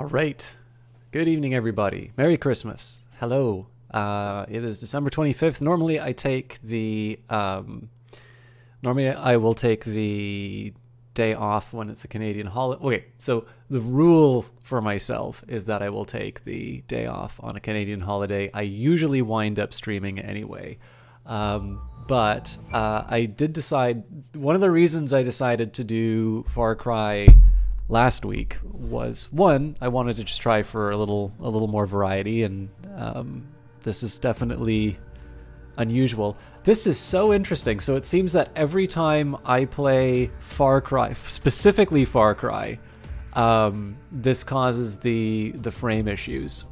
All right. Good evening, everybody. Merry Christmas. Hello. It is December 25th. Normally I will take the day off when it's a Canadian holiday. Okay, so the rule for myself is that I will take the day off on a Canadian holiday. I usually wind up streaming anyway. But I did decide, one of the reasons I decided to do Far Cry last week was, one, I wanted to just try for a little more variety, and this is definitely unusual. This is so interesting. So it seems that every time I play Far Cry, specifically Far Cry, this causes the frame issues.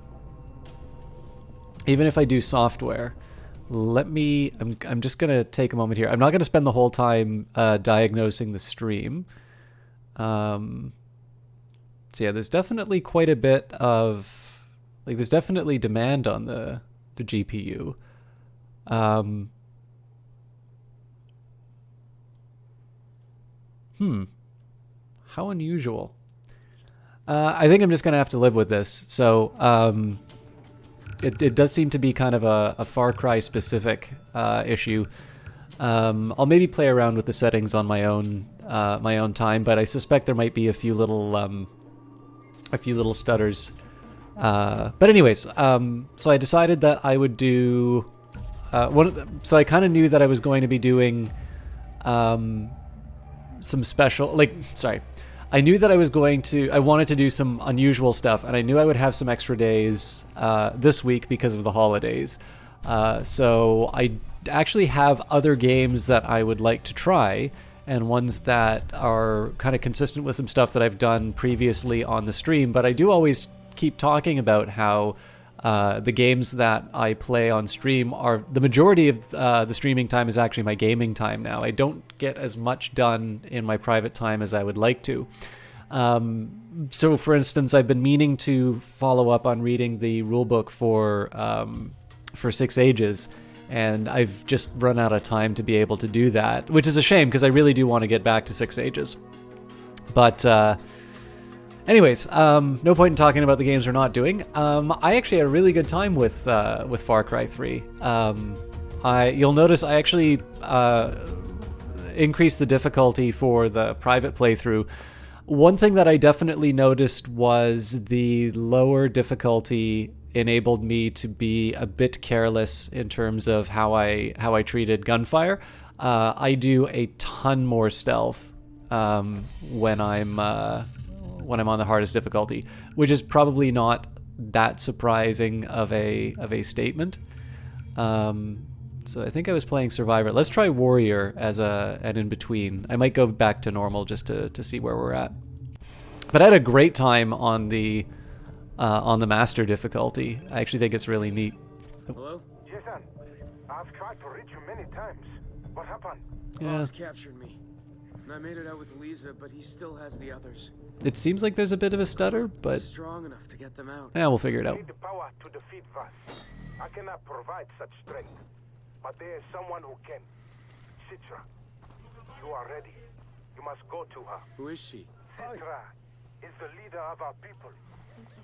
Even if I do software. I'm just gonna take a moment here. I'm not gonna spend the whole time diagnosing the stream. So yeah, there's definitely quite a bit of, there's definitely demand on the GPU. How unusual. I think I'm just gonna have to live with this. So it does seem to be kind of a Far Cry specific issue. I'll maybe play around with the settings on my own time, but I suspect there might be a few little stutters. But anyways, so I decided that I would do so I kind of knew that I was going to be doing some special, I knew that I wanted to do some unusual stuff, and I knew I would have some extra days this week because of the holidays. So I actually have other games that I would like to try, and ones that are kind of consistent with some stuff that I've done previously on the stream. But I do always keep talking about how the games that I play on stream are, the majority of the streaming time is actually my gaming time now. I don't get as much done in my private time as I would like to. So for instance, I've been meaning to follow up on reading the rulebook for 6 Ages, and I've just run out of time to be able to do that, which is a shame because I really do want to get back to 6 Ages. But anyways, no point in talking about the games we're not doing. I actually had a really good time with Far Cry 3. You'll notice I actually increased the difficulty for the private playthrough. One thing that I definitely noticed was the lower difficulty enabled me to be a bit careless in terms of how I treated gunfire. I do a ton more stealth when I'm on the hardest difficulty, which is probably not that surprising of a statement. So I think I was playing Survivor. Let's try Warrior as an in-between. I might go back to normal just to see where we're at. But I had a great time on the Master difficulty. I actually think it's really neat. Hello? Jason, I've tried to reach you many times. What happened? Yeah. Boss captured me. And I made it out with Lisa, but he still has the others. It seems like there's a bit of a stutter, but Strong enough to get them out. yeah, we'll figure it I out. need the power to defeat Vas. I cannot provide such strength, but there is someone who can. Citra, you are ready. You must go to her. Who is she? Citra is the leader of our people.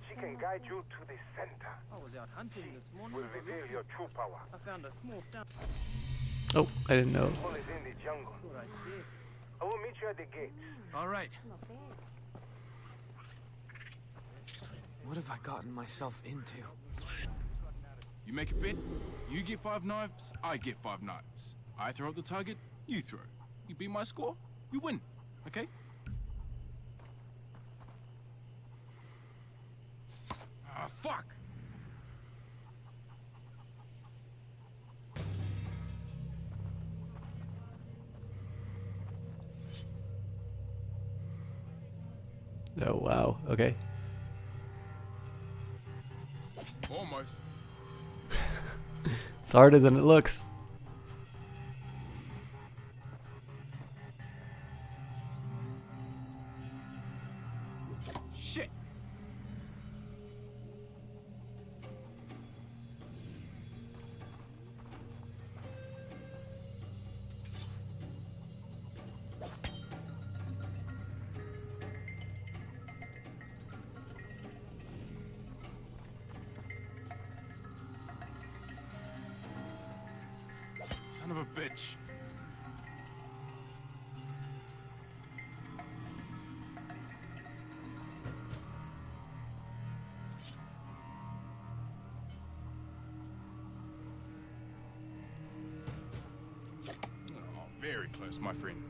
She can guide you to the center. I was out hunting this morning. Will reveal your true power. I found a small town. Oh, I didn't know. All is in the jungle. Right there. I will meet you at the gates. All right. What have I gotten myself into? You make a bid, you get 5 knives, I get 5 knives. I throw at the target, you throw. You beat my score, you win. Okay? Ah, fuck! Oh, wow. Okay. Almost. It's harder than it looks. Shit! a bitch. Oh, very close, my friend.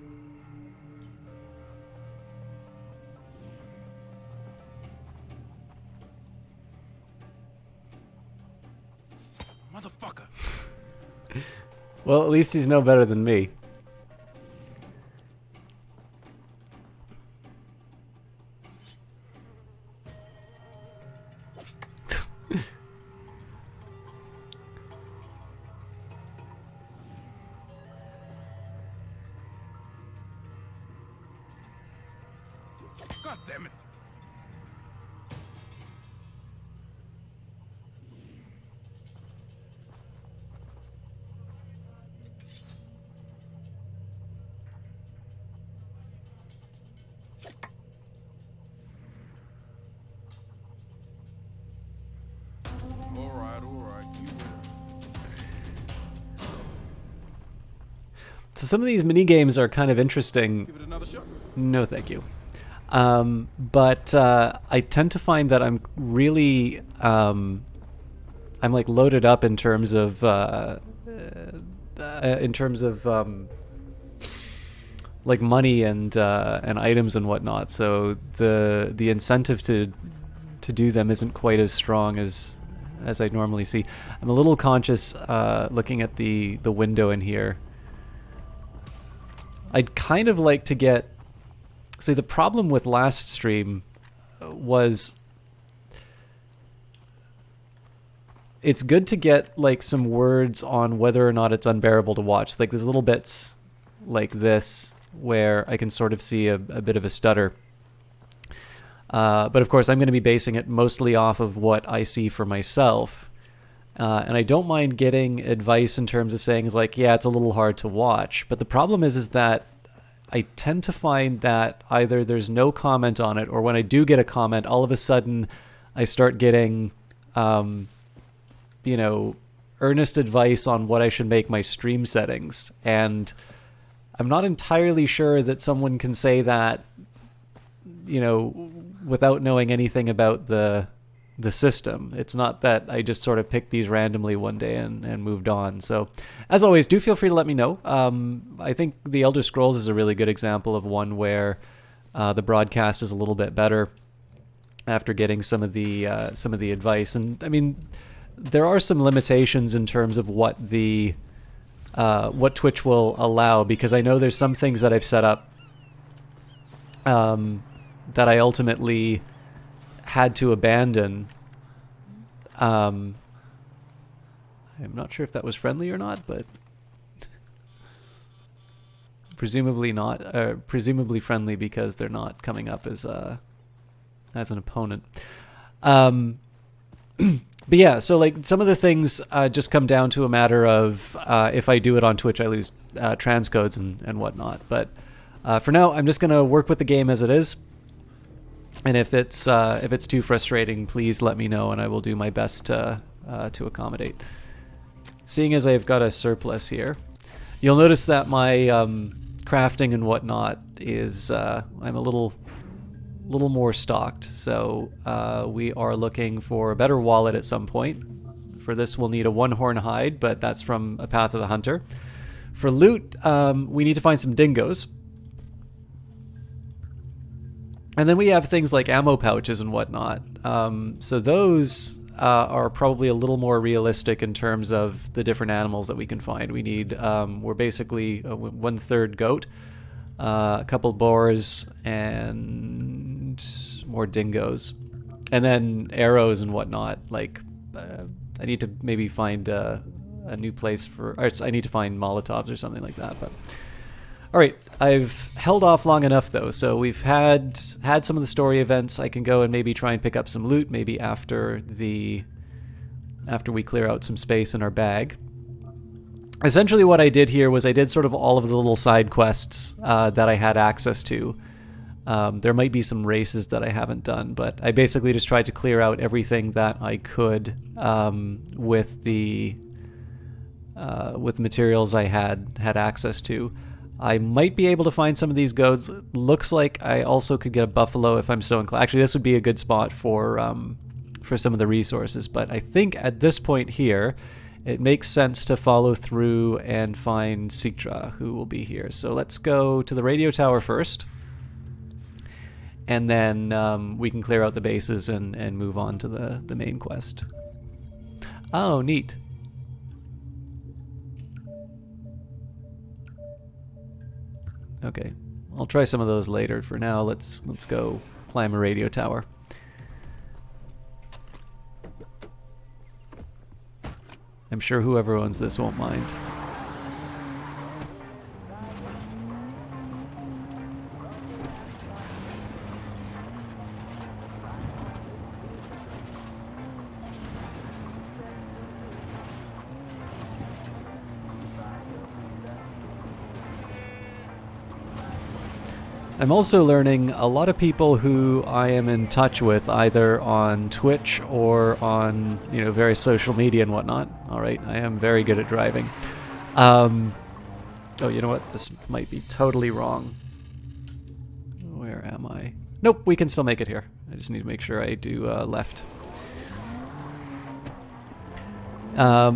Motherfucker. Well, at least he's no better than me. God damn it. All right, you win. So some of these mini games are kind of interesting. Give it another shot. No, thank you. But I tend to find that I'm really I'm like loaded up in terms of like money and items and whatnot. So the incentive to do them isn't quite as strong as I normally see. I'm a little conscious looking at the window in here. I'd kind of like to get... See, the problem with last stream was it's good to get like some words on whether or not it's unbearable to watch. Like there's little bits like this where I can sort of see a bit of a stutter. But of course, I'm going to be basing it mostly off of what I see for myself. And I don't mind getting advice in terms of saying, like, yeah, it's a little hard to watch. But the problem is that I tend to find that either there's no comment on it, or when I do get a comment, all of a sudden I start getting, you know, earnest advice on what I should make my stream settings. And I'm not entirely sure that someone can say that, you know, without knowing anything about the system. It's not that I just sort of picked these randomly one day and moved on. So as always, do feel free to let me know. I think The Elder Scrolls is a really good example of one where the broadcast is a little bit better after getting some of the advice. And I mean, there are some limitations in terms of what what Twitch will allow, because I know there's some things that I've set up that I ultimately had to abandon. I'm not sure if that was friendly or not, but presumably not. Presumably friendly because they're not coming up as an opponent. But yeah, so like some of the things just come down to a matter of if I do it on Twitch, I lose transcodes and whatnot. But for now, I'm just gonna work with the game as it is. And if it's too frustrating, please let me know, and I will do my best to accommodate. Seeing as I've got a surplus here, you'll notice that my crafting and whatnot is I'm a little more stocked. So we are looking for a better wallet at some point. For this, we'll need a one-horn hide, but that's from A Path of the Hunter. For loot, we need to find some dingoes. And then we have things like ammo pouches and whatnot. So those are probably a little more realistic in terms of the different animals that we can find. We need, we're basically 1/3 goat, a couple boars, and more dingoes. And then arrows and whatnot. Like, I need to maybe find a new place for, or I need to find Molotovs or something like that, but... All right, I've held off long enough though, so we've had some of the story events. I can go and maybe try and pick up some loot, maybe after we clear out some space in our bag. Essentially what I did here was I did sort of all of the little side quests that I had access to. There might be some races that I haven't done, but I basically just tried to clear out everything that I could with the with materials I had access to. I might be able to find some of these goats. Looks like I also could get a buffalo if I'm so inclined. Actually, this would be a good spot for some of the resources. But I think at this point here, it makes sense to follow through and find Citra, who will be here. So let's go to the radio tower first. And then we can clear out the bases and move on to the main quest. Oh, neat. Okay, I'll try some of those later. For now, let's go climb a radio tower. I'm sure whoever owns this won't mind. I'm also learning a lot of people who I am in touch with, either on Twitch or on, various social media and whatnot. All right, I am very good at driving. Oh, you know what? This might be totally wrong. Where am I? Nope, we can still make it here. I just need to make sure I do left. I've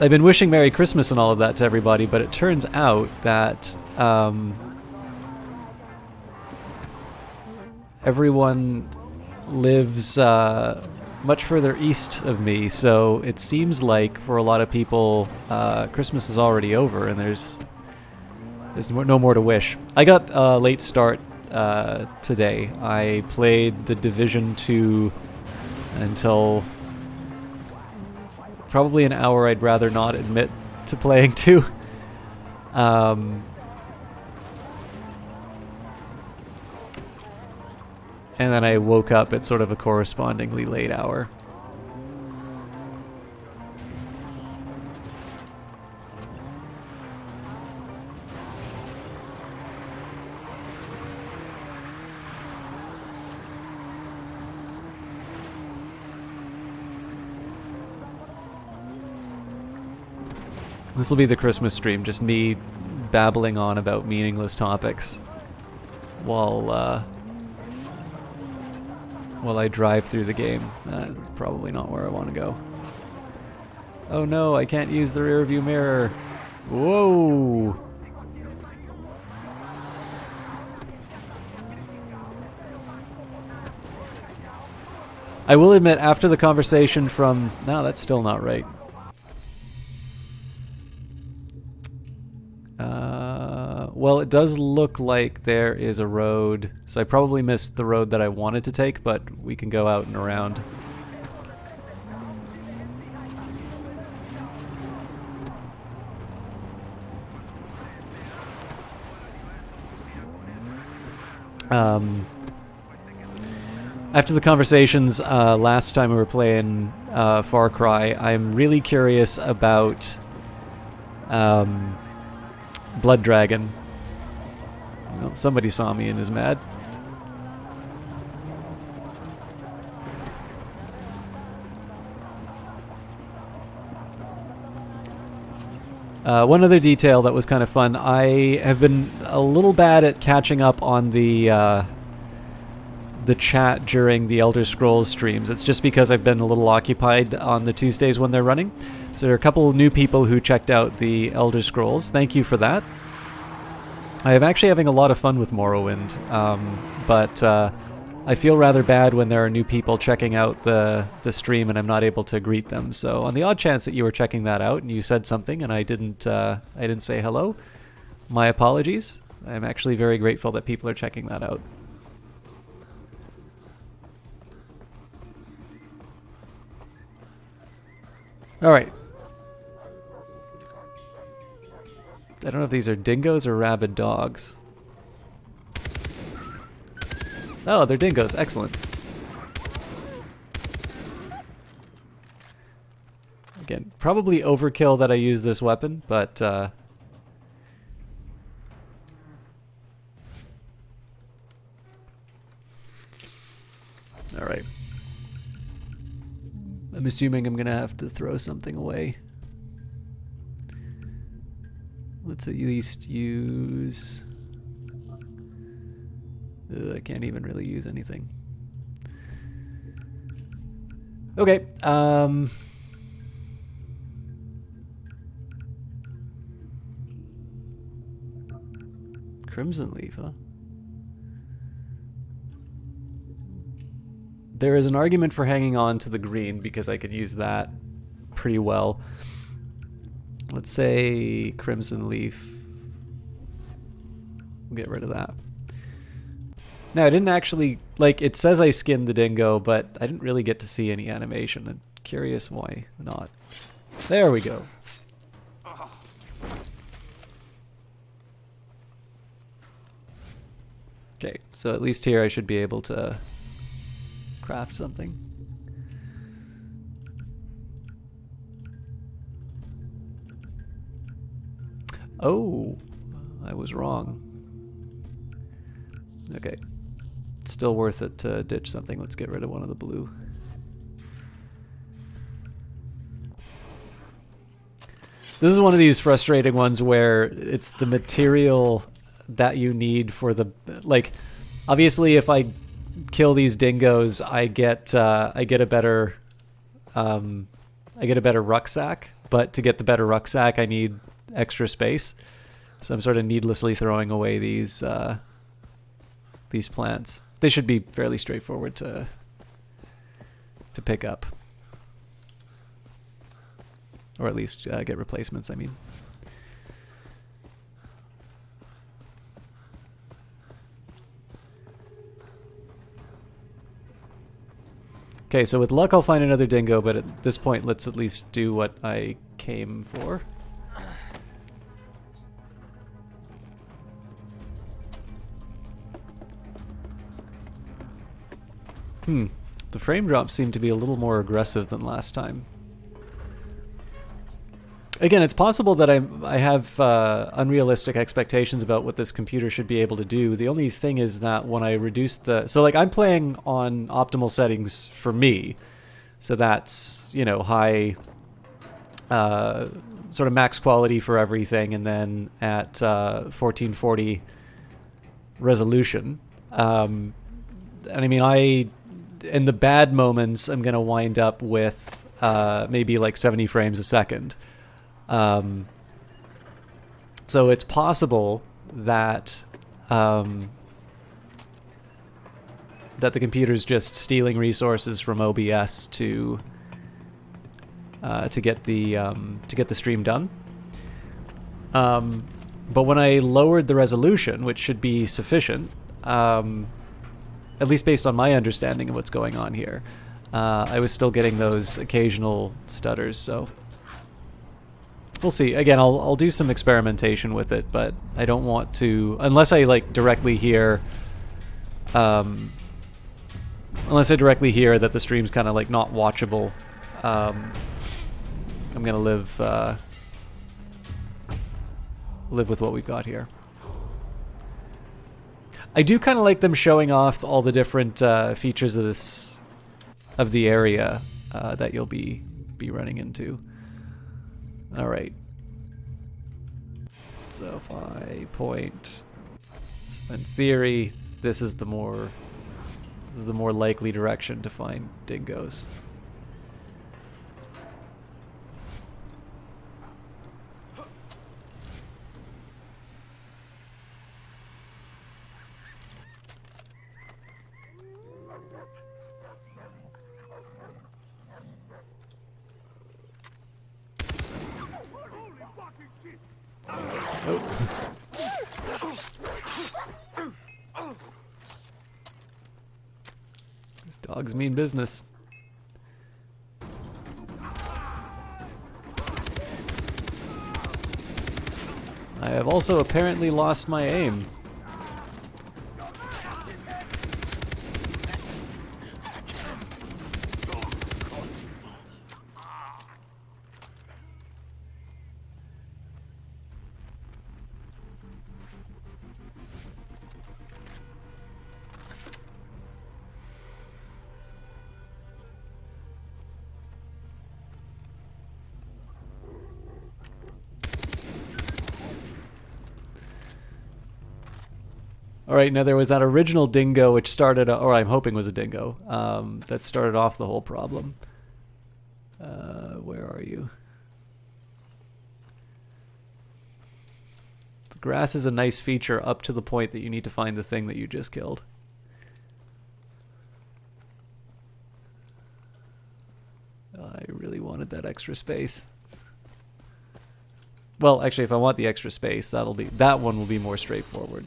been wishing Merry Christmas and all of that to everybody, but it turns out that everyone lives much further east of me, so it seems like for a lot of people Christmas is already over and there's no more to wish. I got a late start today. I played the Division 2 until probably an hour I'd rather not admit to playing to. And then I woke up at sort of a correspondingly late hour. This will be the Christmas stream, just me babbling on about meaningless topics while I drive through the game. That's probably not where I want to go. Oh no, I can't use the rear view mirror. Whoa! I will admit, after the conversation from... No, that's still not right. Well, it does look like there is a road, so I probably missed the road that I wanted to take, but we can go out and around. After the conversations last time we were playing Far Cry, I'm really curious about Blood Dragon. Well, somebody saw me and is mad. One other detail that was kind of fun. I have been a little bad at catching up on the chat during the Elder Scrolls streams. It's just because I've been a little occupied on the Tuesdays when they're running. So there are a couple of new people who checked out the Elder Scrolls. Thank you for that. I am actually having a lot of fun with Morrowind, but I feel rather bad when there are new people checking out the stream and I'm not able to greet them. So on the odd chance that you were checking that out and you said something and I didn't say hello, my apologies. I'm actually very grateful that people are checking that out. All right. I don't know if these are dingoes or rabid dogs. Oh, they're dingoes. Excellent. Again, probably overkill that I use this weapon, but all right. I'm assuming I'm gonna have to throw something away Let's at least use... I can't even really use anything. Okay. Crimson Leaf, huh? There is an argument for hanging on to the green because I could use that pretty well. Let's say Crimson Leaf. We'll get rid of that. Now, I didn't actually, like, it says I skinned the dingo, but I didn't really get to see any animation. I'm curious why not. There we go. Okay, so at least here I should be able to craft something. Oh, I was wrong. Okay. Still worth it to ditch something. Let's get rid of one of the blue. This is one of these frustrating ones where it's the material that you need for the, like, obviously if I kill these dingoes, I get a better rucksack, but to get the better rucksack I need extra space. So I'm sort of needlessly throwing away these plants. They should be fairly straightforward to pick up. Or at least get replacements, I mean. Okay, so with luck I'll find another dingo, but at this point let's at least do what I came for. The frame drops seem to be a little more aggressive than last time. Again, it's possible that I have unrealistic expectations about what this computer should be able to do. The only thing is that when I reduce the... So, like, I'm playing on optimal settings for me. So that's, you know, high... sort of max quality for everything, and then at 1440 resolution. And I mean, in the bad moments, I'm going to wind up with maybe like 70 frames a second. So it's possible that that the computer's just stealing resources from OBS to get the stream done. But when I lowered the resolution, which should be sufficient, at least based on my understanding of what's going on here, I was still getting those occasional stutters, so we'll see. Again, I'll do some experimentation with it, but I don't want to, unless I like directly hear that the stream's kind of like not watchable. I'm gonna live with what we've got here. I do kind of like them showing off all the different features of the area that you'll be running into. All right. So if I point, so in theory, this is the more likely direction to find dingoes. These dogs mean business. I have also apparently lost my aim. All right, now there was that original dingo which started, or I'm hoping was a dingo, that started off the whole problem. Where are you? The grass is a nice feature up to the point that you need to find the thing that you just killed. I really wanted that extra space. Well, actually, if I want the extra space, that one will be more straightforward.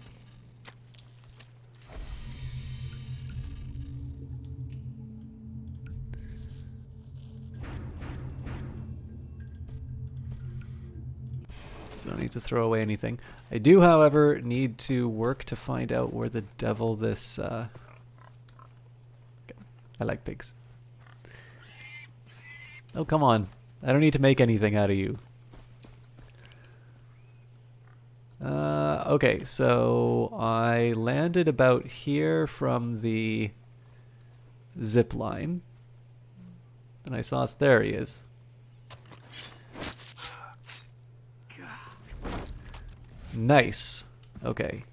So I don't need to throw away anything. I do, however, need to work to find out where the devil this... I like pigs. Oh, come on. I don't need to make anything out of you. Okay, so I landed about here from the zip line. And I saw us. There he is. Nice. Okay.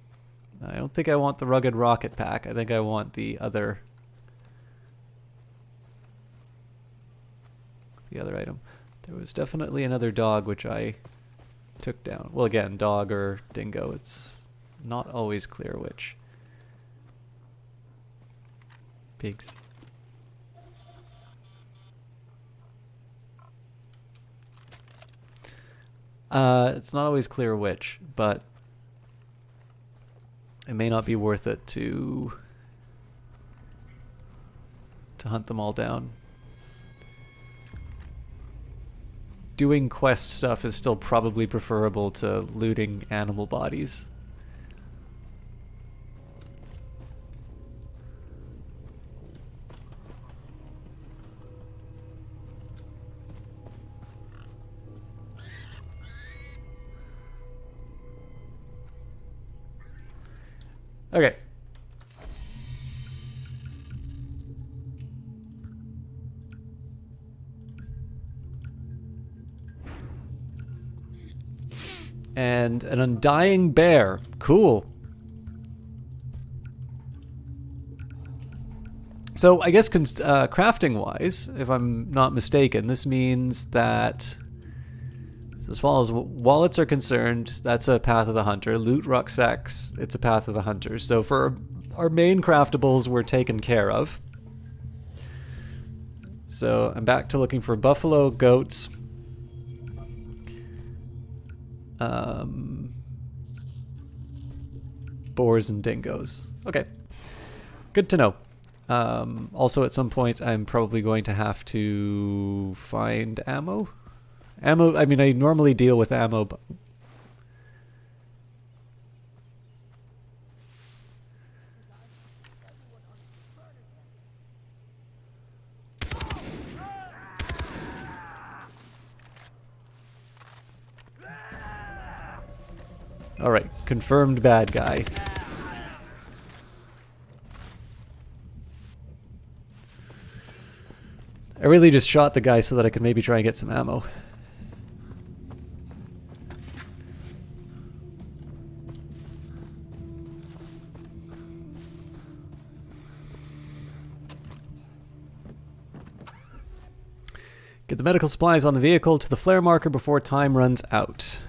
I don't think I want the rugged rocket pack. I think I want the other item. There was definitely another dog which I took down. Well, again, dog or dingo. It's not always clear which. Pigs. It's not always clear which, but it may not be worth it to hunt them all down. Doing quest stuff is still probably preferable to looting animal bodies. Okay. And an undying bear. Cool. So I guess crafting-wise, if I'm not mistaken, this means that, as far as wallets are concerned, that's a path of the hunter. Loot rucksacks, it's a path of the hunter. So for our main craftables, we're taken care of. So I'm back to looking for buffalo, goats, boars, and dingoes. Okay, good to know. Also, at some point, I'm probably going to have to find ammo. Ammo, I mean, I normally deal with ammo, but... Alright, confirmed bad guy. I really just shot the guy so that I could maybe try and get some ammo. Get the medical supplies on the vehicle to the flare marker before time runs out.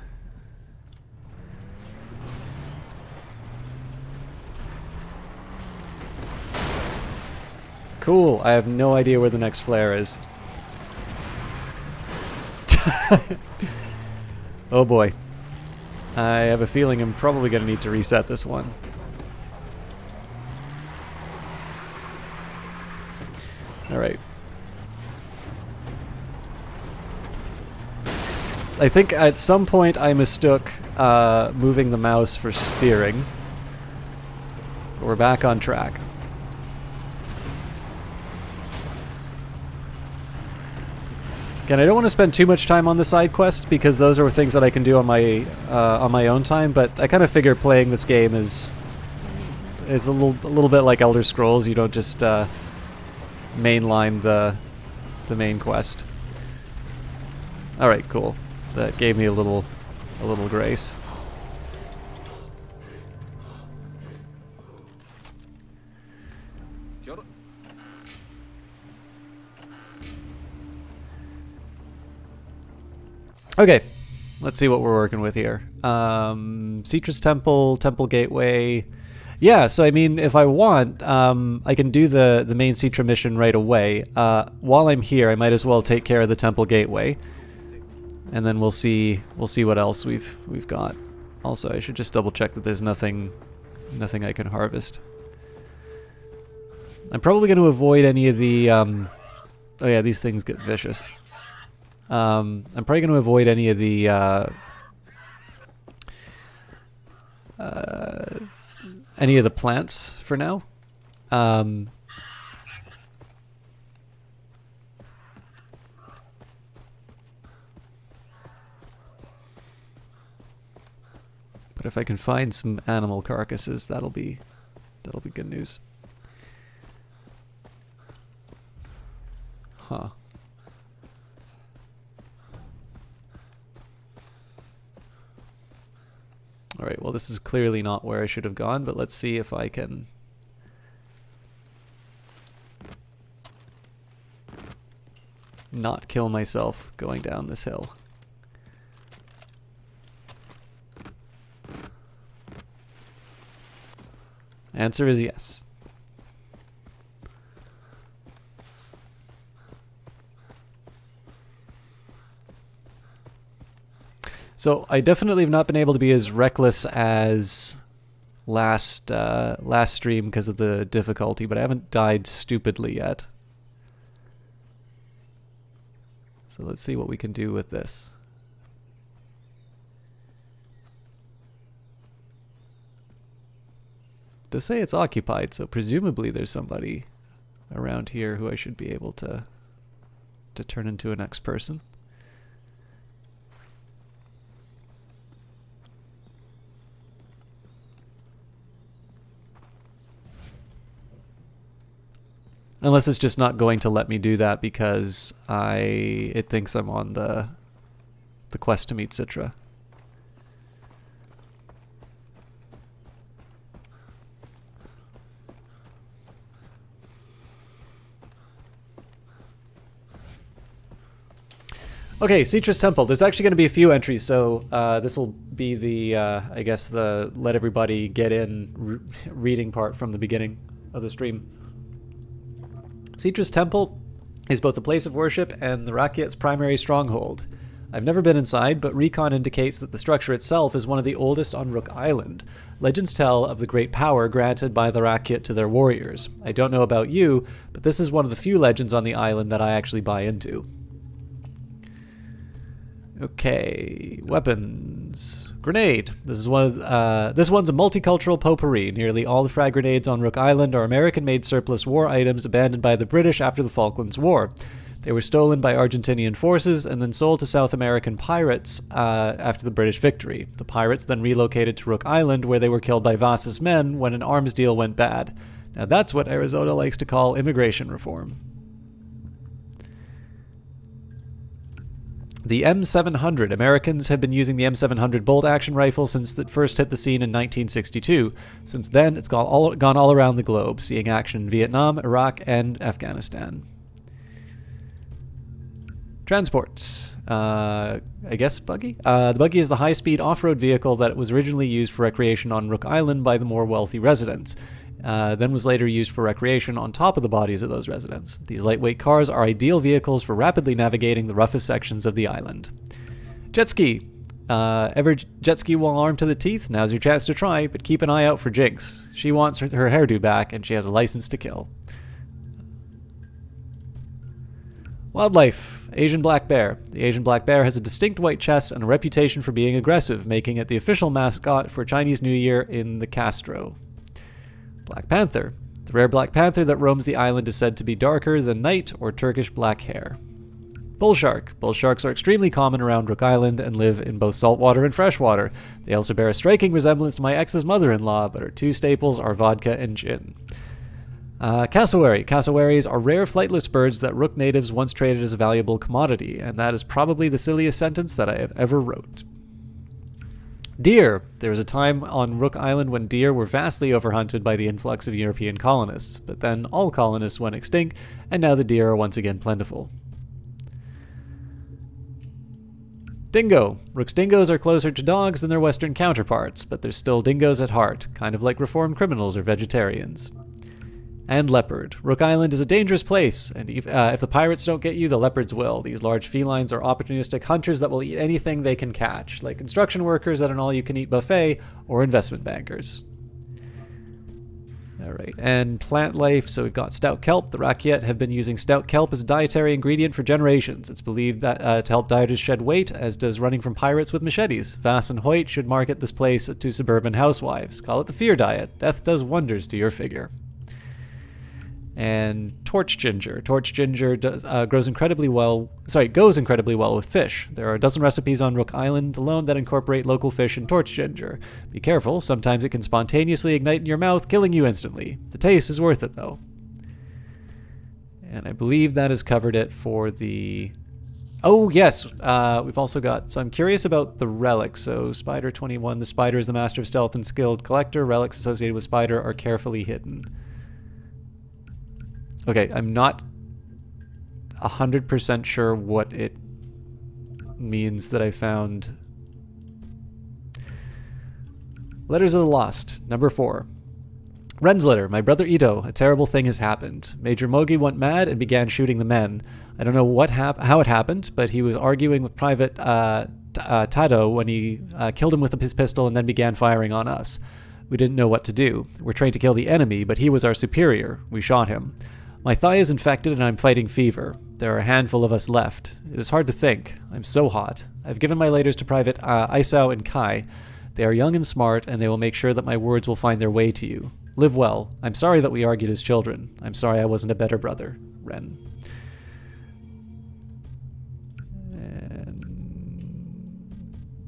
Cool, I have no idea where the next flare is. Oh boy. I have a feeling I'm probably going to need to reset this one. Alright. I think at some point I mistook moving the mouse for steering. But we're back on track. Again, I don't want to spend too much time on the side quests because those are things that I can do on my own time. But I kind of figure playing this game is a little bit like Elder Scrolls. You don't just mainline the main quest. All right, cool. That gave me a little grace. Okay, let's see what we're working with here. Citrus Temple, Temple Gateway. Yeah, so I mean, if I want, I can do the main Citra mission right away. While I'm here, I might as well take care of the Temple Gateway, and then we'll see what else we've got. Also, I should just double check that there's nothing I can harvest. I'm probably going to avoid any of the. Oh yeah, these things get vicious. I'm probably going to avoid any of the plants for now. But if I can find some animal carcasses, that'll be good news. Huh. Alright, well this is clearly not where I should have gone, but let's see if I can not kill myself going down this hill. Answer is yes. So I definitely have not been able to be as reckless as last stream because of the difficulty, but I haven't died stupidly yet. So let's see what we can do with this. It does say it's occupied, so presumably there's somebody around here who I should be able to turn into a next person. Unless it's just not going to let me do that because it thinks I'm on the quest to meet Citra. Okay, Citrus Temple. There's actually going to be a few entries, so this will be the, I guess, the let everybody get in reading part from the beginning of the stream. Citrus Temple is both a place of worship and the Rakyat's primary stronghold. I've never been inside, but recon indicates that the structure itself is one of the oldest on Rook Island. Legends tell of the great power granted by the Rakyat to their warriors. I don't know about you, but this is one of the few legends on the island that I actually buy into. Okay, weapons. Grenade. This one's a multicultural potpourri. Nearly all the frag grenades on Rook Island are American-made surplus war items abandoned by the British after the Falklands War. They were stolen by Argentinian forces and then sold to South American pirates after the British victory. The pirates then relocated to Rook Island, where they were killed by Vass's men when an arms deal went bad. Now that's what Arizona likes to call immigration reform. The M700. Americans have been using the M700 bolt-action rifle since it first hit the scene in 1962. Since then, it's gone all around the globe, seeing action in Vietnam, Iraq, and Afghanistan. Transport. I guess buggy? The buggy is the high-speed off-road vehicle that was originally used for recreation on Rook Island by the more wealthy residents. Then was later used for recreation on top of the bodies of those residents. These lightweight cars are ideal vehicles for rapidly navigating the roughest sections of the island. Jet ski. Ever jet ski while armed to the teeth? Now's your chance to try, but keep an eye out for Jinx. She wants her hairdo back, and she has a license to kill. Wildlife. Asian black bear. The Asian black bear has a distinct white chest and a reputation for being aggressive, making it the official mascot for Chinese New Year in the Castro. Black panther. The rare black panther that roams the island is said to be darker than night or Turkish black hair. Bull shark. Bull sharks are extremely common around Rook Island and live in both saltwater and freshwater. They also bear a striking resemblance to my ex's mother-in-law, but our two staples are vodka and gin. Cassowary. Cassowaries are rare flightless birds that Rook natives once traded as a valuable commodity, and that is probably the silliest sentence that I have ever wrote. Deer. There was a time on Rook Island when deer were vastly overhunted by the influx of European colonists, but then all colonists went extinct, and now the deer are once again plentiful. Dingo. Rook's dingoes are closer to dogs than their Western counterparts, but they're still dingoes at heart, kind of like reformed criminals or vegetarians. And leopard. Rook Island is a dangerous place, and if the pirates don't get you, the leopards will. These large felines are opportunistic hunters that will eat anything they can catch, like construction workers at an all-you-can-eat buffet or investment bankers. Alright, and plant life, so we've got stout kelp. The Rakyat have been using stout kelp as a dietary ingredient for generations. It's believed that to help dieters shed weight, as does running from pirates with machetes. Vass and Hoyt should market this place to suburban housewives. Call it the fear diet. Death does wonders to your figure. And torch ginger. Torch ginger goes incredibly well with fish. There are a dozen recipes on Rook Island alone that incorporate local fish and torch ginger. Be careful, sometimes it can spontaneously ignite in your mouth, killing you instantly. The taste is worth it, though. And I believe that has covered it for the... Oh, yes! We've also got... So I'm curious about the relics. So Spider 21, the Spider is the master of stealth and skilled collector. Relics associated with Spider are carefully hidden. Okay, I'm not 100% sure what it means that I found. Letters of the Lost, number 4. Ren's letter. My brother Ito, a terrible thing has happened. Major Mogi went mad and began shooting the men. I don't know how it happened, but he was arguing with Private Tado when he killed him with his pistol and then began firing on us. We didn't know what to do. We're trained to kill the enemy, but he was our superior. We shot him. My thigh is infected and I'm fighting fever. There are a handful of us left. It is hard to think. I'm so hot. I've given my letters to Private Isao and Kai. They are young and smart, and they will make sure that my words will find their way to you. Live well. I'm sorry that we argued as children. I'm sorry I wasn't a better brother. Ren.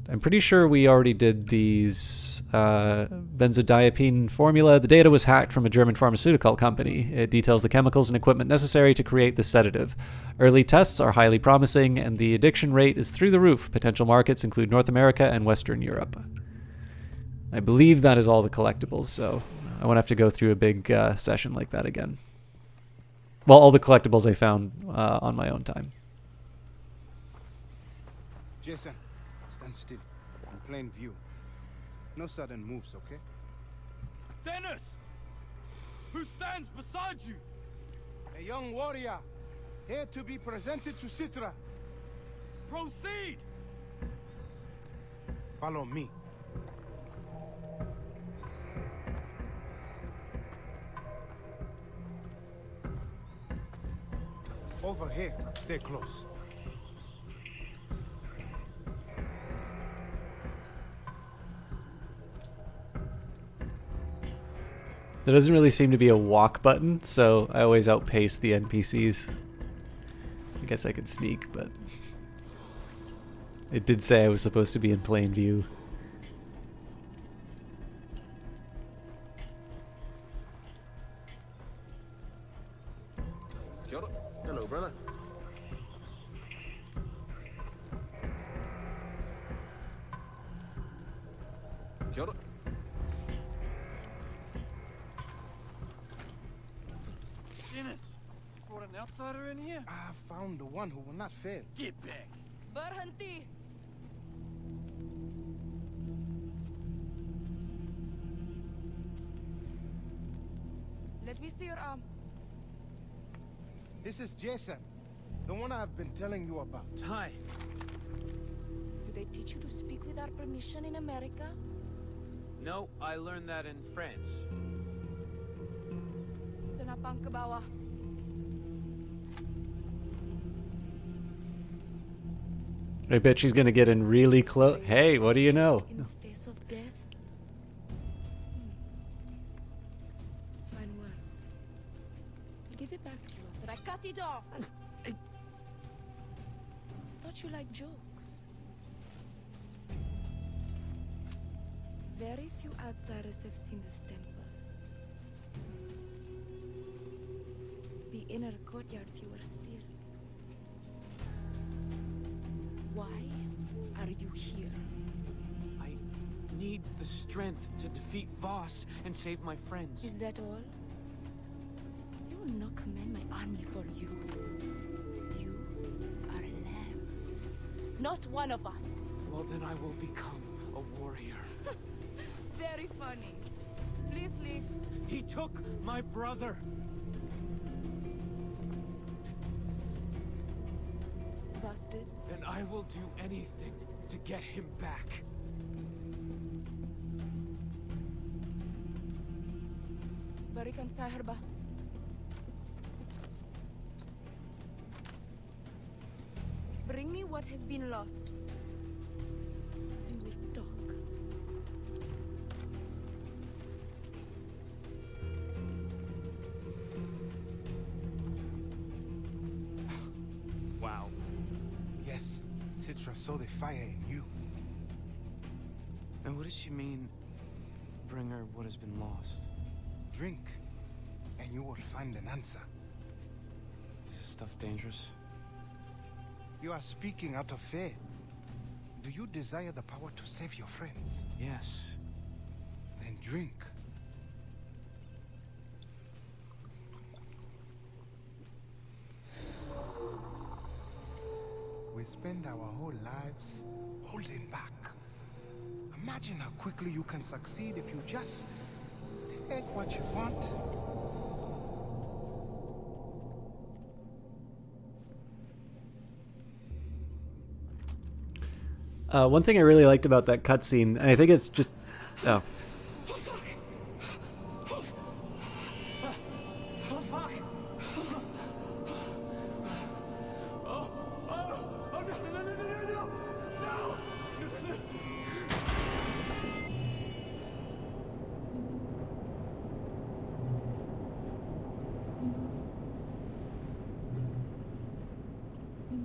I'm pretty sure we already did these benzodiazepine formula. The data was hacked from a German pharmaceutical company. It details the chemicals and equipment necessary to create the sedative. Early tests are highly promising, and the addiction rate is through the roof. Potential markets include North America and Western Europe. I believe that is all the collectibles, so I won't have to go through a big session like that again. Well, all the collectibles I found on my own time. Jason, stand still. In plain view. No sudden moves, okay? Dennis! Who stands beside you? A young warrior, here to be presented to Citra. Proceed! Follow me. Over here. Stay close. There doesn't really seem to be a walk button, so I always outpace the NPCs. I guess I could sneak, but it did say I was supposed to be in plain view. Hello, brother. Kia ora. Dennis, you brought an outsider in here? I found the one who will not fail. Get back. Berhenti. Let me see your arm. This is Jason, the one I've been telling you about. Hi. Do they teach you to speak without permission in America? No, I learned that in France. Senapang ke bawah. I bet she's gonna get in really close. Hey, what do you know? In the face of death? Fine word. I'll give it back to you after I cut it off. I thought you liked jokes. Very few outsiders have seen this temple. The inner courtyard fewer still. Why are you here? I need the strength to defeat Voss and save my friends. Is that all? You will not command my army for you. You are a lamb. Not one of us. Well, then I will become a warrior. Very funny. Please leave. He took my brother. Busted. And I will do anything to get him back. Berikan saya herba. Bring me what has been lost. And we'll talk. Wow. Yes, Citra saw the fire in you. And what does she mean, bring her what has been lost? Drink, and you will find an answer. Is this stuff dangerous? You are speaking out of fear. Do you desire the power to save your friends? Yes. Then drink. We spend our whole lives holding back. Imagine how quickly you can succeed if you just take what you want. One thing I really liked about that cutscene, and I think it's just... Oh. Oh, fuck! Oh, no, no!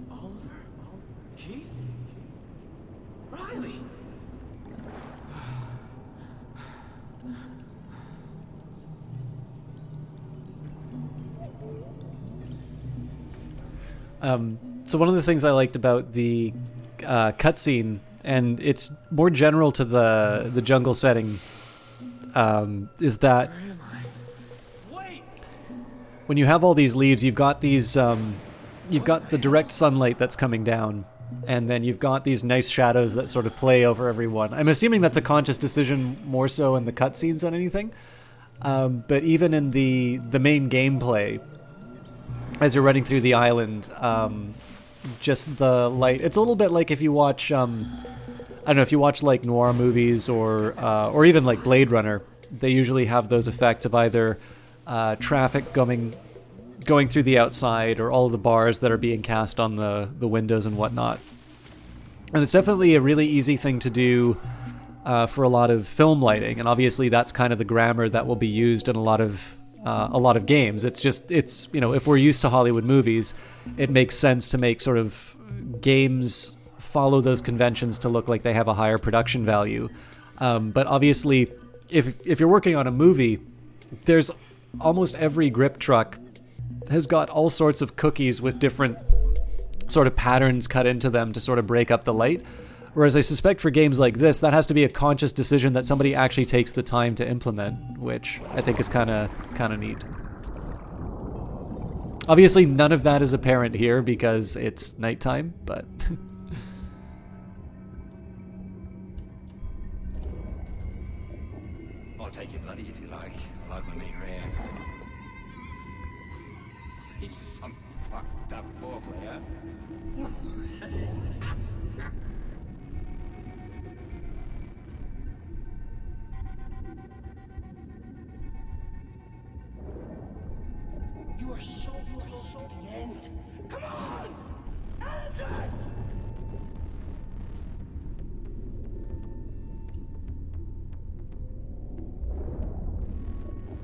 Oliver? Keith? Riley! So one of the things I liked about the cutscene, and it's more general to the jungle setting, is that Where am I? Wait! when you have all these leaves, you've got these, you've got the direct sunlight that's coming down, and then you've got these nice shadows that sort of play over everyone. I'm assuming that's a conscious decision more so in the cutscenes than anything. But even in the main gameplay, as you're running through the island, just the light. It's a little bit like if you watch, I don't know, if you watch like noir movies or even like Blade Runner. They usually have those effects of either traffic going through the outside, or all of the bars that are being cast on the windows and whatnot. And it's definitely a really easy thing to do for a lot of film lighting, and obviously that's kind of the grammar that will be used in a lot of games. It's you know, if we're used to Hollywood movies, it makes sense to make sort of games follow those conventions to look like they have a higher production value. But obviously, if you're working on a movie, there's almost every grip truck has got all sorts of cookies with different sort of patterns cut into them to sort of break up the light. Whereas I suspect for games like this, that has to be a conscious decision that somebody actually takes the time to implement, which I think is kind of neat. Obviously, none of that is apparent here because it's nighttime, but... I'll take your bloody if you like. I like my meat rare. He's some fucked up ball player. You are so close to the end. Come on! End it!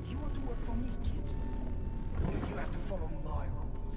You want to work for me, kid? You have to follow my rules.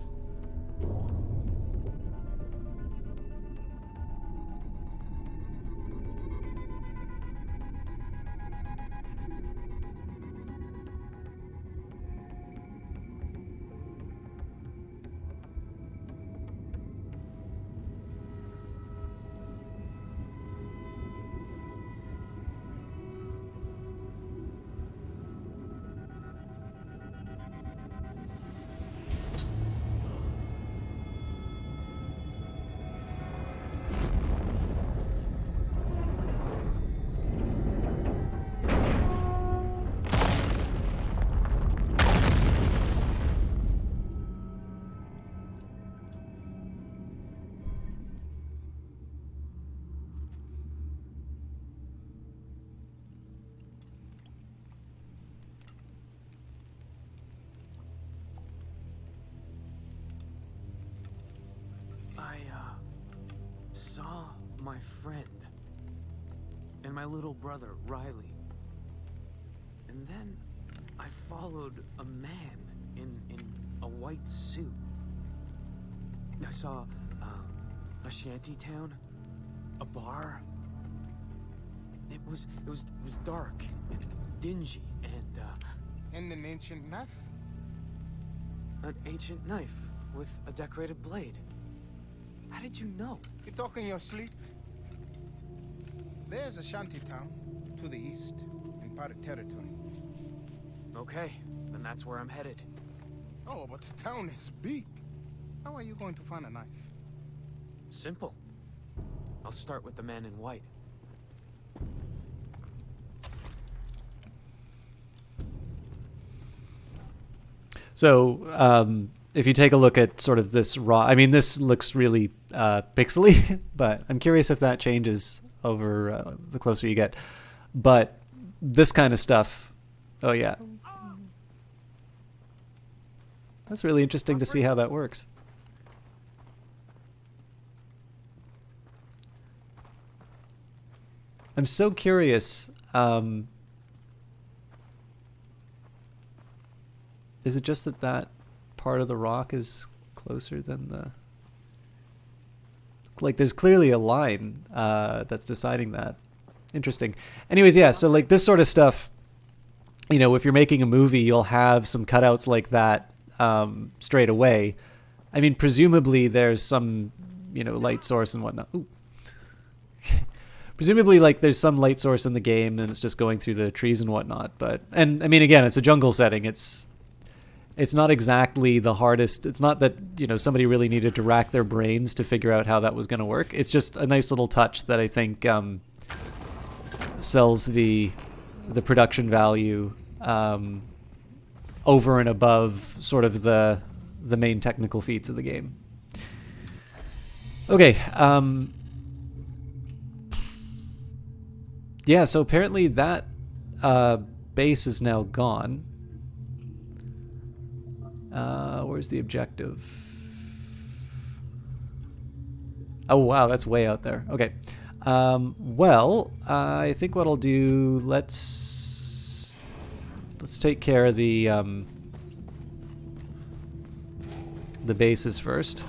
I saw my friend and my little brother, Riley. And then I followed a man in a white suit. I saw a shanty town, a bar. It was dark and dingy And an ancient knife? an ancient knife with a decorated blade. How did you know? You talk in your sleep? There's a shanty town to the east in part of territory. Okay, then that's where I'm headed. Oh, but the town is big. How are you going to find a knife? Simple. I'll start with the man in white. So, if you take a look at sort of this raw, I mean, this looks really pixely, but I'm curious if that changes over the closer you get. But this kind of stuff, oh yeah. That's really interesting to see how that works. I'm so curious. Is it just that part of the rock is closer than the... Like, there's clearly a line that's deciding that. Interesting. Anyways, yeah, so, like, this sort of stuff, you know, if you're making a movie, you'll have some cutouts like that straight away. I mean, presumably there's some, you know, light source and whatnot. Ooh. Presumably, like, there's some light source in the game and it's just going through the trees and whatnot. But, and, I mean, again, it's a jungle setting. It's not exactly the hardest. It's not that, you know, somebody really needed to rack their brains to figure out how that was going to work. It's just a nice little touch that I think sells the production value over and above sort of the main technical feats of the game. Okay. Yeah, so apparently that base is now gone. Where's the objective? Oh, wow, that's way out there. Okay. Well, I think what I'll do, let's take care of the bases first.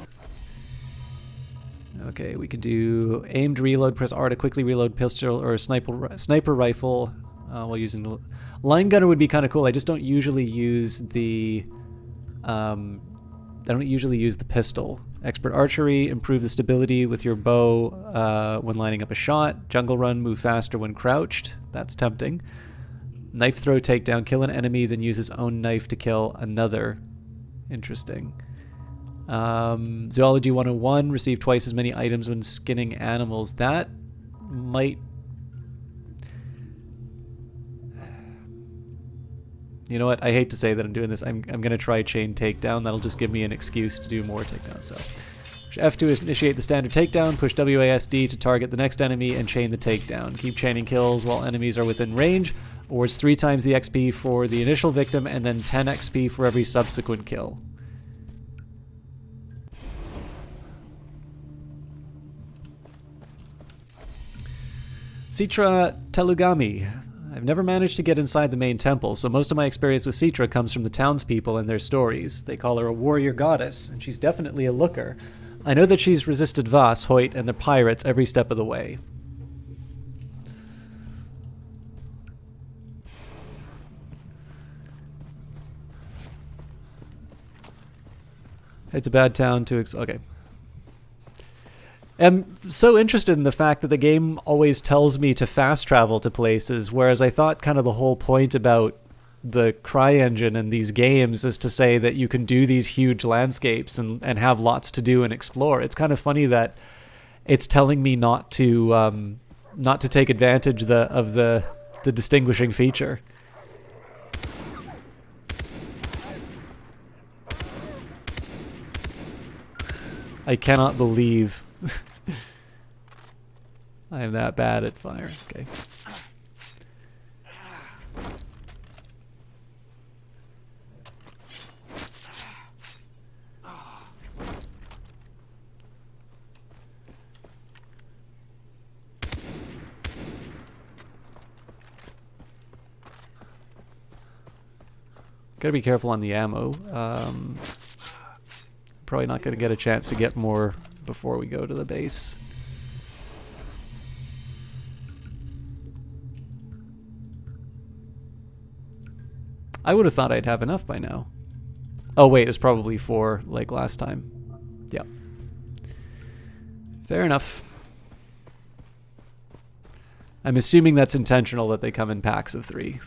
Okay, we could do aimed reload, press R to quickly reload pistol or sniper rifle while using the... Line gunner would be kind of cool. I just don't usually use the... I don't usually use the pistol. Expert archery, improve the stability with your bow when lining up a shot. Jungle run, move faster when crouched. That's tempting. Knife throw, takedown, kill an enemy, then use his own knife to kill another. Interesting. Zoology 101, receive twice as many items when skinning animals. That might... You know what? I hate to say that I'm doing this. I'm going to try chain takedown. That'll just give me an excuse to do more takedown. So F2 is initiate the standard takedown. Push WASD to target the next enemy and chain the takedown. Keep chaining kills while enemies are within range. Awards 3 times the XP for the initial victim and then 10 XP for every subsequent kill. Citra Telugami. I've never managed to get inside the main temple, so most of my experience with Citra comes from the townspeople and their stories. They call her a warrior goddess, and she's definitely a looker. I know that she's resisted Voss, Hoyt, and the pirates every step of the way. It's a bad town to... okay. I'm so interested in the fact that the game always tells me to fast travel to places, whereas I thought kind of the whole point about the CryEngine and these games is to say that you can do these huge landscapes and have lots to do and explore. It's kind of funny that it's telling me not to take advantage of the distinguishing feature. I cannot believe I am that bad at fire. Okay. Gotta be careful on the ammo. Probably not gonna get a chance to get more before we go to the base. I would have thought I'd have enough by now. Oh wait, it's probably 4 like last time. Yeah. Fair enough. I'm assuming that's intentional that they come in packs of 3.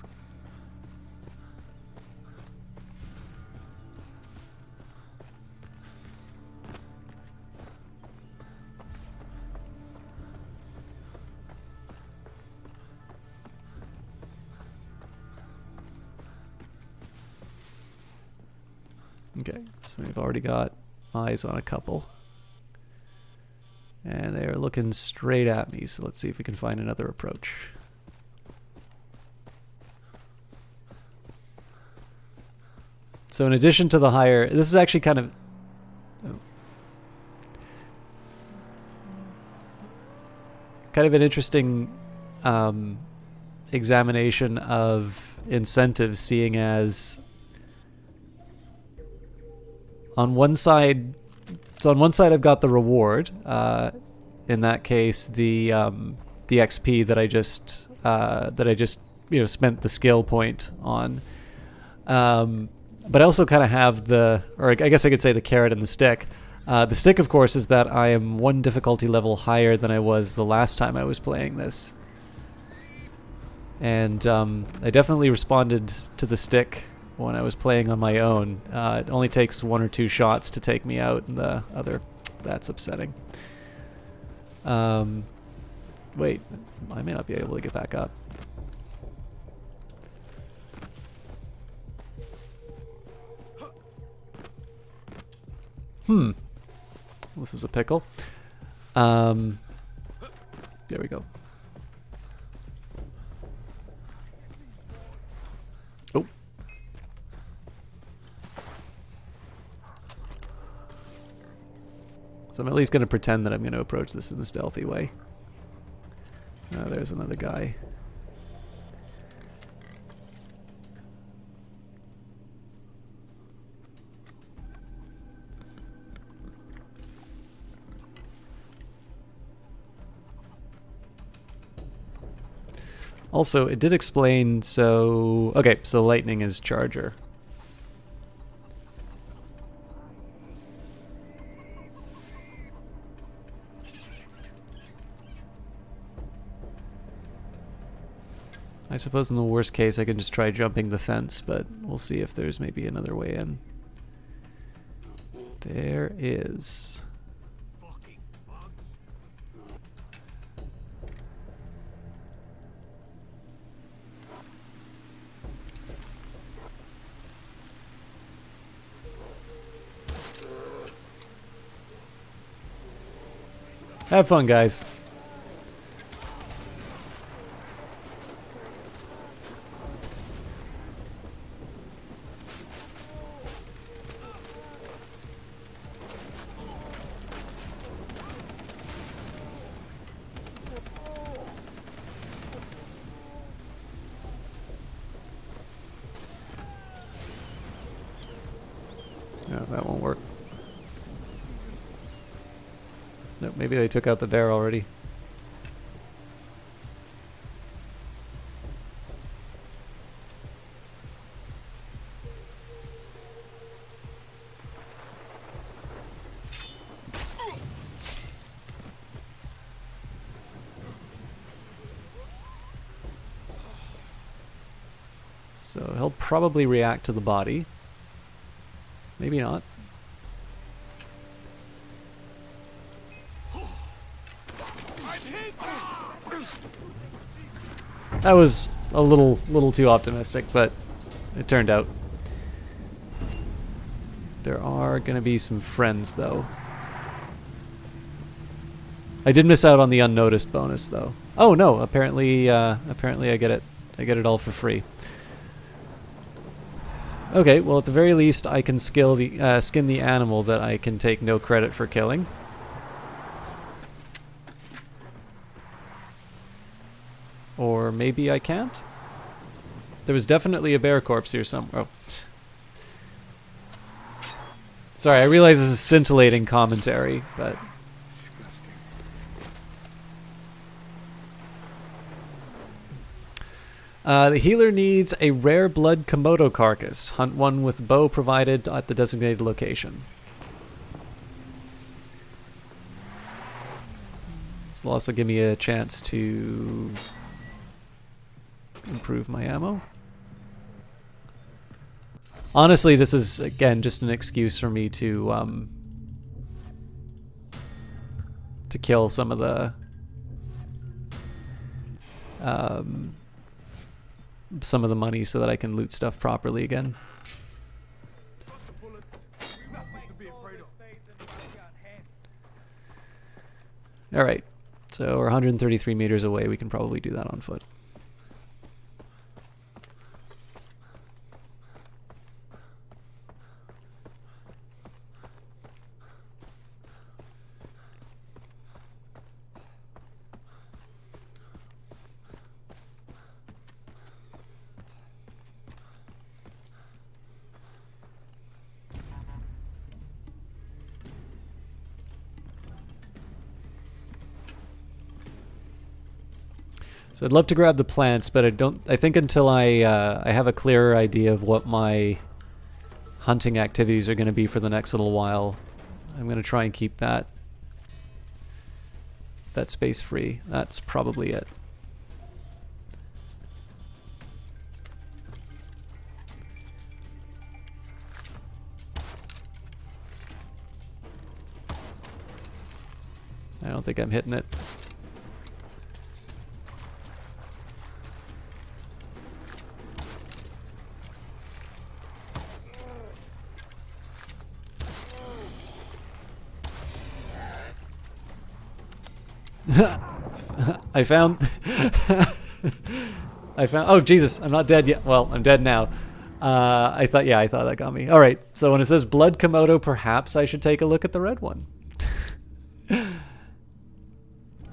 Okay, so we've already got eyes on a couple. And they are looking straight at me, so let's see if we can find another approach. So in addition to the higher, this is actually kind of an interesting examination of incentives, seeing as on one side, so on one side I've got the reward, in that case the XP that I just spent the skill point on, but I also kind of have or I guess I could say the carrot and the stick. The stick, of course, is that I am 1 difficulty level higher than I was the last time I was playing this, and I definitely responded to the stick when I was playing on my own. It only takes 1 or 2 shots to take me out, and the other, that's upsetting. Wait, I may not be able to get back up. This is a pickle. There we go. Oh. So I'm at least going to pretend that I'm going to approach this in a stealthy way. There's another guy. Also, it did explain, so... Okay, so lightning is charger. I suppose in the worst case I can just try jumping the fence, but we'll see if there's maybe another way in. There is. Have fun, guys. No, that won't work. Nope, maybe they took out the bear already. So he'll probably react to the body. Maybe not. That was a little too optimistic, but it turned out. There are going to be some friends, though. I did miss out on the unnoticed bonus, though. Oh no! Apparently I get it. I get it all for free. Okay, well at the very least I can skin the animal that I can take no credit for killing. Or maybe I can't? There was definitely a bear corpse here somewhere. Oh, Sorry, I realize this is scintillating commentary, but... Disgusting. The healer needs a rare blood Komodo carcass. Hunt one with bow provided at the designated location. This will also give me a chance to improve my ammo. Honestly, this is, again, just an excuse for me to kill some of the money so that I can loot stuff properly again. Alright, so we're 133 meters away. We can probably do that on foot. So I'd love to grab the plants, but I think until I have a clearer idea of what my hunting activities are going to be for the next little while, I'm going to try and keep that space free. That's probably it. I don't think I'm hitting it. I found oh Jesus, I'm not dead yet. Well, I'm dead now. I thought that got me. All right, so when it says blood Komodo, perhaps I should take a look at the red one.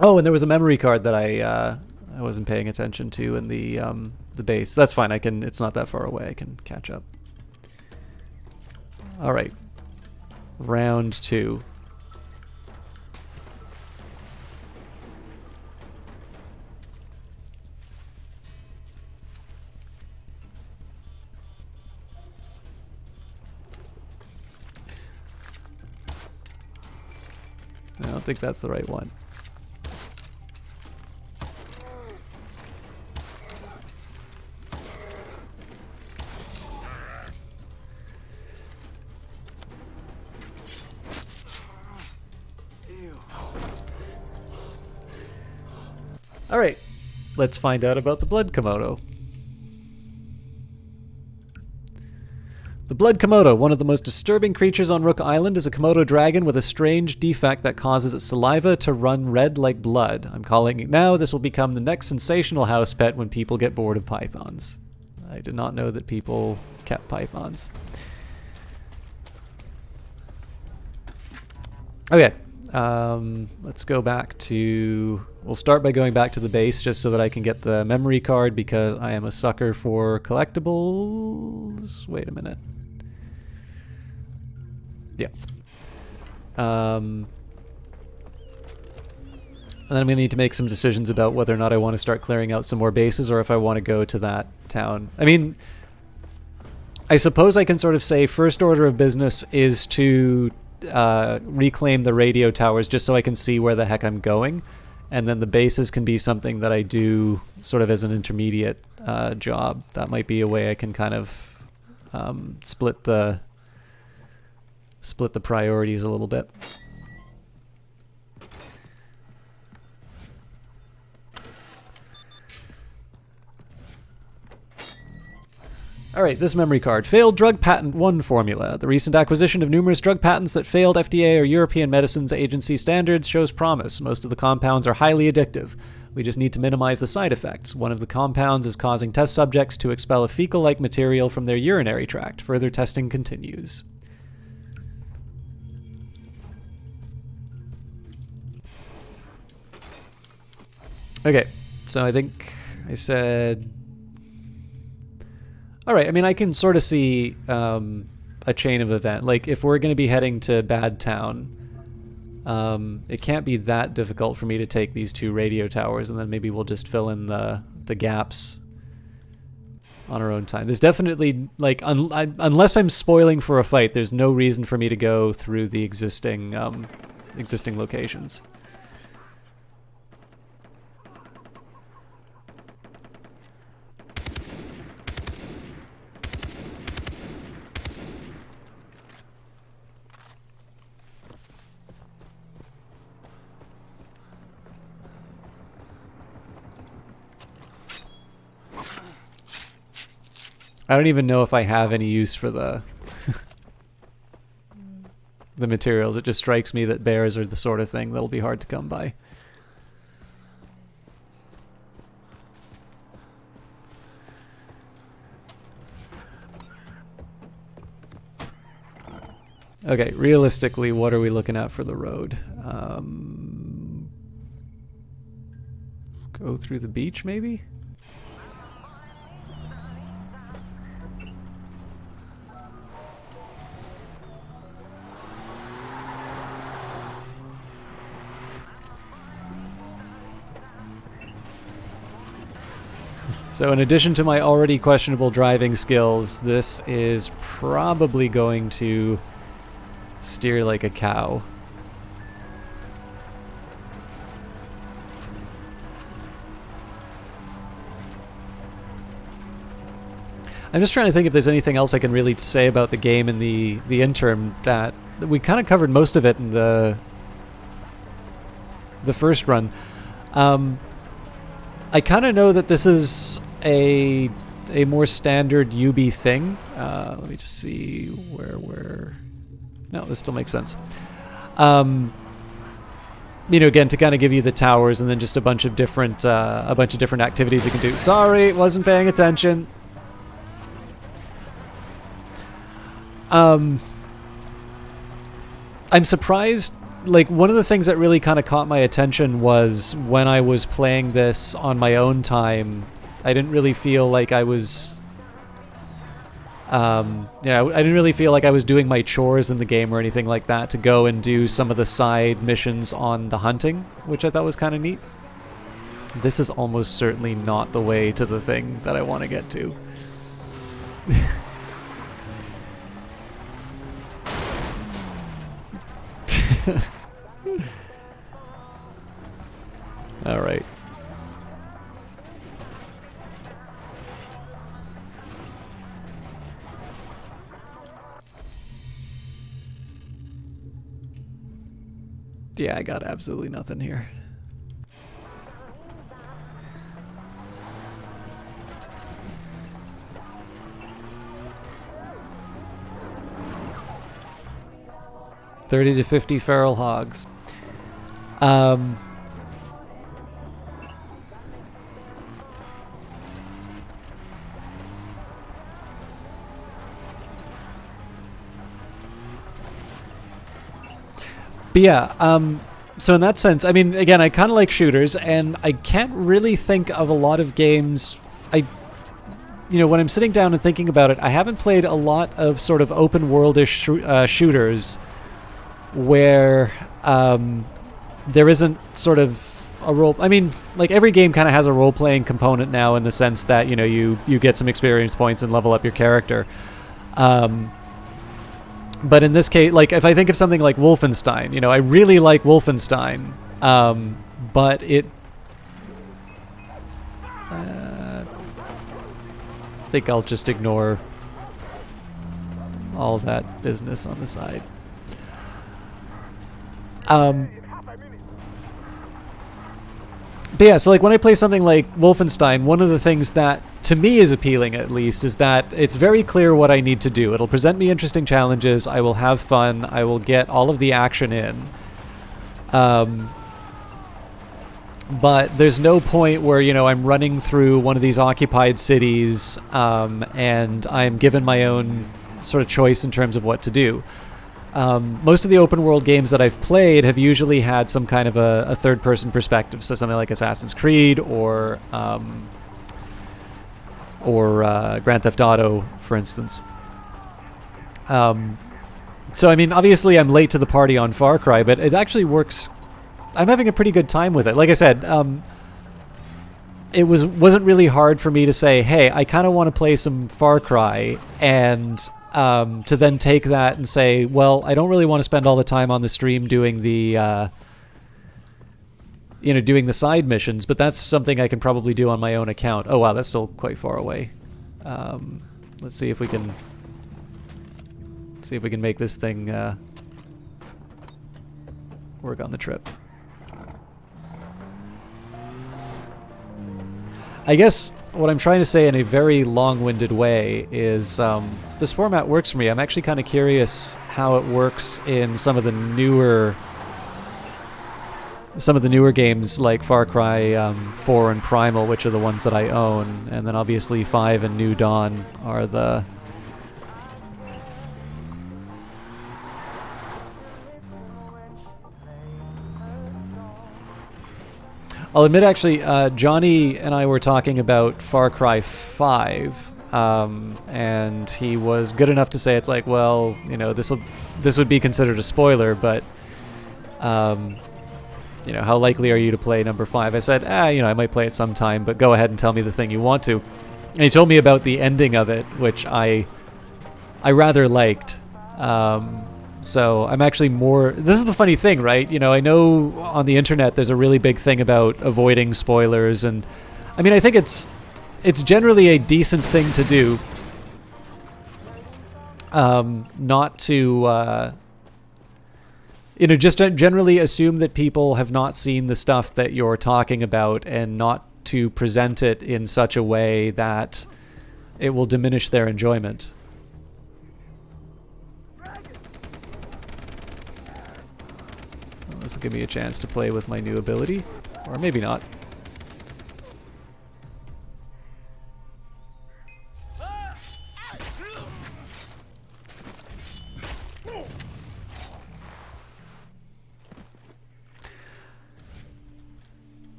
Oh, and there was a memory card that I wasn't paying attention to in the base. That's fine. It's not that far away. I can catch up. All right. Round 2. I don't think that's the right one. All right, let's find out about the blood Komodo. The blood Komodo, one of the most disturbing creatures on Rook Island, is a Komodo dragon with a strange defect that causes its saliva to run red like blood. I'm calling it now. This will become the next sensational house pet when people get bored of pythons. I did not know that people kept pythons. Okay, let's go back to... We'll start by going back to the base just so that I can get the memory card because I am a sucker for collectibles. Wait a minute. Yeah. And then I'm going to need to make some decisions about whether or not I want to start clearing out some more bases or if I want to go to that town. I mean, I suppose I can sort of say first order of business is to reclaim the radio towers just so I can see where the heck I'm going. And then the bases can be something that I do sort of as an intermediate job. That might be a way I can kind of split the priorities a little bit. Alright, this memory card. Failed Drug Patent 1 formula. The recent acquisition of numerous drug patents that failed FDA or European Medicines Agency standards shows promise. Most of the compounds are highly addictive. We just need to minimize the side effects. One of the compounds is causing test subjects to expel a fecal-like material from their urinary tract. Further testing continues. Okay, so I think I said... Alright, I mean, I can sort of see a chain of event. Like, if we're going to be heading to Bad Town, it can't be that difficult for me to take these 2 radio towers, and then maybe we'll just fill in the gaps on our own time. There's definitely, like, unless I'm spoiling for a fight, there's no reason for me to go through the existing locations. I don't even know if I have any use for the the materials. It just strikes me that bears are the sort of thing that'll be hard to come by. Okay, realistically, what are we looking at for the road? Go through the beach, maybe? So in addition to my already questionable driving skills, this is probably going to steer like a cow. I'm just trying to think if there's anything else I can really say about the game in the interim. That we kind of covered most of it in the first run. I kind of know that this is a more standard UB thing. Let me just see where we're... No, this still makes sense. You know, again, to kind of give you the towers and then just a bunch of different activities you can do. Sorry, wasn't paying attention. I'm surprised. Like, one of the things that really kind of caught my attention was when I was playing this on my own time, I didn't really feel like I was... I didn't really feel like I was doing my chores in the game or anything like that to go and do some of the side missions on the hunting, which I thought was kind of neat. This is almost certainly not the way to the thing that I want to get to. All right. Yeah, I got absolutely nothing here. $30 to $50 feral hogs. But yeah, so in that sense, I mean, again, I kind of like shooters, and I can't really think of a lot of games. When I'm sitting down and thinking about it, I haven't played a lot of sort of open world-ish shooters where there isn't sort of a role. I mean, like, every game kind of has a role-playing component now, in the sense that, you know, you get some experience points and level up your character. But in this case, like, if I think of something like Wolfenstein, you know, I really like Wolfenstein, but it... I think I'll just ignore all that business on the side. But yeah, so like when I play something like Wolfenstein, one of the things that to me is appealing, at least, is that it's very clear what I need to do. It'll present me interesting challenges, I will have fun, I will get all of the action in. But there's no point where, you know, I'm running through one of these occupied cities and I'm given my own sort of choice in terms of what to do. Most of the open world games that I've played have usually had some kind of a third-person perspective, so something like Assassin's Creed or Grand Theft Auto, for instance. So I mean, obviously I'm late to the party on Far Cry, but it actually works. I'm having a pretty good time with it. Like I said, it wasn't really hard for me to say, hey, I kind of want to play some Far Cry, and to then take that and say, well, I don't really want to spend all the time on the stream doing the doing the side missions, but that's something I can probably do on my own account. Oh wow, that's still quite far away. Let's see if we can make this thing work on the trip. I guess what I'm trying to say in a very long-winded way is this format works for me. I'm actually kind of curious how it works in some of the newer games like Far Cry 4 and Primal, which are the ones that I own, and then obviously 5 and New Dawn are the... I'll admit, actually, Johnny and I were talking about Far Cry 5, and he was good enough to say it's like, well, this would be considered a spoiler, but, how likely are you to play number 5? I said, I might play it sometime, but go ahead and tell me the thing you want to. And he told me about the ending of it, which I rather liked. So I'm actually more... This is the funny thing, right? I know on the internet there's a really big thing about avoiding spoilers, and I mean, I think it's generally a decent thing to do. Not to... just generally assume that people have not seen the stuff that you're talking about, and not to present it in such a way that it will diminish their enjoyment. This will give me a chance to play with my new ability, or maybe not.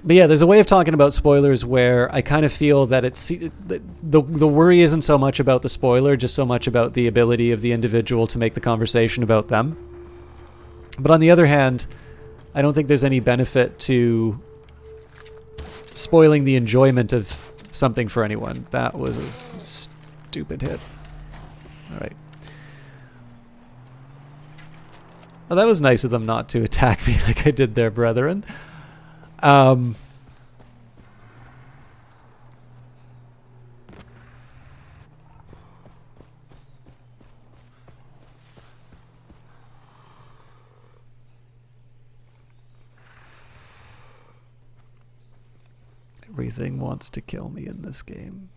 But yeah, there's a way of talking about spoilers where I kind of feel that the worry isn't so much about the spoiler, just so much about the ability of the individual to make the conversation about them. But on the other hand, I don't think there's any benefit to spoiling the enjoyment of something for anyone. That was a stupid hit. All right. Well, that was nice of them not to attack me like I did their brethren. Everything wants to kill me in this game.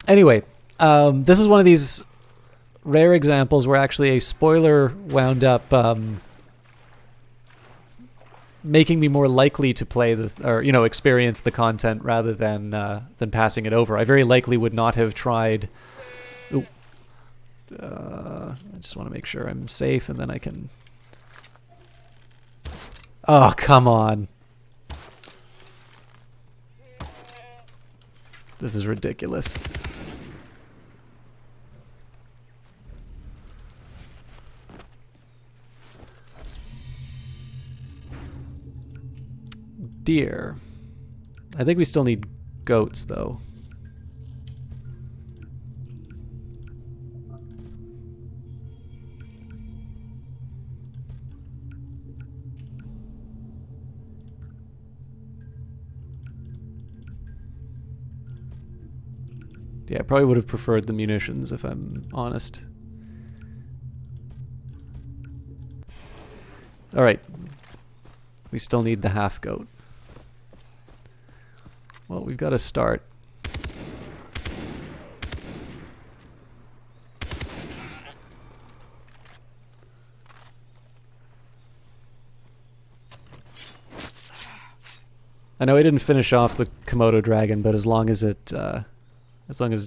Anyway, this is one of these rare examples where actually a spoiler wound up making me more likely to play experience the content rather than passing it over. I very likely would not have tried. Ooh. I just want to make sure I'm safe, and then I can. Oh, come on. This is ridiculous. Deer. I think we still need goats, though. Yeah, I probably would have preferred the munitions, if I'm honest. Alright. We still need the half goat. Well, we've got to start. I know I didn't finish off the Komodo dragon, but as long as it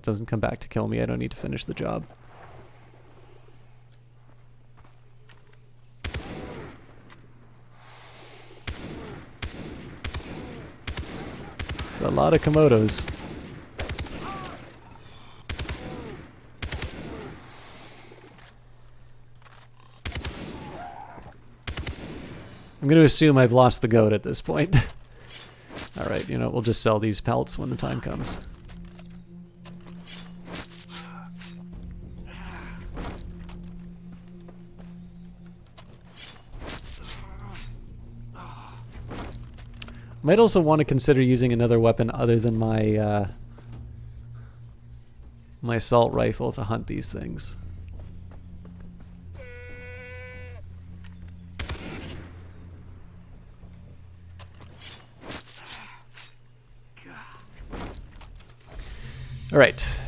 doesn't come back to kill me, I don't need to finish the job. It's a lot of Komodos. I'm going to assume I've lost the goat at this point. Alright, you know, we'll just sell these pelts when the time comes. Might also want to consider using another weapon other than my my assault rifle to hunt these things. All right.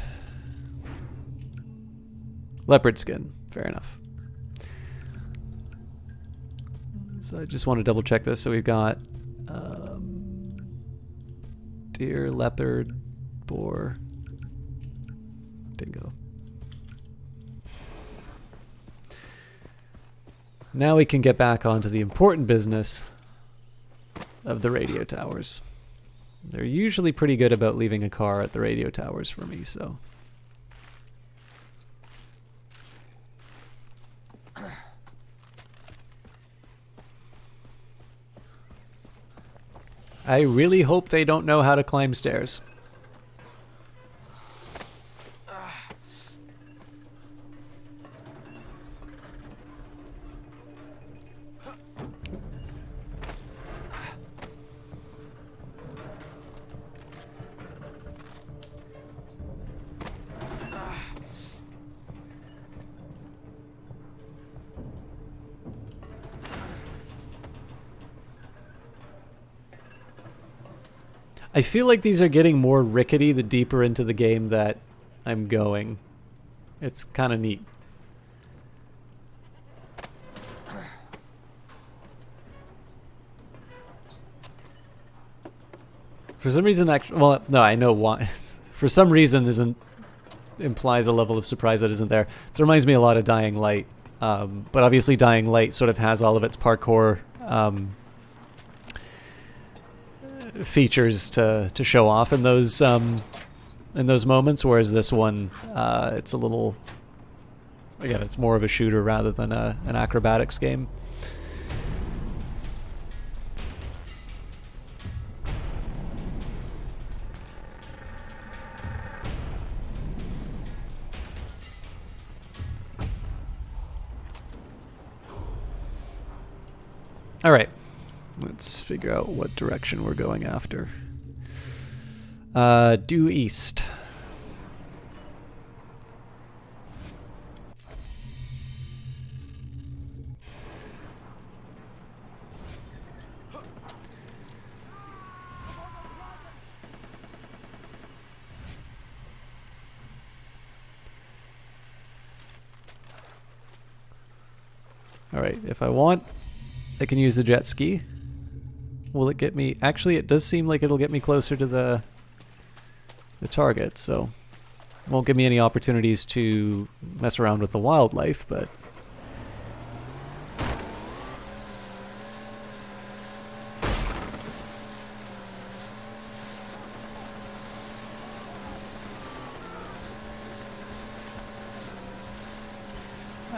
Leopard skin. Fair enough. So I just want to double check this. So we've got deer, leopard, boar, dingo. Now we can get back onto the important business of the radio towers. They're usually pretty good about leaving a car at the radio towers for me, so. I really hope they don't know how to climb stairs. I feel like these are getting more rickety the deeper into the game that I'm going. It's kind of neat. For some reason, well, no, I know why. For some reason, implies a level of surprise that isn't there. It reminds me a lot of Dying Light, but obviously Dying Light sort of has all of its parkour features to show off in those moments, whereas this one, it's a little, again, it's more of a shooter rather than an acrobatics game. All right. Let's figure out what direction we're going after. Due east. All right, if I want, I can use the jet ski. Will it get me? Actually, it does seem like it'll get me closer to the target, so it won't give me any opportunities to mess around with the wildlife, but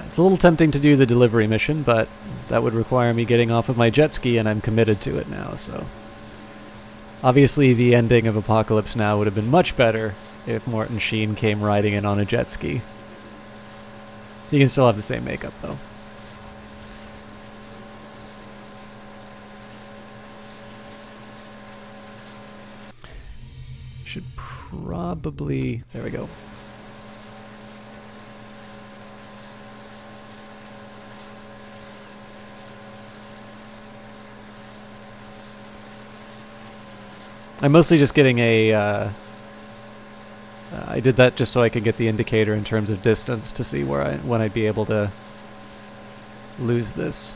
it's a little tempting to do the delivery mission, but that would require me getting off of my jet ski, and I'm committed to it now, so. Obviously, the ending of Apocalypse Now would have been much better if Martin Sheen came riding in on a jet ski. He can still have the same makeup, though. Should probably... There we go. I'm mostly just getting a... I did that just so I could get the indicator in terms of distance to see when I'd be able to lose this.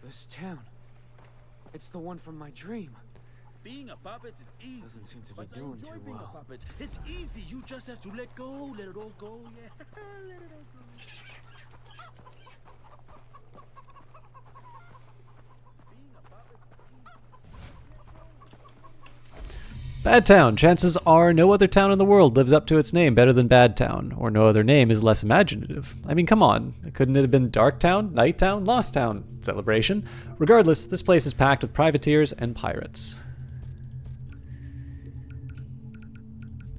This town. It's the one from my dream. Being a puppet is easy. Doesn't seem to be but I doing enjoy too being well. a puppet. It's easy. You just have to let go, let it all go. Yeah, let it all go. Being a puppet is easy. Bad Town. Chances are no other town in the world lives up to its name better than Bad Town, or no other name is less imaginative. I mean, come on. Couldn't it have been Dark Town, Night Town, Lost Town? Celebration. Regardless, this place is packed with privateers and pirates.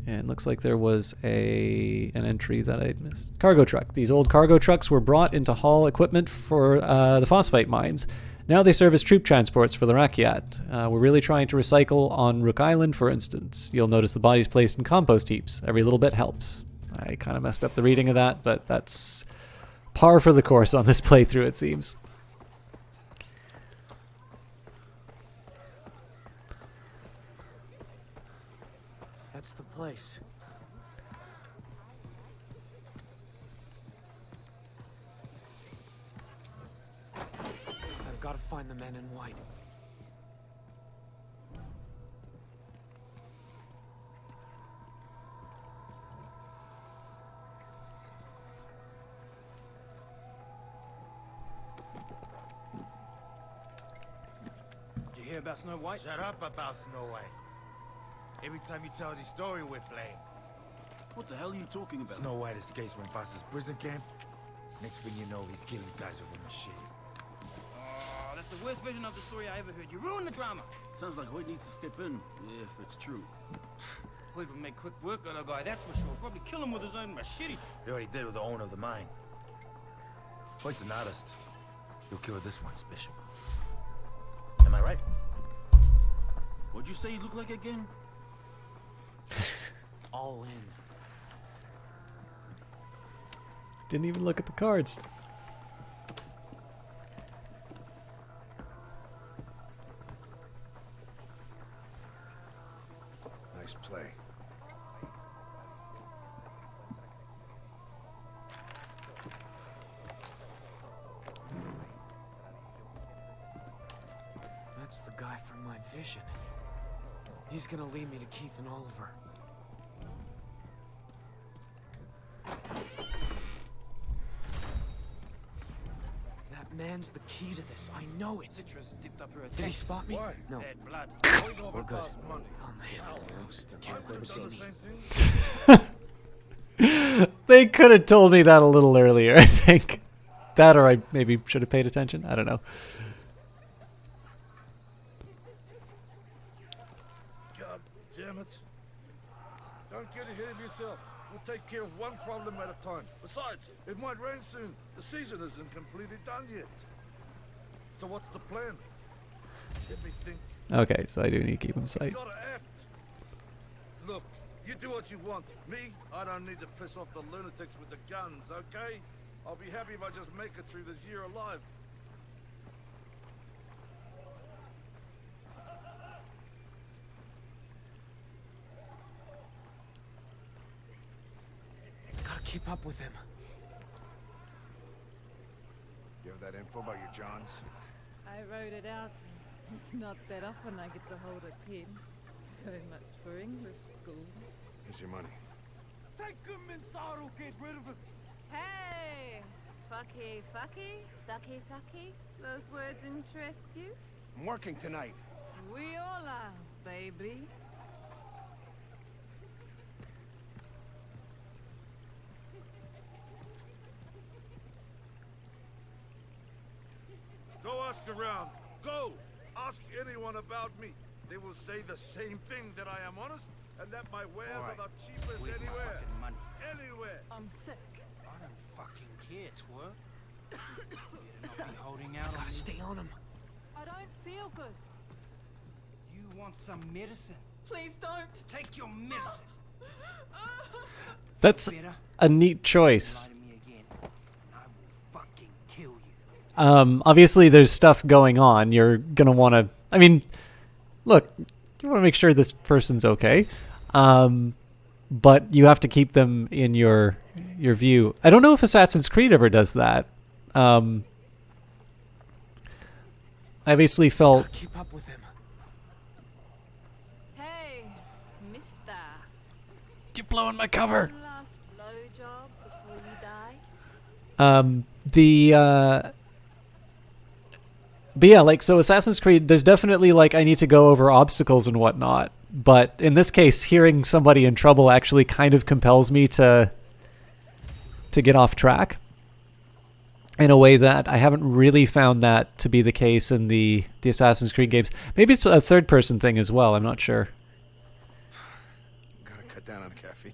And looks like there was an entry that I missed. Cargo truck. These old cargo trucks were brought into haul equipment for the phosphite mines. Now they serve as troop transports for the Rakyat. We're really trying to recycle on Rook Island, for instance. You'll notice the bodies placed in compost heaps. Every little bit helps. I kind of messed up the reading of that, but that's par for the course on this playthrough, it seems. That's the place. I've got to find the men in white. Did you hear about Snow White? Shut up about Snow White. Every time you tell this story, we're blamed. What the hell are you talking about? Snow White escapes from Foster's prison camp. Next thing you know, he's killing guys with a machete. Oh, that's the worst version of the story I ever heard. You ruined the drama. Sounds like Hoyt needs to step in, if it's true. Hoyt would make quick work of that guy, that's for sure. Probably kill him with his own machete. He already did with the owner of the mine. Hoyt's an artist. He'll kill this one special. Am I right? What'd you say he looked like again? All in. Didn't even look at the cards. Nice play. That's the guy from my vision. He's gonna lead me to Keith and Oliver. That man's the key to this. I know it. Citra's dipped up her Did he spot me? Why? No. Bad blood. We're good. Oh man, roast. Can't let him see me. They could have told me that a little earlier, I think. That, or I maybe should have paid attention. I don't know. God damn it. Don't get ahead of yourself. We'll take care of one problem at a time. Besides, it might rain soon. The season isn't completely done yet. So what's the plan? Let me think. Okay, so I do need to keep him You sight. gotta act. Look, you do what you want. Me, I don't need to piss off the lunatics with the guns, okay? I'll be happy if I just make it through this year alive. Gotta keep up with him. You have that info about your Johns? I wrote it out. Not that often I get to hold a pen. So much for English school. Here's your money. Take him inside or get rid of him. Hey! Fucky, fucky, sucky, sucky. Those words interest you? I'm working tonight. We all are, baby. Go ask around. Go! Ask anyone about me. They will say the same thing, that I am honest, and that my wares are the cheapest Where's my anywhere. fucking money? Anywhere! I'm sick. I don't fucking care, twerp. You better not be holding out on Gotta me. stay on him. I don't feel good. You want some medicine? Please don't. Take your medicine. That's Better a neat lie choice. to me again, and I will fucking kill you. Obviously, there's stuff going on. You're gonna want to. I mean, look, you want to make sure this person's okay, but you have to keep them in your view. I don't know if Assassin's Creed ever does that. I obviously felt. Gotta keep up with him. Hey, mister. You're blowing my cover. One last blowjob before you die? But yeah, like, so Assassin's Creed, there's definitely, like, I need to go over obstacles and whatnot. But in this case, hearing somebody in trouble actually kind of compels me to get off track in a way that I haven't really found that to be the case in the Assassin's Creed games. Maybe it's a third-person thing as well, I'm not sure. Gotta cut down on the caffeine.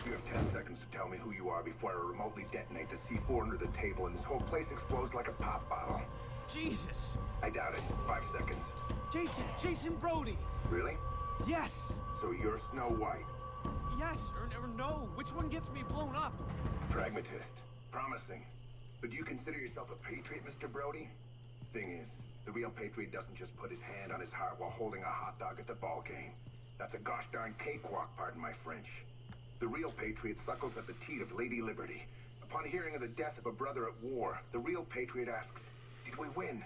You have 10 seconds to tell me who you are before I remotely detonate the C4 under the table and this whole place explodes like a pop bottle. Jesus! I doubt it. 5 seconds. Jason Brody! Really? Yes! So you're Snow White. Yes, or no. Which one gets me blown up? Pragmatist. Promising. But do you consider yourself a patriot, Mr. Brody? Thing is, the real patriot doesn't just put his hand on his heart while holding a hot dog at the ball game. That's a gosh darn cakewalk, pardon my French. The real patriot suckles at the teat of Lady Liberty. Upon hearing of the death of a brother at war, the real patriot asks, "Did we win?"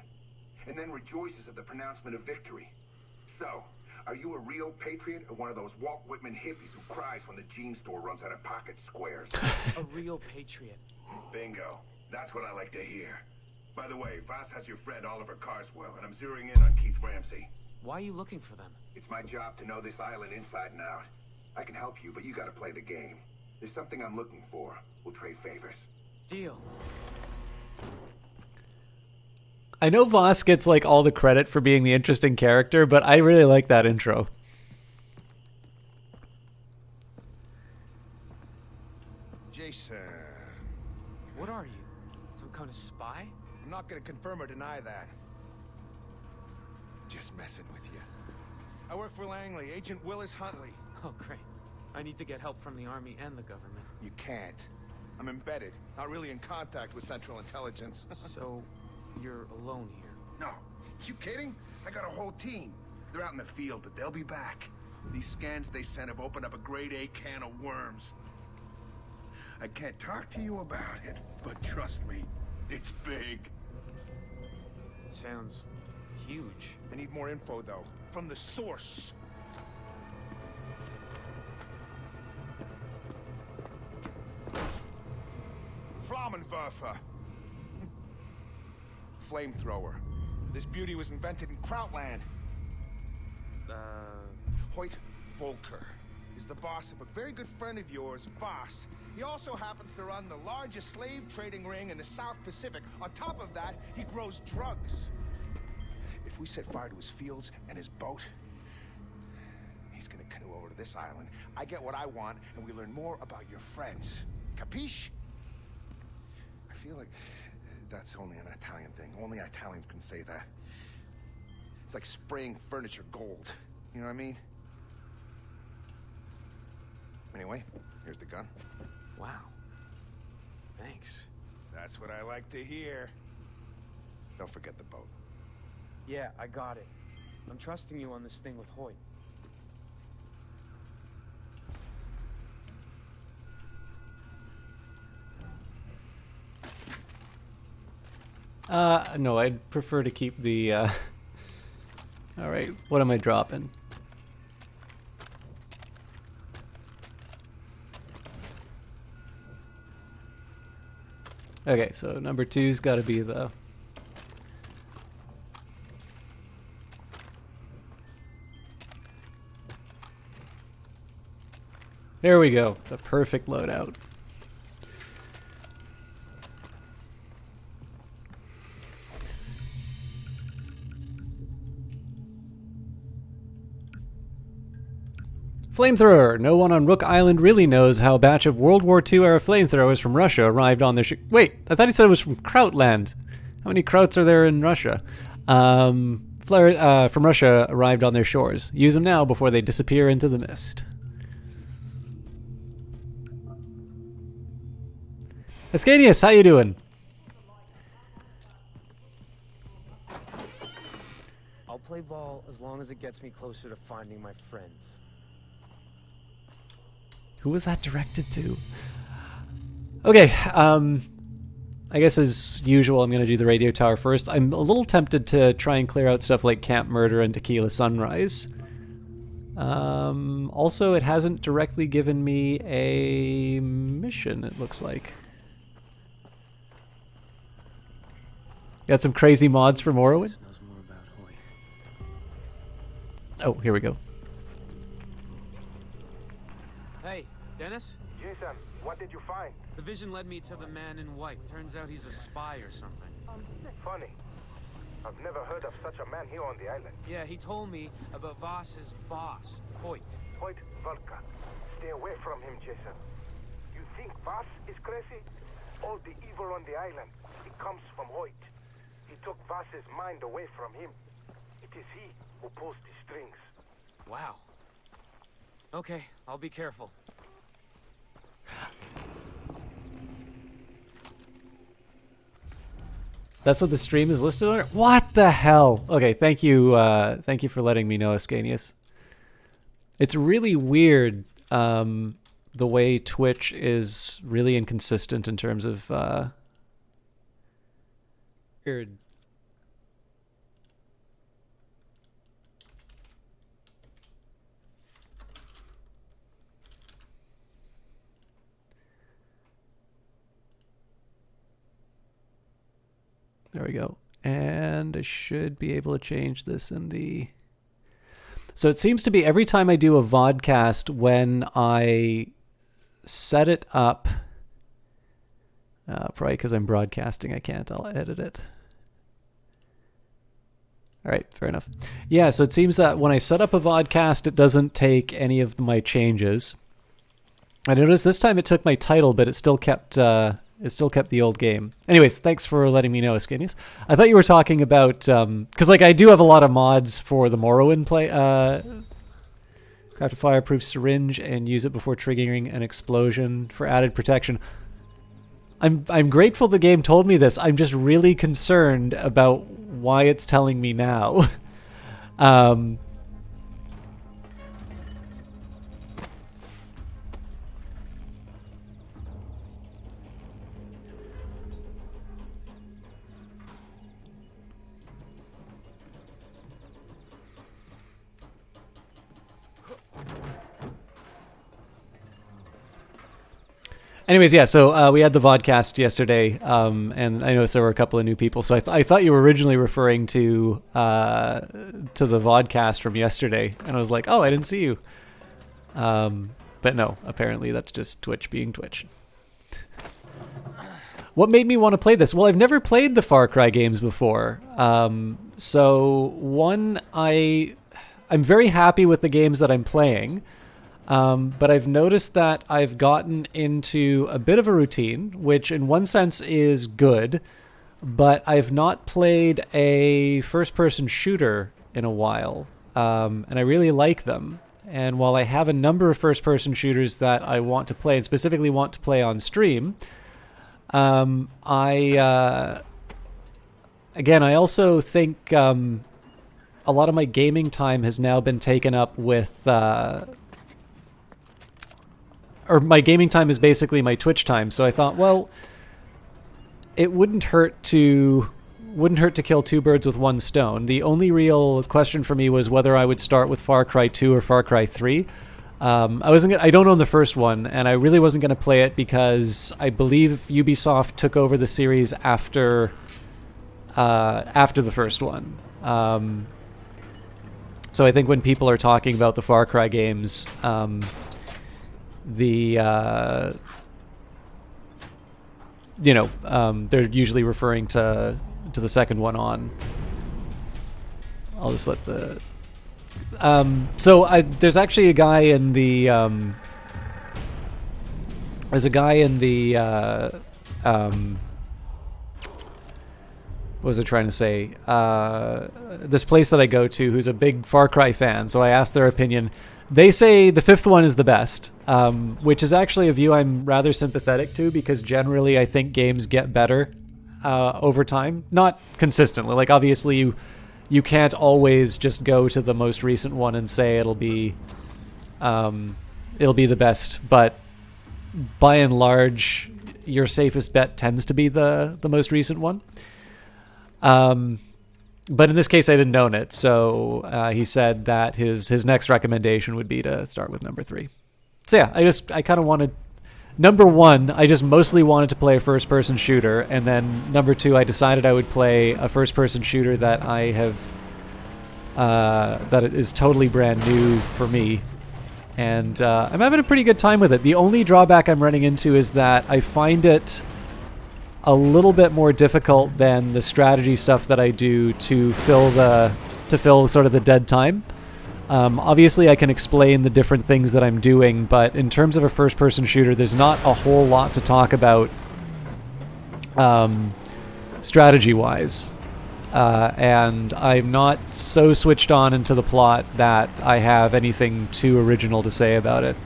And then rejoices at the pronouncement of victory. So, are you a real patriot or one of those Walt Whitman hippies who cries when the jean store runs out of pocket squares? A real patriot. Bingo. That's what I like to hear. By the way, Voss has your friend Oliver Carswell, and I'm zeroing in on Keith Ramsey. Why are you looking for them? It's my job to know this island inside and out. I can help you, but you gotta play the game. There's something I'm looking for. We'll trade favors. Deal. I know Voss gets, like, all the credit for being the interesting character, but I really like that intro. Jason. What are you? Some kind of spy? I'm not gonna confirm or deny that. Just messing with you. I work for Langley, Agent Willis Huntley. Oh, great. I need to get help from the army and the government. You can't. I'm embedded, not really in contact with Central Intelligence. So, you're alone here? No. You kidding? I got a whole team. They're out in the field, but they'll be back. These scans they sent have opened up a grade A can of worms. I can't talk to you about it, but trust me, it's big. Sounds huge. I need more info, though, from the source. Flammenwerfer. Flamethrower. This beauty was invented in Krautland. Hoyt Volker is the boss of a very good friend of yours, Voss. He also happens to run the largest slave trading ring in the South Pacific. On top of that, he grows drugs. If we set fire to his fields and his boat, he's gonna canoe over to this island. I get what I want, and we learn more about your friends. Capiche? I feel like that's only an Italian thing. Only Italians can say that. It's like spraying furniture gold. You know what I mean? Anyway, here's the gun. Wow. Thanks. That's what I like to hear. Don't forget the boat. Yeah, I got it. I'm trusting you on this thing with Hoyt. No, I'd prefer to keep the, Alright, what am I dropping? Okay, so number 2's gotta be the... There we go, the perfect loadout. Flamethrower. No one on Rook Island really knows how a batch of World War II era flamethrowers from Russia arrived on their Wait, I thought he said it was from Krautland. How many Krauts are there in Russia? From Russia arrived on their shores. Use them now before they disappear into the mist. Ascanius, how you doing? play ball as long as it gets me closer to finding my friends. Who was that directed to? Okay, I guess as usual, I'm going to do the radio tower first. I'm a little tempted to try and clear out stuff like Camp Murder and Tequila Sunrise. Also, it hasn't directly given me a mission, it looks like. Got some crazy mods for Morrowind? Oh, here we go. Hey, Dennis? Jason, what did you find? The vision led me to the man in white. Turns out he's a spy or something. Funny. I've never heard of such a man here on the island. Yeah, he told me about Voss's boss, Hoyt. Hoyt Volka. Stay away from him, Jason. You think Voss is crazy? All the evil on the island, it comes from Hoyt. He took Voss's mind away from him. It is he who pulls the strings. Wow. Okay, I'll be careful. That's what the stream is listed on? What the hell? Okay, thank you for letting me know, Ascanius. It's really weird, the way Twitch is really inconsistent in terms of weird. There we go. And I should be able to change this in the... So it seems to be every time I do a vodcast, when I set it up... probably because I'm broadcasting, I can't. I'll edit it. All right, fair enough. Yeah, so it seems that when I set up a vodcast, it doesn't take any of my changes. I noticed this time it took my title, but it still kept... it still kept the old game. Anyways, thanks for letting me know, Ascanius. I thought you were talking about... Because like I do have a lot of mods for the Morrowind play. Craft a fireproof syringe and use it before triggering an explosion for added protection. I'm grateful the game told me this. I'm just really concerned about why it's telling me now. Anyways, yeah, so we had the vodcast yesterday, and I noticed there were a couple of new people. So I thought you were originally referring to the vodcast from yesterday, and I was like, oh, I didn't see you. But no, apparently that's just Twitch being Twitch. What made me want to play this? Well, I've never played the Far Cry games before. So one, I'm very happy with the games that I'm playing. But I've noticed that I've gotten into a bit of a routine, which in one sense is good, but I've not played a first-person shooter in a while, and I really like them. And while I have a number of first-person shooters that I want to play, and specifically want to play on stream, I also think a lot of my gaming time has now been taken up with... or my gaming time is basically my Twitch time. So I thought, well, it wouldn't hurt to kill two birds with one stone. The only real question for me was whether I would start with Far Cry 2 or Far Cry 3. I don't own the first one, and I really wasn't going to play it because I believe Ubisoft took over the series after the first one. So I think when people are talking about the Far Cry games, they're usually referring to the second one on. I'll just let the... there's actually a guy in the... what was I trying to say? This place that I go to who's a big Far Cry fan, so I asked their opinion. They say the fifth one is the best, which is actually a view I'm rather sympathetic to because generally I think games get better over time. Not consistently. Like, obviously, you can't always just go to the most recent one and say it'll be the best. But by and large, your safest bet tends to be the most recent one. But in this case, I didn't own it, so he said that his next recommendation would be to start with number 3. So yeah, I kind of wanted number 1. I just mostly wanted to play a first-person shooter, and then number 2, I decided I would play a first-person shooter that I have that is totally brand new for me, and I'm having a pretty good time with it. The only drawback I'm running into is that I find it a little bit more difficult than the strategy stuff that I do to fill sort of the dead time. Obviously, I can explain the different things that I'm doing, but in terms of a first-person shooter, there's not a whole lot to talk about strategy-wise. And I'm not so switched on into the plot that I have anything too original to say about it.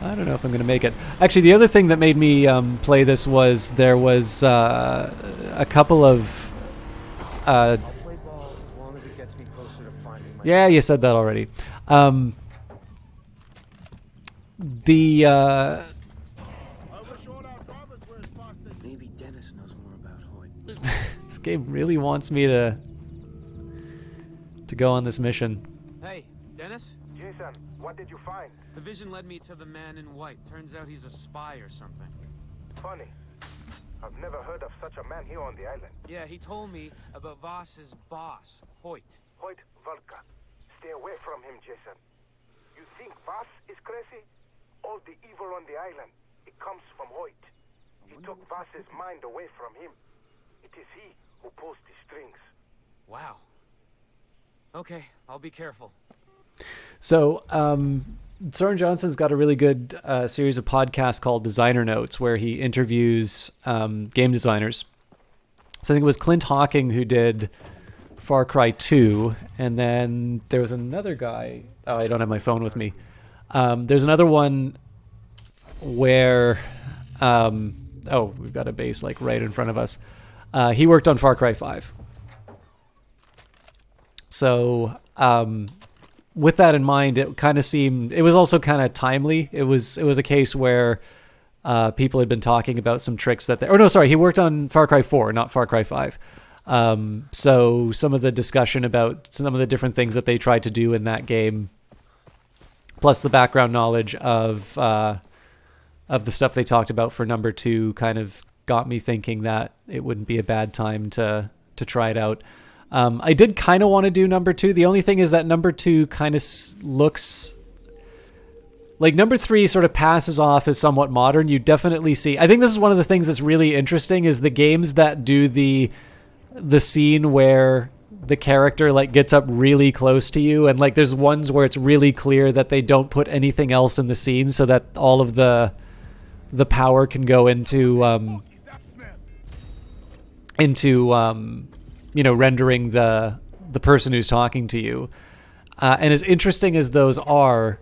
I don't know if I'm going to make it. Actually, the other thing that made me play this was there was a couple of... I'll play ball as long as it gets me closer to finding my... Yeah, you said that already. Maybe Dennis knows more about Hoyt. This game really wants me to go on this mission. Hey, Dennis? Jason, what did you find? The vision led me to the man in white. Turns out he's a spy or something. Funny. I've never heard of such a man here on the island. Yeah, he told me about Voss's boss, Hoyt. Hoyt Volka. Stay away from him, Jason. You think Voss is crazy? All the evil on the island, it comes from Hoyt. He took Voss's mind away from him. It is he who pulls the strings. Wow. Okay, I'll be careful. So, Soren Johnson's got a really good series of podcasts called Designer Notes, where he interviews game designers. So I think it was Clint Hawking who did Far Cry 2, and then there was another guy. Oh, I don't have my phone with me. There's another one where, oh, we've got a base like right in front of us. He worked on Far Cry 5. So, with that in mind, it kind of seemed, it was also kind of timely. It was a case where people had been talking about some tricks that he worked on Far Cry 4, not Far Cry 5. So some of the discussion about some of the different things that they tried to do in that game, plus the background knowledge of the stuff they talked about for number 2, kind of got me thinking that it wouldn't be a bad time to try it out. I did kind of want to do number 2. The only thing is that number 2 kind of looks like number 3 sort of passes off as somewhat modern. You definitely see, I think this is one of the things that's really interesting, is the games that do the scene where the character like gets up really close to you, and like there's ones where it's really clear that they don't put anything else in the scene so that all of the power can go into rendering the person who's talking to you. And as interesting as those are,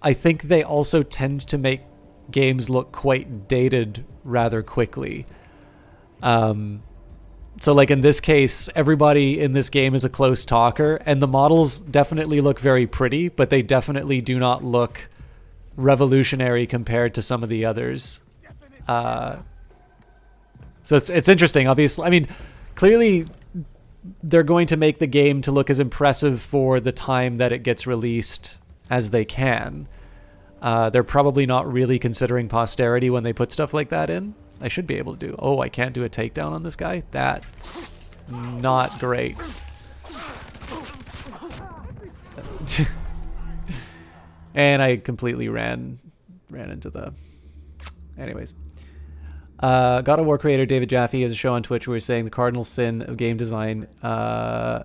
I think they also tend to make games look quite dated rather quickly. So like in this case, everybody in this game is a close talker, and the models definitely look very pretty, but they definitely do not look revolutionary compared to some of the others. So it's interesting, obviously. I mean, clearly they're going to make the game to look as impressive for the time that it gets released as they can. They're probably not really considering posterity when they put stuff like that in. I should be able to do... Oh, I can't do a takedown on this guy? That's not great. And I completely ran into the... Anyways. God of War creator David Jaffe has a show on Twitch where he's saying the cardinal sin of game design, how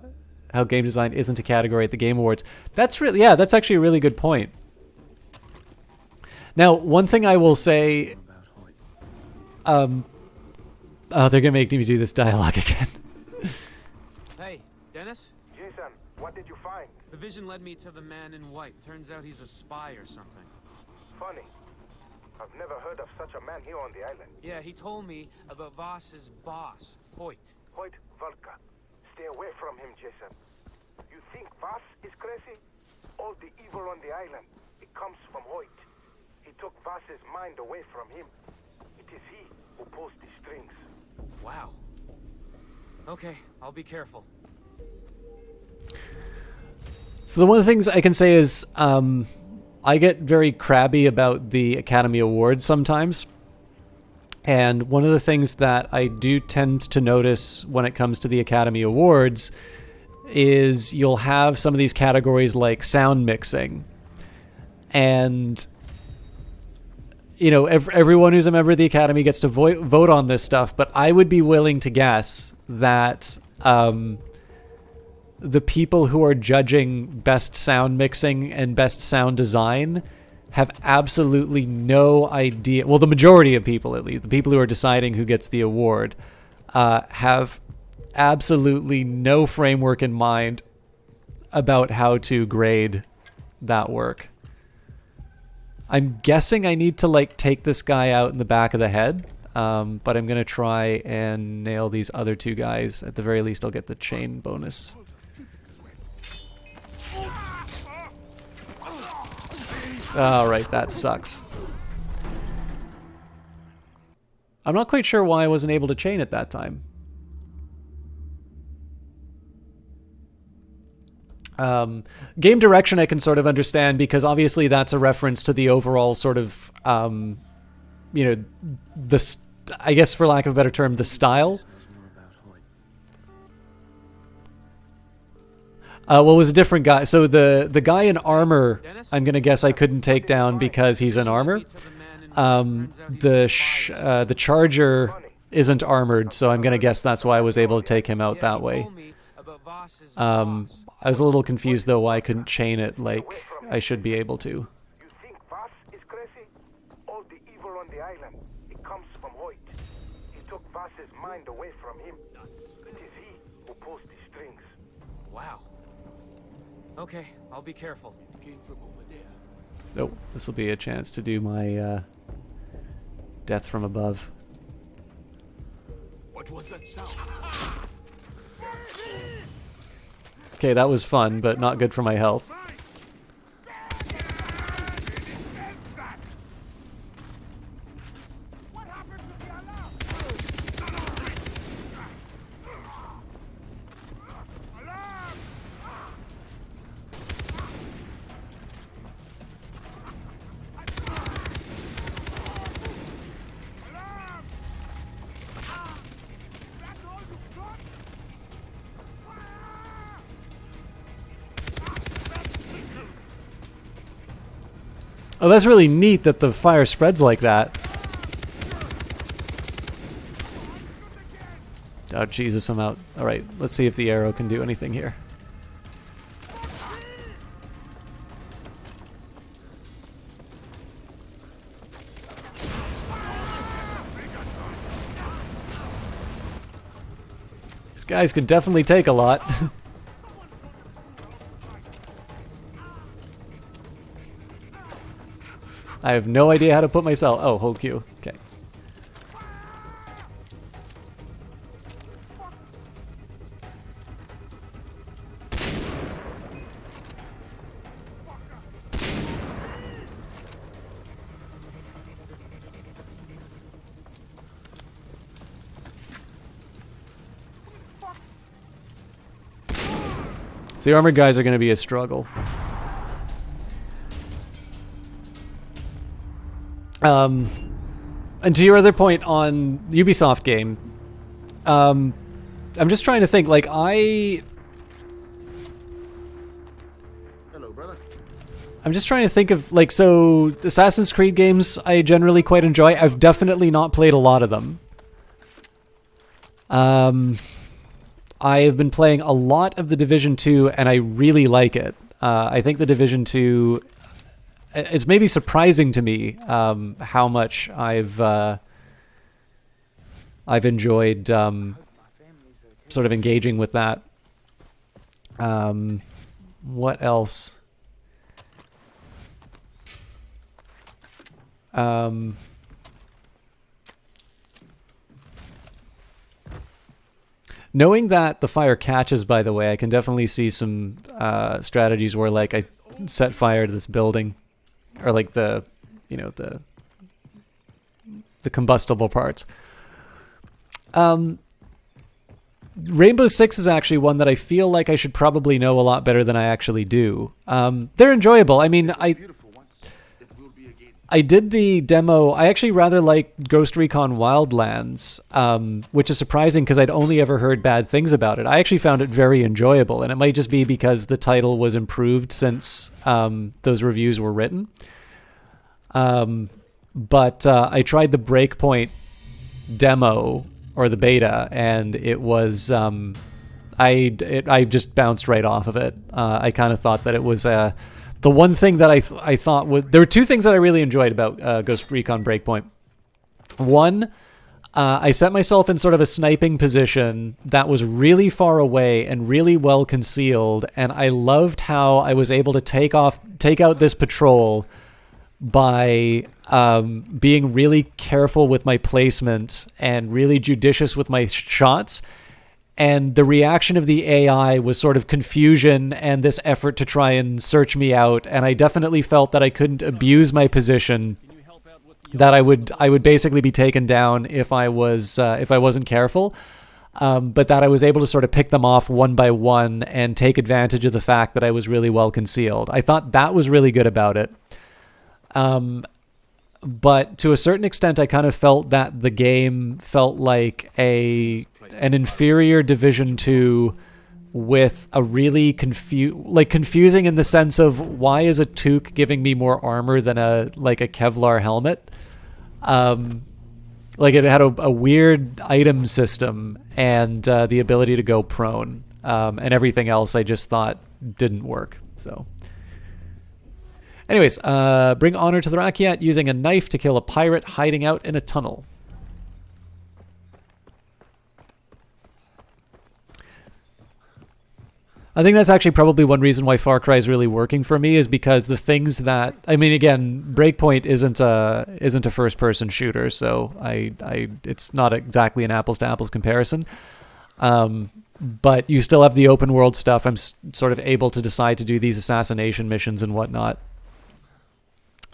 game design isn't a category at the Game Awards. That's really, yeah, that's actually a really good point. Now, one thing I will say, oh, they're gonna make me do this dialogue again. Dennis? Jason, what did you find? The vision led me to the man in white. Turns out he's a spy or something. Funny. I've never heard of such a man here on the island. Yeah, he told me about Voss's boss, Hoyt. Hoyt Volka. Stay away from him, Jason. You think Voss is crazy? All the evil on the island, it comes from Hoyt. He took Voss's mind away from him. It is he who pulls the strings. Wow. Okay, I'll be careful. So the one of the things I can say is I get very crabby about the Academy Awards sometimes. And one of the things that I do tend to notice when it comes to the Academy Awards is you'll have some of these categories like sound mixing. And, you know, everyone who's a member of the Academy gets to vote on this stuff. But I would be willing to guess that the people who are judging best sound mixing and best sound design have absolutely no idea. Well, the majority of people, at least, the people who are deciding who gets the award, have absolutely no framework in mind about how to grade that work. I'm guessing I need to like take this guy out in the back of the head, but I'm going to try and nail these other two guys. At the very least, I'll get the chain bonus. All right, that sucks. I'm not quite sure why I wasn't able to chain at that time. Game direction I can sort of understand because obviously that's a reference to the overall sort of, you know, I guess for lack of a better term, the style. Well, it was a different guy. So the guy in armor, I'm going to guess I couldn't take down because he's in armor. The Charger isn't armored, so I'm going to guess that's why I was able to take him out that way. I was a little confused, though, why I couldn't chain it like I should be able to. You think Voss is crazy? All the evil on the island, it comes from Hoyt. He took Voss's mind away from him. It is he who pulls the strings. Wow. Okay, I'll be careful. Oh, this will be a chance to do my death from above. What was that sound? Okay, that was fun, but not good for my health. Oh, that's really neat that the fire spreads like that. Oh, Jesus, I'm out. All right, let's see if the arrow can do anything here. These guys can definitely take a lot. I have no idea how to put myself... Oh, hold Q. Okay. So the armored guys are going to be a struggle. And to your other point on Ubisoft game, I'm just trying to think, like, Hello, brother. I'm just trying to think of, like, so Assassin's Creed games I generally quite enjoy. I've definitely not played a lot of them. I have been playing a lot of The Division 2, and I really like it. I think The Division 2... It's maybe surprising to me how much I've enjoyed sort of engaging with that. What else? Knowing that the fire catches, by the way, I can definitely see some strategies where, like, I set fire to this building, or like the combustible parts. Rainbow Six is actually one that I feel like I should probably know a lot better than I actually do. They're enjoyable. I mean, I did the demo. I actually rather like Ghost Recon Wildlands, which is surprising because I'd only ever heard bad things about it. I actually found it very enjoyable, and it might just be because the title was improved since those reviews were written. But I tried the Breakpoint demo, or the beta, and it was I just bounced right off of it. I kind of thought that it was the one thing that I thought was, there were two things that I really enjoyed about Ghost Recon Breakpoint. One, I set myself in sort of a sniping position that was really far away and really well concealed, and I loved how I was able to take out this patrol by being really careful with my placement and really judicious with my shots. And the reaction of the AI was sort of confusion and this effort to try and search me out. And I definitely felt that I couldn't abuse my position, that I would basically be taken down if I wasn't careful. But that I was able to sort of pick them off one by one and take advantage of the fact that I was really well concealed. I thought that was really good about it. But to a certain extent, I kind of felt that the game felt like an inferior Division 2 with a really confusing in the sense of, why is a toque giving me more armor than a Kevlar helmet? Like, it had a weird item system and the ability to go prone, and everything else I just thought didn't work. So. Anyways, bring honor to the Rakyat using a knife to kill a pirate hiding out in a tunnel. I think that's actually probably one reason why Far Cry is really working for me, is because the things that, I mean, again, Breakpoint isn't a first-person shooter, so it's not exactly an apples-to-apples comparison. But you still have the open world stuff. I'm sort of able to decide to do these assassination missions and whatnot.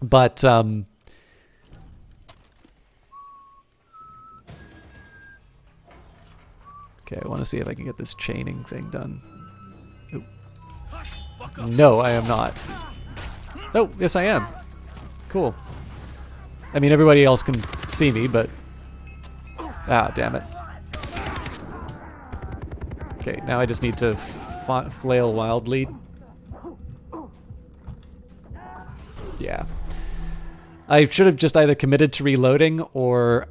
But okay, I want to see if I can get this chaining thing done. Ooh. No, I am not. Oh, yes I am. Cool. I mean, everybody else can see me, but... Ah, damn it. Okay, now I just need to flail wildly. Yeah. I should have just either committed to reloading or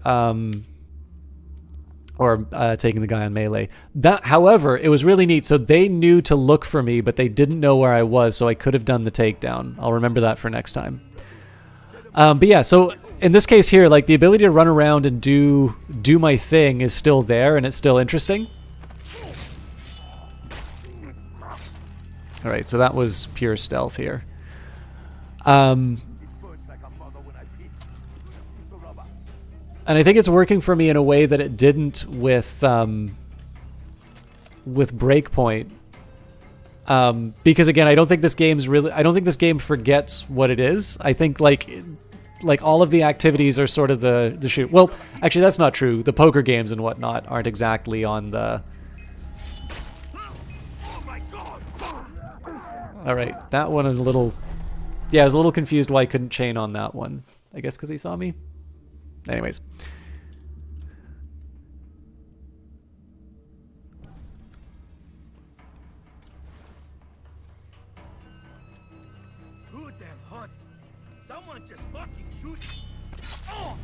taking the guy on melee. However, it was really neat. So they knew to look for me, but they didn't know where I was, so I could have done the takedown. I'll remember that for next time. But yeah, so in this case here, like, the ability to run around and do my thing is still there, and it's still interesting. All right, so that was pure stealth here. And I think it's working for me in a way that it didn't with Breakpoint. Because again, I don't think this game forgets what it is. I think like all of the activities are sort of the shoot. Well, actually that's not true. The poker games and whatnot aren't exactly on the... All right, that one is a little... Yeah, I was a little confused why I couldn't chain on that one. I guess because he saw me? Anyways. Good damn hot. Someone just fucking shoot. Oh!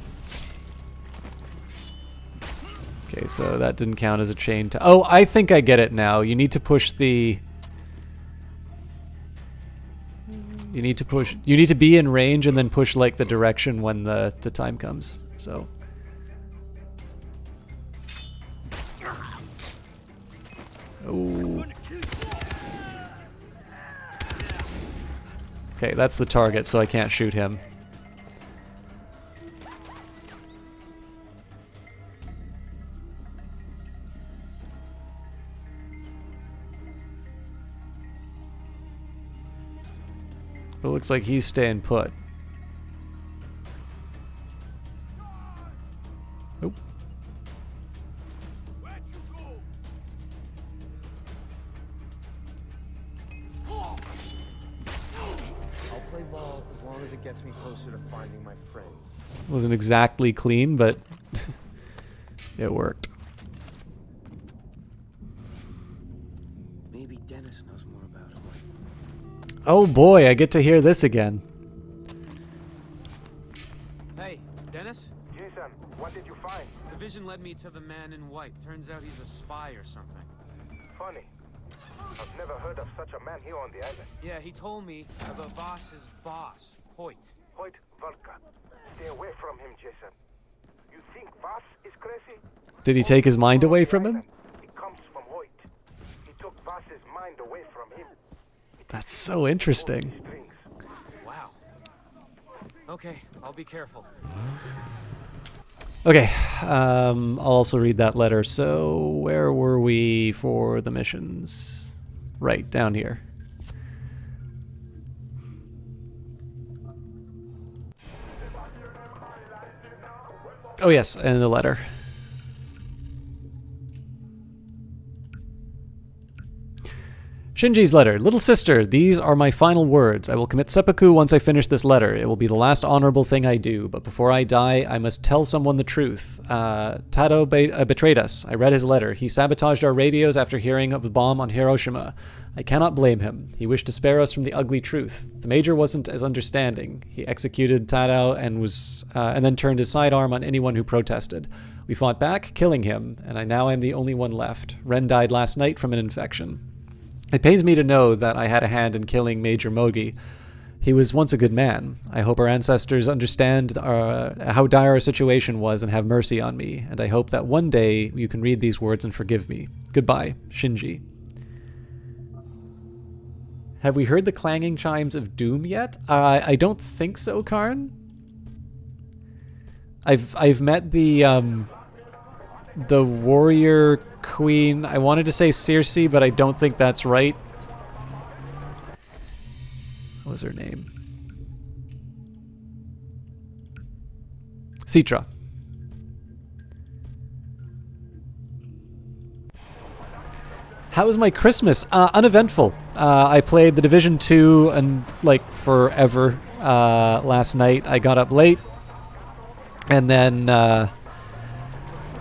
Okay, so that didn't count as a chain. Oh, I think I get it now. You need to push the... You need to be in range and then push like the direction when the time comes. So oh. Okay, that's the target, so I can't shoot him. But it looks like he's staying put. Nope. I'll play ball as long as it gets me closer to finding my friends. Wasn't exactly clean, but it worked. Maybe Dennis knows more about it. Oh boy, I get to hear this again. Hey, Dennis? Jason, what did you find? The vision led me to the man in white. Turns out he's a spy or something. Funny. I've never heard of such a man here on the island. Yeah, he told me about Voss's boss, Hoyt. Hoyt Volka. Stay away from him, Jason. You think Voss is crazy? Did he take his mind away from him? It comes from Hoyt. He took Voss's mind away from him. That's so interesting. Wow. Okay, I'll be careful. Okay, I'll also read that letter. So, where were we for the missions? Right, down here. Oh yes, and the letter. Shinji's letter. Little sister, these are my final words. I will commit seppuku once I finish this letter. It will be the last honorable thing I do, but before I die, I must tell someone the truth. Tado betrayed us. I read his letter. He sabotaged our radios after hearing of the bomb on Hiroshima. I cannot blame him. He wished to spare us from the ugly truth. The Major wasn't as understanding. He executed Tadao and then turned his sidearm on anyone who protested. We fought back, killing him, and now I'm the only one left. Ren died last night from an infection. It pains me to know that I had a hand in killing Major Mogi. He was once a good man. I hope our ancestors understand how dire our situation was and have mercy on me, and I hope that one day you can read these words and forgive me. Goodbye, Shinji. Have we heard the clanging chimes of doom yet? I don't think so, Karn. I've met the warrior queen. I wanted to say Circe, but I don't think that's right. What was her name? Citra. How was my Christmas? Uneventful. I played The Division 2 and like forever last night. I got up late and then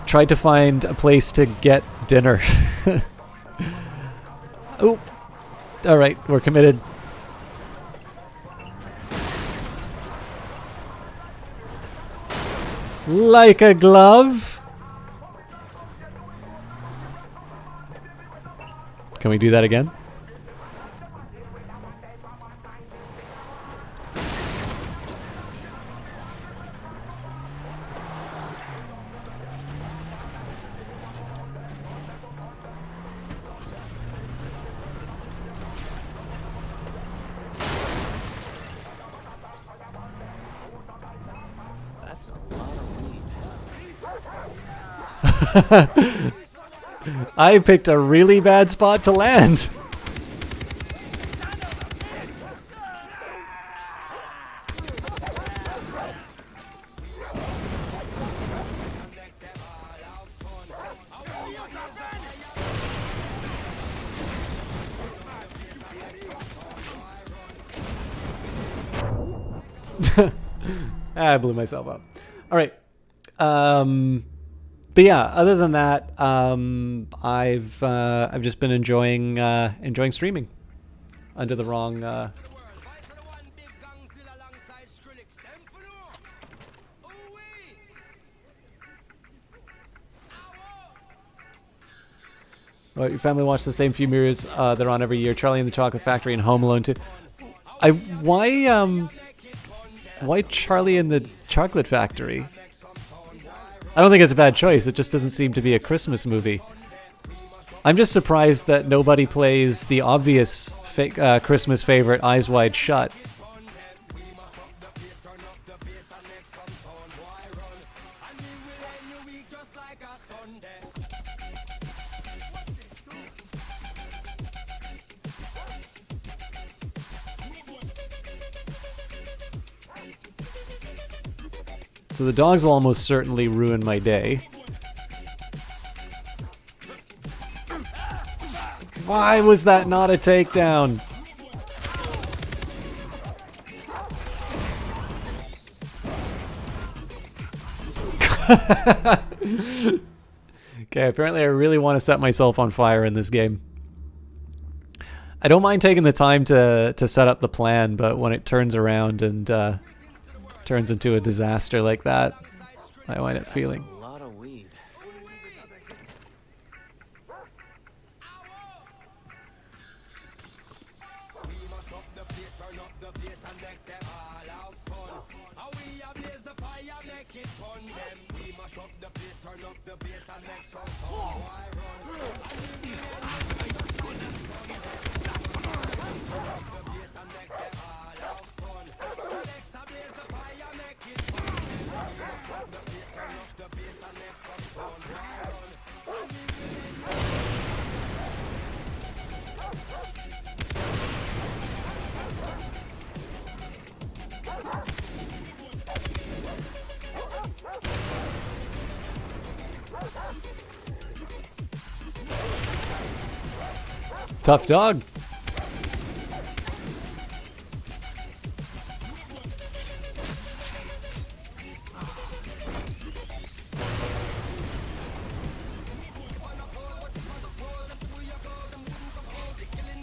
tried to find a place to get dinner. Oh, all right, we're committed. Like a glove. Can we do that again? That's a lot of weed. I picked a really bad spot to land. I blew myself up. All right. But yeah, other than that, I've just been enjoying streaming under the wrong. Well, your family watched the same few movies they're on every year: Charlie and the Chocolate Factory and Home Alone 2. Why Charlie and the Chocolate Factory? I don't think it's a bad choice. It just doesn't seem to be a Christmas movie. I'm just surprised that nobody plays the obvious Christmas favorite, Eyes Wide Shut. So the dogs will almost certainly ruin my day. Why was that not a takedown? Okay, apparently I really want to set myself on fire in this game. I don't mind taking the time to set up the plan, but when it turns around and turns into a disaster like that, I wind up feeling. A lot of weed. Tough dog.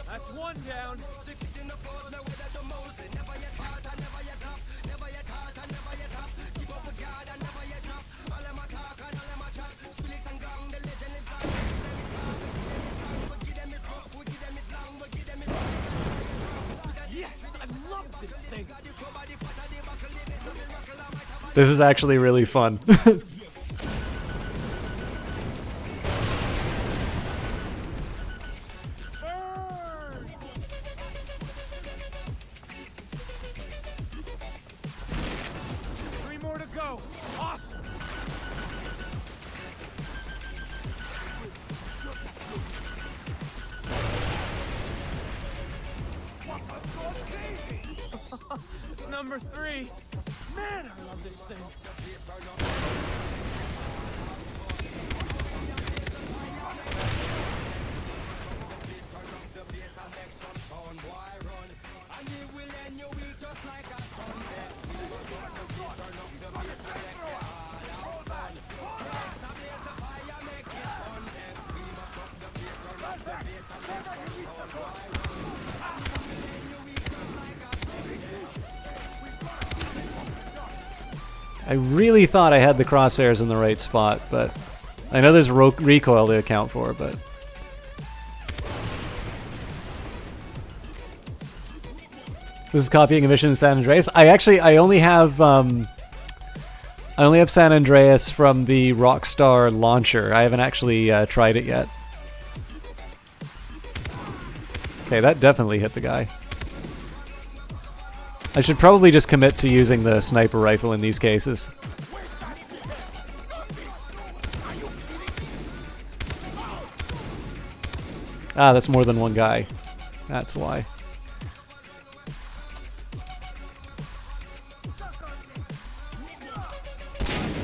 That's one down. Yes, I love this thing. This is actually really fun. Three more to go. Awesome. It's number 3. Man, I love this thing. I really thought I had the crosshairs in the right spot, but I know there's recoil to account for, but... This is copying a mission in San Andreas. I only have San Andreas from the Rockstar launcher. I haven't actually tried it yet. Okay, that definitely hit the guy. I should probably just commit to using the sniper rifle in these cases. Ah, that's more than one guy. That's why.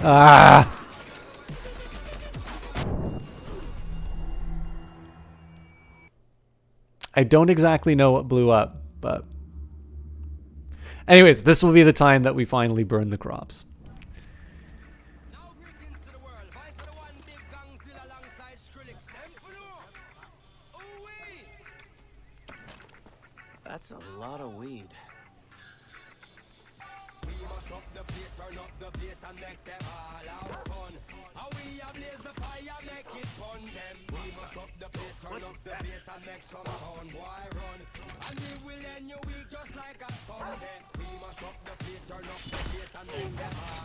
Ah! I don't exactly know what blew up, but... Anyways, this will be the time that we finally burn the crops. That's a lot of weed.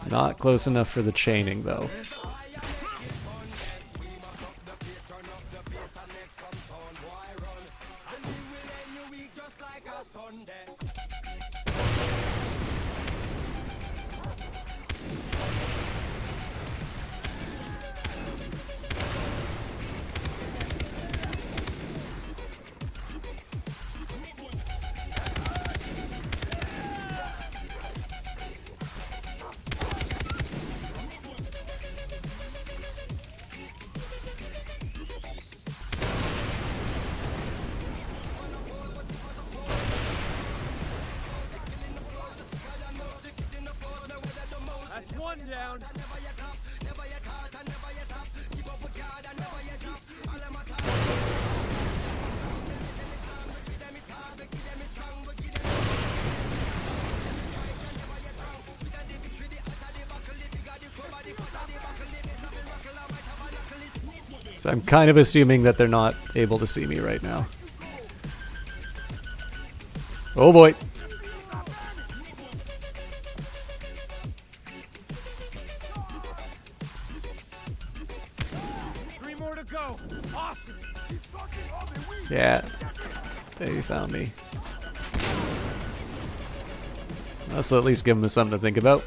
Not close enough for the chaining, though. So I'm kind of assuming that they're not able to see me right now. Oh boy. Three more to go. Awesome. Yeah, they found me. Let's at least give them something to think about.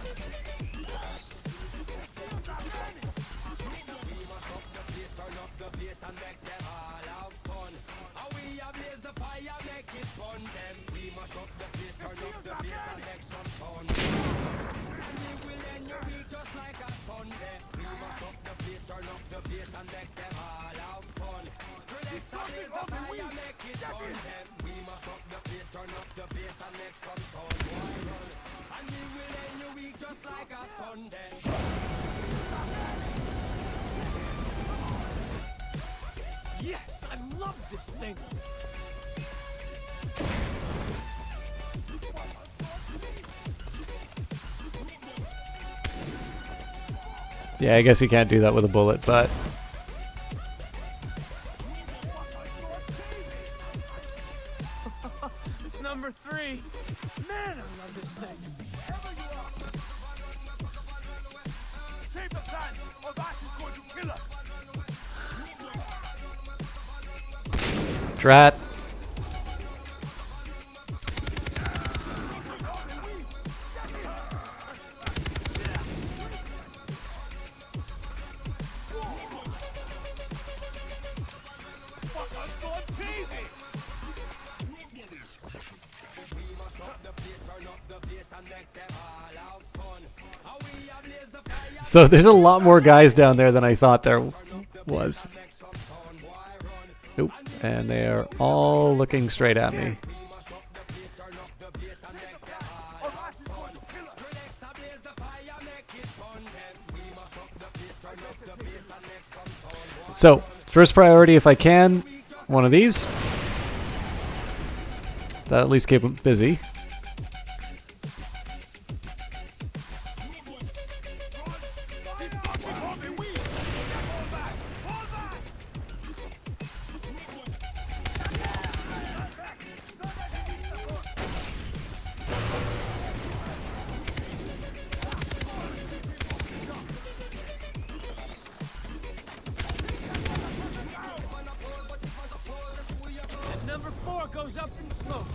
Yes, I love this thing. Yeah, I guess you can't do that with a bullet, but... It's number 3. Man, I love this thing. Keep the plan, or that is going to kill us. Drat. So there's a lot more guys down there than I thought there was. Oop, and they are all looking straight at me. So, first priority if I can, one of these. That at least keep them busy. And number 4 goes up in smoke.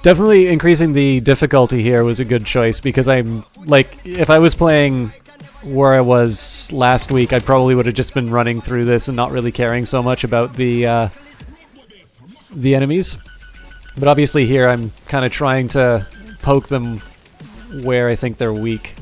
Definitely increasing the difficulty here was a good choice because I'm like, if I was playing where I was last week, I probably would have just been running through this and not really caring so much about the enemies. But obviously here I'm kind of trying to poke them where I think they're weak.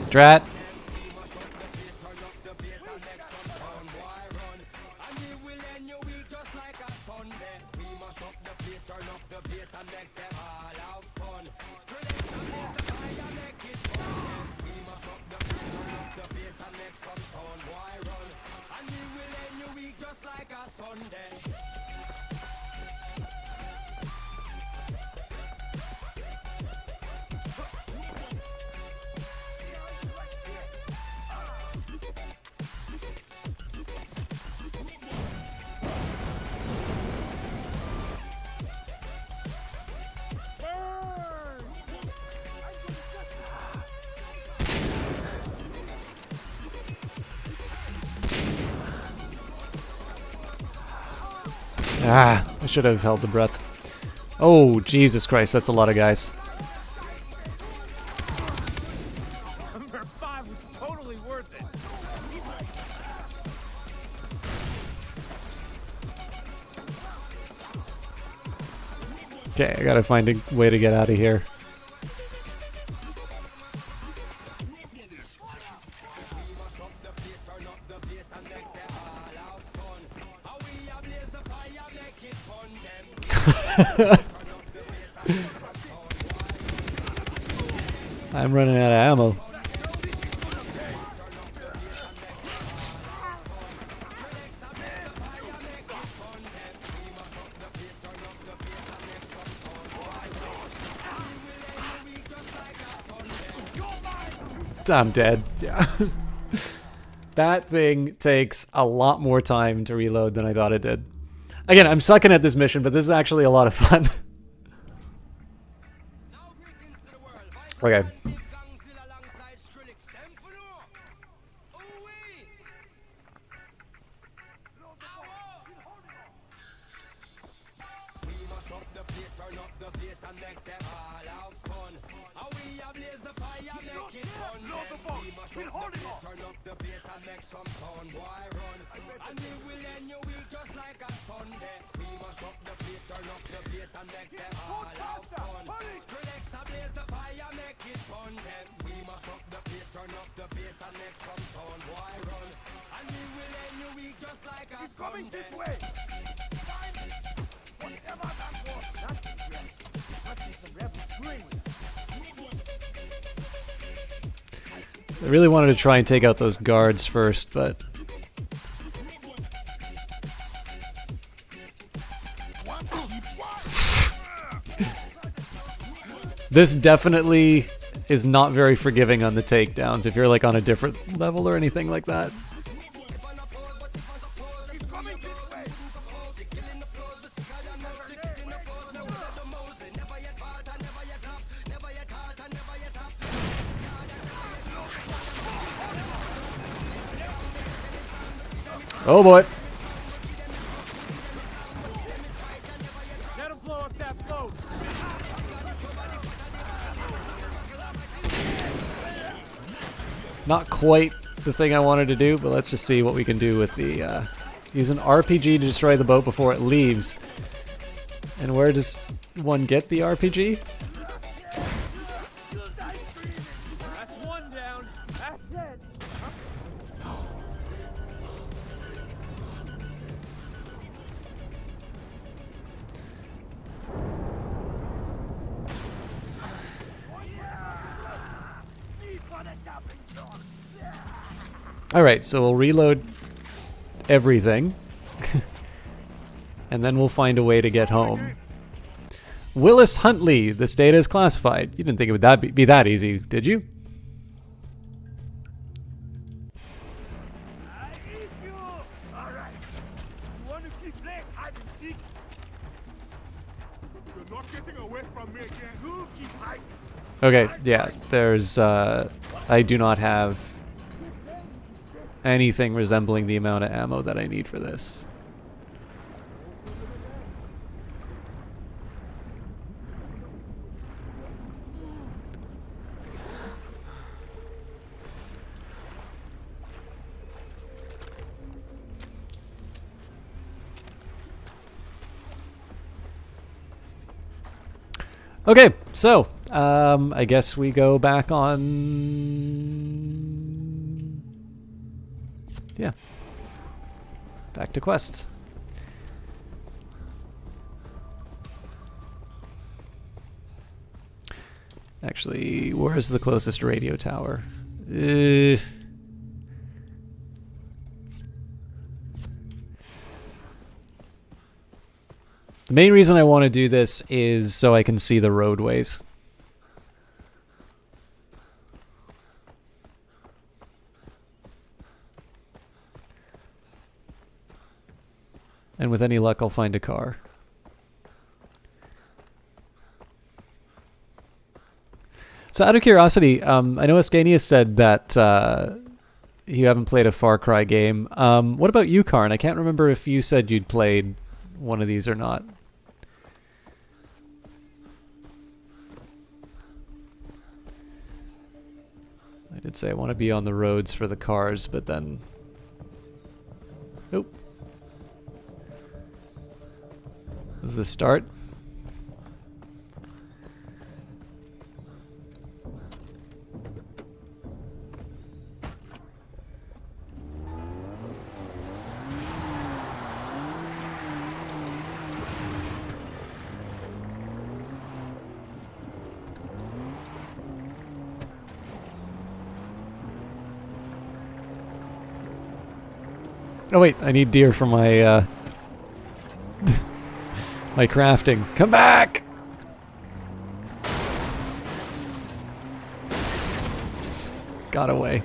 Drat. Ah, I should have held the breath. Oh, Jesus Christ, that's a lot of guys. Number 5 was totally worth it. Okay, I gotta find a way to get out of here. I'm running out of ammo. I'm dead. Yeah. That thing takes a lot more time to reload than I thought it did. Again, I'm sucking at this mission, but this is actually a lot of fun. Okay. I really wanted to try and take out those guards first, but... This definitely is not very forgiving on the takedowns if you're like on a different level or anything like that. Oh boy. Let him blow up that boat. Not quite the thing I wanted to do, but let's just see what we can do with the... use an RPG to destroy the boat before it leaves. And where does one get the RPG? That's one down. That's it. Alright, so we'll reload everything. And then we'll find a way to get home. Willis Huntley, this data is classified. You didn't think it would be that easy, did you? Okay, yeah, there's, I do not have anything resembling the amount of ammo that I need for this. Okay, so I guess we go back on... Yeah. Back to quests. Actually, where is the closest radio tower? The main reason I want to do this is so I can see the roadways. And with any luck, I'll find a car. So out of curiosity, I know Ascanius said that you haven't played a Far Cry game. What about you, Karn? I can't remember if you said you'd played one of these or not. I did say I want to be on the roads for the cars, but then... Nope. Does this start? Oh wait, I need deer for my my crafting. Come back! Got away.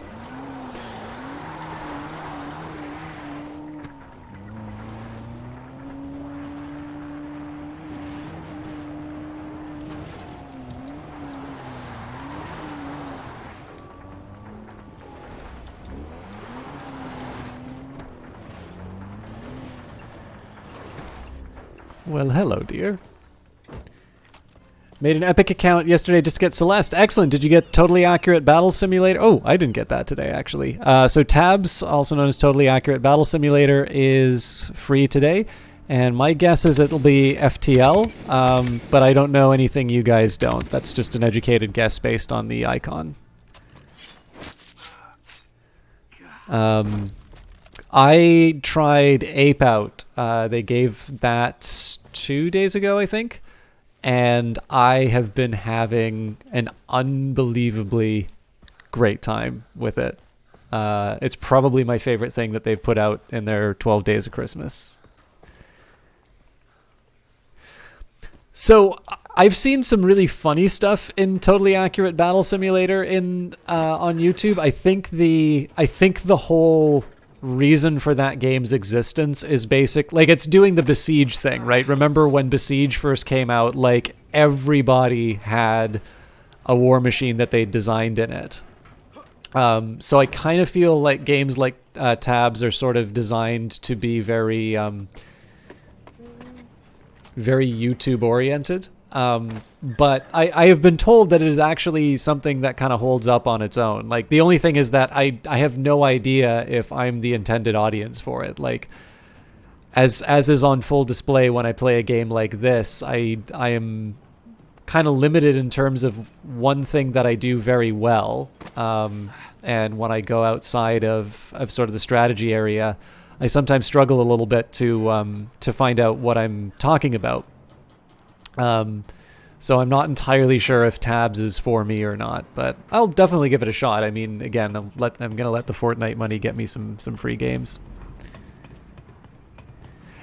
Well, hello, dear. Made an Epic account yesterday just to get Celeste. Excellent. Did you get Totally Accurate Battle Simulator? Oh, I didn't get that today, actually. So Tabs, also known as Totally Accurate Battle Simulator, is free today. And my guess is it'll be FTL, but I don't know anything you guys don't. That's just an educated guess based on the icon. I tried Ape Out. They gave that 2 days ago, I think. And I have been having an unbelievably great time with it. It's probably my favorite thing that they've put out in their 12 Days of Christmas. So I've seen some really funny stuff in Totally Accurate Battle Simulator on YouTube. I think the whole reason for that game's existence is it's doing the Besiege thing, right? Remember when Besiege first came out, like everybody had a war machine that they designed in it. So I kind of feel like games like Tabs are sort of designed to be very very YouTube oriented. But I have been told that it is actually something that kind of holds up on its own. Like, the only thing is that I have no idea if I'm the intended audience for it. Like, as is on full display when I play a game like this, I am kind of limited in terms of one thing that I do very well. And when I go outside of sort of the strategy area, I sometimes struggle a little bit to find out what I'm talking about. So I'm not entirely sure if Tabs is for me or not, but I'll definitely give it a shot. I mean, again, I'm gonna let the Fortnite money get me some free games.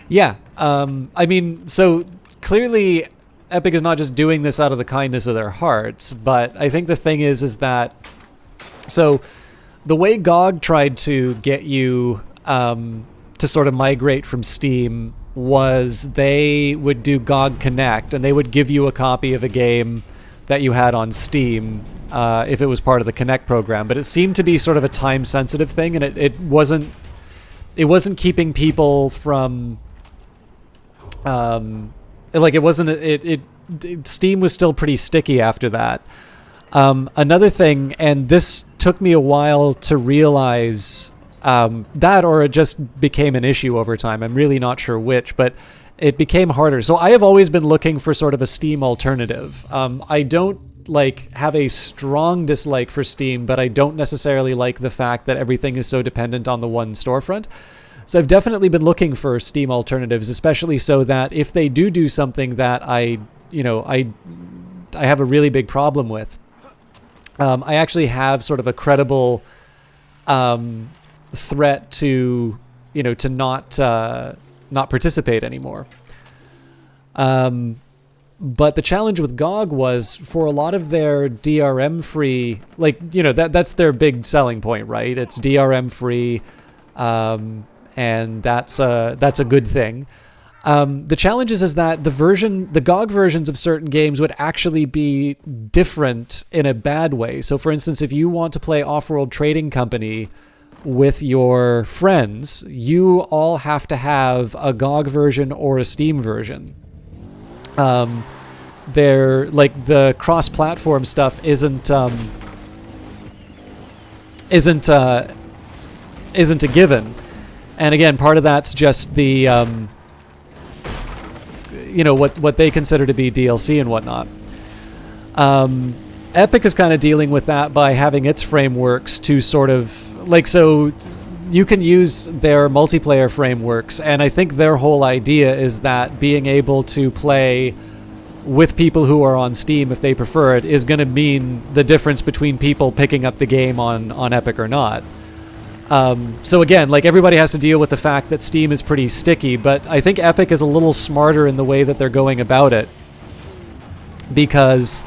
Yeah, I mean, so clearly Epic is not just doing this out of the kindness of their hearts, but I think the thing is that, so the way GOG tried to get you to sort of migrate from Steam was they would do GOG Connect, and they would give you a copy of a game that you had on Steam if it was part of the Connect program. But it seemed to be sort of a time-sensitive thing, and it wasn't keeping people from Steam was still pretty sticky after that. Another thing, and this took me a while to realize. That or it just became an issue over time. I'm really not sure which, but it became harder. So I have always been looking for sort of a Steam alternative. I don't have a strong dislike for Steam, but I don't necessarily like the fact that everything is so dependent on the one storefront. So I've definitely been looking for Steam alternatives, especially so that if they do something that I have a really big problem with, I actually have sort of a credible threat to not participate anymore. But the challenge with GOG was, for a lot of their DRM free, that's their big selling point, right? It's DRM free, and that's a good thing. The challenge is that the GOG versions of certain games would actually be different in a bad way. So for instance, if you want to play Off-World Trading Company with your friends, you all have to have a GOG version or a Steam version. They're the cross-platform stuff isn't isn't a given. And again, part of that's just the what they consider to be DLC and whatnot. Epic is kind of dealing with that by having its frameworks to sort of so you can use their multiplayer frameworks, and I think their whole idea is that being able to play with people who are on Steam, if they prefer it, is going to mean the difference between people picking up the game on Epic or not. So again, everybody has to deal with the fact that Steam is pretty sticky, but I think Epic is a little smarter in the way that they're going about it, because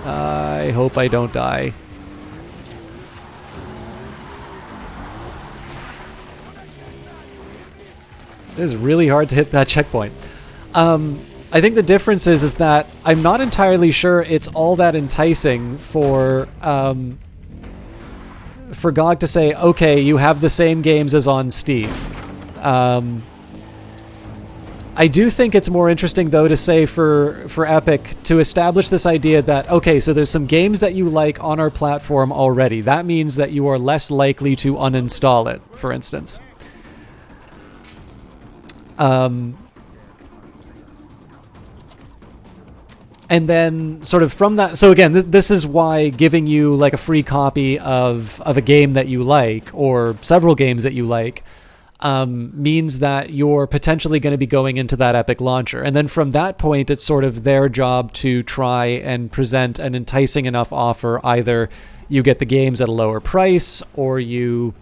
I hope I don't die. It is really hard to hit that checkpoint. I think the difference is that I'm not entirely sure it's all that enticing for GOG to say, okay, you have the same games as on Steam. I do think it's more interesting, though, to say for Epic to establish this idea that, okay, so there's some games that you like on our platform already. That means that you are less likely to uninstall it, for instance. And then sort of from that, so again, this is why giving you a free copy of a game that you like, or several games that you like, means that you're potentially going to be going into that Epic launcher. And then from that point, it's sort of their job to try and present an enticing enough offer. Either you get the games at a lower price, or you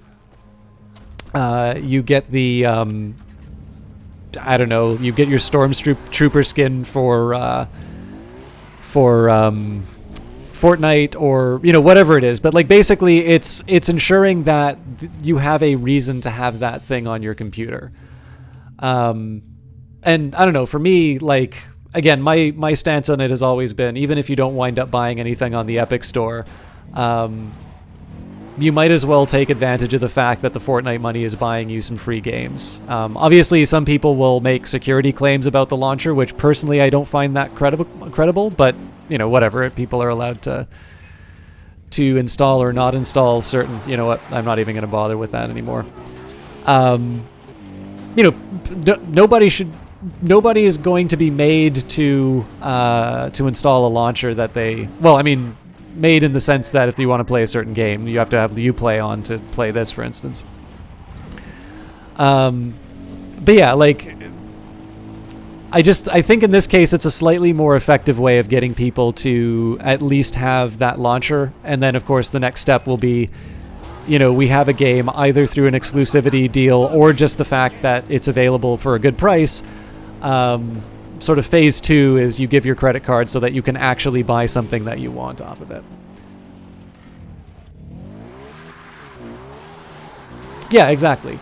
get the I don't know, you get your Stormtrooper skin for Fortnite, or whatever it is. But basically it's ensuring that you have a reason to have that thing on your computer. And I don't know, for me, again, my stance on it has always been, even if you don't wind up buying anything on the Epic Store, you might as well take advantage of the fact that the Fortnite money is buying you some free games. Obviously, some people will make security claims about the launcher, which personally I don't find that credible, but whatever. People are allowed to install or not install certain. You know what? I'm not even going to bother with that anymore. Nobody is going to be made to install a launcher that they. Well, I mean, made in the sense that if you want to play a certain game, you have to have Uplay on to play this, for instance. But yeah, I think in this case it's a slightly more effective way of getting people to at least have that launcher, and then of course the next step will be, we have a game either through an exclusivity deal or just the fact that it's available for a good price. Sort of phase 2 is you give your credit card so that you can actually buy something that you want off of it. Yeah, exactly.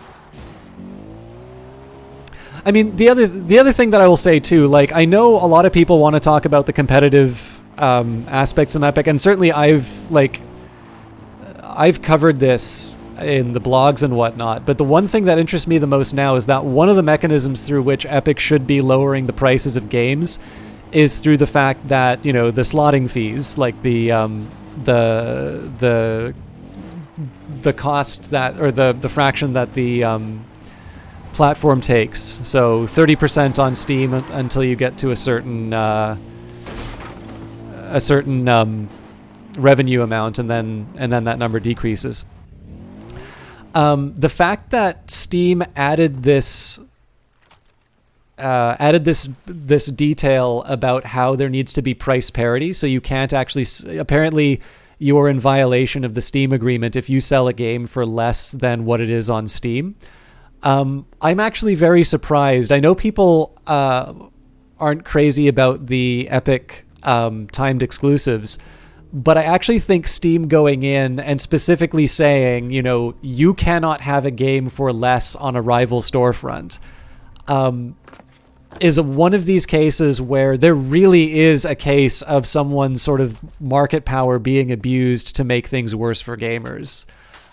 I mean, the other thing that I will say too, I know a lot of people want to talk about the competitive aspects in Epic, and certainly I've covered this in the blogs and whatnot, but the one thing that interests me the most now is that one of the mechanisms through which Epic should be lowering the prices of games is through the fact that, the slotting fees, the cost that, or the fraction that the platform takes. So 30% on Steam until you get to a certain revenue amount, and then that number decreases. The fact that Steam added this detail about how there needs to be price parity, so you can't actually, apparently you're in violation of the Steam agreement if you sell a game for less than what it is on Steam. I'm actually very surprised. I know people aren't crazy about the Epic timed exclusives, but I actually think Steam going in and specifically saying, you cannot have a game for less on a rival storefront, is one of these cases where there really is a case of someone's sort of market power being abused to make things worse for gamers.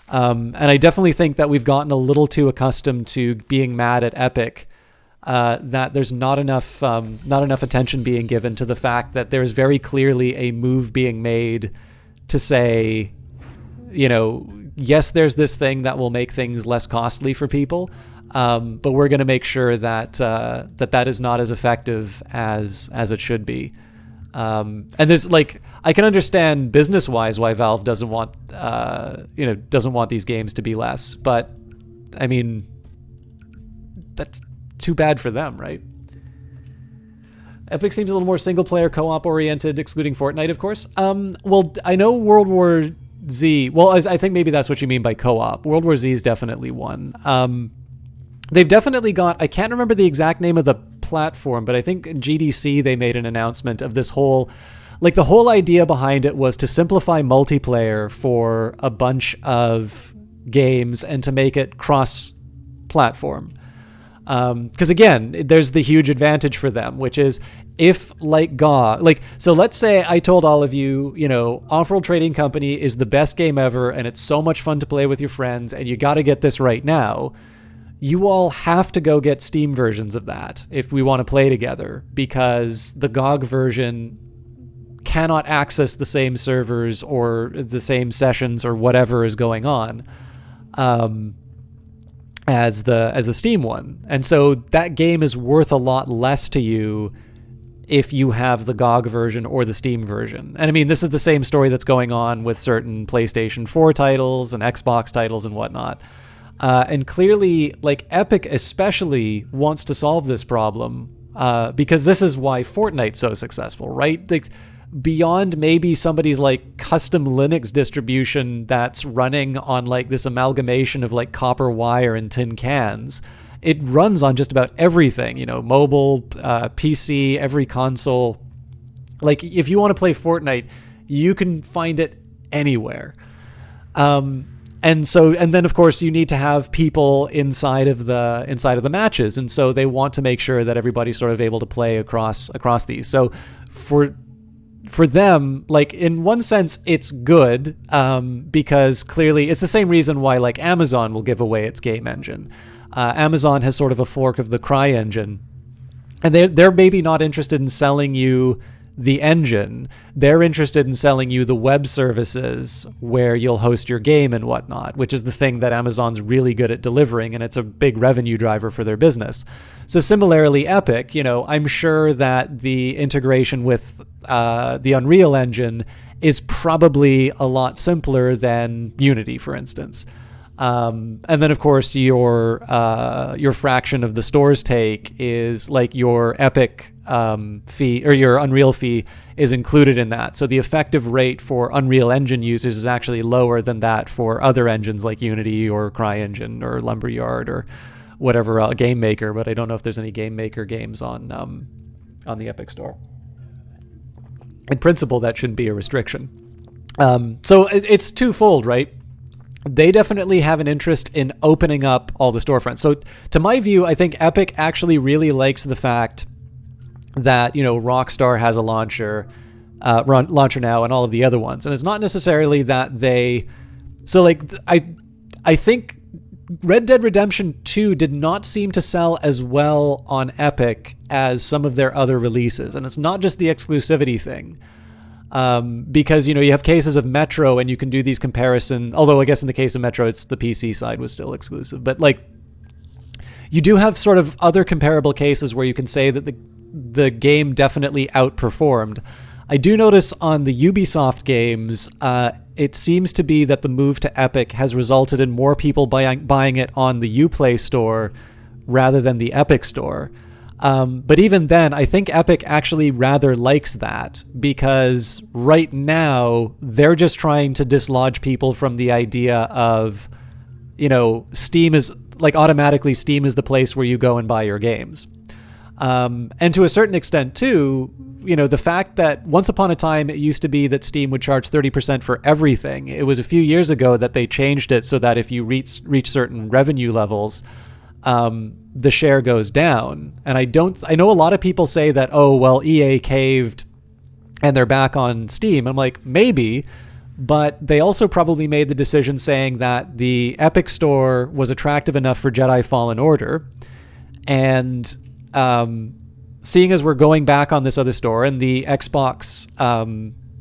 And I definitely think that we've gotten a little too accustomed to being mad at Epic, that there's not enough attention being given to the fact that there's very clearly a move being made to say, yes, there's this thing that will make things less costly for people, but we're going to make sure that that is not as effective as it should be. And there's I can understand business wise why Valve doesn't want these games to be less, but I mean, that's too bad for them, right? Epic seems a little more single player co-op oriented, excluding Fortnite, of course. Well, I know World War Z. Well, I think maybe that's what you mean by co-op. World War Z is definitely one. They've definitely got, I can't remember the exact name of the platform, but I think GDC, they made an announcement of this whole, the whole idea behind it was to simplify multiplayer for a bunch of games and to make it cross-platform. Because again, there's the huge advantage for them, which is if so let's say I told all of you, Off-World Trading Company is the best game ever and it's so much fun to play with your friends and you got to get this right now. You all have to go get Steam versions of that if we want to play together, because the GOG version cannot access the same servers or the same sessions or whatever is going on as the Steam one. And so that game is worth a lot less to you if you have the GOG version or the Steam version. And I mean, this is the same story that's going on with certain PlayStation 4 titles and Xbox titles and whatnot. And clearly, Epic especially wants to solve this problem because this is why Fortnite's so successful, right? Beyond maybe somebody's custom Linux distribution that's running on this amalgamation of copper wire and tin cans, it runs on just about everything, mobile, PC, every console. If you want to play Fortnite, you can find it anywhere. And then of course you need to have people inside of the matches, and so they want to make sure that everybody's sort of able to play across these. So for them, in one sense, it's good because clearly it's the same reason why Amazon will give away its game engine. Amazon has sort of a fork of the CryEngine, and they're maybe not interested in selling you the engine. They're interested in selling you the web services where you'll host your game and whatnot, which is the thing that Amazon's really good at delivering, and it's a big revenue driver for their business. So similarly, Epic, I'm sure that the integration with the Unreal Engine is probably a lot simpler than Unity, for instance. And then, of course, your fraction of the store's take is your Epic fee, or your Unreal fee is included in that. So the effective rate for Unreal Engine users is actually lower than that for other engines like Unity or CryEngine or Lumberyard or whatever Game Maker. But I don't know if there's any Game Maker games on the Epic Store. In principle, that shouldn't be a restriction. So it's twofold, right? They definitely have an interest in opening up all the storefronts. So to my view, I think Epic actually really likes the fact that, Rockstar has a launcher now and all of the other ones. And it's not necessarily that they... So, I think Red Dead Redemption 2 did not seem to sell as well on Epic as some of their other releases. And it's not just the exclusivity thing. Because, you have cases of Metro and you can do these comparisons, although I guess in the case of Metro, it's the PC side was still exclusive. But you do have sort of other comparable cases where you can say that the game definitely outperformed. I do notice on the Ubisoft games, it seems to be that the move to Epic has resulted in more people buying it on the Uplay store rather than the Epic store. But even then, I think Epic actually rather likes that, because right now they're just trying to dislodge people from the idea of, Steam is automatically Steam is the place where you go and buy your games. And to a certain extent too, the fact that once upon a time it used to be that Steam would charge 30% for everything. It was a few years ago that they changed it so that if you reach certain revenue levels, the share goes down. And I know a lot of people say that, oh, well, EA caved and they're back on Steam. I'm like, maybe, but they also probably made the decision saying that the Epic Store was attractive enough for Jedi Fallen Order. And seeing as we're going back on this other store and the Xbox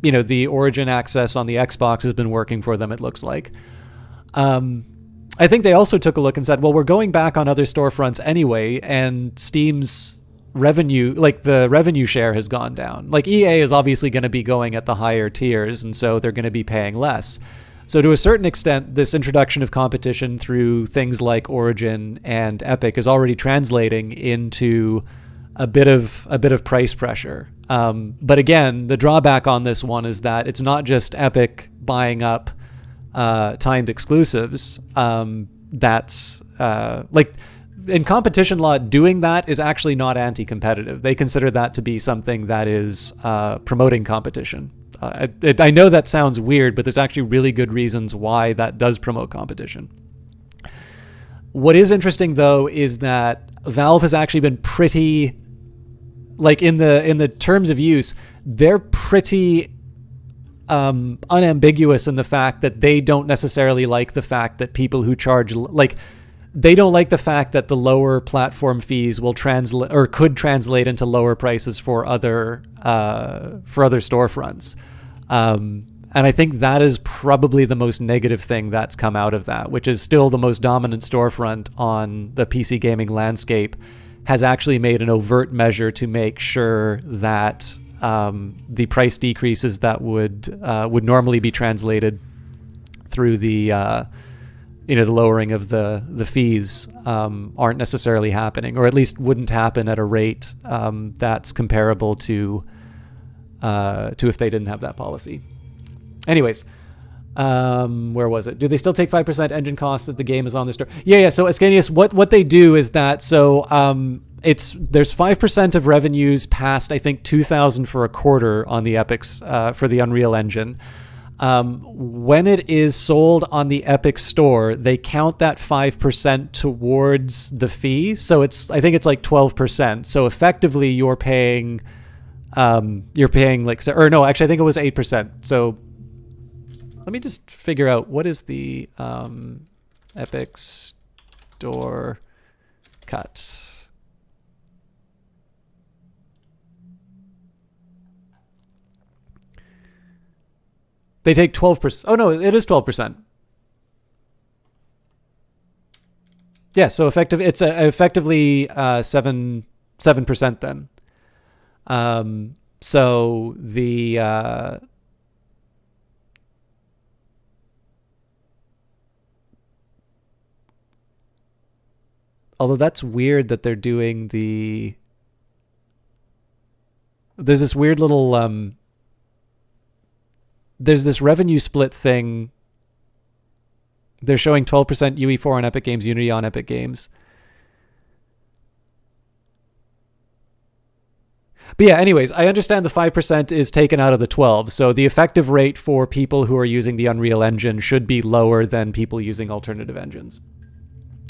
the Origin access on the Xbox has been working for them, it looks like. I think they also took a look and said, well, we're going back on other storefronts anyway, and Steam's revenue, like the revenue share has gone down. Like EA is obviously going to be going at the higher tiers, and so they're going to be paying less. So to a certain extent, this introduction of competition through things like Origin and Epic is already translating into a bit of price pressure. But again, the drawback on this one is that it's not just Epic buying up timed exclusives. That's like in competition law, doing that is actually not anti-competitive. They consider that to be something that is promoting competition. I know that sounds weird, but there's actually really good reasons why that does promote competition. What is interesting, though, is that Valve has actually been pretty, like in the terms of use, they're pretty unambiguous in the fact that they don't necessarily like the fact that people who charge, like, they don't like the fact that the lower platform fees will translate or could translate into lower prices for other storefronts. And I think that is probably the most negative thing that's come out of that, which is still the most dominant storefront on the PC gaming landscape, has actually made an overt measure to make sure that the price decreases that would normally be translated through the the lowering of the fees aren't necessarily happening, or at least wouldn't happen at a rate that's comparable to if they didn't have that policy. Anyways, where was it? Do they still take 5% engine costs if the game is on the store? Yeah. So Ascanius, what they do is that, so there's 5% of revenues past, I think, 2,000 for a quarter on the Epic's for the Unreal Engine. When it is sold on the Epic Store, they count that 5% towards the fee. So I think it's like 12%. So effectively you're paying like, or no, actually I think it was 8%. So let me just figure out what is the Epic Store cut. They take 12%. Oh no, it is 12%. Yeah, so it's effectively 7% then. So the although that's weird that they're doing there's this weird little there's this revenue split thing. They're showing 12% UE4 on Epic Games, Unity on Epic Games. But yeah, anyways, I understand the 5% is taken out of the 12. So the effective rate for people who are using the Unreal Engine should be lower than people using alternative engines.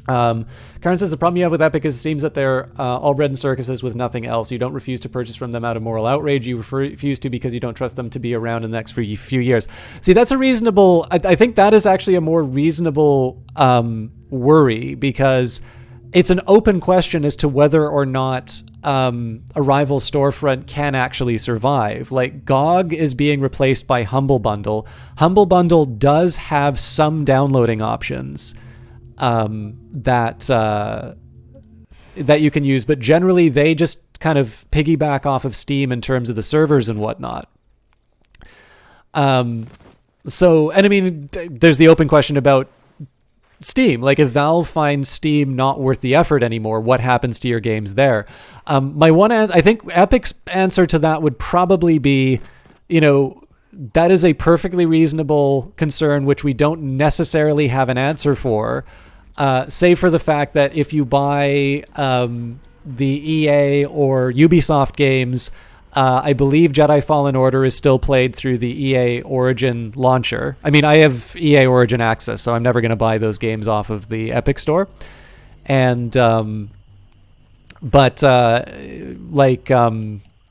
Karen says the problem you have with Epic is it seems that they're all bread and circuses with nothing else. You don't refuse to purchase from them out of moral outrage. You refuse to because you don't trust them to be around in the next few years. See, that's a reasonable... I think that is actually a more reasonable worry, because it's an open question as to whether or not a rival storefront can actually survive. Like, GOG is being replaced by Humble Bundle. Humble Bundle does have some downloading options that you can use, but generally they just kind of piggyback off of Steam in terms of the servers and whatnot. So, and I mean, there's the open question about Steam. Like, if Valve finds Steam not worth the effort anymore, what happens to your games there? I think Epic's answer to that would probably be, that is a perfectly reasonable concern, which we don't necessarily have an answer for. Save for the fact that if you buy the EA or Ubisoft games, I believe Jedi Fallen Order is still played through the EA Origin launcher. I mean, I have EA Origin access, so I'm never going to buy those games off of the Epic Store. And what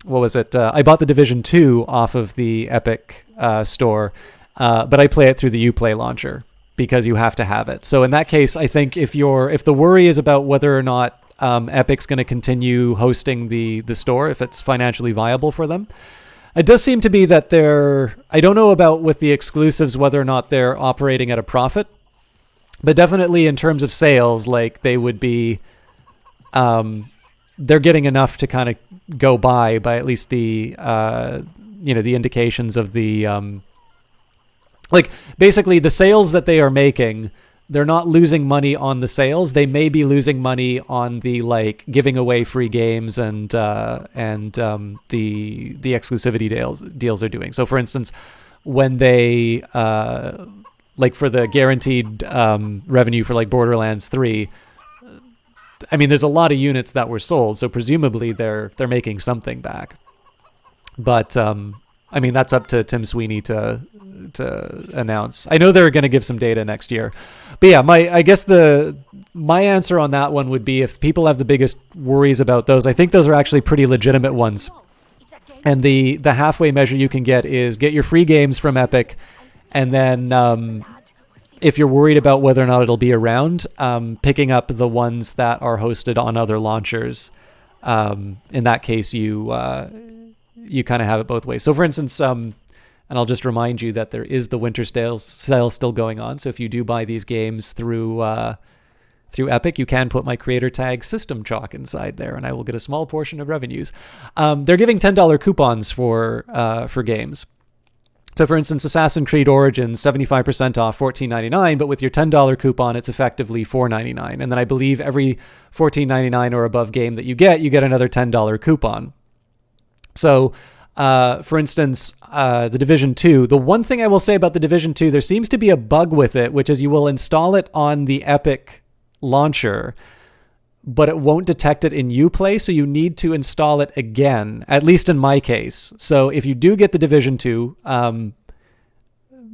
was it? I bought the Division 2 off of the Epic Store, but I play it through the Uplay launcher, because you have to have it. So in that case, I think if the worry is about whether or not Epic's going to continue hosting the store, if it's financially viable for them, It does seem to be that I don't know about with the exclusives whether or not they're operating at a profit, but definitely in terms of sales, like they would be, they're getting enough to kind of go by at least the, the indications of the, like basically the sales that they are making. They're not losing money on the sales. They may be losing money on the like giving away free games and the exclusivity deals they're doing. So, for instance, when they like for the guaranteed revenue for like Borderlands 3, I mean, there's a lot of units that were sold, so presumably they're making something back. But I mean, that's up to Tim Sweeney to announce. I know they're going to give some data next year, but yeah, I guess my answer on that one would be if people have the biggest worries about those, I think those are actually pretty legitimate ones. And the halfway measure you can get is get your free games from Epic, and then if you're worried about whether or not it'll be around, picking up the ones that are hosted on other launchers. In that case, you kind of have it both ways. So, for instance, and I'll just remind you that there is the winter sale still going on. So if you do buy these games through Epic, you can put my creator tag System Chalk inside there, and I will get a small portion of revenues. They're giving $10 coupons for games. So for instance, Assassin's Creed Origins, 75% off, $14.99, but with your $10 coupon, it's effectively $4.99. And then I believe every $14.99 or above game that you get another $10 coupon. So, for instance, the Division 2, the one thing I will say about the Division 2, there seems to be a bug with it, which is you will install it on the Epic launcher, but it won't detect it in Uplay, so you need to install it again, at least in my case. So if you do get the Division 2,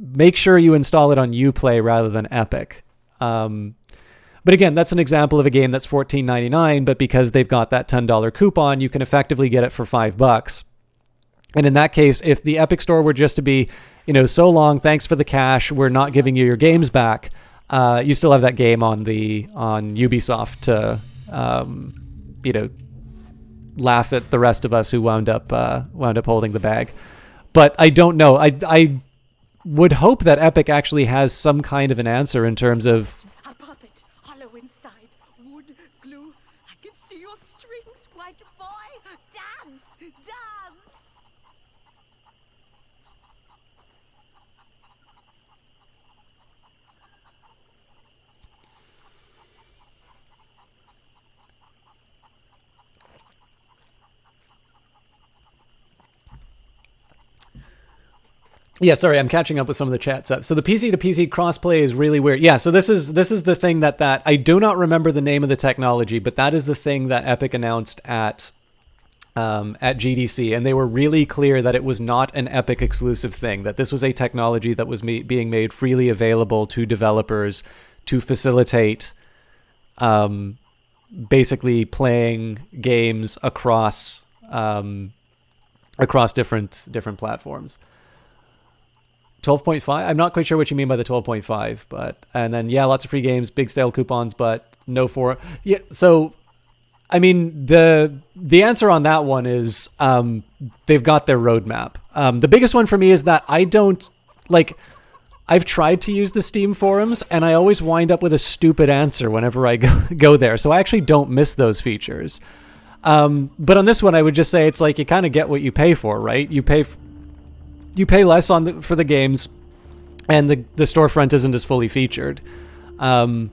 make sure you install it on Uplay rather than Epic. But again, that's an example of a game that's $14.99, but because they've got that $10 coupon, you can effectively get it for $5. And in that case, if the Epic Store were just to be, so long, thanks for the cash, we're not giving you your games back, you still have that game on Ubisoft to, laugh at the rest of us who wound up holding the bag. But I don't know. I would hope that Epic actually has some kind of an answer in terms of. A puppet, hollow inside, wood, glue. I can see your strings, white boy. Dance, dance. Yeah, sorry, I'm catching up with some of the chat stuff. So the PC to PC crossplay is really weird. Yeah, so this is the thing that I do not remember the name of the technology, but that is the thing that Epic announced at GDC, and they were really clear that it was not an Epic exclusive thing, that this was a technology that was being made freely available to developers to facilitate basically playing games across different platforms. 12.5? I'm not quite sure what you mean by the 12.5, but and then yeah, lots of free games, big sale coupons, but no for yeah. So, I mean, the answer on that one is they've got their roadmap. The biggest one for me is that I don't like. I've tried to use the Steam forums, and I always wind up with a stupid answer whenever I go there. So I actually don't miss those features. But on this one, I would just say it's like you kind of get what you pay for, right? You pay less for the games, and the storefront isn't as fully featured. For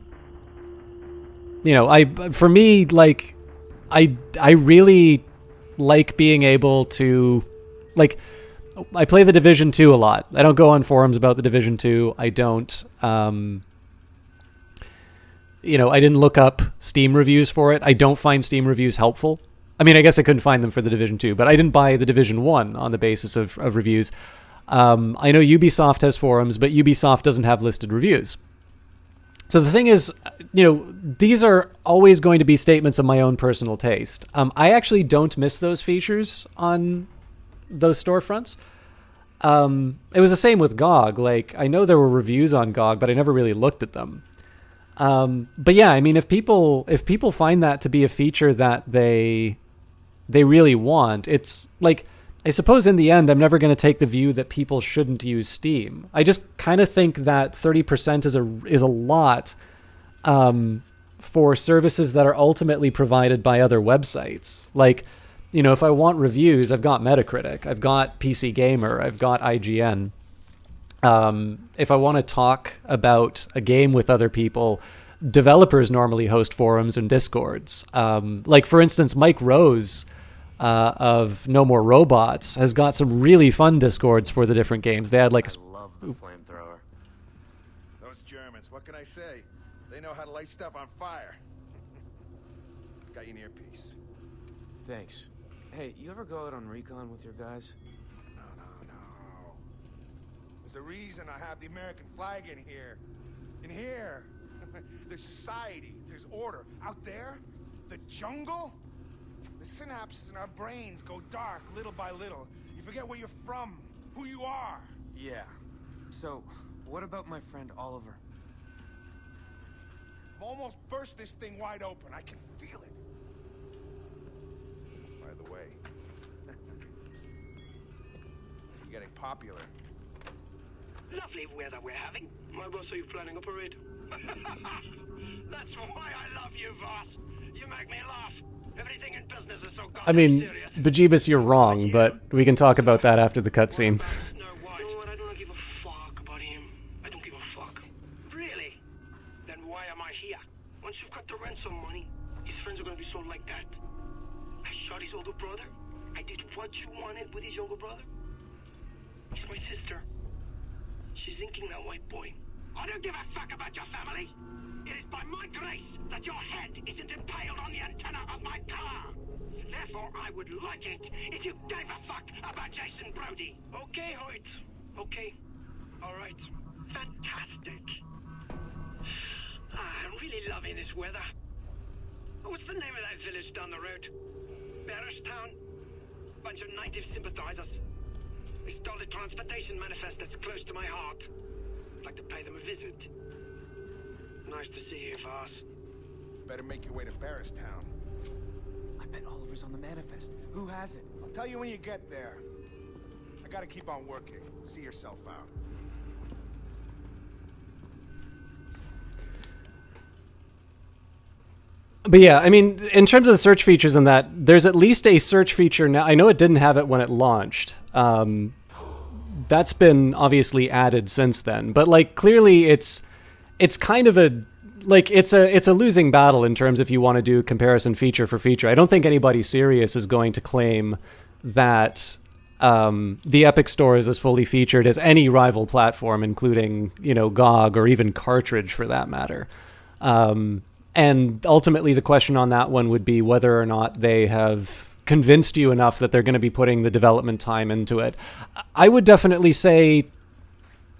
me, like, I really like being able to, like, I play the Division 2 a lot. I don't go on forums about the Division 2. I don't, I didn't look up Steam reviews for it. I don't find Steam reviews helpful. I mean, I guess I couldn't find them for the Division 2, but I didn't buy the Division 1 on the basis of reviews. I know Ubisoft has forums, but Ubisoft doesn't have listed reviews. So the thing is, these are always going to be statements of my own personal taste. I actually don't miss those features on those storefronts. It was the same with GOG. Like, I know there were reviews on GOG, but I never really looked at them. But yeah, I mean, if people find that to be a feature that they really want, it's like, I suppose in the end, I'm never going to take the view that people shouldn't use Steam. I just kind of think that 30% is a lot for services that are ultimately provided by other websites. Like, you know, if I want reviews, I've got Metacritic, I've got PC Gamer, I've got IGN. If I want to talk about a game with other people, developers normally host forums and discords. Like, for instance, Mike Rose of No More Robots has got some really fun discords for the different games. They had like I love the flamethrower. Those Germans, what can I say? They know how to light stuff on fire. Got you an earpiece. Thanks. Hey, you ever go out on recon with your guys? No. There's a reason I have the American flag in here. In here, there's society, there's order. Out there, the jungle, the synapses in our brains go dark little by little. You forget where you're from, who you are. Yeah. So, what about my friend Oliver? I've almost burst this thing wide open. I can feel it. By the way, you're getting popular. Lovely weather we're having. My boss, are you planning a parade? That's why I love you, Voss. You make me laugh. Everything in business is so I mean, Bejeebus, you're wrong, but we can talk about that after the cutscene. You know what? I don't give a fuck about him. I don't give a fuck. Really? Then why am I here? Once you've got the ransom money, his friends are gonna be so like that. I shot his older brother. I did what you wanted with his younger brother. He's my sister. She's inking that white boy. I don't give a fuck about your family. It is by my grace that your head isn't impaled on the antenna of my car. Therefore, I would like it if you gave a fuck about Jason Brody. Okay, Hoyt. Okay. All right. Fantastic. I'm really loving this weather. What's the name of that village down the road? Barristown? Bunch of native sympathizers. They stole a transportation manifest that's close to my heart. I'd like to pay them a visit. Nice to see you, Voss. Better make your way to Barristown. I bet Oliver's on the manifest. Who has it? I'll tell you when you get there. I gotta keep on working. See yourself out. But yeah, I mean, in terms of the search features and that, there's at least a search feature now. I know it didn't have it when it launched. That's been obviously added since then. But like, clearly it's kind of a, like, it's a losing battle in terms if you want to do comparison feature for feature. I don't think anybody serious is going to claim that the Epic Store is as fully featured as any rival platform, including, you know, GOG or even Cartridge for that matter. And ultimately, the question on that one would be whether or not they have convinced you enough that they're going to be putting the development time into it. I would definitely say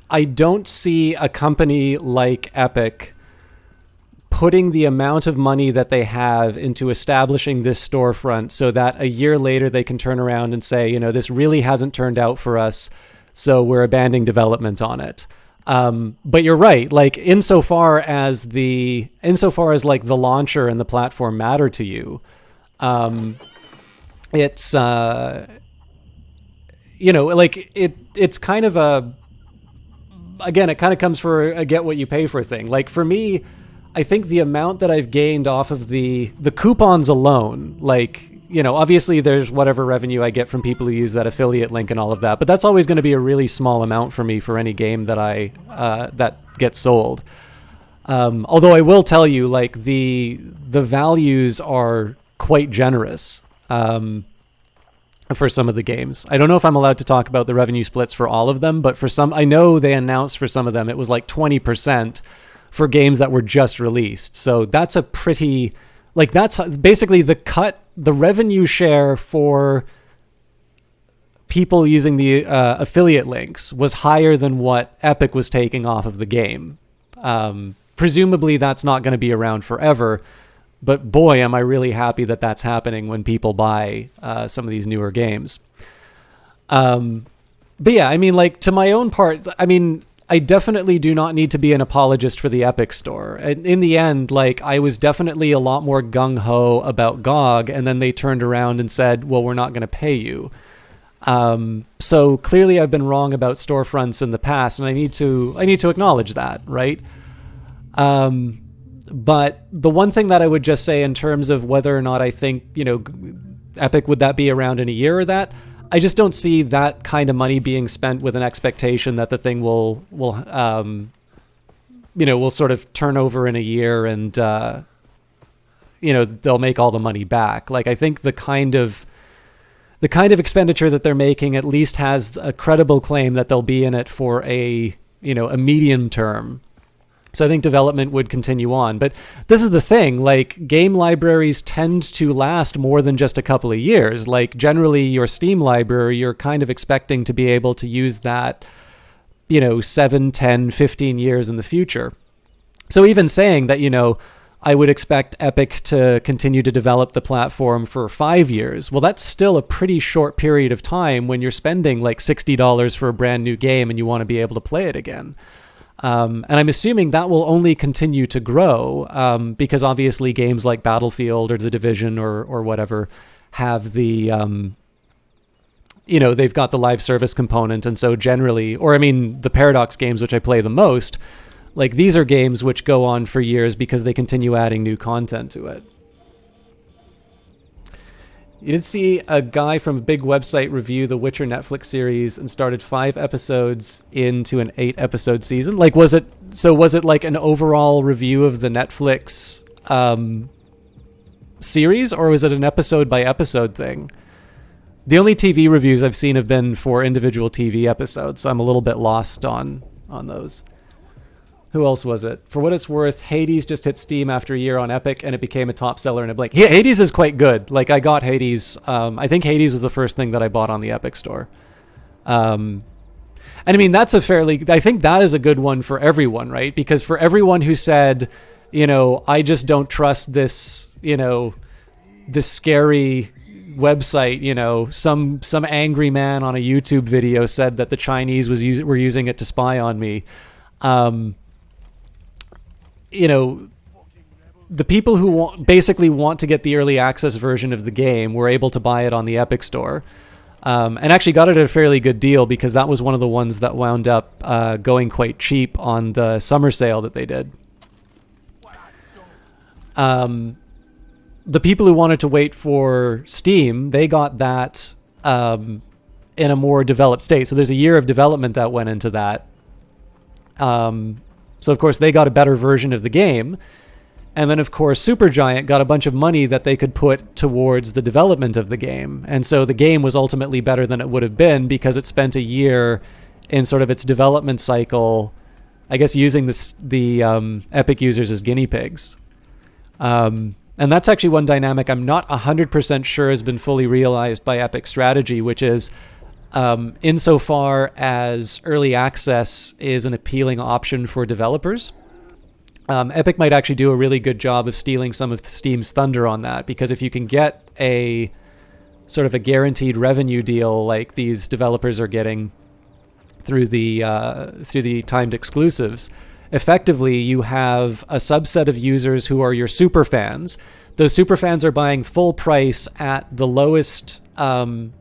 I don't see a company like Epic putting the amount of money that they have into establishing this storefront so that a year later they can turn around and say, you know, this really hasn't turned out for us, so we're abandoning development on it. But you're right. Like, insofar as like the launcher and the platform matter to you, it's, you know, like it's kind of again, it kind of comes for a get what you pay for thing. Like, for me, I think the amount that I've gained off of the coupons alone, like, you know, obviously there's whatever revenue I get from people who use that affiliate link and all of that, but that's always going to be a really small amount for me for any game that that gets sold. Although I will tell you, like, the values are quite generous for some of the games. I don't know if I'm allowed to talk about the revenue splits for all of them, but for some, I know they announced for some of them it was like 20% for games that were just released. So that's a pretty, like, that's basically the revenue share for people using the affiliate links was higher than what Epic was taking off of the game. Presumably that's not going to be around forever, but boy, am I really happy that that's happening when people buy some of these newer games. But yeah, I mean, like, to my own part, I mean, I definitely do not need to be an apologist for the Epic Store. And in the end, like, I was definitely a lot more gung-ho about GOG, and then they turned around and said, well, we're not going to pay you. So clearly I've been wrong about storefronts in the past, and I need to acknowledge that, right? But the one thing that I would just say in terms of whether or not I think, Epic, would that be around in a year or that? I just don't see that kind of money being spent with an expectation that the thing will sort of turn over in a year and, they'll make all the money back. Like, I think the kind of expenditure that they're making at least has a credible claim that they'll be in it for a medium term. So I think development would continue on. But this is the thing, like, game libraries tend to last more than just a couple of years. Like, generally your Steam library, you're kind of expecting to be able to use that, 7, 10, 15 years in the future. So even saying that, I would expect Epic to continue to develop the platform for 5 years. Well, that's still a pretty short period of time when you're spending like $60 for a brand new game and you want to be able to play it again. And I'm assuming that will only continue to grow because obviously games like Battlefield or The Division or whatever have the, they've got the live service component. And so generally, the Paradox games, which I play the most, like, these are games which go on for years because they continue adding new content to it. You did see a guy from a big website review the Witcher Netflix series and started 5 episodes into an 8-episode season. Like, was it like an overall review of the Netflix series, or was it an episode by episode thing? The only TV reviews I've seen have been for individual TV episodes, so I'm a little bit lost on those. Who else was it? For what it's worth, Hades just hit Steam after a year on Epic, and it became a top seller in a blink. Hades is quite good. Like, I got Hades. I think Hades was the first thing that I bought on the Epic Store. And I mean, I think that is a good one for everyone, right? Because for everyone who said, I just don't trust this, this scary website, some angry man on a YouTube video said that the Chinese were using it to spy on me. The people who basically want to get the early access version of the game were able to buy it on the Epic Store, and actually got it at a fairly good deal because that was one of the ones that wound up going quite cheap on the summer sale that they did. The people who wanted to wait for Steam, they got that in a more developed state. So there's a year of development that went into that. So, of course, they got a better version of the game. And then, of course, Supergiant got a bunch of money that they could put towards the development of the game. And so the game was ultimately better than it would have been because it spent a year in sort of its development cycle, I guess, using the Epic users as guinea pigs. And that's actually one dynamic I'm not 100% sure has been fully realized by Epic's strategy, which is insofar as early access is an appealing option for developers, Epic might actually do a really good job of stealing some of Steam's thunder on that, because if you can get a sort of a guaranteed revenue deal like these developers are getting through the timed exclusives, effectively you have a subset of users who are your super fans. Those super fans are buying full price at the lowest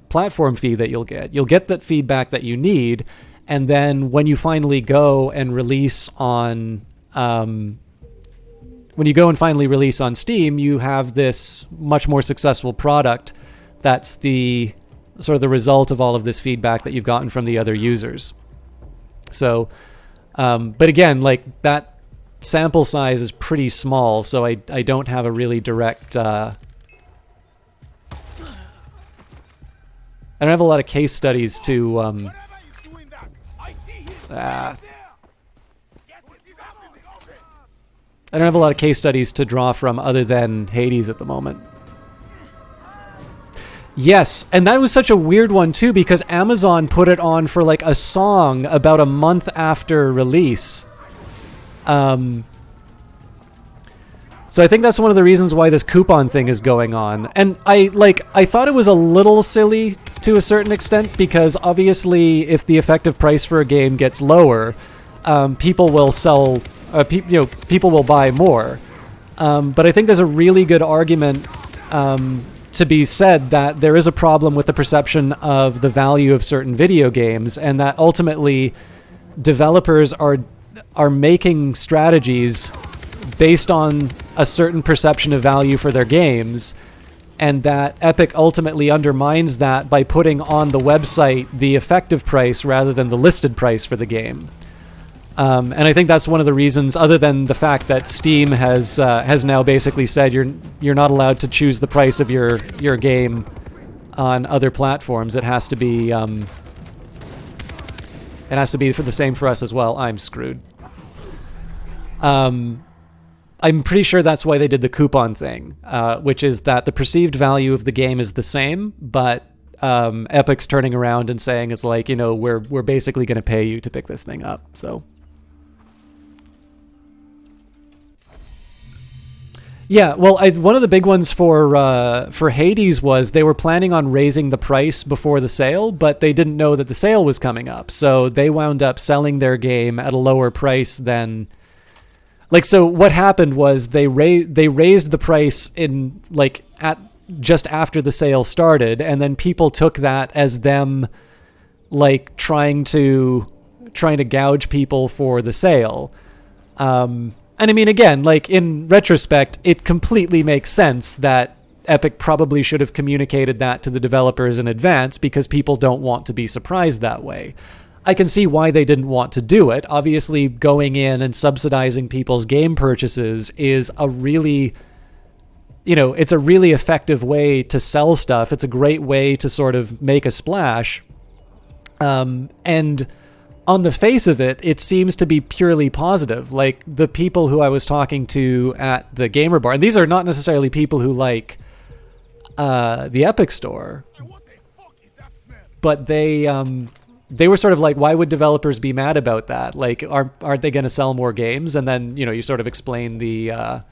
platform fee that you'll get. You'll get that feedback that you need, and then when you finally go and release on Steam, you have this much more successful product that's the sort of the result of all of this feedback that you've gotten from the other users. So, but again, like, that sample size is pretty small, so I don't have a really direct I don't have a lot of case studies to I don't have a lot of case studies to draw from other than Hades at the moment. Yes, and that was such a weird one too, because Amazon put it on for like a song about a month after release. So I think that's one of the reasons why this coupon thing is going on. And I thought it was a little silly to a certain extent, because obviously if the effective price for a game gets lower, people will sell, people will buy more. But I think there's a really good argument to be said that there is a problem with the perception of the value of certain video games, and that ultimately developers are making strategies based on a certain perception of value for their games, and that Epic ultimately undermines that by putting on the website the effective price rather than the listed price for the game. And I think that's one of the reasons, other than the fact that Steam has now basically said you're not allowed to choose the price of your game on other platforms. It has to be for the same for us as well. I'm screwed. I'm pretty sure that's why they did the coupon thing, which is that the perceived value of the game is the same, but Epic's turning around and saying it's like, we're basically going to pay you to pick this thing up. So. Yeah, well, one of the big ones for Hades was they were planning on raising the price before the sale, but they didn't know that the sale was coming up, so they wound up selling their game at a lower price than. So what happened was they raised the price at just after the sale started, and then people took that as them trying to gouge people for the sale. And I mean, again, in retrospect, it completely makes sense that Epic probably should have communicated that to the developers in advance, because people don't want to be surprised that way. I can see why they didn't want to do it. Obviously, going in and subsidizing people's game purchases is a really, it's a really effective way to sell stuff. It's a great way to sort of make a splash. And on the face of it, it seems to be purely positive. The people who I was talking to at the Gamer Bar, and these are not necessarily people who like the Epic Store, but they were sort of like, why would developers be mad about that? Aren't they going to sell more games? And then, you sort of explain the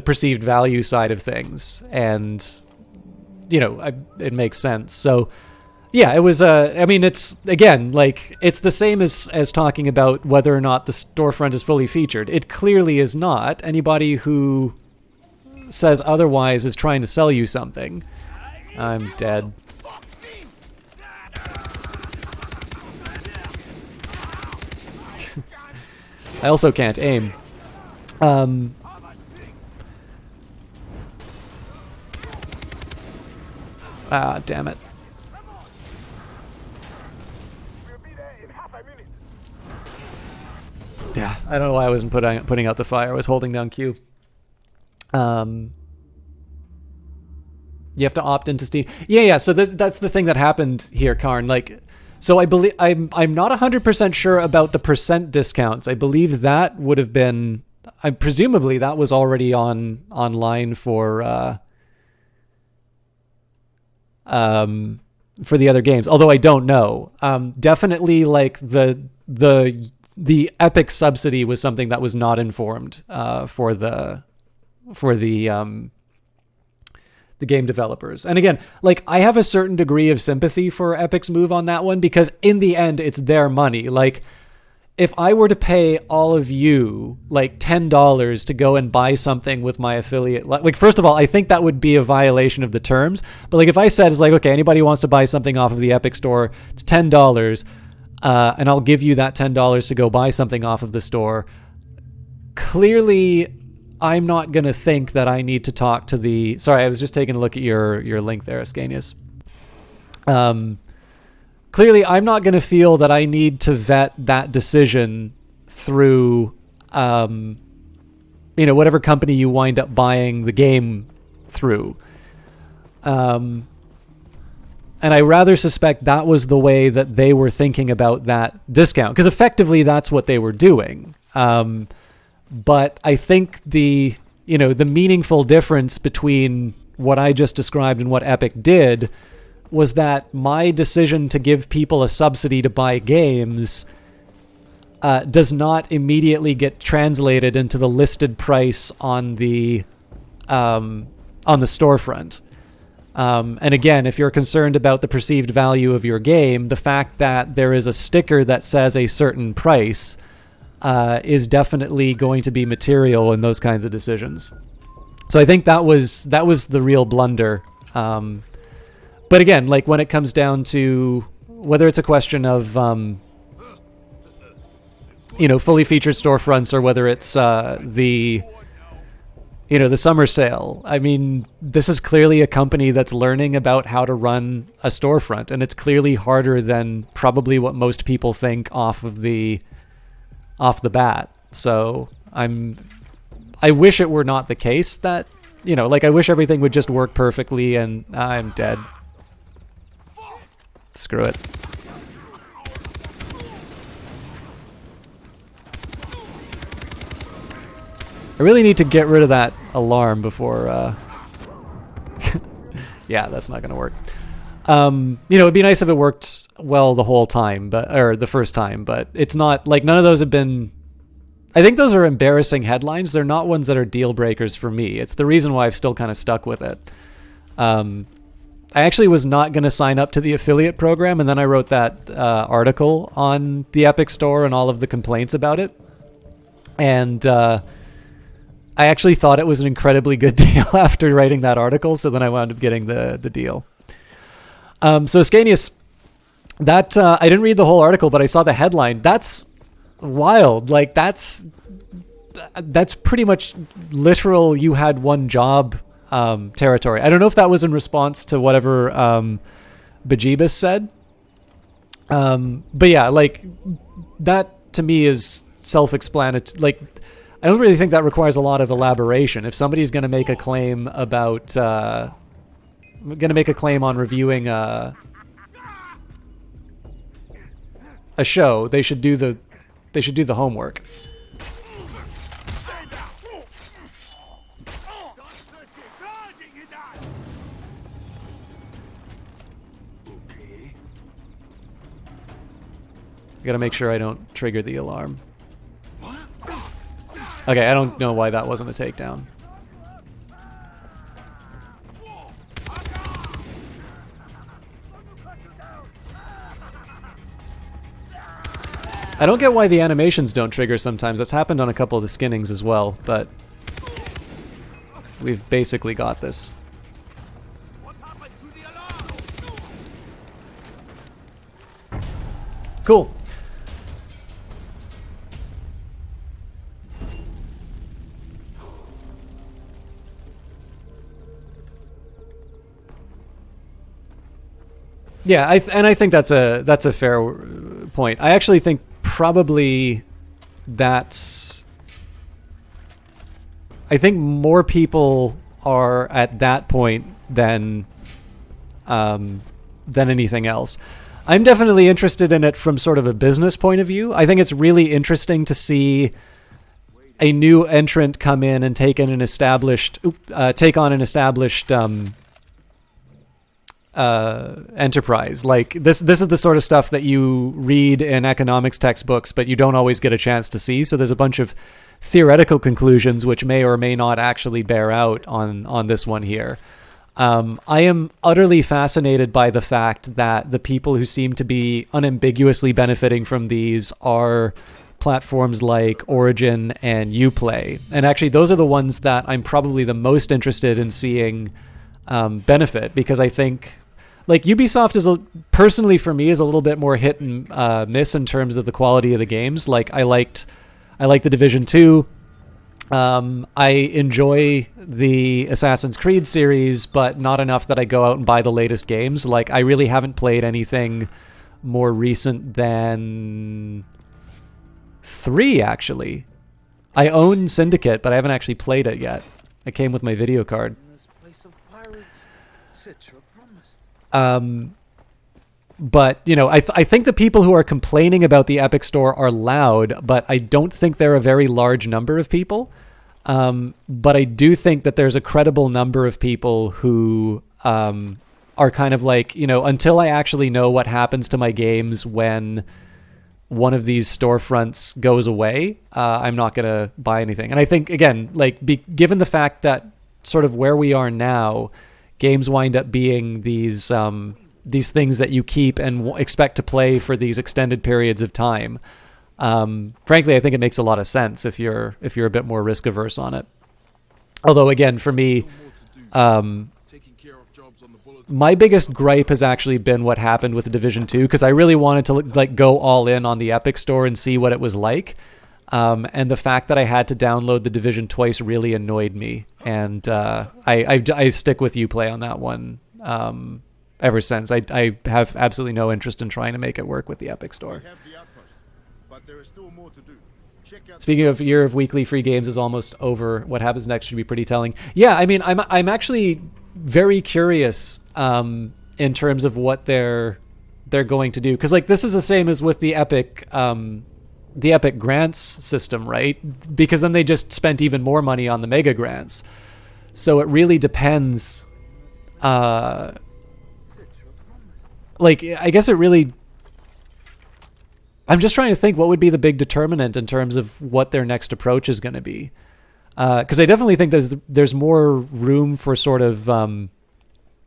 perceived value side of things, and it makes sense. So yeah, it was it's again, it's the same as talking about whether or not the storefront is fully featured. It clearly is not. Anybody who says otherwise is trying to sell you something. I'm dead. I also can't aim. Damn it. Yeah, I don't know why I wasn't putting out the fire. I was holding down Q. You have to opt into Steam. Yeah. So that's the thing that happened here, Karn. So I believe I'm not 100% sure about the percent discounts. I believe that would have been. Presumably that was already online for the other games. Although I don't know. Definitely the Epic subsidy was something that was not informed for the game developers. And again, I have a certain degree of sympathy for Epic's move on that one, because in the end it's their money. If I were to pay all of you $10 to go and buy something with my affiliate, first of all, I think that would be a violation of the terms. But if I said it's okay, anybody who wants to buy something off of the Epic store, it's $10, and I'll give you that $10 to go buy something off of the store. Clearly, I'm not going to think that I need to talk to the... Sorry, I was just taking a look at your link there, Ascanius. Clearly, I'm not going to feel that I need to vet that decision through, whatever company you wind up buying the game through. And I rather suspect that was the way that they were thinking about that discount, because effectively that's what they were doing. But I think the meaningful difference between what I just described and what Epic did was that my decision to give people a subsidy to buy games does not immediately get translated into the listed price on the storefront. And again, if you're concerned about the perceived value of your game, the fact that there is a sticker that says a certain price is definitely going to be material in those kinds of decisions. So I think that was the real blunder. But again, like when it comes down to whether it's a question of fully featured storefronts or whether it's the summer sale. I mean, this is clearly a company that's learning about how to run a storefront, and it's clearly harder than probably what most people think off the bat. So I wish it were not the case that, I wish everything would just work perfectly and I'm dead. Screw it. I really need to get rid of that alarm before, yeah, that's not going to work. It'd be nice if it worked well the whole time, or the first time, but it's not, like, none of those have been, I think those are embarrassing headlines. They're not ones that are deal breakers for me. It's the reason why I've still kind of stuck with it. I actually was not going to sign up to the affiliate program, and then I wrote that article on the Epic Store and all of the complaints about it. And I actually thought it was an incredibly good deal after writing that article, so then I wound up getting the deal. So Ascanius, that I didn't read the whole article, but I saw the headline. That's wild. Like, that's pretty much literal you had one job territory. I don't know if that was in response to whatever Bejeebus said. But yeah, like, that to me is self-explanatory. Like, I don't really think that requires a lot of elaboration. If somebody's going to make a claim about, going to make a claim on reviewing a show, they should do the homework. I gotta make sure I don't trigger the alarm. Okay, I don't know why that wasn't a takedown. I don't get why the animations don't trigger sometimes. That's happened on a couple of the skinnings as well, but we've basically got this. Cool. Yeah, I think that's a fair point. I actually think probably I think more people are at that point than anything else. I'm definitely interested in it from sort of a business point of view. I think it's really interesting to see a new entrant come in and take on an established enterprise. Like, this is the sort of stuff that you read in economics textbooks, but you don't always get a chance to see. So there's a bunch of theoretical conclusions which may or may not actually bear out on this one here. I am utterly fascinated by the fact that the people who seem to be unambiguously benefiting from these are platforms like Origin and Uplay. And actually, those are the ones that I'm probably the most interested in seeing benefit, because I think, like, Ubisoft personally for me is a little bit more hit and miss in terms of the quality of the games. Like, I liked The Division 2. I enjoy the Assassin's Creed series, but not enough that I go out and buy the latest games. Like, I really haven't played anything more recent than 3, actually. I own Syndicate, but I haven't actually played it yet. It came with my video card. But, I think the people who are complaining about the Epic Store are loud, but I don't think they're a very large number of people. But I do think that there's a credible number of people who are kind of like, until I actually know what happens to my games when one of these storefronts goes away, I'm not going to buy anything. And I think, again, like, given the fact that sort of where we are now, games wind up being these things that you keep and expect to play for these extended periods of time. Frankly, I think it makes a lot of sense if you're a bit more risk averse on it. Although again, for me, my biggest gripe has actually been what happened with the Division 2, because I really wanted to like go all in on the Epic Store and see what it was like. And the fact that I had to download the Division twice really annoyed me. And I stick with Uplay on that one ever since. I have absolutely no interest in trying to make it work with the Epic Store. Speaking of Year of Weekly Free Games is almost over. What happens next should be pretty telling. Yeah, I mean, I'm actually very curious in terms of what they're going to do, because like this is the same as with the Epic grants system, right? Because then they just spent even more money on the mega grants. So it really depends. Like I guess it really. I'm just trying to think what would be the big determinant in terms of what their next approach is going to be. Because I definitely think there's more room for sort of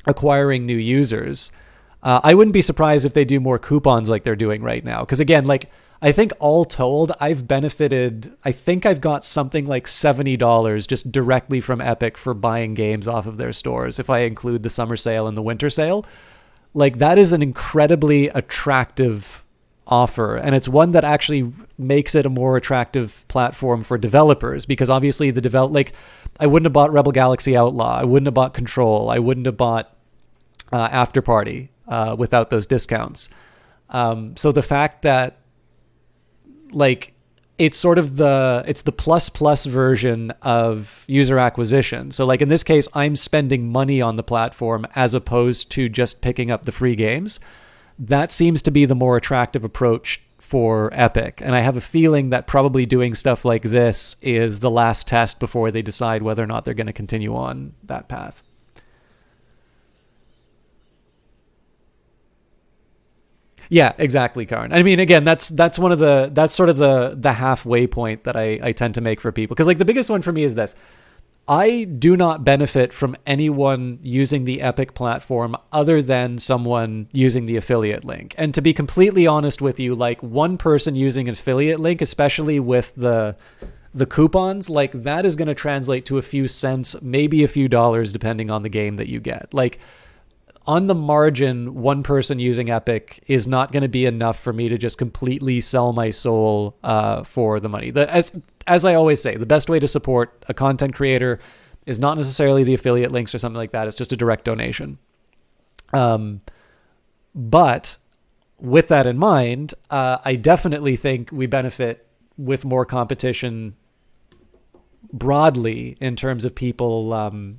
acquiring new users. I wouldn't be surprised if they do more coupons like they're doing right now. Because again, like I think all told, I've benefited. I think I've got something like $70 just directly from Epic for buying games off of their stores. If I include the summer sale and the winter sale, like that is an incredibly attractive offer, and it's one that actually makes it a more attractive platform for developers, because obviously like I wouldn't have bought Rebel Galaxy Outlaw, I wouldn't have bought Control, I wouldn't have bought After Party without those discounts. So the fact that like it's sort of the plus version of user acquisition. So like in this case, I'm spending money on the platform as opposed to just picking up the free games. That seems to be the more attractive approach for Epic. And I have a feeling that probably doing stuff like this is the last test before they decide whether or not they're going to continue on that path. Yeah, exactly, Karen. I mean, again, that's sort of the halfway point that I tend to make for people. Because like the biggest one for me is this. I do not benefit from anyone using the Epic platform other than someone using the affiliate link. And to be completely honest with you, like one person using an affiliate link, especially with the coupons, like that is going to translate to a few cents, maybe a few dollars, depending on the game that you get. Like on the margin, one person using Epic is not going to be enough for me to just completely sell my soul for the money. As I always say, the best way to support a content creator is not necessarily the affiliate links or something like that. It's just a direct donation. But with that in mind, I definitely think we benefit with more competition broadly in terms of people,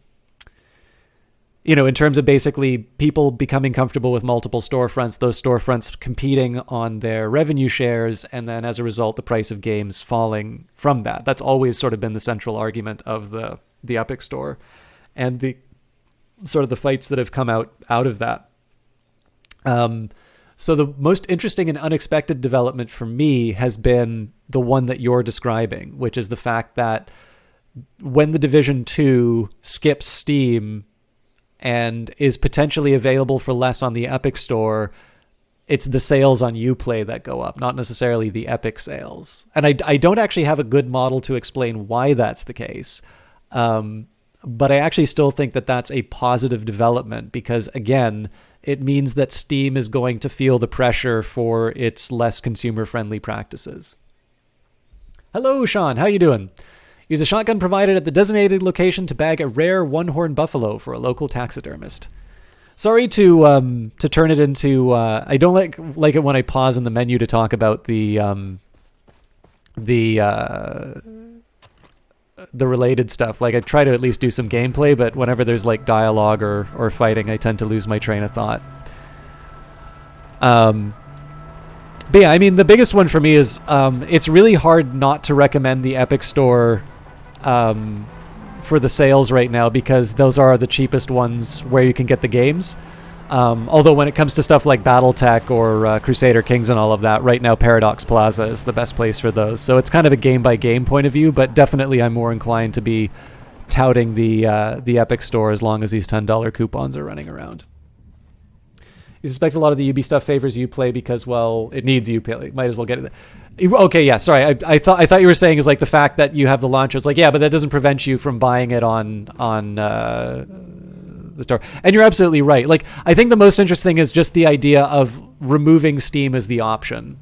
in terms of basically people becoming comfortable with multiple storefronts, those storefronts competing on their revenue shares, and then as a result, the price of games falling from that. That's always sort of been the central argument of the Epic Store, and the sort of the fights that have come out of that. So the most interesting and unexpected development for me has been the one that you're describing, which is the fact that when the Division 2 skips Steam and is potentially available for less on the Epic Store, it's the sales on Uplay that go up, not necessarily the Epic sales. And I don't actually have a good model to explain why that's the case. But I actually still think that that's a positive development because, again, it means that Steam is going to feel the pressure for its less consumer-friendly practices. Hello, Sean. How you doing? Use a shotgun provided at the designated location to bag a rare one-horned buffalo for a local taxidermist. Sorry to turn it into. I don't like it when I pause in the menu to talk about the related stuff. Like I try to at least do some gameplay, but whenever there's like dialogue or fighting, I tend to lose my train of thought. But yeah, I mean, the biggest one for me is it's really hard not to recommend the Epic Store for the sales right now because those are the cheapest ones where you can get the games. Although when it comes to stuff like BattleTech or Crusader Kings and all of that, right now Paradox Plaza is the best place for those. So it's kind of a game-by-game point of view, but definitely I'm more inclined to be touting the Epic Store as long as these $10 coupons are running around. You suspect a lot of the Ubi stuff favors Uplay because, well, it needs Uplay. Might as well get it. Okay, yeah, sorry. I thought you were saying is like the fact that you have the launcher. It's like, yeah, but that doesn't prevent you from buying it on the store. And you're absolutely right. Like, I think the most interesting is just the idea of removing Steam as the option.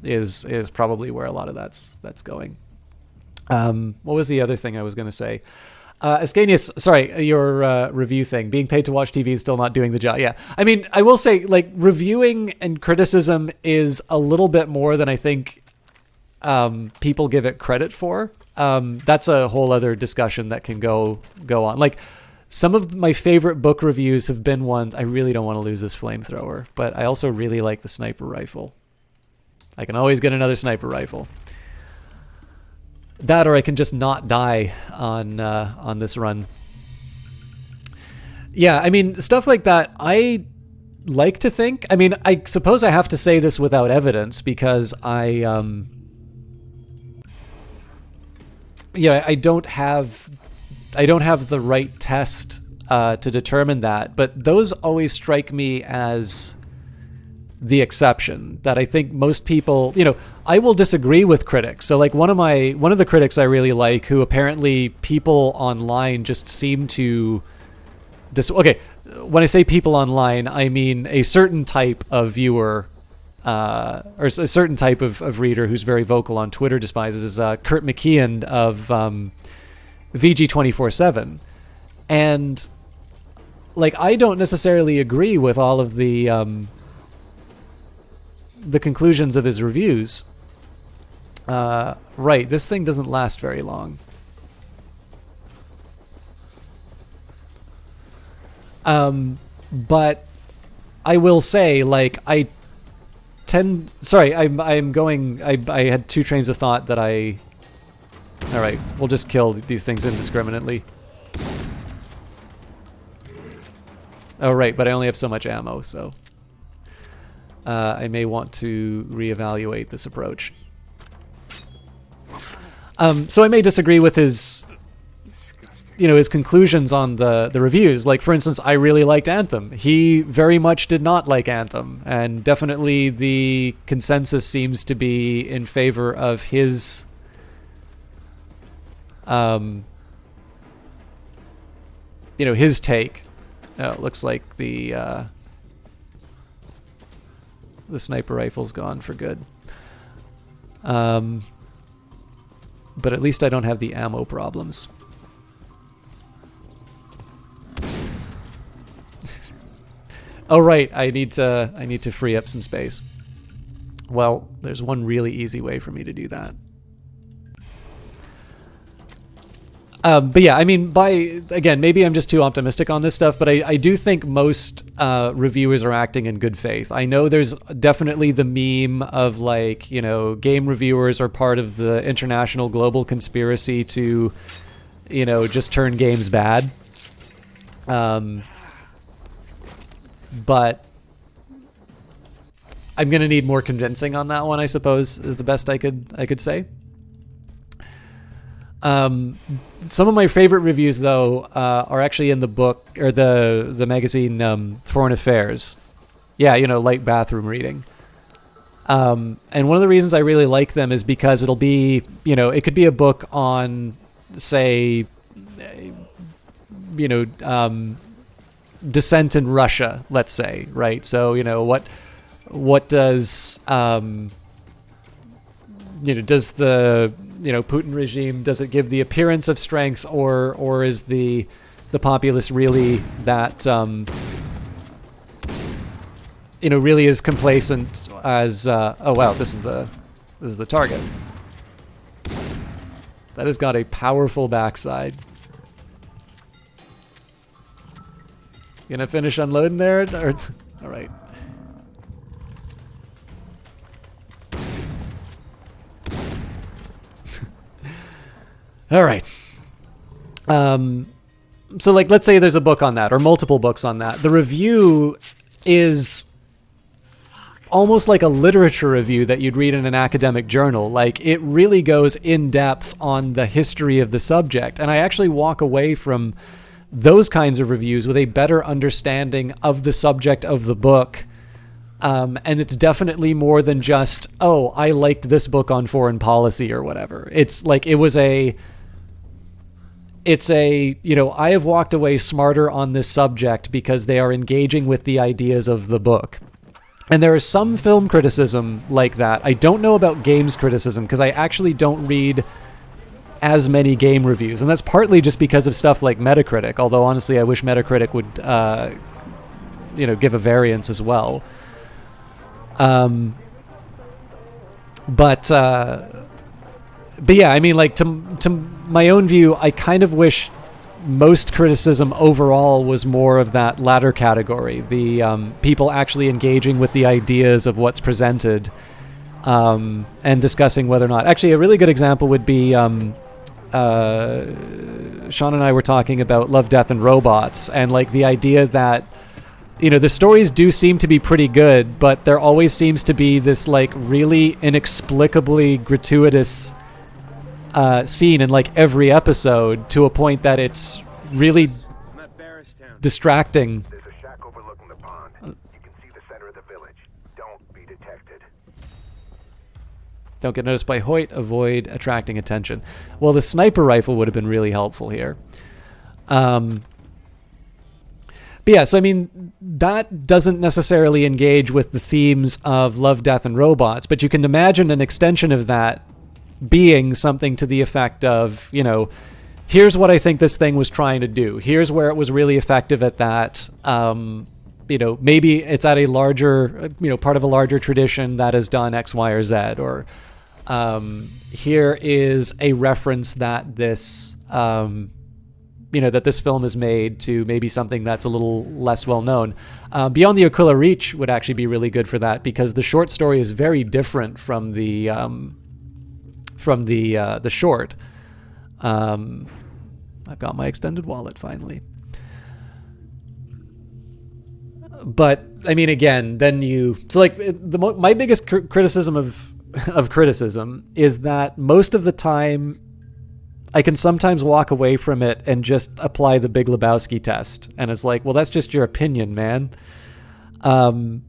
Is probably where a lot of that's going. What was the other thing I was going to say? Ascanius, sorry, your review thing. Being paid to watch TV is still not doing the job. Yeah. I mean, I will say, like, reviewing and criticism is a little bit more than I think people give it credit for. That's a whole other discussion that can go on. Like, some of my favorite book reviews have been ones, I really don't want to lose this flamethrower, but I also really like the sniper rifle. I can always get another sniper rifle. That, or I can just not die on this run. Yeah, I mean, stuff like that, I like to think. I mean, I suppose I have to say this without evidence because I don't have the right test to determine that. But those always strike me as the exception, that I think most people, I will disagree with critics. So like one of the critics I really like, who apparently people online just seem to okay, when I say people online, I mean a certain type of viewer or a certain type of reader who's very vocal on Twitter despises Kurt McKeon of VG247. And like, I don't necessarily agree with all of the conclusions of his reviews. Right, this thing doesn't last very long. But I will say, like, I had two trains of thought that alright, we'll just kill these things indiscriminately. Oh, right, but I only have so much ammo, so I may want to reevaluate this approach. So I may disagree with his conclusions on the reviews. Like, for instance, I really liked Anthem. He very much did not like Anthem, and definitely the consensus seems to be in favor of his his take. Oh, it looks like the sniper rifle's gone for good. But at least I don't have the ammo problems. Oh right, I need to free up some space. Well, there's one really easy way for me to do that. But yeah, I mean, again, maybe I'm just too optimistic on this stuff, but I do think most reviewers are acting in good faith. I know there's definitely the meme of, like, game reviewers are part of the international global conspiracy to, just turn games bad. But I'm gonna need more convincing on that one, I suppose, is the best I could say. Some of my favorite reviews, though, are actually in the book or the magazine Foreign Affairs. Yeah, light bathroom reading. And one of the reasons I really like them is because it'll be, it could be a book on, say, dissent in Russia, let's say, right? So, what does, does the Putin regime, does it give the appearance of strength, or is the populace really that really is complacent as oh wow, this is the target. That has got a powerful backside. Gonna finish unloading there? All right. All right. So, like, let's say there's a book on that, or multiple books on that. The review is almost like a literature review that you'd read in an academic journal. Like, it really goes in depth on the history of the subject. And I actually walk away from those kinds of reviews with a better understanding of the subject of the book And it's definitely more than just, oh, I liked this book on foreign policy or whatever. It's like I have walked away smarter on this subject because they are engaging with the ideas of the book. And there is some film criticism like that. I don't know about games criticism because I actually don't read as many game reviews. And that's partly just because of stuff like Metacritic, although honestly I wish Metacritic would give a variance as well. But yeah, I mean, like, to my own view, I kind of wish most criticism overall was more of that latter category, the people actually engaging with the ideas of what's presented, and discussing whether or not. Actually, a really good example would be Sean and I were talking about Love, Death, and Robots, and like the idea that, the stories do seem to be pretty good, but there always seems to be this like really inexplicably gratuitous scene in like every episode, to a point that it's really distracting. There's a shack overlooking the pond. You can see the center of the village. Don't be detected. Don't get noticed by Hoyt. Avoid attracting attention. Well, the sniper rifle would have been really helpful here. But yeah, so I mean, that doesn't necessarily engage with the themes of Love, Death, and Robots, but you can imagine an extension of that being something to the effect of, here's what I think this thing was trying to do. Here's where it was really effective at that. Maybe it's at a larger, part of a larger tradition that has done X, Y, or Z. Or here is a reference that this, that this film is made to maybe something that's a little less well known. Beyond the Aquila Reach would actually be really good for that, because the short story is very different from the short. I've got my extended wallet finally. But I mean, again, then my biggest criticism of criticism is that most of the time I can sometimes walk away from it and just apply the Big Lebowski test, and it's like, well, that's just your opinion, man. Some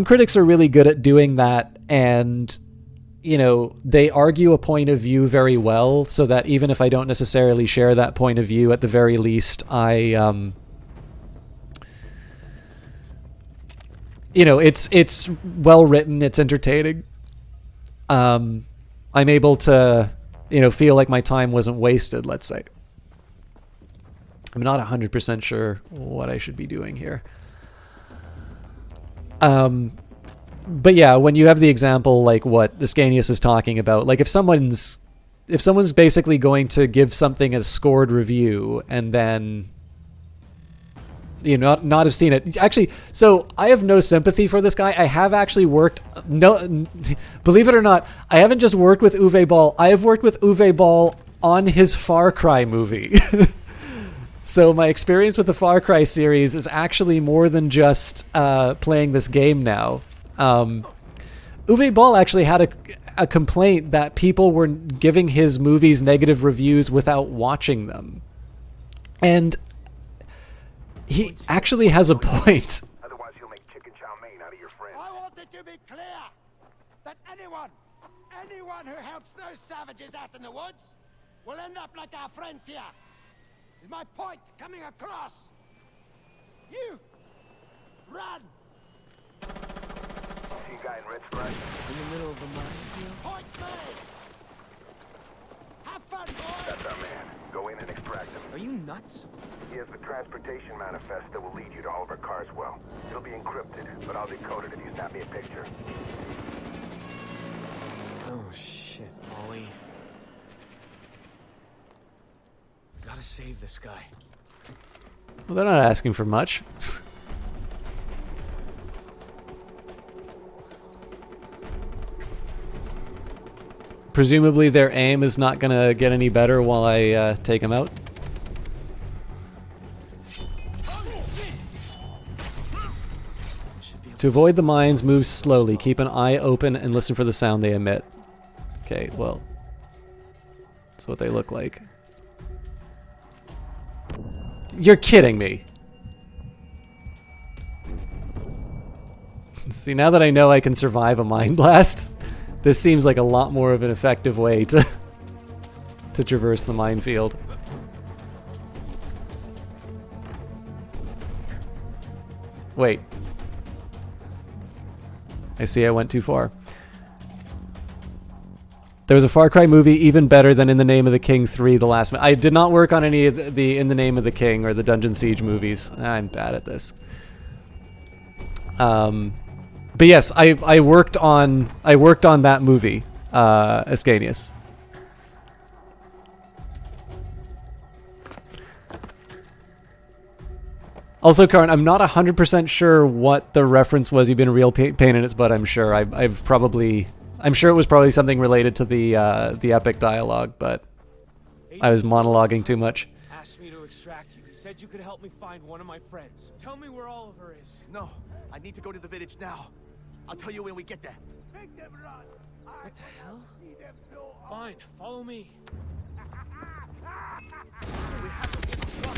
critics are really good at doing that, and they argue a point of view very well, so that even if I don't necessarily share that point of view, at the very least, it's well written, it's entertaining. I'm able to, feel like my time wasn't wasted, let's say. I'm not 100% sure what I should be doing here. But yeah, when you have the example like what Ascanius is talking about, like if someone's basically going to give something a scored review and then not have seen it. Actually, so I have no sympathy for this guy. I have actually believe it or not, I haven't just worked with Uwe Ball. I have worked with Uwe Ball on his Far Cry movie. So my experience with the Far Cry series is actually more than just playing this game now. Uwe Ball actually had a complaint that people were giving his movies negative reviews without watching them. And he actually has a point. Otherwise, he'll make chicken chow mein out of your friend. I want it to be clear that anyone who helps those savages out in the woods will end up like our friends here. Is my point coming across? You run. See a guy in red stripe? In the middle of the minefield? Point me. Have fun, boys. That's our man. Go in and extract him. Are you nuts? He has the transportation manifest that will lead you to Oliver Carswell. It'll be encrypted, but I'll decode it if you snap me a picture. Oh shit, Ollie. Gotta save this guy. Well, they're not asking for much. Presumably their aim is not going to get any better while I take them out. To avoid the mines, move slowly. Keep an eye open and listen for the sound they emit. Okay, well, that's what they look like. You're kidding me. See, now that I know I can survive a mind blast, this seems like a lot more of an effective way to traverse the minefield. Wait. I see I went too far. There was a Far Cry movie even better than In the Name of the King 3, The Last Man. I did not work on any of the In the Name of the King or the Dungeon Siege movies. I'm bad at this. But yes, I worked on that movie, Ascanius. Also, Karin, I'm not 100% sure what the reference was. You've been a real pain in its butt, I'm sure. I'm sure it was probably something related to the epic dialogue, but I was monologuing too much. Asked me to extract you. He said you could help me find one of my friends. Tell me where Oliver is. No, I need to go to the village now. I'll tell you when we get there. What the hell? Fine, follow me. We have to get across.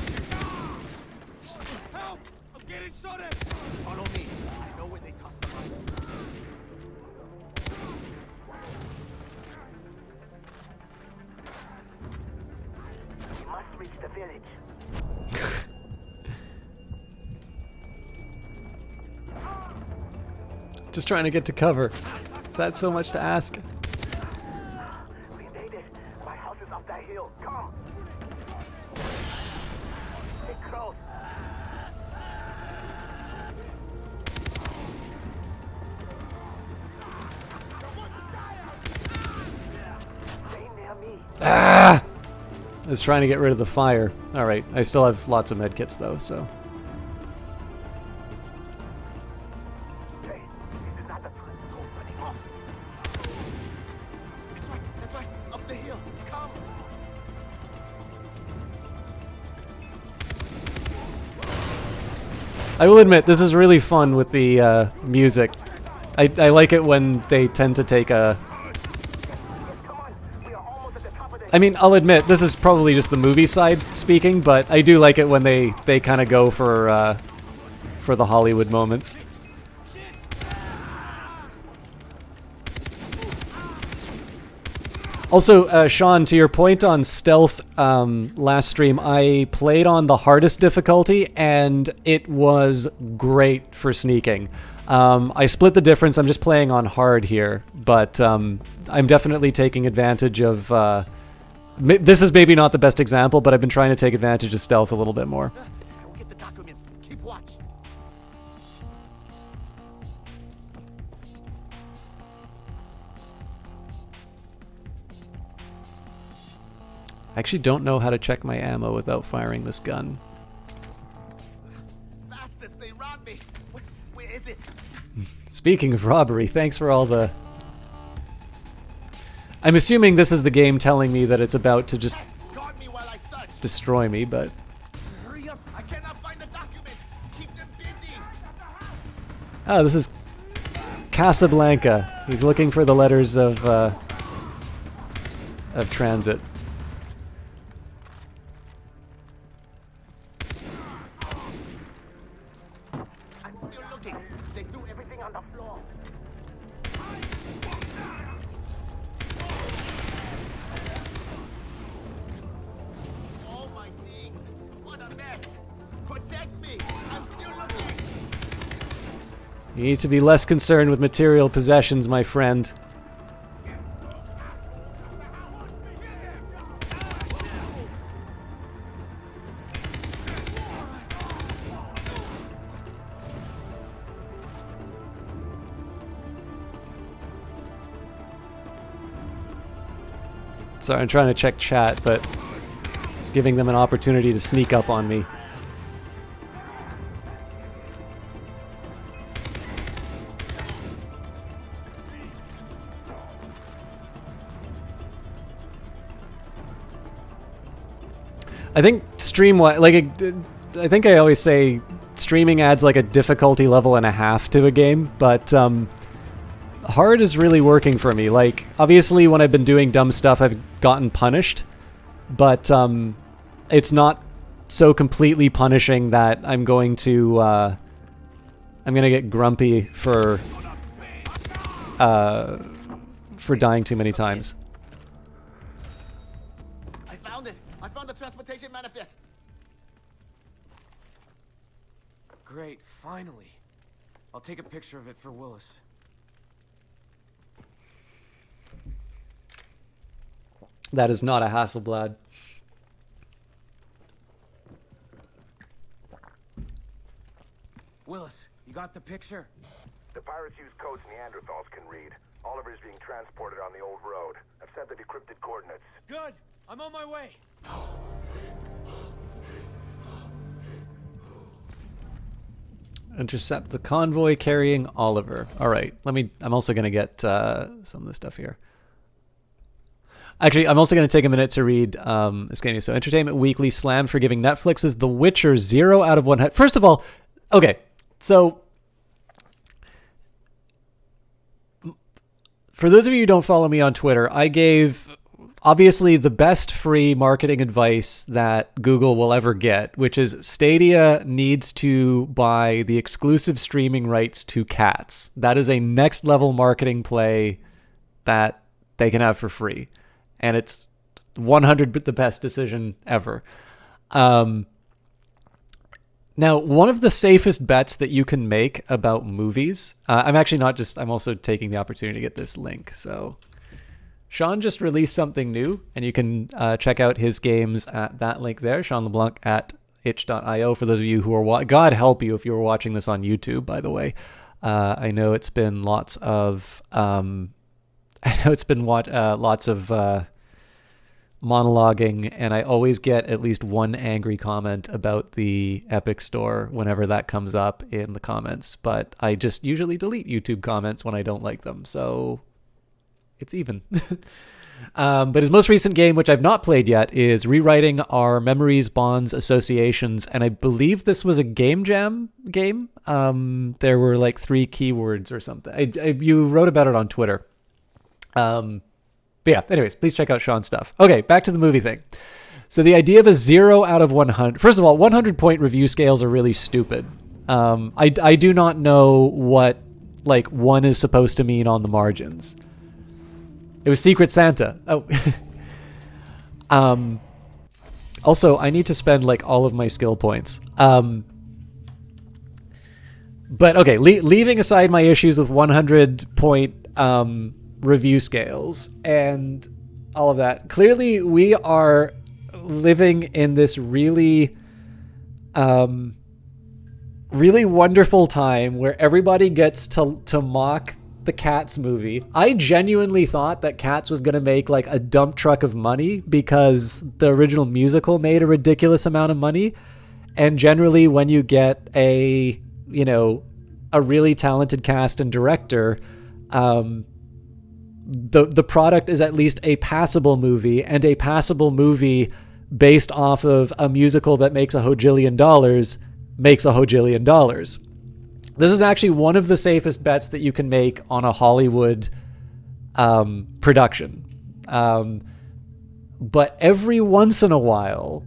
Help! I'm getting shot at! Follow me. I know where they tossed the mine. We must reach the village. Just trying to get to cover. Is that so much to ask? We made it. My house is up that hill. Come. Stay close. Stay near me. Ah! I was trying to get rid of the fire. Alright, I still have lots of medkits though, so... I will admit, this is really fun with the music. I like it when they tend to take a... I mean, I'll admit, this is probably just the movie side speaking, but I do like it when they kind of go for the Hollywood moments. Also, Sean, to your point on stealth last stream, I played on the hardest difficulty, and it was great for sneaking. I split the difference. I'm just playing on hard here, but I'm definitely taking advantage of... this is maybe not the best example, but I've been trying to take advantage of stealth a little bit more. I will get the documents. Keep watch. I actually don't know how to check my ammo without firing this gun. Bastards, they robbed me. Where is it? Speaking of robbery, thanks for all the... I'm assuming this is the game telling me that it's about to just destroy me, but... Hurry up. I cannot find the documents. Keep them busy. Oh, this is Casablanca. He's looking for the letters of transit. I'm still looking. They threw everything on the floor. All my things. What a mess. Protect me. I'm still looking. You need to be less concerned with material possessions, my friend. Sorry, I'm trying to check chat, but it's giving them an opportunity to sneak up on me. I think I think I always say streaming adds like a difficulty level and a half to a game, but hard is really working for me. Like, obviously when I've been doing dumb stuff, I've gotten punished, but it's not so completely punishing that I'm going to I'm gonna get grumpy for dying too many times. I found it. I found the transportation manifest. Great, finally. I'll take a picture of it for Willis. That is not a Hasselblad. Willis, you got the picture? The pirates use codes Neanderthals can read. Oliver's being transported on the old road. I've sent the decrypted coordinates. Good! I'm on my way! Intercept the convoy carrying Oliver. All right, I'm also going to get some of this stuff here. Actually, I'm also going to take a minute to read this game. So, Entertainment Weekly slammed for giving Netflix's The Witcher 0 out of 100. First of all, okay, so for those of you who don't follow me on Twitter, I gave obviously the best free marketing advice that Google will ever get, which is Stadia needs to buy the exclusive streaming rights to Cats. That is a next level marketing play that they can have for free. And it's 100 the best decision ever. Now, one of the safest bets that you can make about movies, I'm also taking the opportunity to get this link. So Sean just released something new, and you can check out his games at that link there, Sean LeBlanc at itch.io. For those of you who are God help you if you were watching this on YouTube, by the way. I know it's been lots of monologuing, and I always get at least one angry comment about the Epic Store whenever that comes up in the comments, but I just usually delete YouTube comments when I don't like them, so it's even. But his most recent game, which I've not played yet, is Rewriting Our Memories, Bonds, Associations, and I believe this was a game jam game. There were like 3 keywords or something. You wrote about it on Twitter. But yeah, anyways, please check out Sean's stuff. Okay, back to the movie thing. So the idea of a 0 out of 100. First of all, 100-point review scales are really stupid. I do not know what like 1 is supposed to mean on the margins. It was Secret Santa. Oh. Also, I need to spend like all of my skill points. But okay, leaving aside my issues with 100-point review scales and all of that, clearly we are living in this really wonderful time where everybody gets to mock the Cats movie. I genuinely thought that Cats was going to make like a dump truck of money because the original musical made a ridiculous amount of money, and generally when you get a really talented cast and director, the product is at least a passable movie, and a passable movie based off of a musical that makes $1 hojillion makes $1 hojillion. This is actually one of the safest bets that you can make on a Hollywood production. But every once in a while,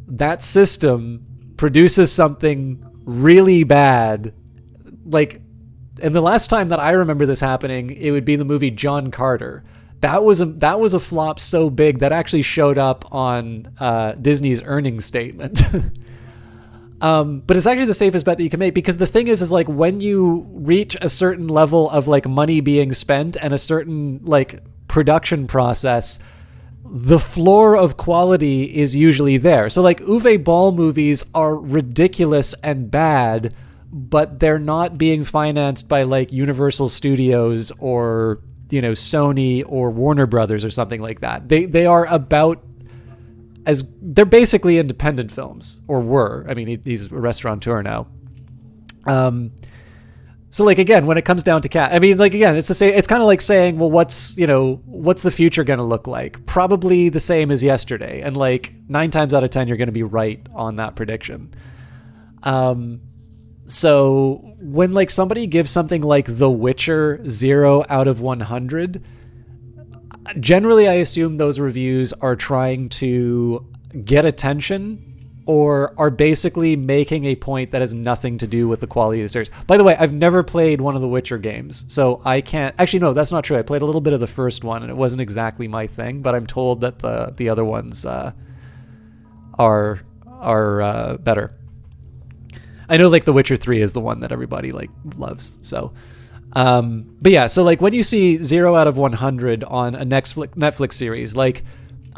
that system produces something really bad. Like, and the last time that I remember this happening, it would be the movie John Carter. That was a flop so big that actually showed up on Disney's earnings statement. But it's actually the safest bet that you can make, because the thing is like when you reach a certain level of like money being spent and a certain like production process, the floor of quality is usually there. So like Uwe Ball movies are ridiculous and bad, but they're not being financed by like Universal Studios or Sony or Warner Brothers or something like that. They are about they're basically independent films, or were. I mean, he's a restaurateur now. So like again, when it comes down to Cat, I mean, like again, it's kind of like saying, well, what's the future going to look like? Probably the same as yesterday, and like 9 times out of 10, you're going to be right on that prediction. So when like somebody gives something like The Witcher 0 out of 100. Generally, I assume those reviews are trying to get attention or are basically making a point that has nothing to do with the quality of the series. By the way, I've never played one of the Witcher games, so I can't... Actually, no, that's not true. I played a little bit of the first one, and it wasn't exactly my thing, but I'm told that the other ones are better. I know, like, The Witcher 3 is the one that everybody, like, loves, so... but yeah, so, like, when you see 0 out of 100 on a Netflix series, like...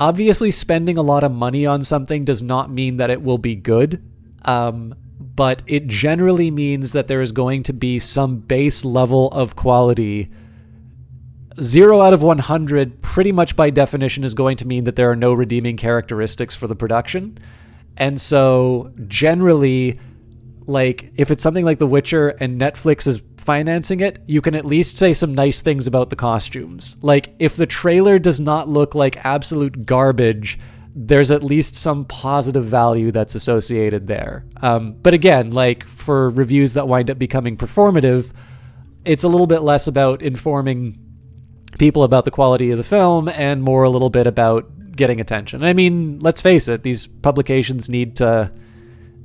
Obviously, spending a lot of money on something does not mean that it will be good, but it generally means that there is going to be some base level of quality. 0 out of 100, pretty much by definition, is going to mean that there are no redeeming characteristics for the production. And so, generally, like, if it's something like The Witcher and Netflix is financing it, you can at least say some nice things about the costumes. Like, if the trailer does not look like absolute garbage, there's at least some positive value that's associated there. But again, like, for reviews that wind up becoming performative, it's a little bit less about informing people about the quality of the film and more a little bit about getting attention. I mean, let's face it, these publications need to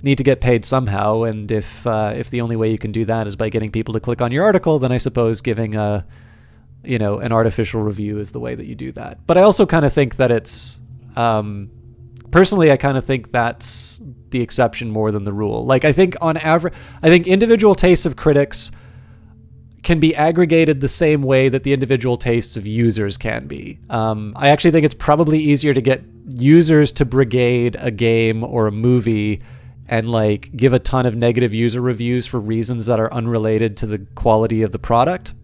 get paid somehow, and if the only way you can do that is by getting people to click on your article, then I suppose giving an artificial review is the way that you do that. But I also kind of think that it's personally, I kind of think that's the exception more than the rule. Like, I think on average, individual tastes of critics can be aggregated the same way that the individual tastes of users can be. I actually think it's probably easier to get users to brigade a game or a movie and, like, give a ton of negative user reviews for reasons that are unrelated to the quality of the product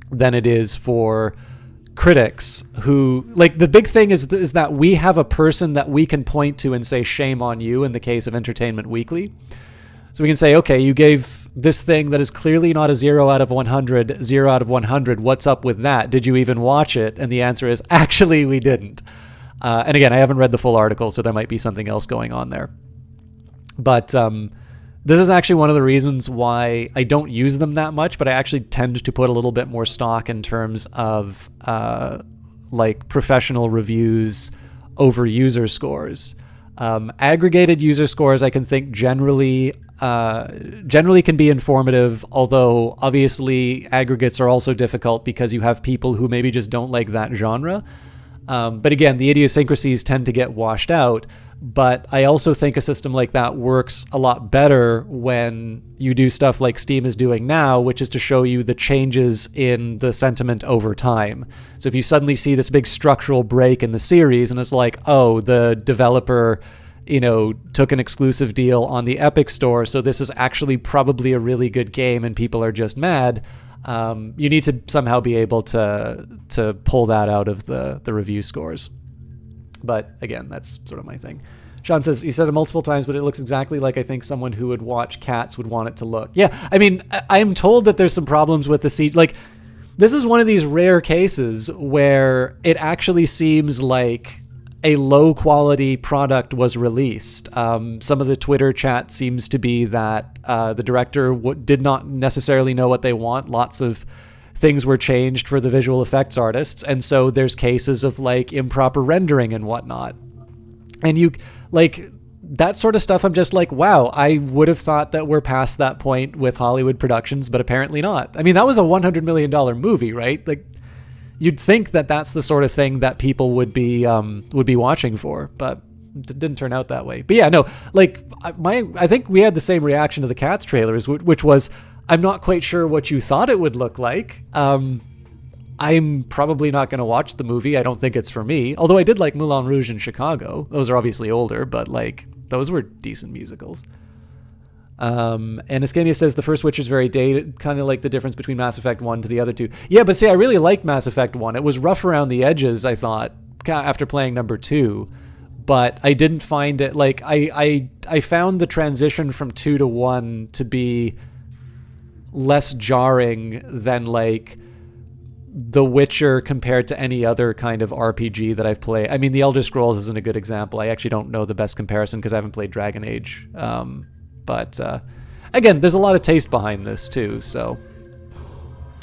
than it is for critics who, like, the big thing is that we have a person that we can point to and say, shame on you, in the case of Entertainment Weekly. So we can say, okay, you gave this thing that is clearly not a 0 out of 100, 0 out of 100. What's up with that? Did you even watch it? And the answer is, actually, we didn't. And again, I haven't read the full article, so there might be something else going on there. But this is actually one of the reasons why I don't use them that much, but I actually tend to put a little bit more stock in terms of like professional reviews over user scores. Aggregated user scores, I can think generally can be informative, although obviously aggregates are also difficult because you have people who maybe just don't like that genre. But again, the idiosyncrasies tend to get washed out. But I also think a system like that works a lot better when you do stuff like Steam is doing now, which is to show you the changes in the sentiment over time. So if you suddenly see this big structural break in the series and it's like, oh, the developer, took an exclusive deal on the Epic Store, so this is actually probably a really good game and people are just mad, you need to somehow be able to pull that out of the review scores. But again, that's sort of my thing. Sean says, you said it multiple times, but it looks exactly like I think someone who would watch Cats would want it to look. Yeah, I mean, I'm told that there's some problems with the CG. Like, this is one of these rare cases where it actually seems like a low-quality product was released. Some of the Twitter chat seems to be that the director did not necessarily know what they want. Lots of things were changed for the visual effects artists, and so there's cases of like improper rendering and whatnot. And you like that sort of stuff. I'm just like, wow, I would have thought that we're past that point with Hollywood productions, but apparently not. I mean, that was a $100 million movie, right? Like, you'd think that that's the sort of thing that people would be watching for, but it didn't turn out that way. But yeah, no, like I think we had the same reaction to the Cats trailers, which was, I'm not quite sure what you thought it would look like. I'm probably not going to watch the movie. I don't think it's for me. Although I did like Moulin Rouge and Chicago. Those are obviously older, but like those were decent musicals. And Iskania says the first Witcher is very dated, kind of like the difference between Mass Effect 1 to the other two. Yeah, but see, I really liked Mass Effect 1. It was rough around the edges, I thought, after playing number 2. But I didn't find it, like, I found the transition from 2 to 1 to be less jarring than like The Witcher compared to any other kind of RPG that I've played. I mean, The Elder Scrolls isn't a good example. I actually don't know the best comparison because I haven't played Dragon Age. But again, there's a lot of taste behind this too. So,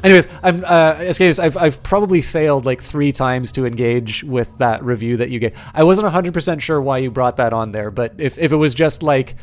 Anyways, I've probably failed like 3 times to engage with that review that you gave. I wasn't 100% sure why you brought that on there, but if it was just like,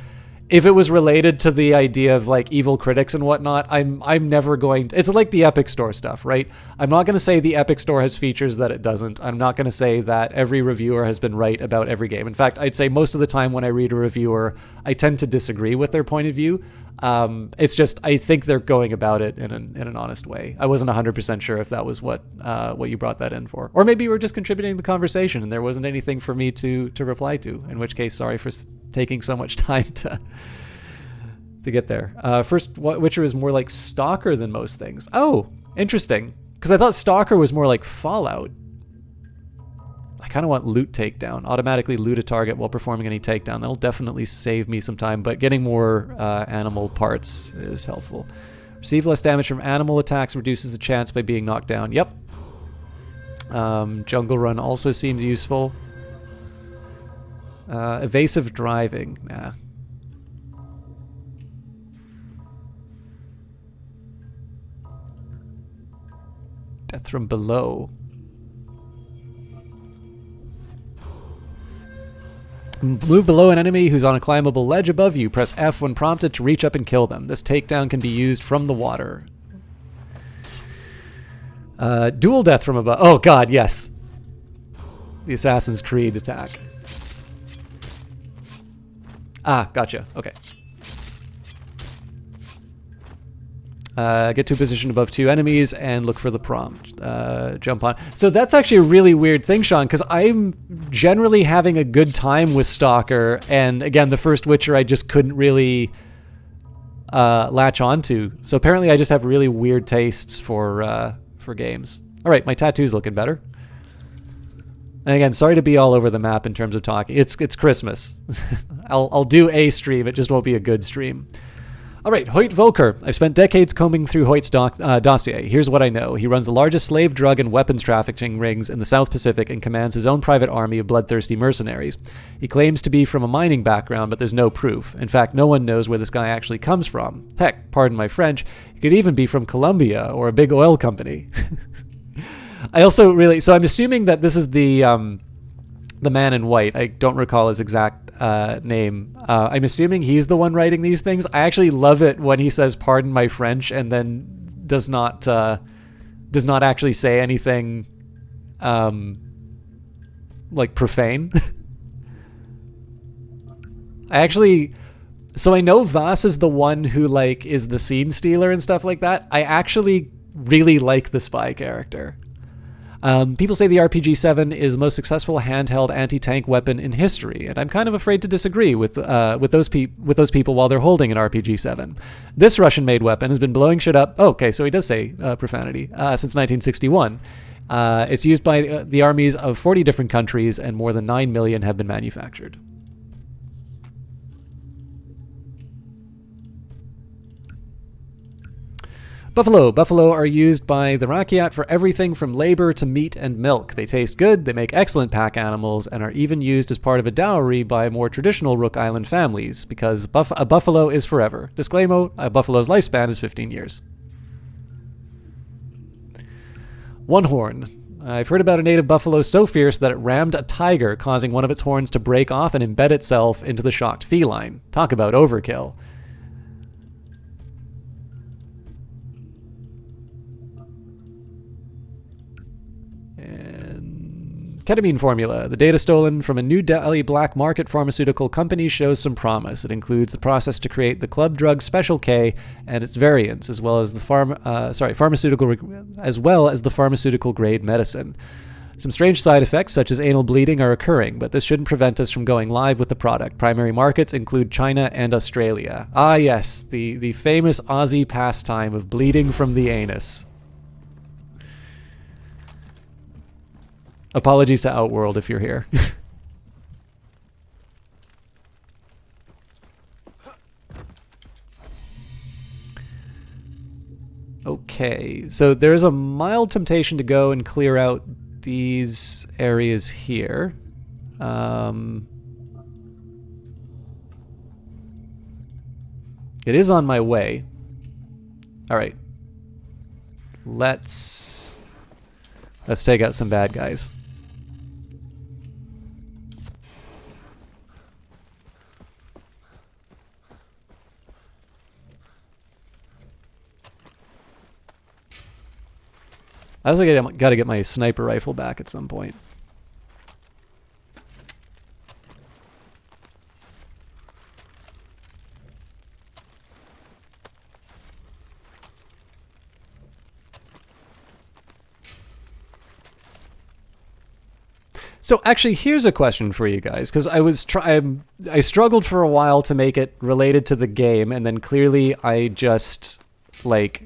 if it was related to the idea of like evil critics and whatnot, I'm never going to, it's like the Epic Store stuff, right? I'm not going to say the Epic Store has features that it doesn't. I'm not going to say that every reviewer has been right about every game. In fact, I'd say most of the time when I read a reviewer, I tend to disagree with their point of view. It's just, I think they're going about it in an honest way. I wasn't 100% sure if that was what you brought that in for. Or maybe you were just contributing to the conversation and there wasn't anything for me to reply to, in which case, sorry for taking so much time to get there. First, Witcher is more like Stalker than most things. Oh, interesting. Because I thought Stalker was more like Fallout. I kind of want loot takedown. Automatically loot a target while performing any takedown. That'll definitely save me some time, but getting more animal parts is helpful. Receive less damage from animal attacks, reduces the chance by being knocked down. Yep. Jungle Run also seems useful. Evasive driving. Nah. Death from below. Move below an enemy who's on a climbable ledge above you. Press F when prompted to reach up and kill them. This takedown can be used from the water. Dual death from above. Oh god, yes. The Assassin's Creed attack. Ah, gotcha. Okay. Get to a position above 2 enemies and look for the prompt. Jump on. So that's actually a really weird thing, Sean, because I'm generally having a good time with Stalker, and again, the first Witcher I just couldn't really latch onto. So apparently I just have really weird tastes for games. All right, my tattoo's looking better. And again, sorry to be all over the map in terms of talking. It's Christmas. I'll do a stream. It just won't be a good stream. All right, Hoyt Volker. I've spent decades combing through Hoyt's dossier. Here's what I know. He runs the largest slave, drug, and weapons trafficking rings in the South Pacific and commands his own private army of bloodthirsty mercenaries. He claims to be from a mining background, but there's no proof. In fact, no one knows where this guy actually comes from. Heck, pardon my French, he could even be from Colombia or a big oil company. I also really... So I'm assuming that this is the man in white. I don't recall his exact name. I'm assuming he's the one writing these things. I actually love it when he says "pardon my French" and then does not actually say anything like profane. So I know Voss is the one who like is the scene stealer and stuff like that. I actually really like the spy character. People say the RPG-7 is the most successful handheld anti-tank weapon in history, and I'm kind of afraid to disagree with those people while they're holding an RPG-7. This Russian-made weapon has been blowing shit up. Oh, okay, so he does say profanity since 1961. It's used by the armies of 40 different countries, and more than 9 million have been manufactured. Buffalo are used by the Rakyat for everything from labor to meat and milk. They taste good, they make excellent pack animals, and are even used as part of a dowry by more traditional Rook Island families, because a buffalo is forever. Disclaimer, a buffalo's lifespan is 15 years. One horn. I've heard about a native buffalo so fierce that it rammed a tiger, causing one of its horns to break off and embed itself into the shocked feline. Talk about overkill. Ketamine formula. The data stolen from a New Delhi black market pharmaceutical company shows some promise. It includes the process to create the club drug Special K and its variants, as well as the pharmaceutical grade medicine. Some strange side effects, such as anal bleeding, are occurring, but this shouldn't prevent us from going live with the product. Primary markets include China and Australia. Ah, yes, the famous Aussie pastime of bleeding from the anus. Apologies to Outworld if you're here. Okay, so there's a mild temptation to go and clear out these areas here. It is on my way. All right. let's take out some bad guys. I also got to get my sniper rifle back at some point. So actually, here's a question for you guys, because I struggled for a while to make it related to the game, and then clearly I just like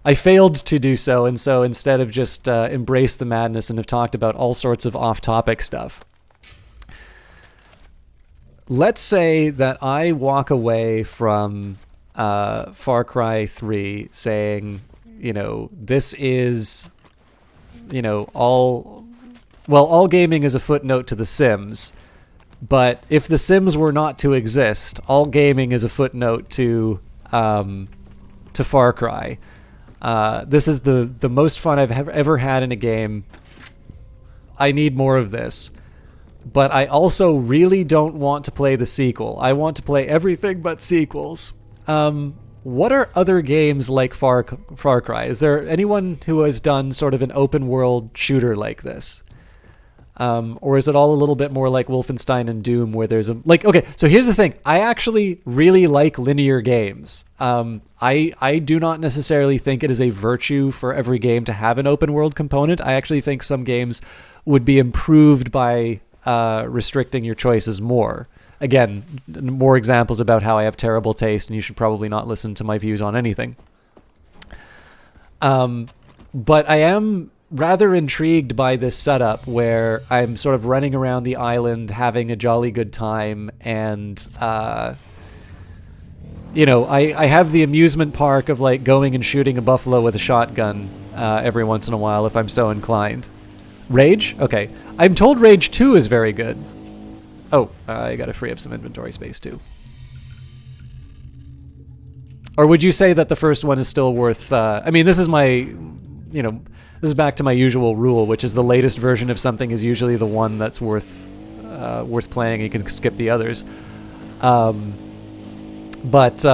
I failed to do so, and so instead of just embrace the madness and have talked about all sorts of off-topic stuff. Let's say that I walk away from Far Cry 3 saying, you know, this is, you know, all gaming is a footnote to The Sims, but if The Sims were not to exist, all gaming is a footnote to Far Cry. This is the most fun I've ever had in a game. I need more of this. But I also really don't want to play the sequel. I want to play everything but sequels. What are other games like Far Cry? Is there anyone who has done sort of an open world shooter like this? Or is it all a little bit more like Wolfenstein and Doom, where there's okay, so here's the thing. I actually really like linear games. I do not necessarily think it is a virtue for every game to have an open world component. I actually think some games would be improved by restricting your choices more. Again, more examples about how I have terrible taste, and you should probably not listen to my views on anything. But I am rather intrigued by this setup where I'm sort of running around the island having a jolly good time, and you know, I have the amusement park of like going and shooting a buffalo with a shotgun every once in a while if I'm so inclined. Rage? Okay. I'm told Rage 2 is very good. Oh, I gotta free up some inventory space too. Or would you say that the first one is still worth... I mean, this is my... You know, this is back to my usual rule, which is the latest version of something is usually the one that's worth playing. You can skip the others. But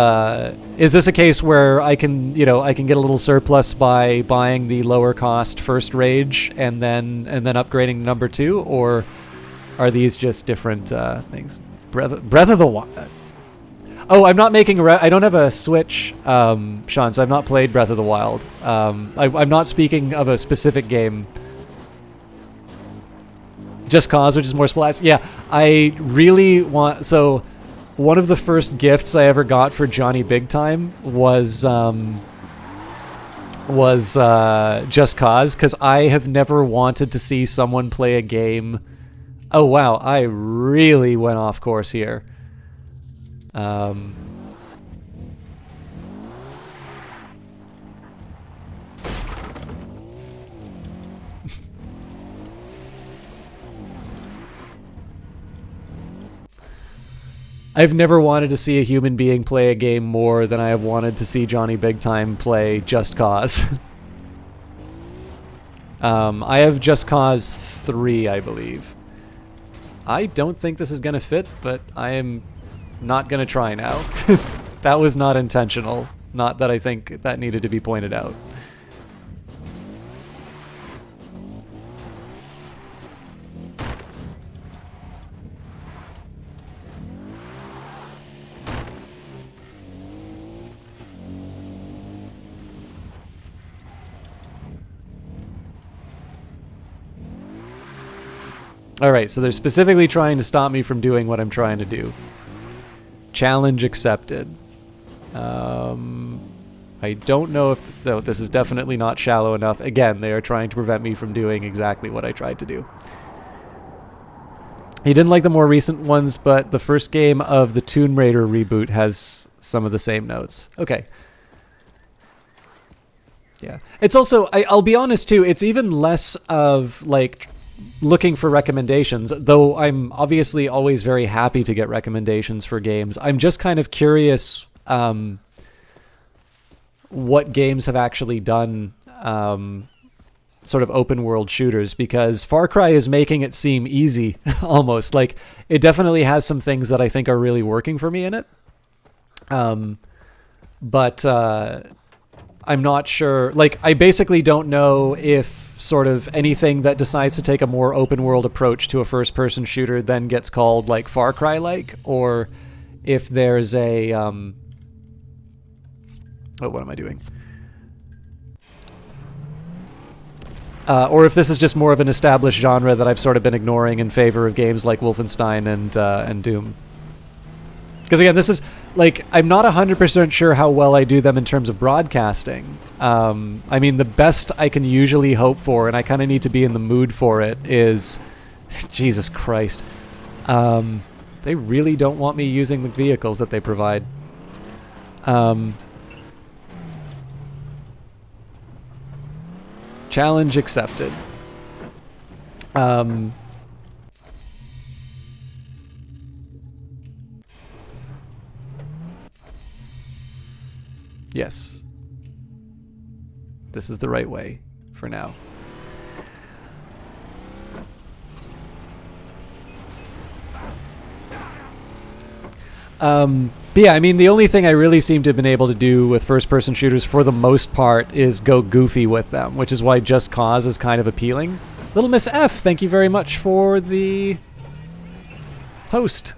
is this a case where I can get a little surplus by buying the lower cost first Rage and then upgrading number 2, or are these just different things? Breath of the Wild. Oh, I'm not making I don't have a Switch, Sean, so I've not played Breath of the Wild. I'm not speaking of a specific game. Just Cause, which is more splash. Yeah, I really want... So, one of the first gifts I ever got for Johnny Big Time was Just Cause, because I have never wanted to see someone play a game... Oh, wow, I really went off course here. I've never wanted to see a human being play a game more than I have wanted to see Johnny Big Time play Just Cause. I have Just Cause 3, I believe. I don't think this is going to fit, but I am not going to try now. That was not intentional. Not that I think that needed to be pointed out. Alright, so they're specifically trying to stop me from doing what I'm trying to do. Challenge accepted. I don't know if... Though this is definitely not shallow enough. Again, they are trying to prevent me from doing exactly what I tried to do. He didn't like the more recent ones, but the first game of the Tomb Raider reboot has some of the same notes. Okay. Yeah. It's also... I'll be honest, too, it's even less of, like... looking for recommendations, though I'm obviously always very happy to get recommendations for games. I'm just kind of curious what games have actually done sort of open world shooters, because Far Cry is making it seem easy almost. Like, it definitely has some things that I think are really working for me in it. But I'm not sure. Like, I basically don't know if sort of anything that decides to take a more open world approach to a first person shooter then gets called like Far Cry like, or if there's a oh, what am I doing? Or if this is just more of an established genre that I've sort of been ignoring in favor of games like Wolfenstein and Doom. Because again, this is, like, I'm not 100% sure how well I do them in terms of broadcasting. I mean, the best I can usually hope for, and I kind of need to be in the mood for it, is... Jesus Christ. They really don't want me using the vehicles that they provide. Challenge accepted. Yes. This is the right way for now. But yeah, I mean, the only thing I really seem to have been able to do with first-person shooters for the most part is go goofy with them, which is why Just Cause is kind of appealing. Little Miss F, thank you very much for the host.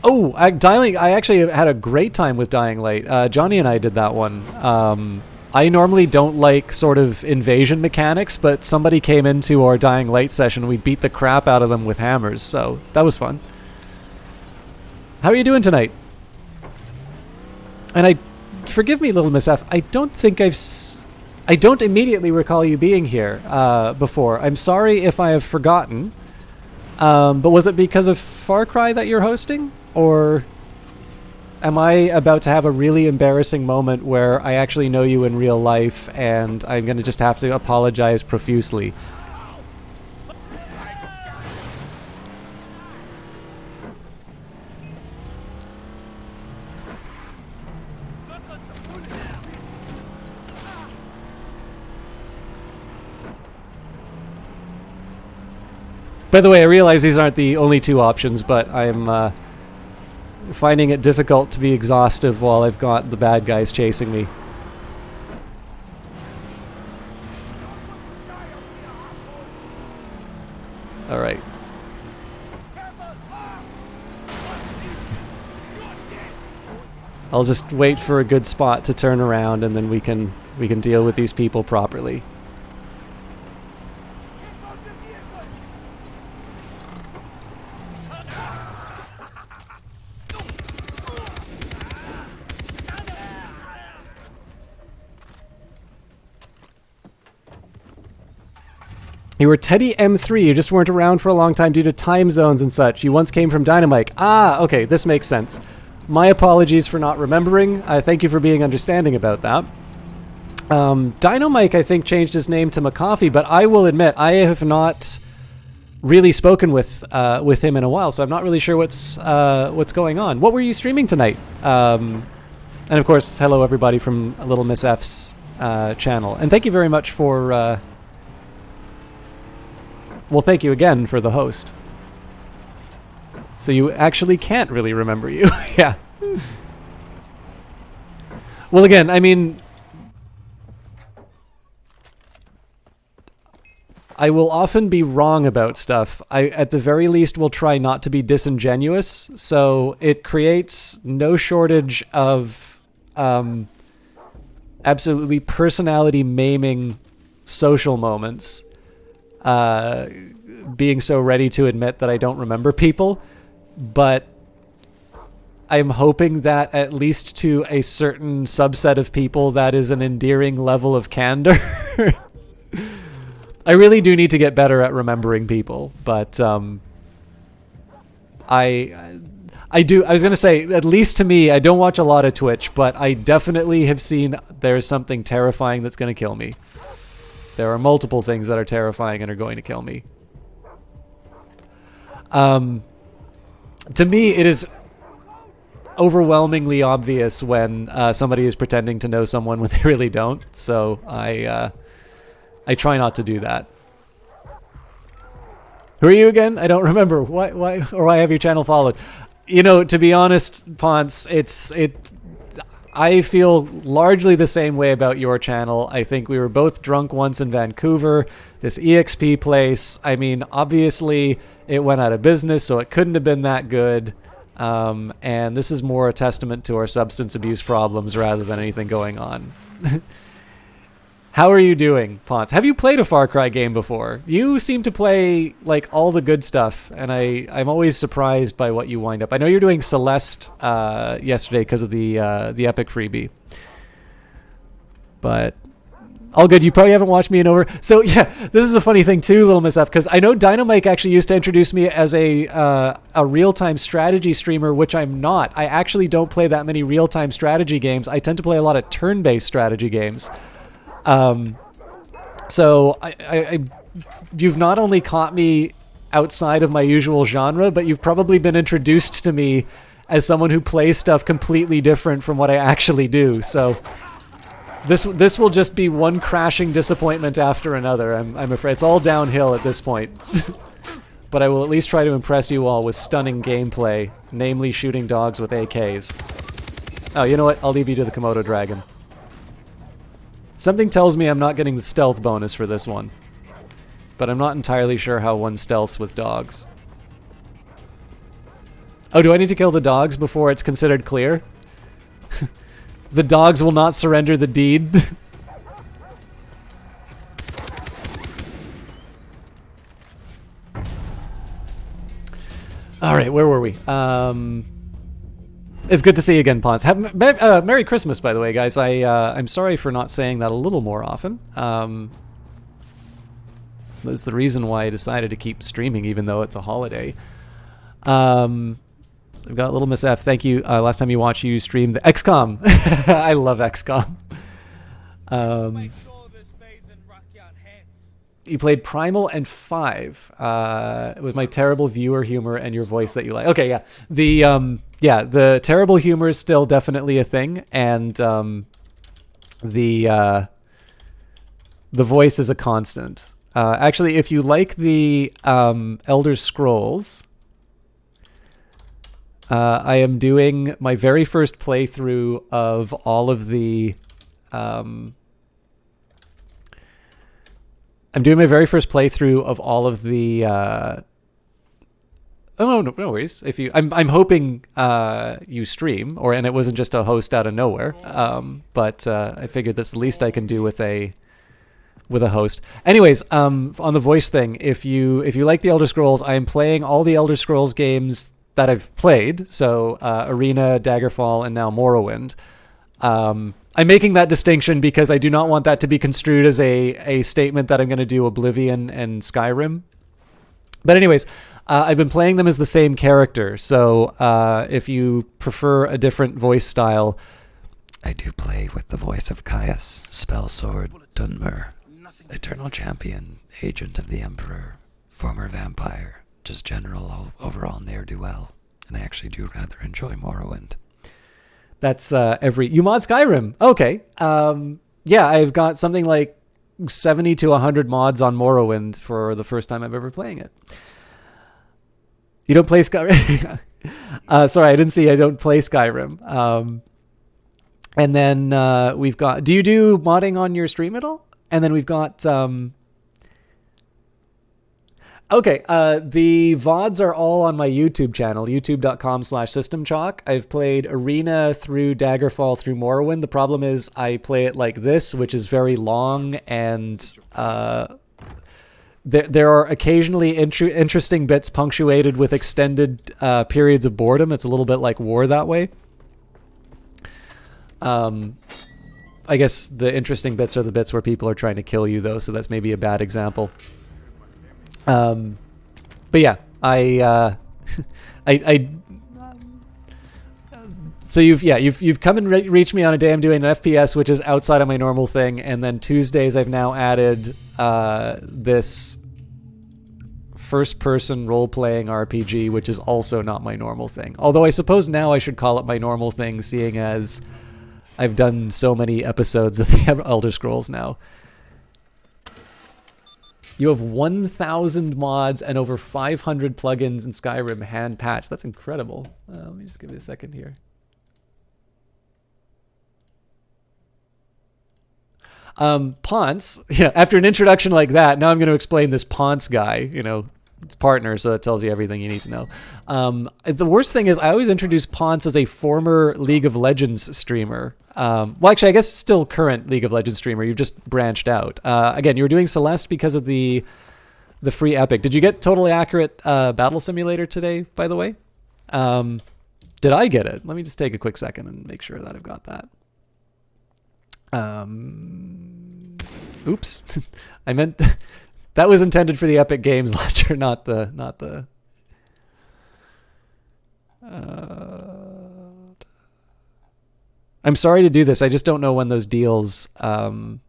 Oh, I actually had a great time with Dying Light. Johnny and I did that one. I normally don't like sort of invasion mechanics, but somebody came into our Dying Light session and we beat the crap out of them with hammers, so that was fun. How are you doing tonight? And forgive me, Little Miss F, I don't think I don't immediately recall you being here before. I'm sorry if I have forgotten. But was it because of Far Cry that you're hosting? Or am I about to have a really embarrassing moment where I actually know you in real life and I'm going to just have to apologize profusely? By the way, I realize these aren't the only two options, but I'm finding it difficult to be exhaustive while I've got the bad guys chasing me. Alright. I'll just wait for a good spot to turn around and then we can deal with these people properly. You were Teddy M3, you just weren't around for a long time due to time zones and such. You once came from Dynamite. Ah, okay, this makes sense. My apologies for not remembering. Thank you for being understanding about that. Dynamite, I think, changed his name to McCoffee, but I will admit, I have not really spoken with him in a while, so I'm not really sure what's going on. What were you streaming tonight? And of course, hello everybody from Little Miss F's channel. And thank you very much for... Well, thank you again for the host. So you actually can't really remember you. Yeah. Well, again, I mean... I will often be wrong about stuff. I, at the very least, will try not to be disingenuous. So it creates no shortage of absolutely personality-maiming social moments. Being so ready to admit that I don't remember people, but I'm hoping that at least to a certain subset of people that is an endearing level of candor. I really do need to get better at remembering people, but I was gonna say, at least to me, I don't watch a lot of Twitch, but I definitely have seen there's something terrifying that's gonna kill me. There are multiple things that are terrifying and are going to kill me. To me, it is... overwhelmingly obvious when somebody is pretending to know someone when they really don't. So I try not to do that. Who are you again? I don't remember. Why have your channel followed? You know, to be honest, Ponce, I feel largely the same way about your channel. I think we were both drunk once in Vancouver, this EXP place. I mean, obviously it went out of business, so it couldn't have been that good. And this is more a testament to our substance abuse problems rather than anything going on. How are you doing, Ponce? Have you played a Far Cry game before? You seem to play like all the good stuff, and I'm always surprised by what you wind up. I know you're doing Celeste yesterday because of the Epic freebie, but all good. You probably haven't watched me in over. So yeah, this is the funny thing too, Little Miss F, because I know Dynamike actually used to introduce me as a real-time strategy streamer, which I'm not. I actually don't play that many real-time strategy games. I tend to play a lot of turn-based strategy games. So you've not only caught me outside of my usual genre, but you've probably been introduced to me as someone who plays stuff completely different from what I actually do. So this will just be one crashing disappointment after another. I'm afraid it's all downhill at this point. But I will at least try to impress you all with stunning gameplay, namely shooting dogs with AKs. Oh, you know what? I'll leave you to the Komodo dragon. Something tells me I'm not getting the stealth bonus for this one, but I'm not entirely sure how one stealths with dogs. Oh, do I need to kill the dogs before it's considered clear? The dogs will not surrender the deed. All right, where were we? It's good to see you again, Ponce. Merry Christmas, by the way, guys. I'm sorry for not saying that a little more often. That's the reason why I decided to keep streaming, even though it's a holiday. I've got Little Miss F. Thank you. Last time you watched, you streamed the XCOM. I love XCOM. You played Primal and 5 with my terrible viewer humor and your voice that you like. Okay, yeah. The terrible humor is still definitely a thing, and the voice is a constant. Actually, if you like the Elder Scrolls, I am doing my very first playthrough of all of the I'm doing my very first playthrough of all of the. Oh no worries. If you, I'm hoping you stream, and it wasn't just a host out of nowhere. But I figured that's the least I can do with a host. Anyways, on the voice thing, if you like the Elder Scrolls, I am playing all the Elder Scrolls games that I've played. So Arena, Daggerfall, and now Morrowind. I'm making that distinction because I do not want that to be construed as a statement that I'm going to do Oblivion and Skyrim. But anyways, I've been playing them as the same character. So if you prefer a different voice style, I do play with the voice of Caius, Spellsword, Dunmer, Eternal Champion, Agent of the Emperor, former vampire, just general overall ne'er-do-well. And I actually do rather enjoy Morrowind. That's you mod Skyrim. Okay. Yeah, I've got something like 70 to 100 mods on Morrowind for the first time I've ever playing it. You don't play Skyrim? Sorry, I didn't see. I don't play Skyrim. And then we've got... Do you do modding on your stream at all? And then we've got... Okay, the VODs are all on my YouTube channel, youtube.com/systemchalk. I've played Arena through Daggerfall through Morrowind. The problem is I play it like this, which is very long, and there are occasionally interesting bits punctuated with extended periods of boredom. It's a little bit like War that way. I guess the interesting bits are the bits where people are trying to kill you, though, so that's maybe a bad example. But yeah, so you've come and reached me on a day I'm doing an FPS, which is outside of my normal thing, and then Tuesdays I've now added this first-person role-playing RPG, which is also not my normal thing. Although I suppose now I should call it my normal thing, seeing as I've done so many episodes of the Elder Scrolls now. You have 1,000 mods and over 500 plugins in Skyrim hand patched. That's incredible. Let me just give it a second here. Ponce, yeah, after an introduction like that, now I'm going to explain this Ponce guy, you know, it's partner, so that tells you everything you need to know. The worst thing is I always introduce Ponce as a former League of Legends streamer. Well, actually, I guess still current League of Legends streamer. You've just branched out. Again, you were doing Celeste because of the free Epic. Did you get totally accurate Battle Simulator today, by the way? Did I get it? Let me just take a quick second and make sure that I've got that. Oops. I meant that was intended for the Epic Games ledger, not the I'm sorry to do this. I just don't know when those deals go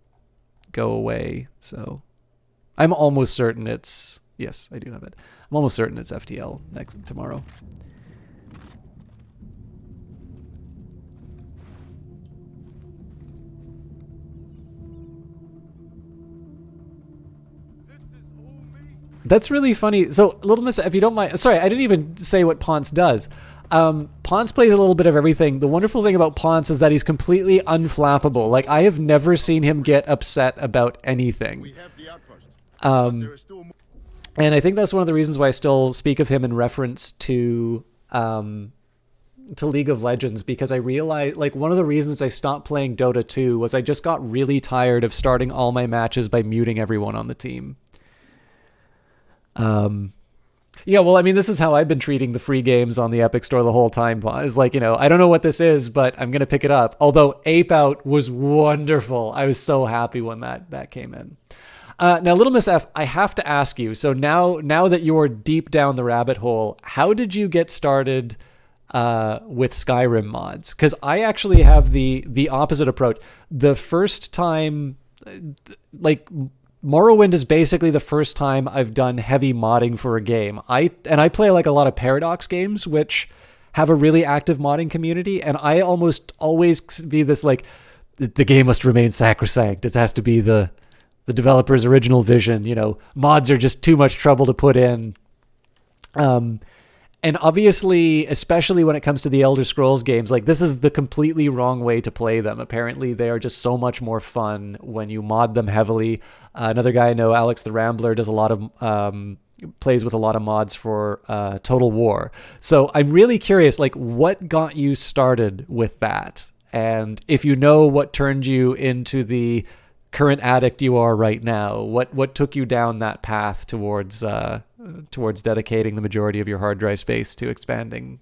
away. So I'm almost certain it's, yes, I do have it. I'm almost certain it's FTL tomorrow. That's really funny. So, Little Miss, if you don't mind, sorry, I didn't even say what Ponce does. Ponce plays a little bit of everything. The wonderful thing about Ponce is that he's completely unflappable. Like, I have never seen him get upset about anything. And I think that's one of the reasons why I still speak of him in reference to League of Legends, because I realized, like, one of the reasons I stopped playing Dota 2 was I just got really tired of starting all my matches by muting everyone on the team. Yeah, well, I mean, this is how I've been treating the free games on the Epic Store the whole time. It's like, you know, I don't know what this is, but I'm going to pick it up. Although Ape Out was wonderful. I was so happy when that came in. Now, Little Miss F, I have to ask you, so now that you're deep down the rabbit hole, how did you get started with Skyrim mods? Because I actually have the opposite approach. The first time, like, Morrowind is basically the first time I've done heavy modding for a game. I play like a lot of Paradox games, which have a really active modding community, and I almost always be this like, the game must remain sacrosanct. It has to be the developer's original vision. You know, mods are just too much trouble to put in. And obviously, especially when it comes to the Elder Scrolls games, like, this is the completely wrong way to play them. Apparently, they are just so much more fun when you mod them heavily. Another guy I know, Alex the Rambler, does a lot of plays with a lot of mods for Total War. So I'm really curious, like, what got you started with that? And if you know what turned you into the current addict you are right now, what took you down that path towards dedicating the majority of your hard drive space to expanding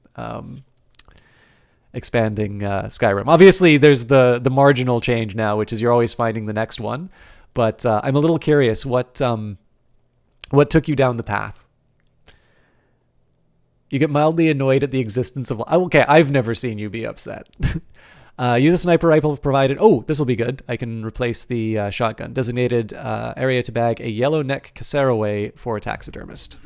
Skyrim. Obviously, there's the marginal change now, which is you're always finding the next one. But I'm a little curious what took you down the path. You get mildly annoyed at the existence of. Okay, I've never seen you be upset. Use a sniper rifle provided. Oh, this will be good. I can replace the shotgun. Designated area to bag a yellow neck cassowary for a taxidermist.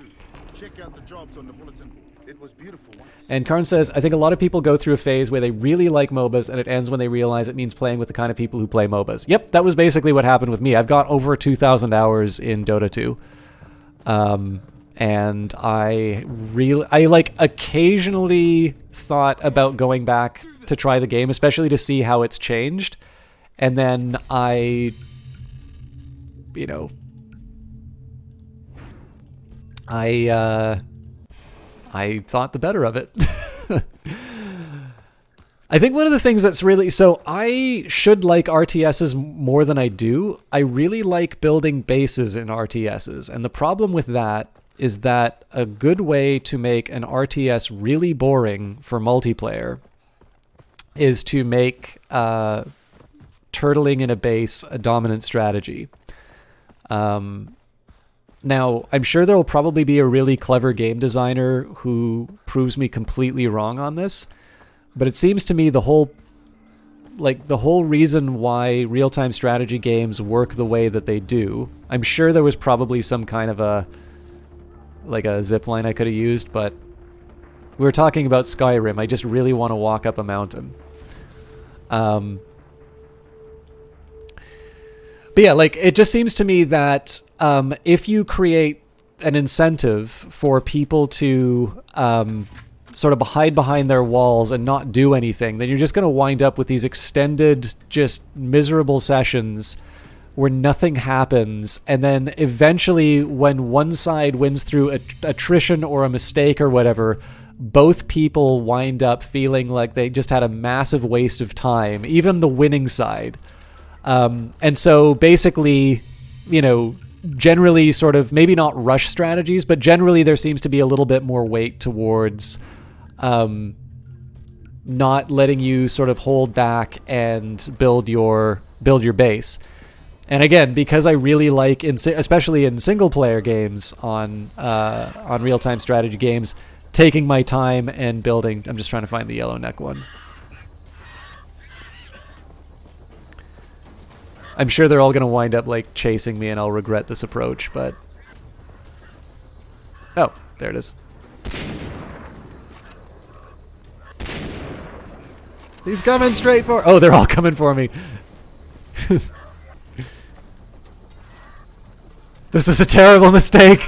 Check out the jobs on the bulletin. It was beautiful once. And Karn says, I think a lot of people go through a phase where they really like MOBAs and it ends when they realize it means playing with the kind of people who play MOBAs. Yep, that was basically what happened with me. I've got over 2,000 hours in Dota 2. And I like occasionally thought about going back to try the game, especially to see how it's changed. And then I thought the better of it. I think one of the things that's really... So I should like RTSs more than I do. I really like building bases in RTSs. And the problem with that is that a good way to make an RTS really boring for multiplayer is to make turtling in a base a dominant strategy. Now, I'm sure there will probably be a really clever game designer who proves me completely wrong on this, but it seems to me the whole reason why real-time strategy games work the way that they do, I'm sure there was probably some kind of a zip line I could have used, but we were talking about Skyrim. I just really want to walk up a mountain. But yeah, like, it just seems to me that if you create an incentive for people to sort of hide behind their walls and not do anything, then you're just going to wind up with these extended, just miserable sessions where nothing happens, and then eventually when one side wins through attrition or a mistake or whatever, both people wind up feeling like they just had a massive waste of time, even the winning side. And so basically, you know, generally sort of, maybe not rush strategies, but generally there seems to be a little bit more weight towards not letting you sort of hold back and build your base. And again, because I really like, especially in single-player games on real-time strategy games, taking my time and building. I'm just trying to find the yellow neck one. I'm sure they're all going to wind up like chasing me, and I'll regret this approach. But oh, there it is. He's coming straight for. Oh, they're all coming for me. This is a terrible mistake.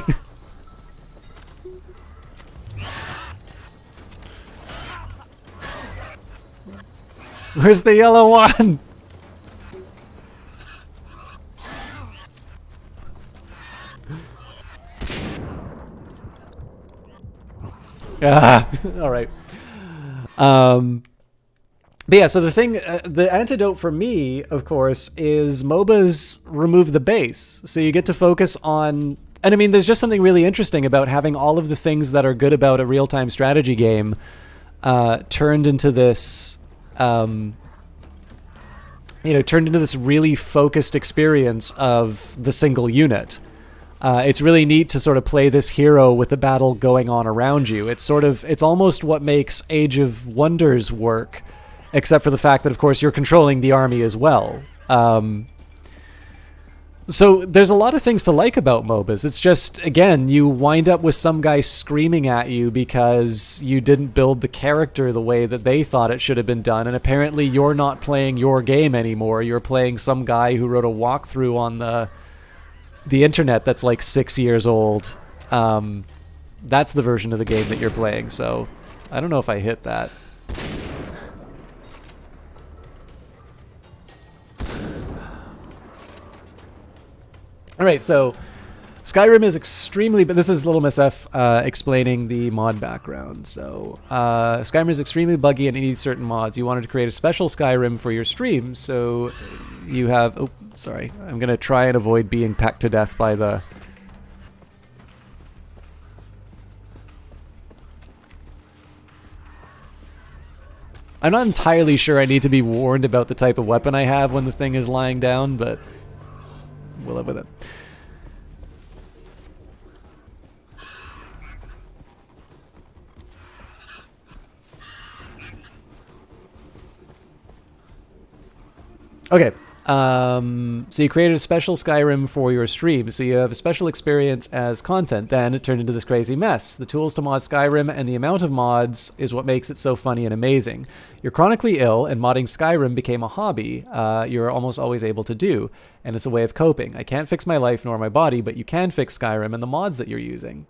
Where's the yellow one? Ah, all right. But yeah, so the thing, the antidote for me, of course, is MOBAs remove the base. So you get to focus on, and I mean, there's just something really interesting about having all of the things that are good about a real-time strategy game turned into this, turned into this really focused experience of the single unit. It's really neat to sort of play this hero with the battle going on around you. It's almost what makes Age of Wonders work, except for the fact that, of course, you're controlling the army as well. So there's a lot of things to like about MOBAs. It's just, again, you wind up with some guy screaming at you because you didn't build the character the way that they thought it should have been done, and apparently you're not playing your game anymore. You're playing some guy who wrote a walkthrough on the internet that's like 6 years old. That's the version of the game that you're playing, so I don't know if I hit that. Alright, so Skyrim is extremely, but this is Little Miss F explaining the mod background. So Skyrim is extremely buggy and it needs certain mods. You wanted to create a special Skyrim for your stream, so you have, oh, sorry, I'm going to try and avoid being pecked to death by the... I'm not entirely sure I need to be warned about the type of weapon I have when the thing is lying down, but we'll live with it. Okay, so you created a special Skyrim for your stream, so you have a special experience as content. Then it turned into this crazy mess. The tools to mod Skyrim and the amount of mods is what makes it so funny and amazing. You're chronically ill, and modding Skyrim became a hobby you're almost always able to do, and it's a way of coping. I can't fix my life nor my body, but you can fix Skyrim and the mods that you're using.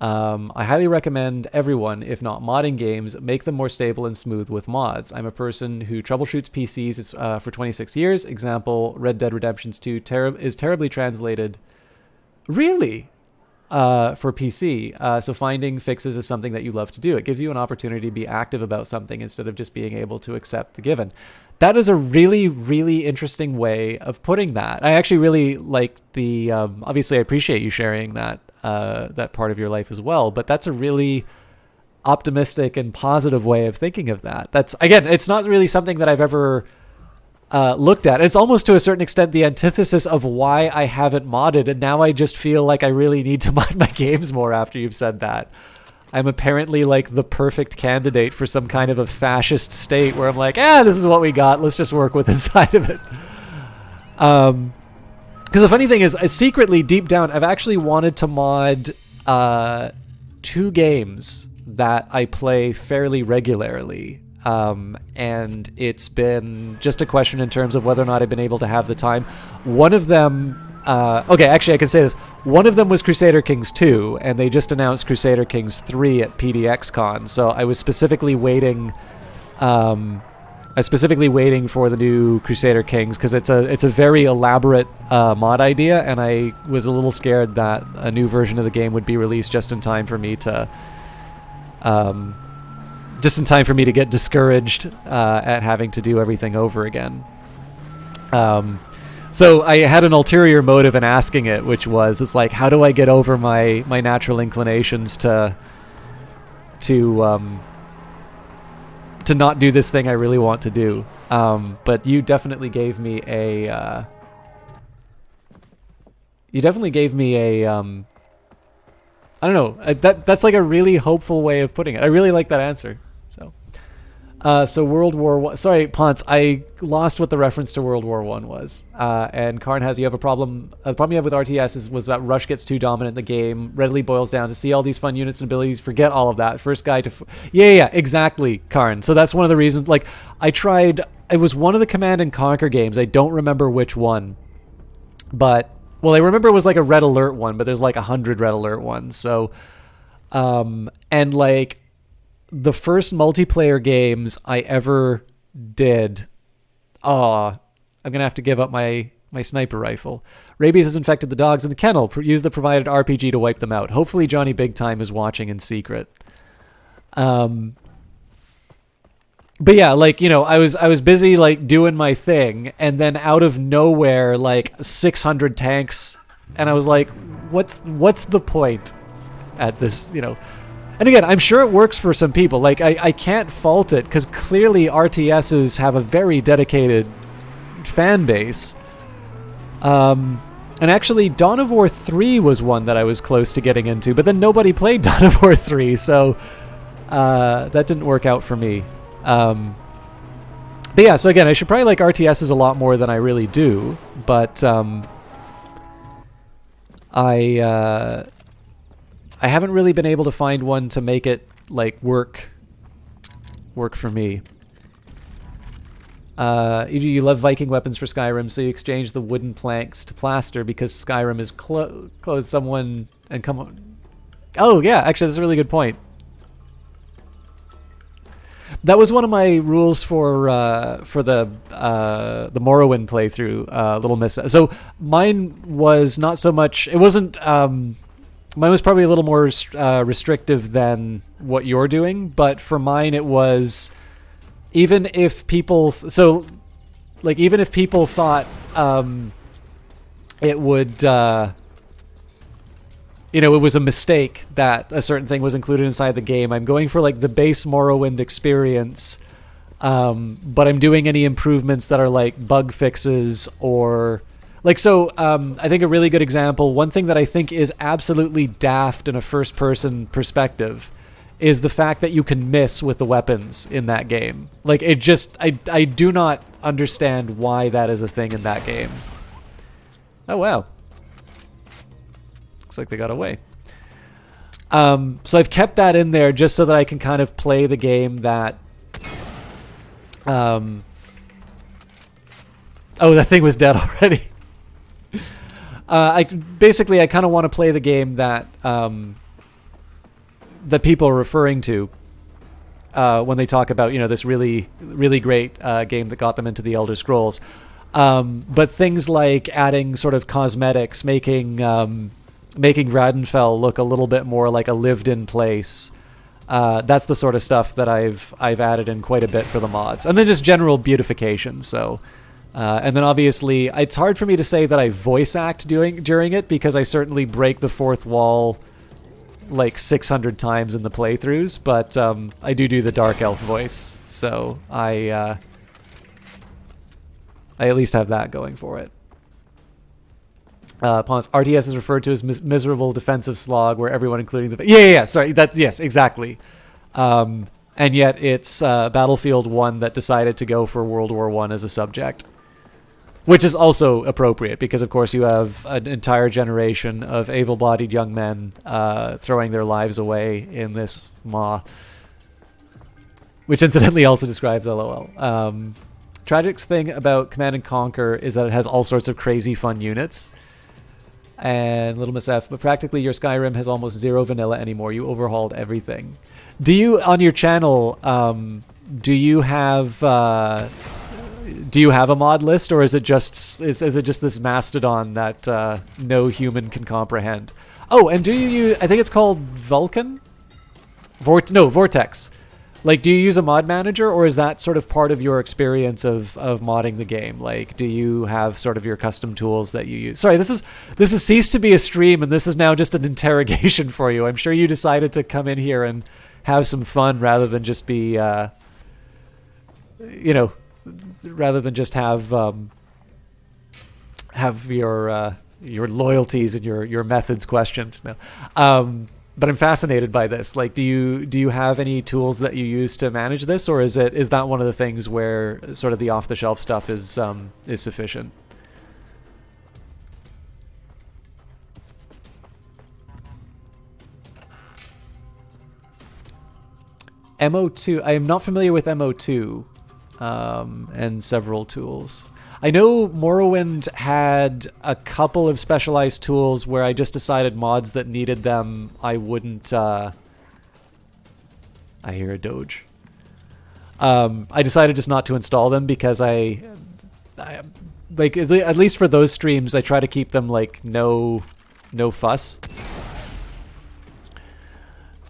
I highly recommend everyone, if not modding games, make them more stable and smooth with mods. I'm a person who troubleshoots PCs for 26 years. Example, Red Dead Redemption 2 is terribly translated. Really? For PC. So finding fixes is something that you love to do. It gives you an opportunity to be active about something instead of just being able to accept the given. That is a really, really interesting way of putting that. I actually really like the... obviously, I appreciate you sharing that that part of your life as well, but that's a really optimistic and positive way of thinking of that. That's, again, it's not really something that I've ever looked at. It's almost to a certain extent the antithesis of why I haven't modded, and now I just feel like I really need to mod my games more after you've said that. I'm apparently like the perfect candidate for some kind of a fascist state where I'm like, this is what we got, let's just work with inside of it. Because the funny thing is, secretly, deep down, I've actually wanted to mod two games that I play fairly regularly. And it's been just a question in terms of whether or not I've been able to have the time. One of them, okay, actually I can say this. One of them was Crusader Kings 2, and they just announced Crusader Kings 3 at PDXCon. So I was specifically waiting, for the new Crusader Kings because it's a very elaborate mod idea, and I was a little scared that a new version of the game would be released just in time for me to get discouraged at having to do everything over again. So I had an ulterior motive in asking it, which was, it's like, how do I get over my natural inclinations to not do this thing I really want to do. But you definitely gave me a I don't know. That's like a really hopeful way of putting it. I really like that answer. So World War One. Sorry, Ponce, I lost what the reference to World War One was. And Karn has, you have a problem. The problem you have with RTS was that Rush gets too dominant in the game. Readily boils down to see all these fun units and abilities. Forget all of that. First guy to. Yeah, exactly, Karn. So that's one of the reasons. Like, I tried. It was one of the Command and Conquer games. I don't remember which one, but. Well, I remember it was like a Red Alert one, but there's like 100 Red Alert ones. So, and like the first multiplayer games I ever did, I'm gonna have to give up my sniper rifle. Rabies has infected the dogs in the kennel. Use the provided RPG to wipe them out. Hopefully, Johnny Big Time is watching in secret. But yeah, like, you know, I was busy like doing my thing, and then out of nowhere, like 600 tanks, and I was like, what's the point at this, you know? And again, I'm sure it works for some people. Like, I can't fault it because clearly RTSs have a very dedicated fan base. And actually, Dawn of War 3 was one that I was close to getting into, but then nobody played Dawn of War 3, so that didn't work out for me. But yeah, so again, I should probably like RTSs a lot more than I really do, but I haven't really been able to find one to make it like work for me. You love Viking weapons for Skyrim, so you exchange the wooden planks to plaster because Skyrim is closed. Someone and come on. Oh yeah, actually that's a really good point. That was one of my rules for the Morrowind playthrough, Little Miss. So mine was not so much. It wasn't. Mine was probably a little more restrictive than what you're doing. But for mine, it was even if people. Even if people thought it would. You know, it was a mistake that a certain thing was included inside the game. I'm going for like the base Morrowind experience, but I'm doing any improvements that are like bug fixes or like, so I think a really good example, one thing that I think is absolutely daft in a first person perspective is the fact that you can miss with the weapons in that game. Like, it just, I do not understand why that is a thing in that game. Oh, wow. Looks like they got away. So I've kept that in there just so that I can kind of play the game that... Oh, that thing was dead already. I kind of want to play the game that that people are referring to when they talk about, you know, this really, really great game that got them into the Elder Scrolls. But things like adding sort of cosmetics, making Radenfell look a little bit more like a lived-in place. That's the sort of stuff that I've added in quite a bit for the mods, and then just general beautification. So, and then obviously, it's hard for me to say that I voice act during it because I certainly break the fourth wall like 600 times in the playthroughs. But I do the Dark Elf voice, so I at least have that going for it. RTS is referred to as miserable defensive slog, where everyone, including the sorry, yes, exactly. And yet it's Battlefield 1 that decided to go for World War I as a subject. which is also appropriate because, of course, you have an entire generation of able-bodied young men throwing their lives away in this maw, which incidentally also describes LOL. Tragic thing about Command & Conquer is that it has all sorts of crazy fun units. And Little Miss F, but practically your Skyrim has almost zero vanilla anymore. You overhauled everything. Do you, on your channel, do you have a mod list, or is it just is it just this mastodon that no human can comprehend? Oh, and do you use, I think it's called Vulkan? Vortex. Like, do you use a mod manager, or is that sort of part of your experience of modding the game? Like, do you have sort of your custom tools that you use? Sorry, this has ceased to be a stream, and this is now just an interrogation for you. I'm sure you decided to come in here and have some fun rather than just be, rather than just have your loyalties and your methods questioned. No. But I'm fascinated by this. Like, do you have any tools that you use to manage this, or is that one of the things where sort of the off-the-shelf stuff is sufficient? MO2. I am not familiar with MO2 and several tools. I know Morrowind had a couple of specialized tools where I just decided mods that needed them, I wouldn't... I hear a doge. I decided just not to install them because I like, at least for those streams, I try to keep them like no fuss.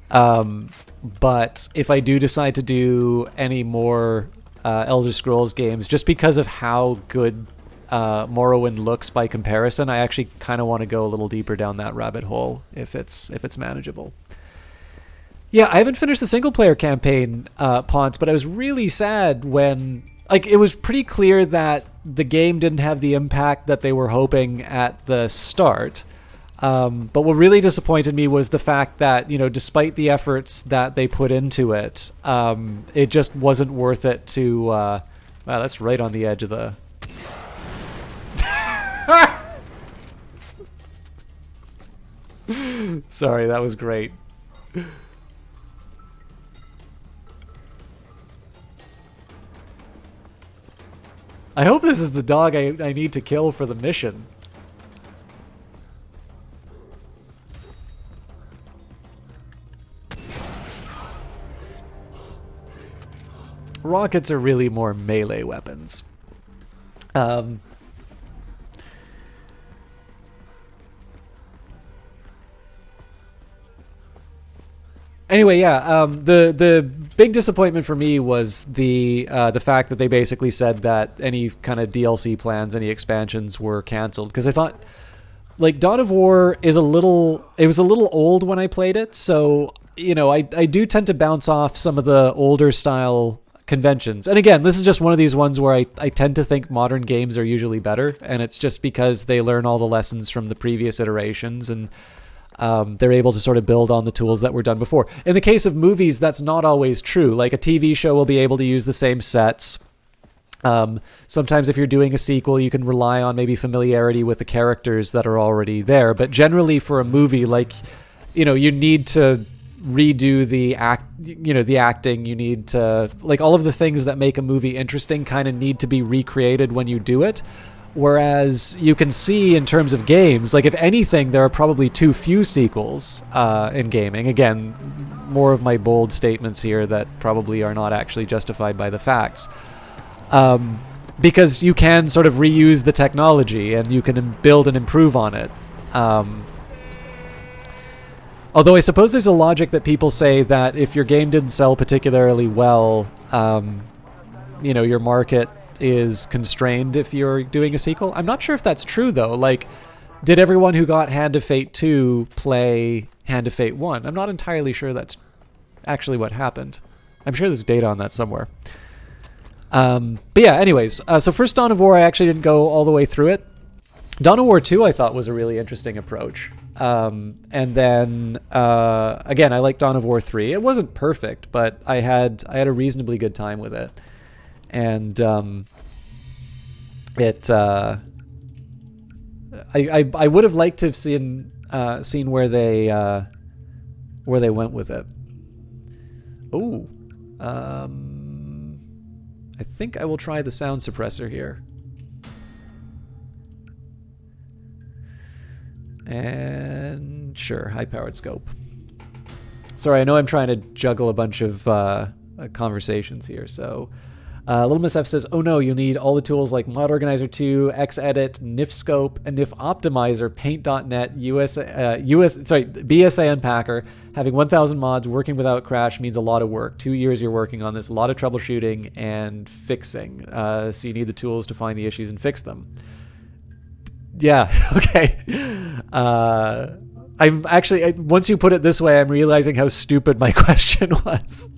But if I do decide to do any more Elder Scrolls games, just because of how good Morrowind looks by comparison, I actually kind of want to go a little deeper down that rabbit hole if it's manageable. Yeah, I haven't finished the single player campaign, Ponce, but I was really sad when, like, it was pretty clear that the game didn't have the impact that they were hoping at the start. But what really disappointed me was the fact that, despite the efforts that they put into it, it just wasn't worth it to... wow, that's right on the edge of the... Sorry, that was great. I hope this is the dog I need to kill for the mission. Rockets are really more melee weapons. Anyway, yeah, the big disappointment for me was the fact that they basically said that any kind of DLC plans, any expansions were canceled, because I thought, like, Dawn of War is it was a little old when I played it, so I do tend to bounce off some of the older style conventions. And again, this is just one of these ones where I tend to think modern games are usually better, and it's just because they learn all the lessons from the previous iterations, and they're able to sort of build on the tools that were done before. In the case of movies, that's not always true. Like, a TV show will be able to use the same sets. Sometimes if you're doing a sequel, you can rely on maybe familiarity with the characters that are already there. But generally for a movie, like, you need to redo the acting, you need to, like, all of the things that make a movie interesting kind of need to be recreated when you do it. Whereas you can see in terms of games, like, if anything, there are probably too few sequels in gaming. Again, more of my bold statements here that probably are not actually justified by the facts. Because you can sort of reuse the technology and you can build and improve on it. Although I suppose there's a logic that people say that if your game didn't sell particularly well, your market is constrained if you're doing a sequel. I'm not sure if that's true, though. Like, did everyone who got Hand of Fate 2 play Hand of Fate 1? I'm not entirely sure that's actually what happened. I'm sure there's data on that somewhere. But yeah, anyways, so first Dawn of War, I actually didn't go all the way through it. Dawn of War 2 I thought was a really interesting approach. And then, again, I like Dawn of War 3. It wasn't perfect, but I had a reasonably good time with it. And it I would have liked to have seen where they went with it. Oh, I think I will try the sound suppressor here. And sure, high-powered scope. Sorry, I know I'm trying to juggle a bunch of conversations here. So, Little Miss F says, "Oh no, you'll need all the tools like Mod Organizer 2, Xedit, NIF Scope, and NIF Optimizer, Paint.net, BSA Unpacker. Having 1,000 mods working without crash means a lot of work. 2 years you're working on this, a lot of troubleshooting and fixing. So you need the tools to find the issues and fix them." Yeah, okay. I'm actually, once you put it this way, I'm realizing how stupid my question was.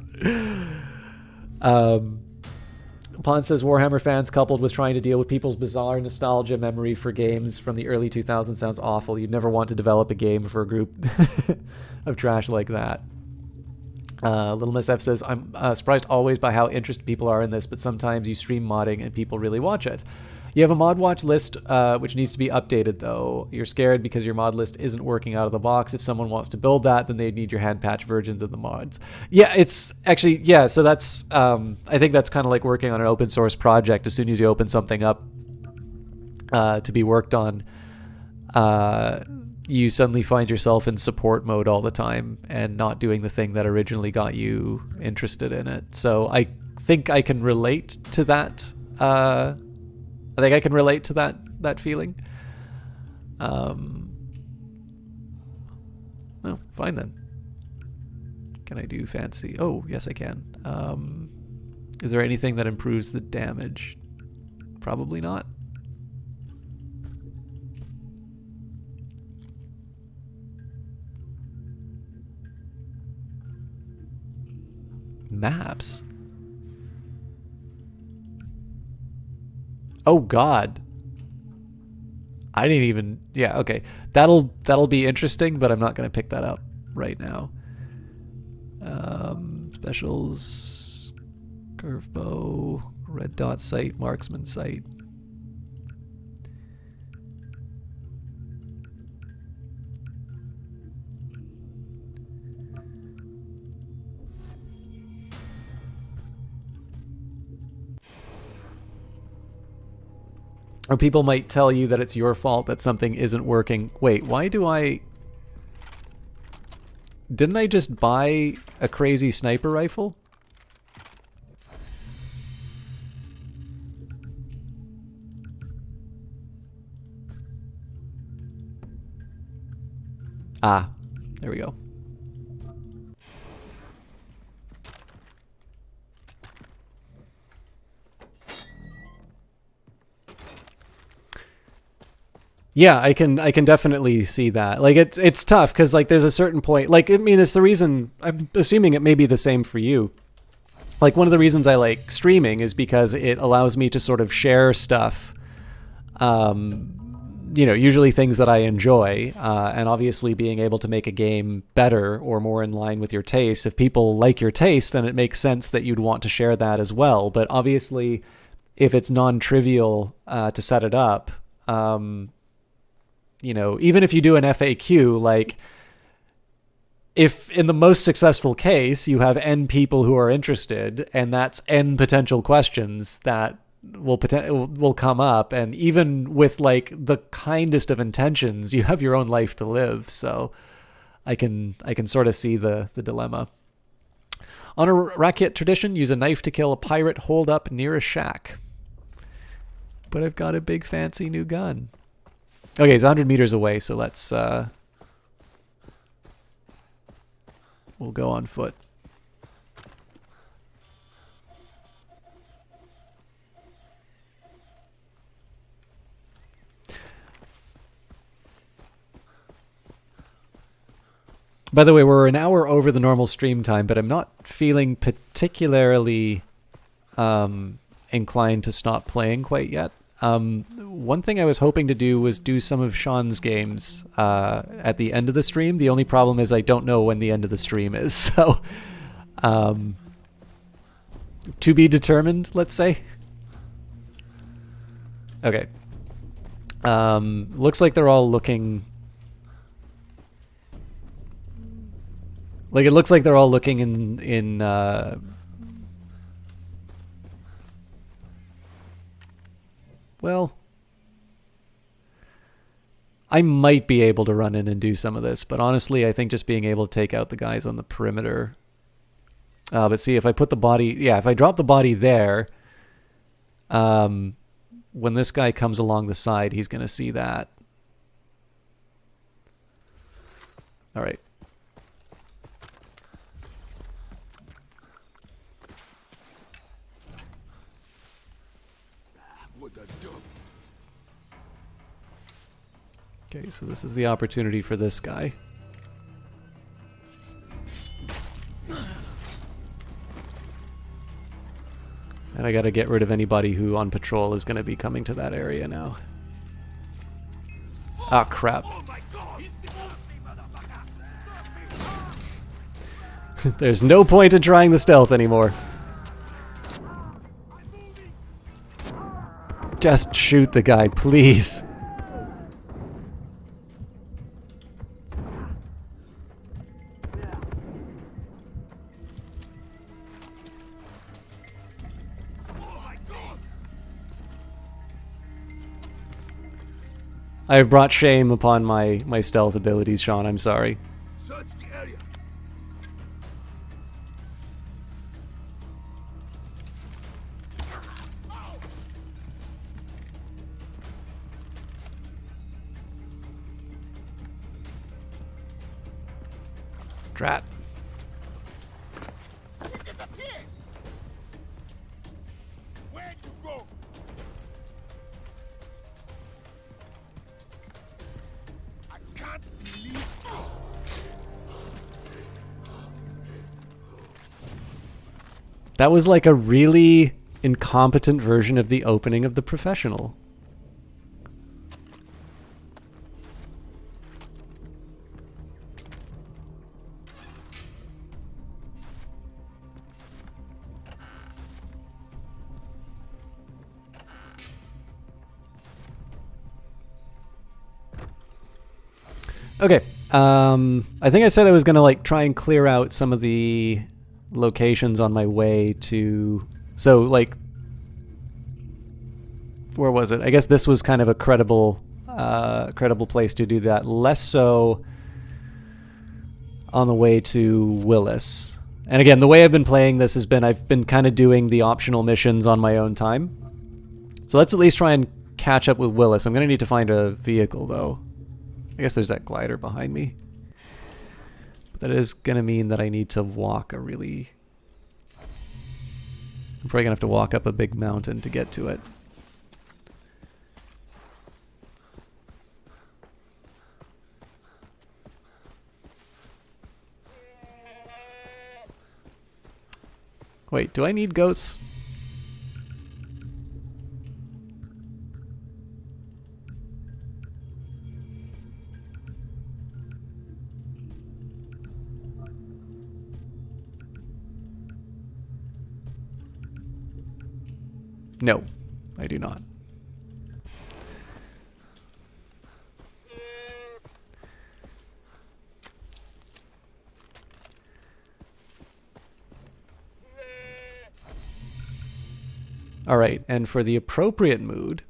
Pon says, Warhammer fans coupled with trying to deal with people's bizarre nostalgia memory for games from the early 2000s sounds awful. You'd never want to develop a game for a group of trash like that. Little Miss F says, I'm surprised always by how interested people are in this, but sometimes you stream modding and people really watch it. You have a mod watch list, which needs to be updated, though. You're scared because your mod list isn't working out of the box. If someone wants to build that, then they'd need your hand patch versions of the mods. Yeah, it's actually, yeah, so that's, I think that's kind of like working on an open source project. As soon as you open something up to be worked on, you suddenly find yourself in support mode all the time and not doing the thing that originally got you interested in it. So I think I can relate to that. I think I can relate to that feeling. Oh, fine then. Can I do fancy? Oh, yes I can. Is there anything that improves the damage? Probably not. Maps. Oh God. I didn't even, yeah, okay. That'll be interesting, but I'm not gonna pick that up right now. Specials, curve bow, red dot sight, marksman sight. Or people might tell you that it's your fault that something isn't working. Wait, why do I... Didn't I just buy a crazy sniper rifle? Ah, there we go. Yeah, I can definitely see that. Like it's tough because like there's a certain point. Like I mean, it's the reason I'm assuming it may be the same for you. Like one of the reasons I like streaming is because it allows me to sort of share stuff. You know, usually things that I enjoy, and obviously being able to make a game better or more in line with your taste. If people like your taste, then it makes sense that you'd want to share that as well. But obviously, if it's non-trivial to set it up. You know, even if you do an FAQ, like if in the most successful case you have N people who are interested and that's N potential questions that will come up, and even with like the kindest of intentions, you have your own life to live. So I can sort of see the dilemma. On a racket tradition, use a knife to kill a pirate holed up near a shack. But I've got a big fancy new gun. Okay, it's 100 meters away, so let's, we'll go on foot. By the way, we're an hour over the normal stream time, but I'm not feeling particularly inclined to stop playing quite yet. One thing I was hoping to do was do some of Sean's games at the end of the stream. The only problem is I don't know when the end of the stream is, so to be determined, let's say. Okay. Looks like they're all looking... Like, it looks like they're all looking in well, I might be able to run in and do some of this, but honestly, I think just being able to take out the guys on the perimeter. But see, if I put the body... Yeah, if I drop the body there, when this guy comes along the side, he's going to see that. All right. Okay, so this is the opportunity for this guy. And I gotta get rid of anybody who on patrol is gonna be coming to that area now. Ah, crap. There's no point in trying the stealth anymore. Just shoot the guy, please. I have brought shame upon my stealth abilities, Sean. I'm sorry. Search the area. Drat. Where'd you go? I can't believe. That was like a really incompetent version of the opening of The Professional. Okay, I think I said I was gonna like try and clear out some of the locations on my way to... So, like... Where was it? I guess this was kind of a credible place to do that. Less so on the way to Willis. And again, the way I've been playing this has been I've been kind of doing the optional missions on my own time. So let's at least try and catch up with Willis. I'm going to need to find a vehicle, though. I guess there's that glider behind me. But that is going to mean that I need to walk a really... I'm probably going to have to walk up a big mountain to get to it. Wait, do I need goats? No, I do not. All right, and for the appropriate mood,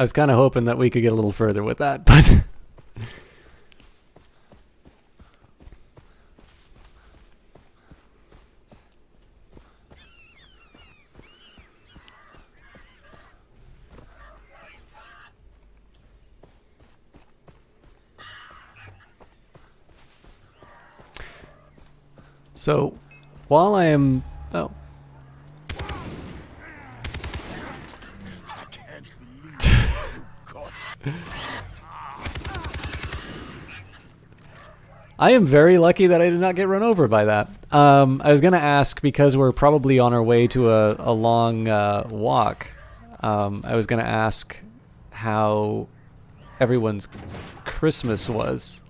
I was kind of hoping that we could get a little further with that, but... So, while I am... Oh. I can't believe you got. I am very lucky that I did not get run over by that. I was going to ask, because we're probably on our way to a long walk, I was going to ask how everyone's Christmas was.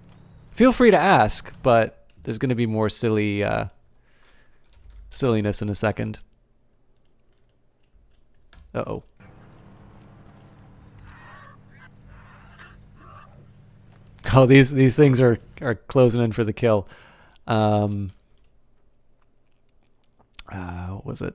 Feel free to ask, but there's going to be more silliness in a second. Uh-oh. Oh, these things are closing in for the kill. What was it?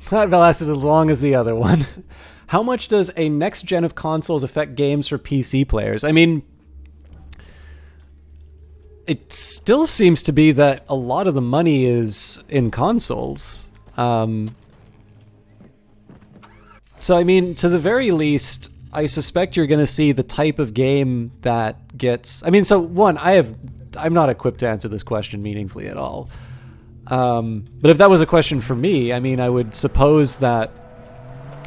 That lasted as long as the other one. How much does a next gen of consoles affect games for PC players? I mean, it still seems to be that a lot of the money is in consoles. So, I mean, to the very least, I suspect you're going to see the type of game that gets... I mean, so one, I'm not equipped to answer this question meaningfully at all. But if that was a question for me, I mean, I would suppose that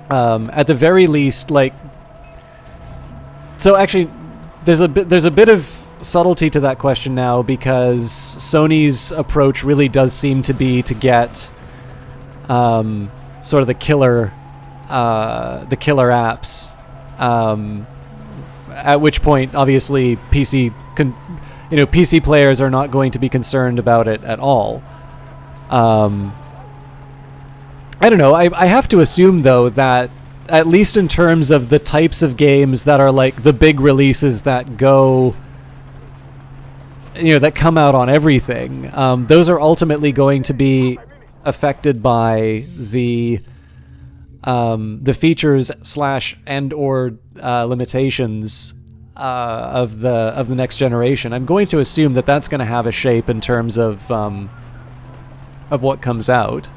at the very least, like... So actually, there's a bit of subtlety to that question now, because Sony's approach really does seem to be to get sort of the killer apps, at which point, obviously, PC players are not going to be concerned about it at all. I don't know. I have to assume, though, that at least in terms of the types of games that are like the big releases that go, that come out on everything, those are ultimately going to be affected by the features / and/or limitations of the next generation. I'm going to assume that that's going to have a shape in terms of what comes out.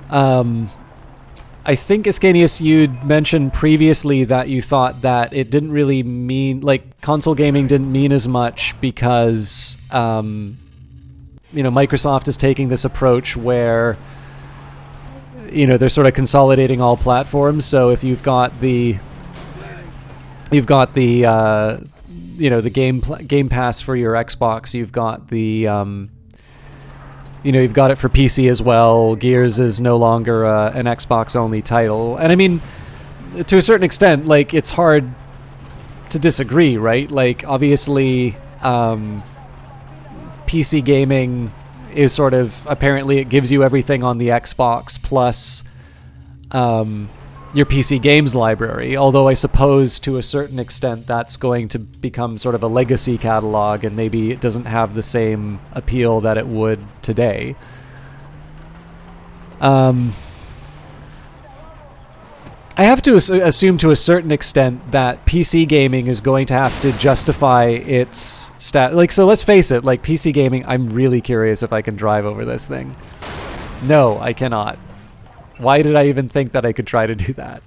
I think, Ascanius, you'd mentioned previously that you thought that it didn't really mean, like, console gaming didn't mean as much because, Microsoft is taking this approach where, they're sort of consolidating all platforms. So if you've got the Game Pass for your Xbox, you've got the you've got it for PC as well. Gears is no longer an Xbox-only title. And I mean, to a certain extent, like, it's hard to disagree, right? Like, obviously, PC gaming is sort of, apparently it gives you everything on the Xbox plus your PC games library, although I suppose to a certain extent that's going to become sort of a legacy catalog, and maybe it doesn't have the same appeal that it would today. I have to assume to a certain extent that PC gaming is going to have to justify its so let's face it, like, PC gaming, I'm really curious if I can drive over this thing. No, I cannot. Why did I even think that I could try to do that?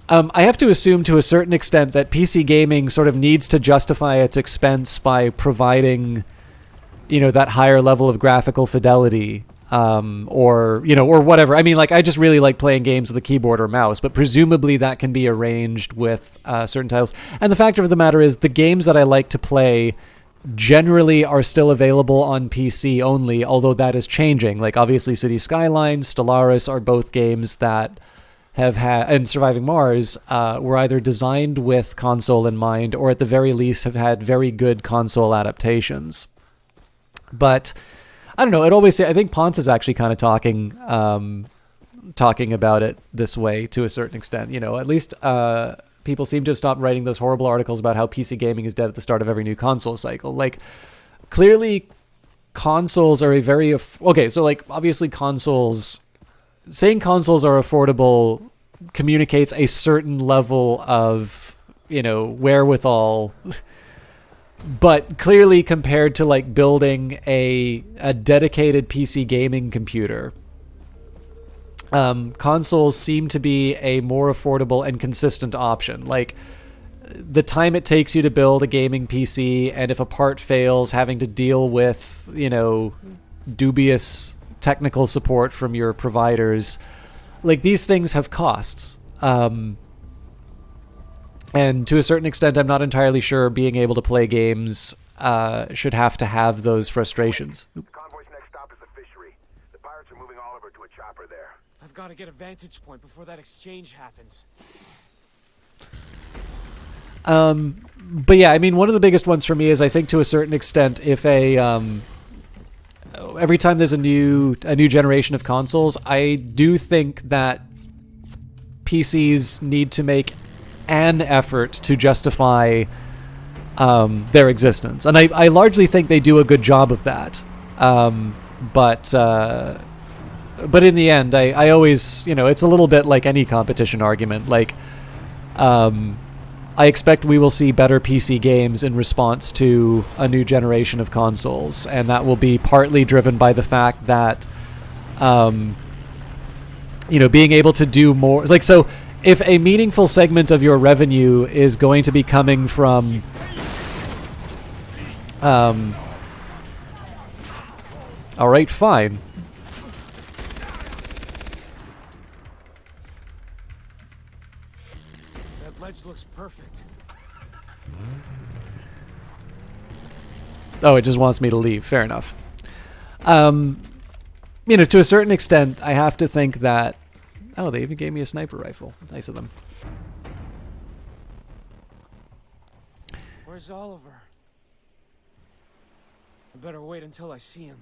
I have to assume to a certain extent that PC gaming sort of needs to justify its expense by providing, that higher level of graphical fidelity. or or whatever. I mean, like I just really like playing games with a keyboard or mouse, but presumably that can be arranged with certain titles. And the fact of the matter is, the games that I like to play generally are still available on PC only, although that is changing. Like obviously City Skylines, Stellaris are both games that have had, and Surviving Mars were either designed with console in mind or at the very least have had very good console adaptations. But I don't know, I think Ponce is actually kind of talking about it this way to a certain extent. At least people seem to have stopped writing those horrible articles about how PC gaming is dead at the start of every new console cycle. Like, clearly consoles are a very... Okay, so like, obviously saying consoles are affordable communicates a certain level of, wherewithal. But clearly compared to like building a dedicated PC gaming computer, consoles seem to be a more affordable and consistent option. Like, the time it takes you to build a gaming PC, and if a part fails, having to deal with, dubious technical support from your providers, like, these things have costs. And to a certain extent, I'm not entirely sure being able to play games should have to have those frustrations. Convoy's next stop is the fishery. The pirates are moving Oliver to a chopper there. I've got to get a vantage point before that exchange happens. But yeah, I mean, one of the biggest ones for me is, I think to a certain extent, if every time there's a new generation of consoles, I do think that PCs need to make an effort to justify their existence, and I largely think they do a good job of that. But in the end, I always, it's a little bit like any competition argument. Like, I expect we will see better PC games in response to a new generation of consoles, and that will be partly driven by the fact that, being able to do more. Like, so if a meaningful segment of your revenue is going to be coming from, all right, fine. That ledge looks perfect. Oh, it just wants me to leave. Fair enough. To a certain extent, I have to think that... Oh, they even gave me a sniper rifle. Nice of them. Where's Oliver? I better wait until I see him.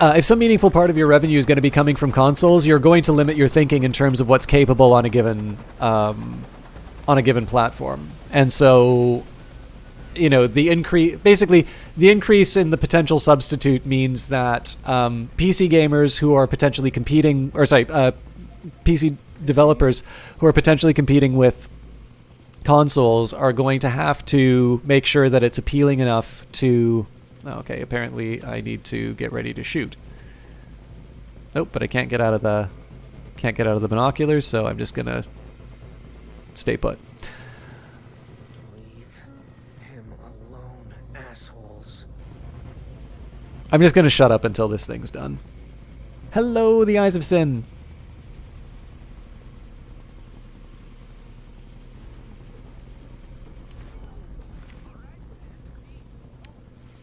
If some meaningful part of your revenue is going to be coming from consoles, you're going to limit your thinking in terms of what's capable on a given platform. And so, the increase in the potential substitute means that PC gamers who are potentially competing, PC developers who are potentially competing with consoles are going to have to make sure that it's appealing enough to... Okay, apparently I need to get ready to shoot. Nope, but I can't get out of the binoculars, so I'm just gonna stay put. Leave him alone, assholes. I'm just gonna shut up until this thing's done. Hello, the Eyes of Sin.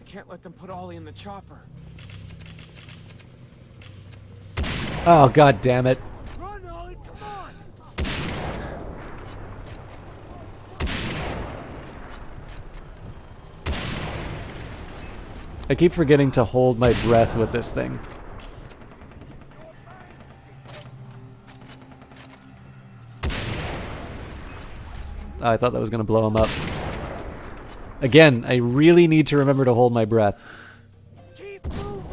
Can't let them put Ollie in the chopper. Oh, god damn it. Run, Ollie, come on! I keep forgetting to hold my breath with this thing. Oh, I thought that was going to blow him up. Again, I really need to remember to hold my breath. Keep moving.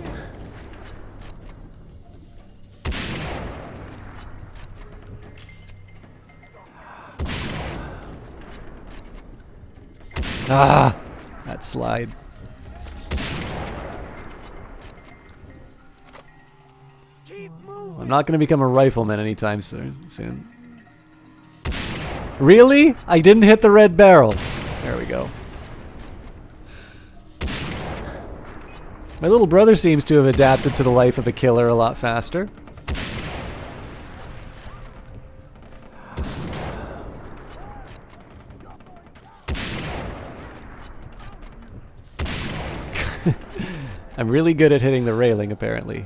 Ah, that slide. Keep moving. I'm not going to become a rifleman anytime soon. Really? I didn't hit the red barrel. There we go. My little brother seems to have adapted to the life of a killer a lot faster. I'm really good at hitting the railing, apparently.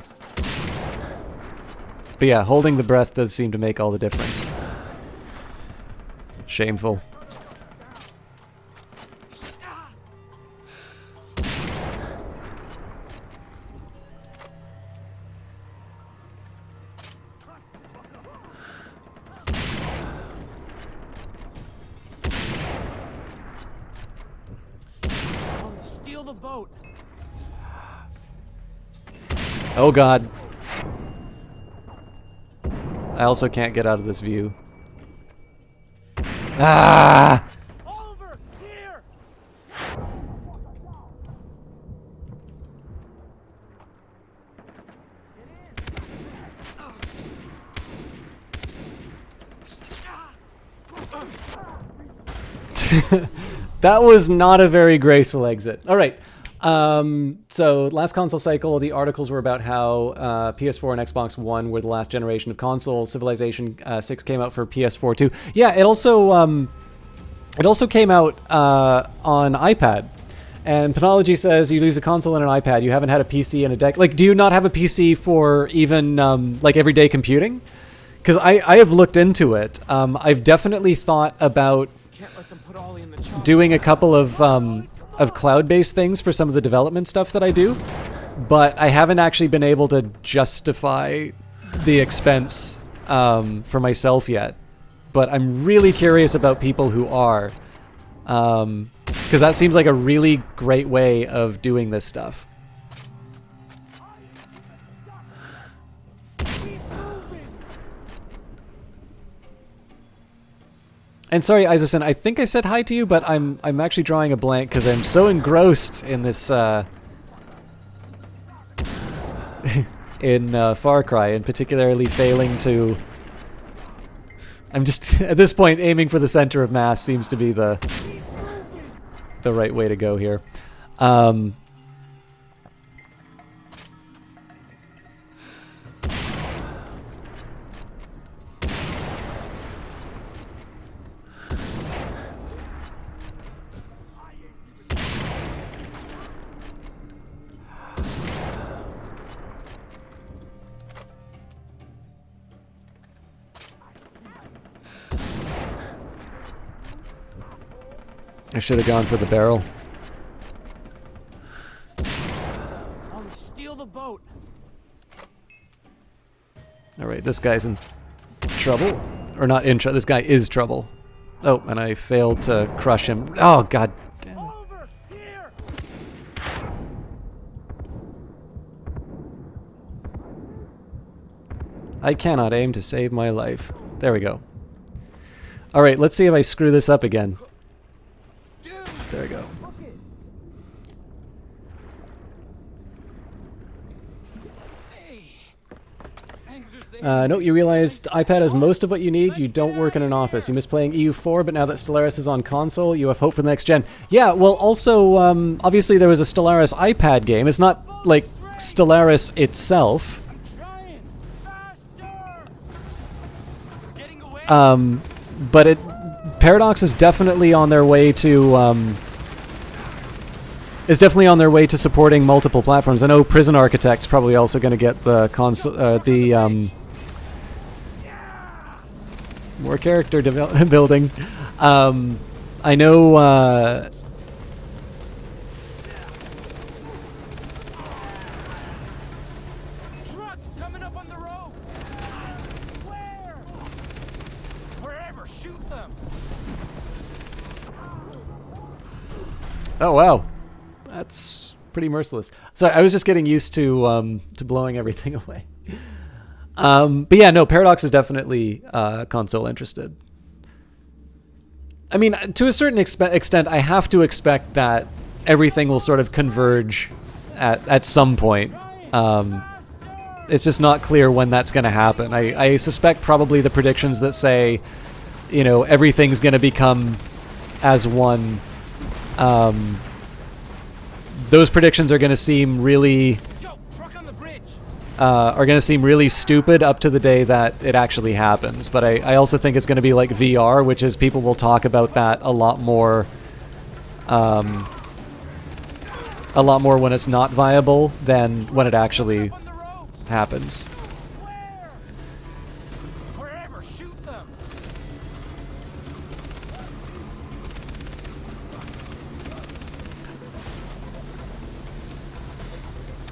But yeah, holding the breath does seem to make all the difference. Shameful. Steal the boat. Oh god. I also can't get out of this view. Ah! Oliver, here. That was not a very graceful exit. All right. So last console cycle, the articles were about how PS4 and Xbox One were the last generation of consoles. Civilization 6 came out for PS4 too. Yeah, it also came out on iPad. And Penology says you lose a console and an iPad. You haven't had a PC in a decade. Like, do you not have a PC for even like everyday computing? Because I have looked into it. I've definitely thought about doing a couple of cloud-based things for some of the development stuff that I do, but I haven't actually been able to justify the expense for myself yet. But I'm really curious about people who are, because that seems like a really great way of doing this stuff. And sorry, Isaacson, I think I said hi to you, but I'm actually drawing a blank because I'm so engrossed in this in Far Cry, and particularly failing to. I'm just at this point aiming for the center of mass seems to be the right way to go here. I should have gone for the barrel. Steal the boat. All right, this guy's in trouble, or not in trouble. This guy is trouble. Oh, and I failed to crush him. Oh god damn it. Oliver, here. I cannot aim to save my life. There we go. All right, let's see if I screw this up again. There we go. Note, you realized iPad has most of what you need. You don't work in an office. You miss playing EU4, but now that Stellaris is on console, you have hope for the next gen. Yeah, well, also, obviously there was a Stellaris iPad game. It's not, like, Stellaris itself. But Paradox is definitely on their way to, supporting multiple platforms. I know Prison Architect's probably also going to get the console, more character building. I know. Trucks coming up on the road. Where? Wherever, shoot them. Oh wow, that's pretty merciless. Sorry, I was just getting used to blowing everything away. But yeah, no, Paradox is definitely console interested. I mean, to a certain extent, I have to expect that everything will sort of converge at some point. It's just not clear when that's going to happen. I suspect probably the predictions that say, you know, everything's going to become as one those predictions are going to seem really stupid up to the day that it actually happens. But I also think it's going to be like VR, which is people will talk about that a lot more when it's not viable than when it actually happens.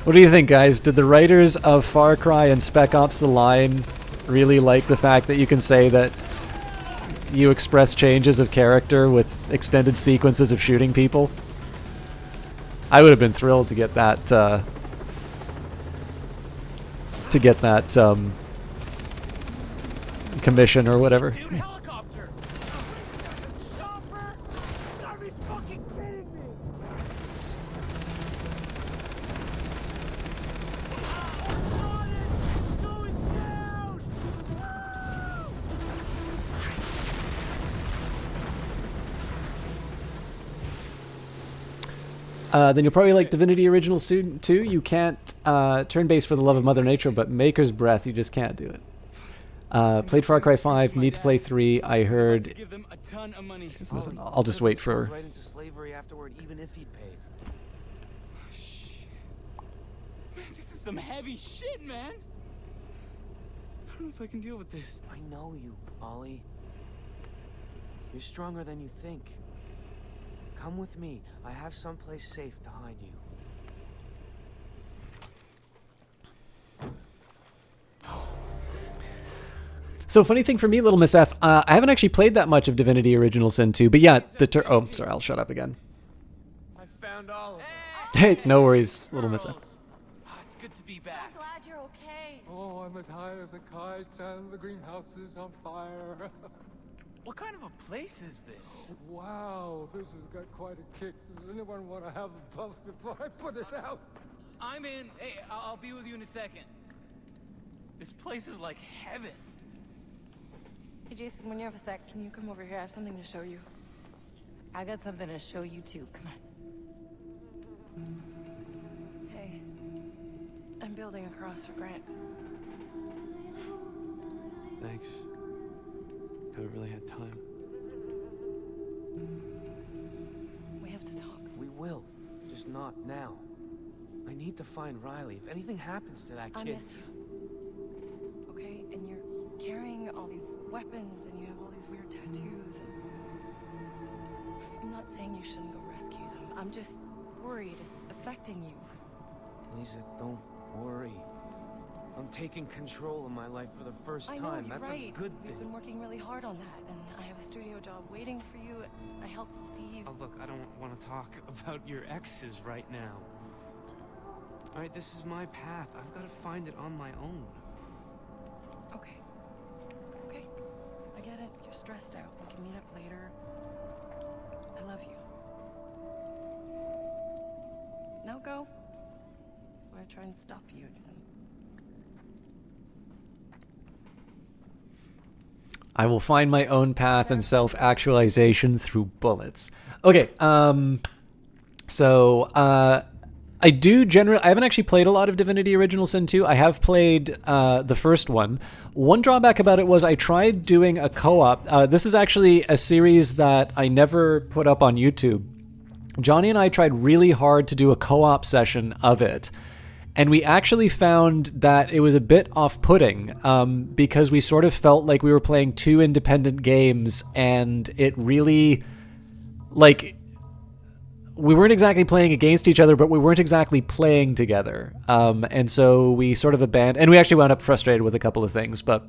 What do you think, guys? Did the writers of Far Cry and Spec Ops: The Line really like the fact that you can say that you express changes of character with extended sequences of shooting people? I would have been thrilled to get that commission or whatever. Then you'll probably like Divinity Original Sin 2. You can't turn-based for the love of Mother Nature, but Maker's Breath, you just can't do it. Played Far Cry 5, need to play 3. I heard... I'll just wait for... Right into slavery afterward, even if he'd paid. Man, this is some heavy shit, man. I don't know if I can deal with this. I know you, Ollie. You're stronger than you think. Come with me. I have someplace safe to hide you. So funny thing for me, Little Miss F, I haven't actually played that much of Divinity Original Sin 2, but yeah, oh, sorry, I'll shut up again. I found all of them. Hey, no worries, Little Miss F. Oh, it's good to be back. So glad you're okay. Oh, I'm as high as a kite and the greenhouse is on fire. What kind of a place is this? Wow, this has got quite a kick. Does anyone want to have a puff before I put it out? I'm in. Hey, I'll be with you in a second. This place is like heaven. Hey, Jason, when you have a sec, can you come over here? I have something to show you. I got something to show you, too. Come on. Hey. I'm building a cross for Grant. Thanks. Haven't really had time. We have to talk. We will. Just not now. I need to find Riley. If anything happens to that kid... I miss you. Okay? And you're carrying all these weapons and you have all these weird tattoos. And... I'm not saying you shouldn't go rescue them. I'm just worried it's affecting you. Lisa, don't worry. I'm taking control of my life for the first time. I know, you're That's right. a good thing. We've been working really hard on that, and I have a studio job waiting for you. I helped Steve. Oh, look, I don't want to talk about your exes right now. All right, this is my path. I've got to find it on my own. Okay. Okay. I get it. You're stressed out. We can meet up later. I love you. Now go. Or I try and stop you again. I will find my own path and self-actualization through bullets. Okay, so I do generally... I haven't actually played a lot of Divinity Original Sin 2. I have played the first one. One drawback about it was I tried doing a co-op. This is actually a series that I never put up on YouTube. Johnny and I tried really hard to do a co-op session of it. And we actually found that it was a bit off-putting because we sort of felt like we were playing two independent games, and it really, like, we weren't exactly playing against each other, but we weren't exactly playing together. And so we sort of abandoned, and we actually wound up frustrated with a couple of things, but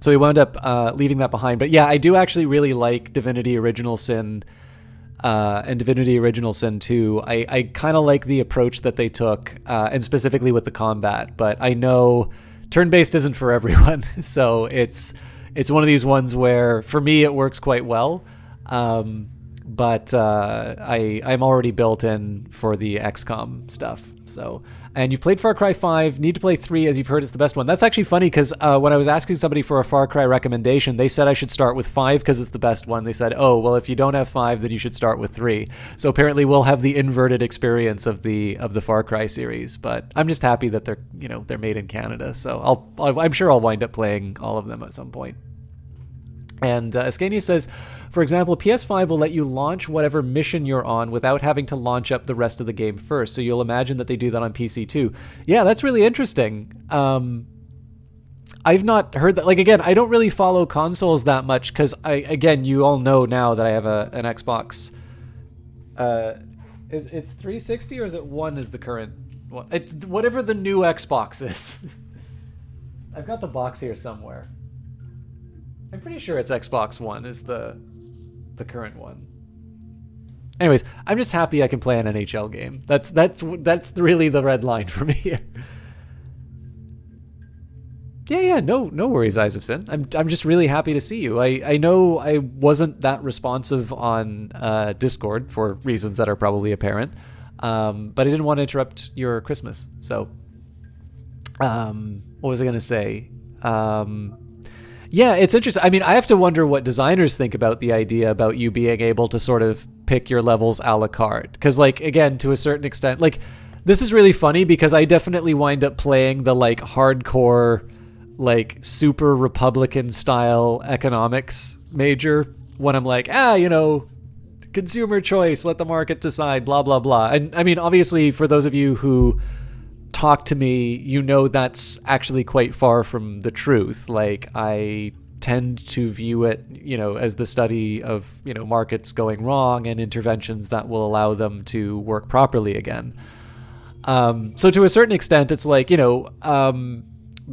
so we wound up leaving that behind. But yeah, I do actually really like Divinity Original Sin and Divinity Original Sin 2. I kind of like the approach that they took, and specifically with the combat, but I know turn-based isn't for everyone, so it's one of these ones where, for me, it works quite well. but I'm already built in for the XCOM stuff. So, and you've played Far Cry 5, need to play 3, as you've heard it's the best one. That's actually funny, because when I was asking somebody for a Far Cry recommendation, they said I should start with 5 because it's the best one. They said, oh, well, if you don't have 5, then you should start with 3. So apparently we'll have the inverted experience of the Far Cry series. But I'm just happy that they're made in Canada. So I'm sure I'll wind up playing all of them at some point. And Ascania says, for example, PS5 will let you launch whatever mission you're on without having to launch up the rest of the game first. So you'll imagine that they do that on PC too. Yeah, that's really interesting. I've not heard that. Like, again, I don't really follow consoles that much because, you all know now that I have an Xbox. It's 360 or is it 1 is the current one? It's whatever the new Xbox is. I've got the box here somewhere. I'm pretty sure it's Xbox One is the current one. Anyways, I'm just happy I can play an NHL game. That's really the red line for me here. Yeah, no worries, Eyes of Sin. I'm just really happy to see you. I know I wasn't that responsive on Discord for reasons that are probably apparent, but I didn't want to interrupt your Christmas. So, what was I going to say? Yeah, it's interesting. I mean, I have to wonder what designers think about the idea about you being able to sort of pick your levels a la carte. Because, like, again, to a certain extent, like, this is really funny because I definitely wind up playing the, like, hardcore, like, super Republican style economics major when I'm like, consumer choice, let the market decide, blah, blah, blah. And, I mean, obviously, for those of you who talk to me, that's actually quite far from the truth. Like, I tend to view it, as the study of, markets going wrong and interventions that will allow them to work properly again. So to a certain extent, it's like, the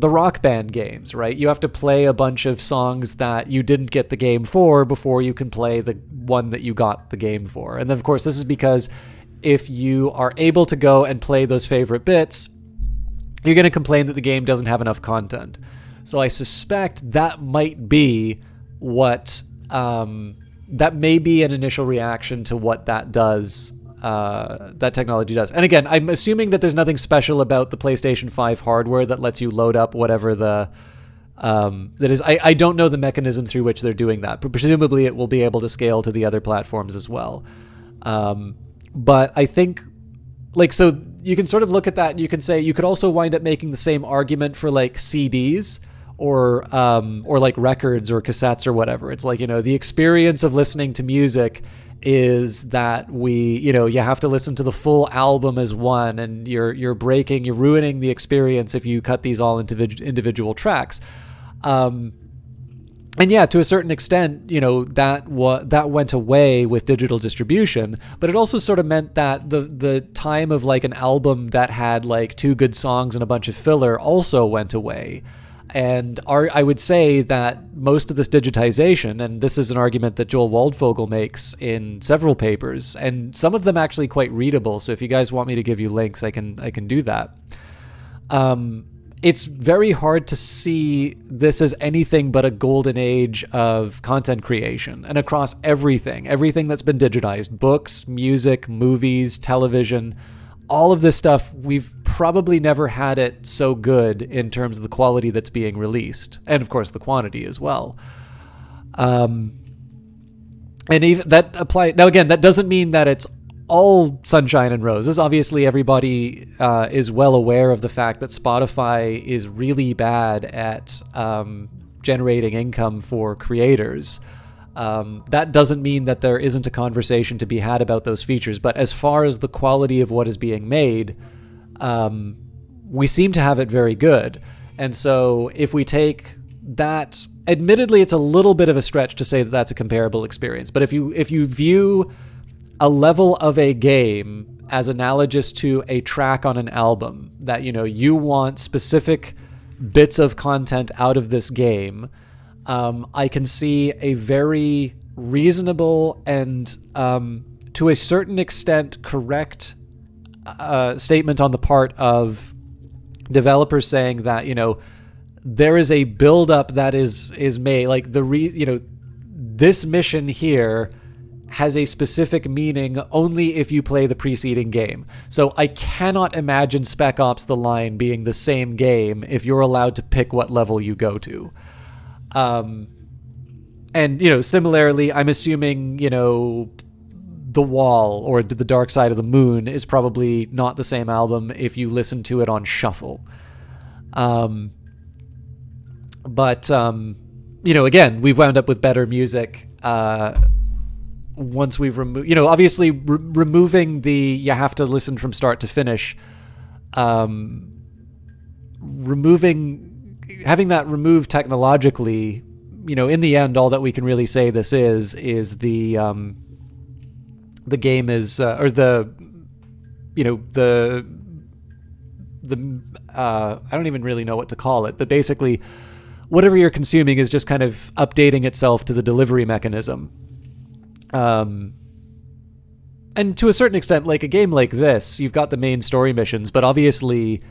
Rock Band games, right? You have to play a bunch of songs that you didn't get the game for before you can play the one that you got the game for. And then, of course, this is because if you are able to go and play those favorite bits, you're going to complain that the game doesn't have enough content. So I suspect that might be what, that may be an initial reaction to what that does, that technology does. And again, I'm assuming that there's nothing special about the PlayStation 5 hardware that lets you load up whatever that is. I don't know the mechanism through which they're doing that, but presumably it will be able to scale to the other platforms as well. But I think, like, so you can sort of look at that and you can say you could also wind up making the same argument for, like, CDs or like records or cassettes or whatever. It's like, the experience of listening to music is that you have to listen to the full album as one, and you're ruining the experience if you cut these all into individual tracks. And yeah, to a certain extent, that went away with digital distribution, but it also sort of meant that the time of, like, an album that had, like, 2 good songs and a bunch of filler also went away. And I would say that most of this digitization, and this is an argument that Joel Waldvogel makes in several papers, and some of them actually quite readable. So if you guys want me to give you links, I can do that. It's very hard to see this as anything but a golden age of content creation, and across everything that's been digitized, books, music, movies, television, all of this stuff, we've probably never had it so good in terms of the quality that's being released, and of course the quantity as well. And even that apply now, again, that doesn't mean that it's all sunshine and roses. Obviously, everybody is well aware of the fact that Spotify is really bad at generating income for creators. That doesn't mean that there isn't a conversation to be had about those features. But as far as the quality of what is being made, we seem to have it very good. And so if we take that, admittedly, it's a little bit of a stretch to say that that's a comparable experience. But if you view a level of a game as analogous to a track on an album, that you want specific bits of content out of this game, I can see a very reasonable and to a certain extent correct statement on the part of developers saying that there is a buildup that is made, like this mission here has a specific meaning only if you play the preceding game. So I cannot imagine Spec Ops: The Line being the same game if you're allowed to pick what level you go to. And, you know, similarly, I'm assuming, you know, The Wall or The Dark Side of the Moon is probably not the same album if you listen to it on shuffle. But you know, again, we've wound up with better music once we've removed, you know, obviously removing the you have to listen from start to finish, having that removed technologically, you know, in the end, all that we can really say this is the game is, or the, you know, the I don't even really know what to call it, but basically whatever you're consuming is just kind of updating itself to the delivery mechanism. And to a certain extent, like a game like this, you've got the main story missions, but obviously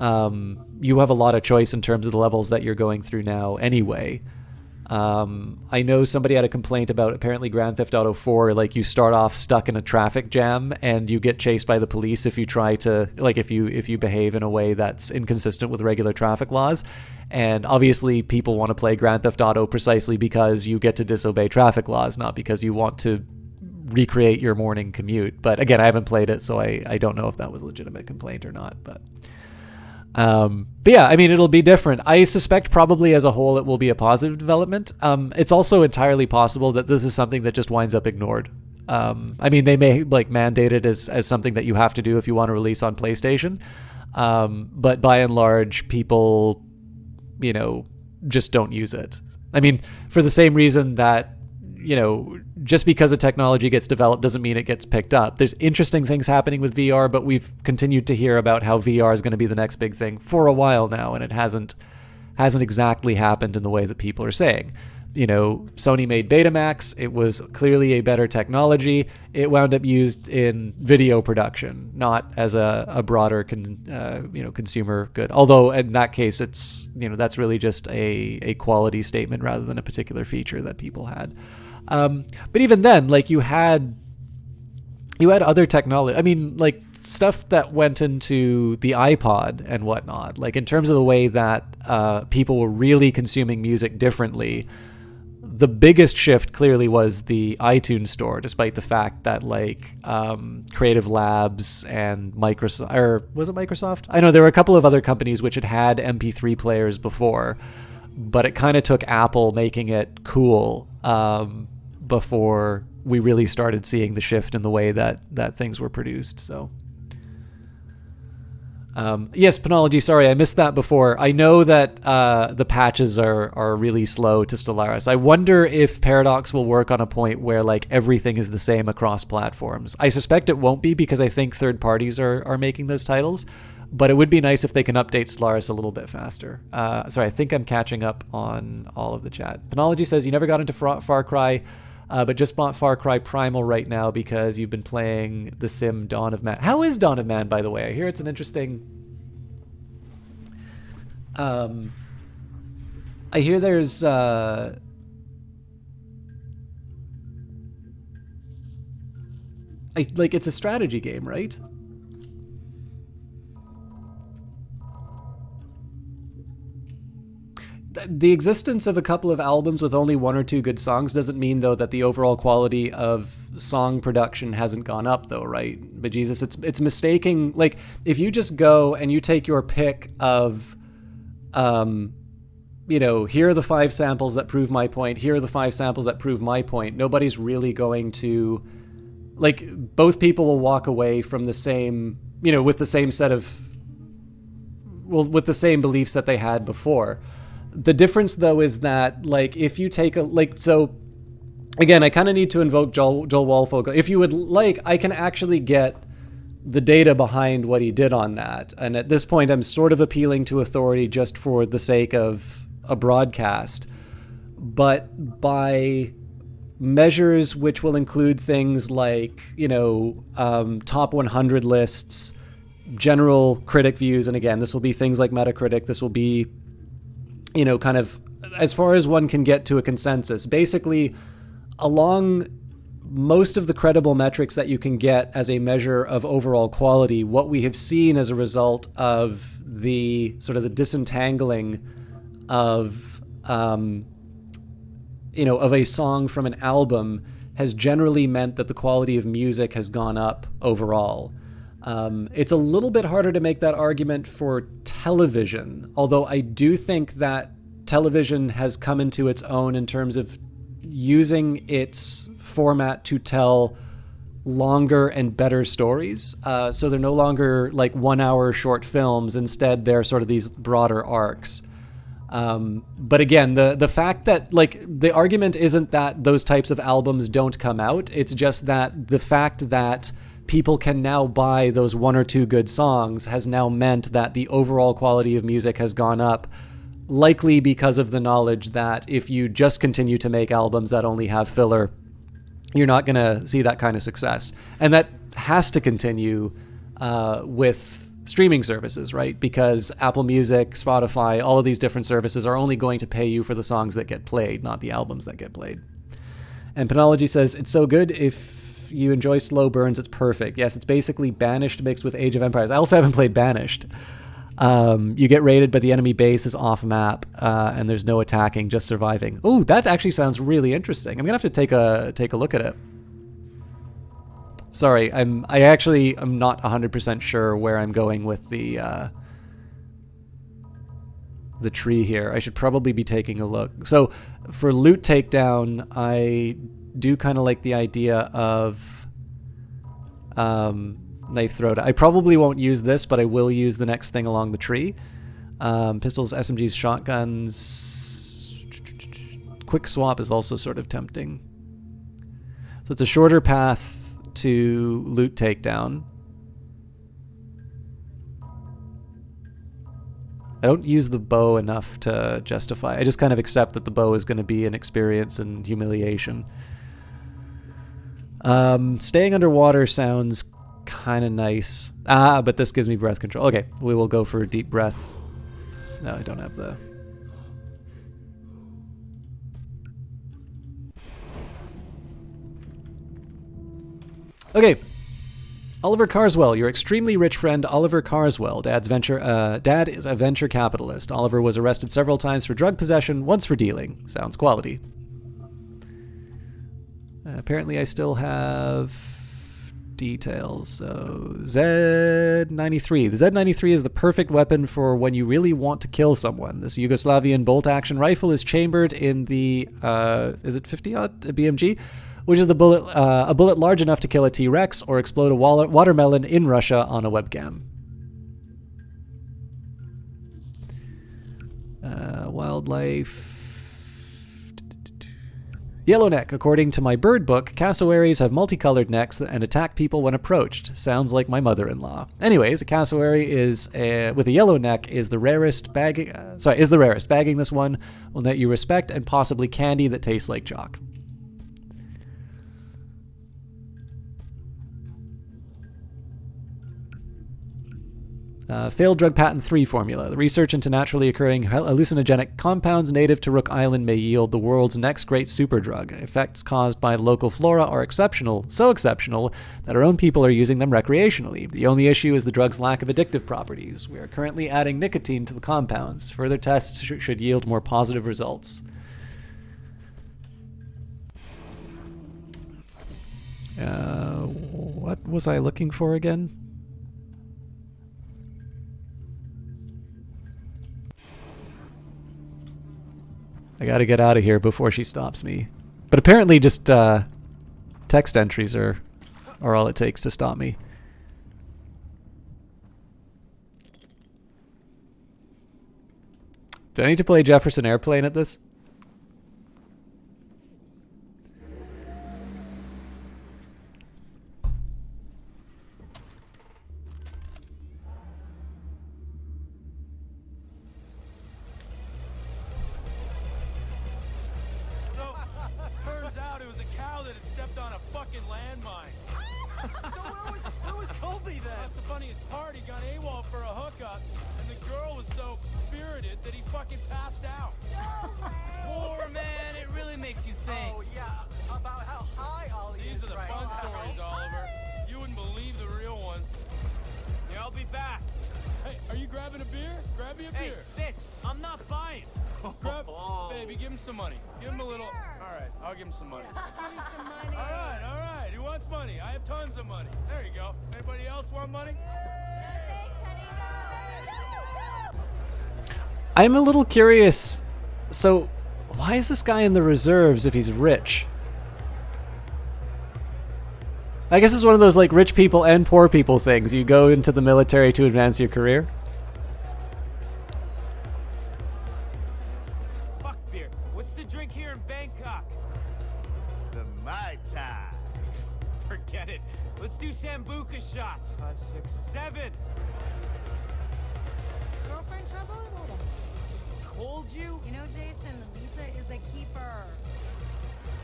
you have a lot of choice in terms of the levels that you're going through now anyway. I know somebody had a complaint about apparently Grand Theft Auto 4, like you start off stuck in a traffic jam and you get chased by the police if you try to, like if you behave in a way that's inconsistent with regular traffic laws. And obviously people want to play Grand Theft Auto precisely because you get to disobey traffic laws, not because you want to recreate your morning commute. But again, I haven't played it, so I don't know if that was a legitimate complaint or not, but yeah, I mean, it'll be different. I suspect probably as a whole it will be a positive development. It's also entirely possible that this is something that just winds up ignored. I mean, they may like mandate it as something that you have to do if you want to release on PlayStation. But by and large, people, you know, just don't use it. I mean, for the same reason that, you know, just because a technology gets developed doesn't mean it gets picked up. There's interesting things happening with VR, but we've continued to hear about how VR is going to be the next big thing for a while now, and it hasn't exactly happened in the way that people are saying. You know, Sony made Betamax. It was clearly a better technology. It wound up used in video production, not as a broader consumer good. Although in that case, it's, you know, that's really just a quality statement rather than a particular feature that people had. But even then, like you had other technology. I mean, like stuff that went into the iPod and whatnot, like in terms of the way that people were really consuming music differently. The biggest shift clearly was the iTunes store, despite the fact that like Creative Labs and Microsoft, or was it Microsoft? I know there were a couple of other companies which had MP3 players before, but it kind of took Apple making it cool before we really started seeing the shift in the way that things were produced. So yes, Penology, sorry, I missed that before. I know that the patches are really slow to Stellaris. I wonder if Paradox will work on a point where like everything is the same across platforms. I suspect it won't be because I think third parties are making those titles, but it would be nice if they can update Stellaris a little bit faster. Sorry, I think I'm catching up on all of the chat. Penology says you never got into Far Cry, but just bought Far Cry Primal right now because you've been playing The Sim Dawn of Man. How is Dawn of Man, by the way? I hear it's an interesting... I hear there's... like, it's a strategy game, right? The existence of a couple of albums with only one or two good songs doesn't mean, though, that the overall quality of song production hasn't gone up, though, right? But Jesus, it's mistaking. Like, if you just go and you take your pick of, you know, here are the 5 samples that prove my point, here are the 5 samples that prove my point, nobody's really going to, like, both people will walk away from the same, you know, with the same set of, well, with the same beliefs that they had before. The difference, though, is that, like, if you take a, like, so, again, I kind of need to invoke Joel Wallfolk. If you would like, I can actually get the data behind what he did on that. And at this point, I'm sort of appealing to authority just for the sake of a broadcast. But by measures which will include things like, you know, top 100 lists, general critic views, and again, this will be things like Metacritic, this will be, you know, kind of as far as one can get to a consensus. Basically, along most of the credible metrics that you can get as a measure of overall quality, what we have seen as a result of the sort of the disentangling of, of a song from an album has generally meant that the quality of music has gone up overall. It's a little bit harder to make that argument for television, although I do think that television has come into its own in terms of using its format to tell longer and better stories. So they're no longer like 1 hour short films. Instead, they're sort of these broader arcs. But again, the fact that like the argument isn't that those types of albums don't come out. It's just that the fact that people can now buy those 1 or 2 good songs has now meant that the overall quality of music has gone up, likely because of the knowledge that if you just continue to make albums that only have filler, you're not going to see that kind of success. And that has to continue with streaming services, right? Because Apple Music, Spotify, all of these different services are only going to pay you for the songs that get played, not the albums that get played. And Penology says, it's so good. If you enjoy slow burns, it's perfect. Yes, it's basically Banished mixed with Age of Empires. I also haven't played Banished. You get raided, but the enemy base is off map, and there's no attacking, just surviving. Oh, that actually sounds really interesting. I'm gonna have to take a look at it. Sorry, I'm not 100% sure where I'm going with the tree here. I should probably be taking a look. So for loot takedown, I do kind of like the idea of knife throw. I probably won't use this, but I will use the next thing along the tree. Pistols, SMGs, shotguns. Quick swap is also sort of tempting. So it's a shorter path to loot takedown. I don't use the bow enough to justify. I just kind of accept that the bow is going to be an experience and humiliation. Staying underwater sounds kind of nice. But this gives me breath control. Okay, we will go for a deep breath. No, I don't have the... Okay. Oliver Carswell, your extremely rich friend Oliver Carswell. Dad is a venture capitalist. Oliver was arrested several times for drug possession, once for dealing. Sounds quality. Apparently I still have details. So Z93. The Z93 is the perfect weapon for when you really want to kill someone. This Yugoslavian bolt-action rifle is chambered in the, is it 50-aught BMG? Which is a bullet large enough to kill a T-Rex or explode a watermelon in Russia on a webcam. Wildlife. Yellowneck. According to my bird book, cassowaries have multicolored necks and attack people when approached. Sounds like my mother-in-law. Anyways, a cassowary is with a yellow neck is the rarest. Bagging this one will net you respect and possibly candy that tastes like chalk. Failed drug patent 3 formula. The research into naturally occurring hallucinogenic compounds native to Rook Island may yield the world's next great superdrug. Effects caused by local flora are exceptional, so exceptional that our own people are using them recreationally. The only issue is the drug's lack of addictive properties. We are currently adding nicotine to the compounds. Further tests should yield more positive results. What was I looking for again? I gotta get out of here before she stops me. But apparently just text entries are all it takes to stop me. Do I need to play Jefferson Airplane at this? having a beer? Grab me a Hey, beer. Fitz, I'm not buying. Grab, baby, give him some money. Give him a little. All right, I'll give him some money. Give me some money. All right. Who wants money? I have tons of money. There you go. Anybody else want money? I'm a little curious. So, why is this guy in the reserves if he's rich? I guess it's one of those like rich people and poor people things. You go into the military to advance your career. Fuck beer. What's the drink here in Bangkok? The Mai Tai. Forget it. Let's do Sambuca shots. 5, 6, 7. Girlfriend troubles? Told you? You know, Jason, Lisa is a keeper.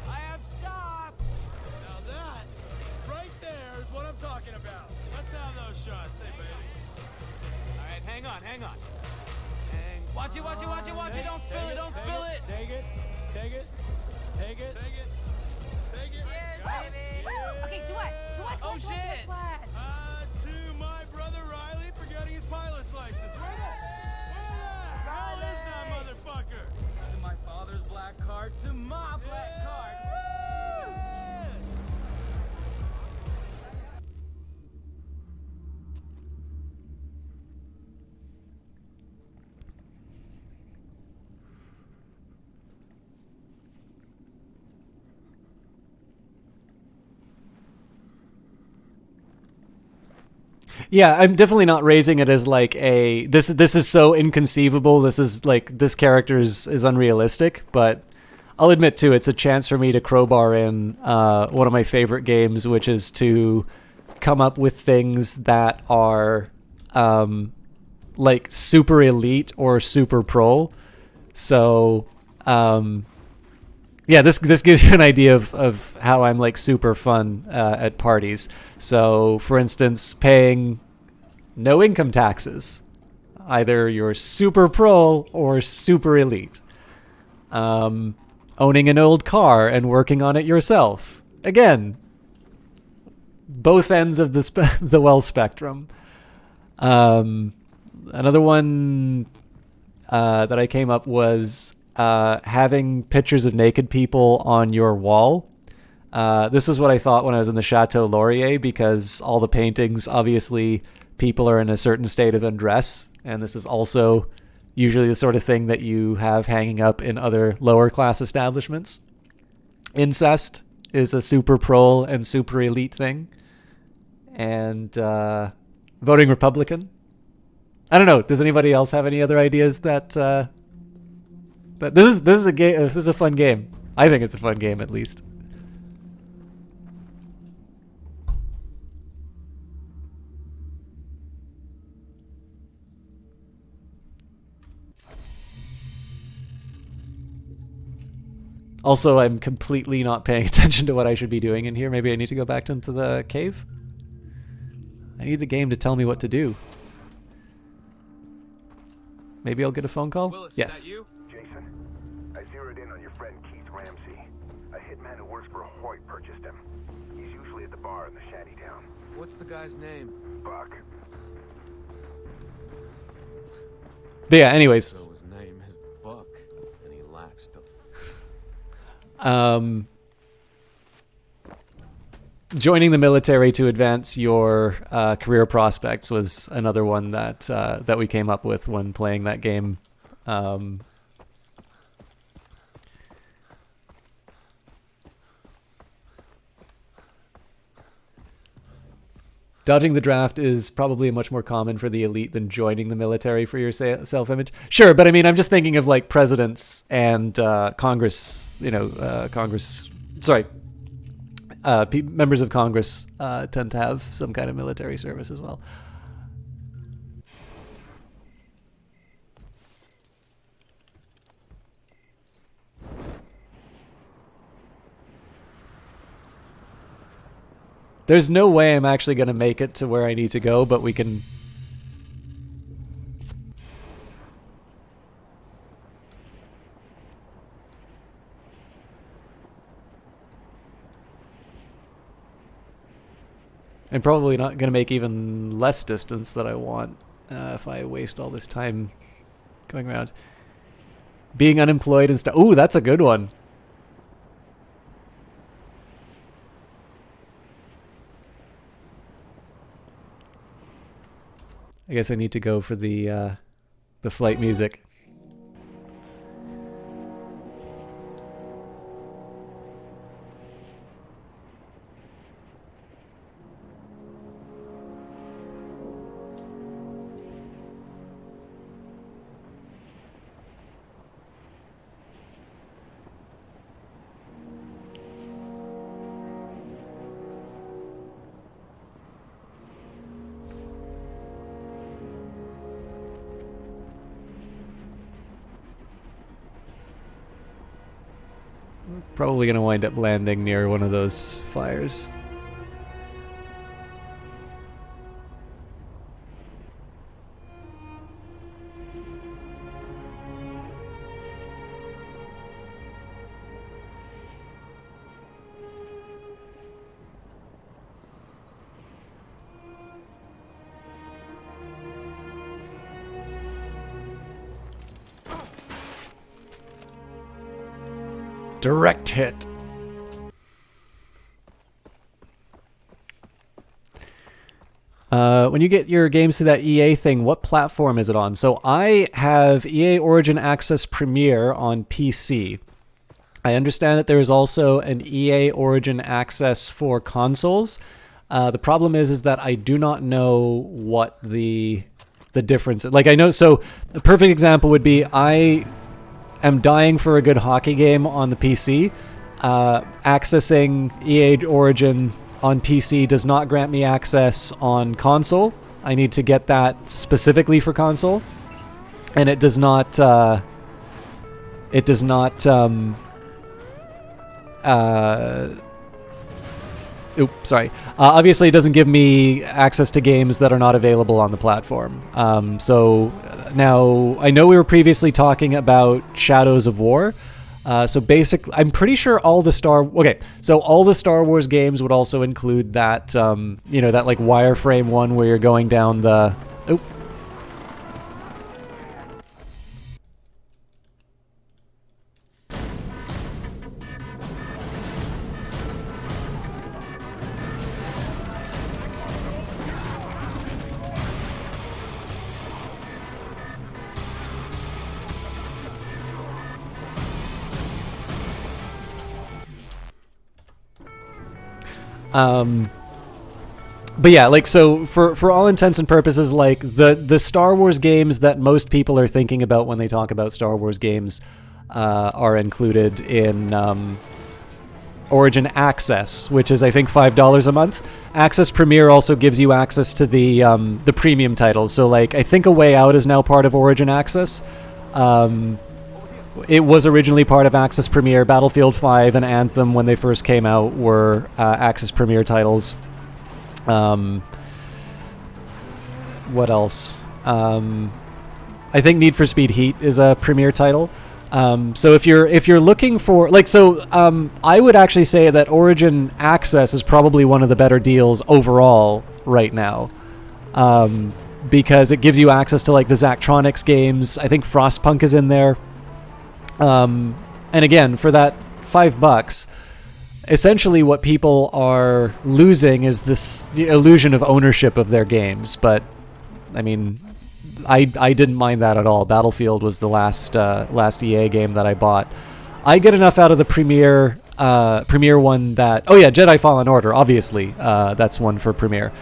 I have shots. Now that, right there, is what I'm talking about. Let's have those shots. Hey, baby. All right, hang on. Watch it. Don't spill it. Don't spill it. Take it. Cheers, baby. Okay, do what? Oh, shit. To my brother Riley for getting his pilot's license. Where is that motherfucker? To my father's black card. To my black card. Yeah, I'm definitely not raising it as like a this is so inconceivable. This is like this character is unrealistic, but I'll admit too, it's a chance for me to crowbar in one of my favorite games, which is to come up with things that are like super elite or super pro. So yeah, this gives you an idea of how I'm like super fun at parties. So, for instance, paying no income taxes. Either you're super pro or super elite. Owning an old car and working on it yourself. Again, both ends of the wealth spectrum. Another one that I came up was having pictures of naked people on your wall. This was what I thought when I was in the Chateau Laurier, because all the paintings, obviously, people are in a certain state of undress, and this is also usually the sort of thing that you have hanging up in other lower class establishments. Incest is a super pro and super elite thing. And voting Republican. I don't know. Does anybody else have any other ideas that this is a game? This is a fun game. I think it's a fun game, at least. Also, I'm completely not paying attention to what I should be doing in here. Maybe I need to go back into the cave. I need the game to tell me what to do. Maybe I'll get a phone call? Willis, yes. Is that you? Jason, I zeroed in on your friend Keith Ramsey. A hitman who works for Hoyt purchased him. He's usually at the bar in the shantytown. What's the guy's name? Buck. But yeah, anyways. So his name is Buck, and he lacks the... Joining the military to advance your career prospects was another one that that we came up with when playing that game. Dodging the draft is probably much more common for the elite than joining the military for your self-image. Sure, but I mean, I'm just thinking of like presidents and Congress, members of Congress tend to have some kind of military service as well. There's no way I'm actually going to make it to where I need to go, but we can... I'm probably not going to make even less distance that I want. if I waste all this time going around. Being unemployed and stuff. Ooh, that's a good one. I guess I need to go for the flight music. Probably going to wind up landing near one of those fires. Direct hit. When you get your games through that EA thing, what platform is it on? So I have EA Origin Access Premier on PC. I understand that there is also an EA Origin Access for consoles. The problem is that I do not know what the difference is. Like, I know, so a perfect example would be I am dying for a good hockey game on the PC. Accessing EA Origin on PC does not grant me access on console. I need to get that specifically for console, and it does not. Obviously, it doesn't give me access to games that are not available on the platform. So now, I know we were previously talking about Shadows of War. So basically, I'm pretty sure all the Star Wars games would also include that, that like wireframe one where you're going down the. Oh. But yeah, like, so for all intents and purposes, like the Star Wars games that most people are thinking about when they talk about Star Wars games are included in Origin Access, which is I think $5 a month. Access Premier also gives you access to the premium titles. So like I think A Way Out is now part of Origin Access. It was originally part of Access Premier. Battlefield 5 and Anthem, when they first came out, were Access Premier titles. What else? I think Need for Speed Heat is a Premier title. So if you're looking for I would actually say that Origin Access is probably one of the better deals overall right now. Because it gives you access to like the Zachtronics games. I think Frostpunk is in there. And again, for that $5, essentially what people are losing is this illusion of ownership of their games. But I mean, I didn't mind that at all. Battlefield was the last EA game that I bought. I get enough out of the Premier one that Jedi Fallen Order, obviously, that's one for Premier.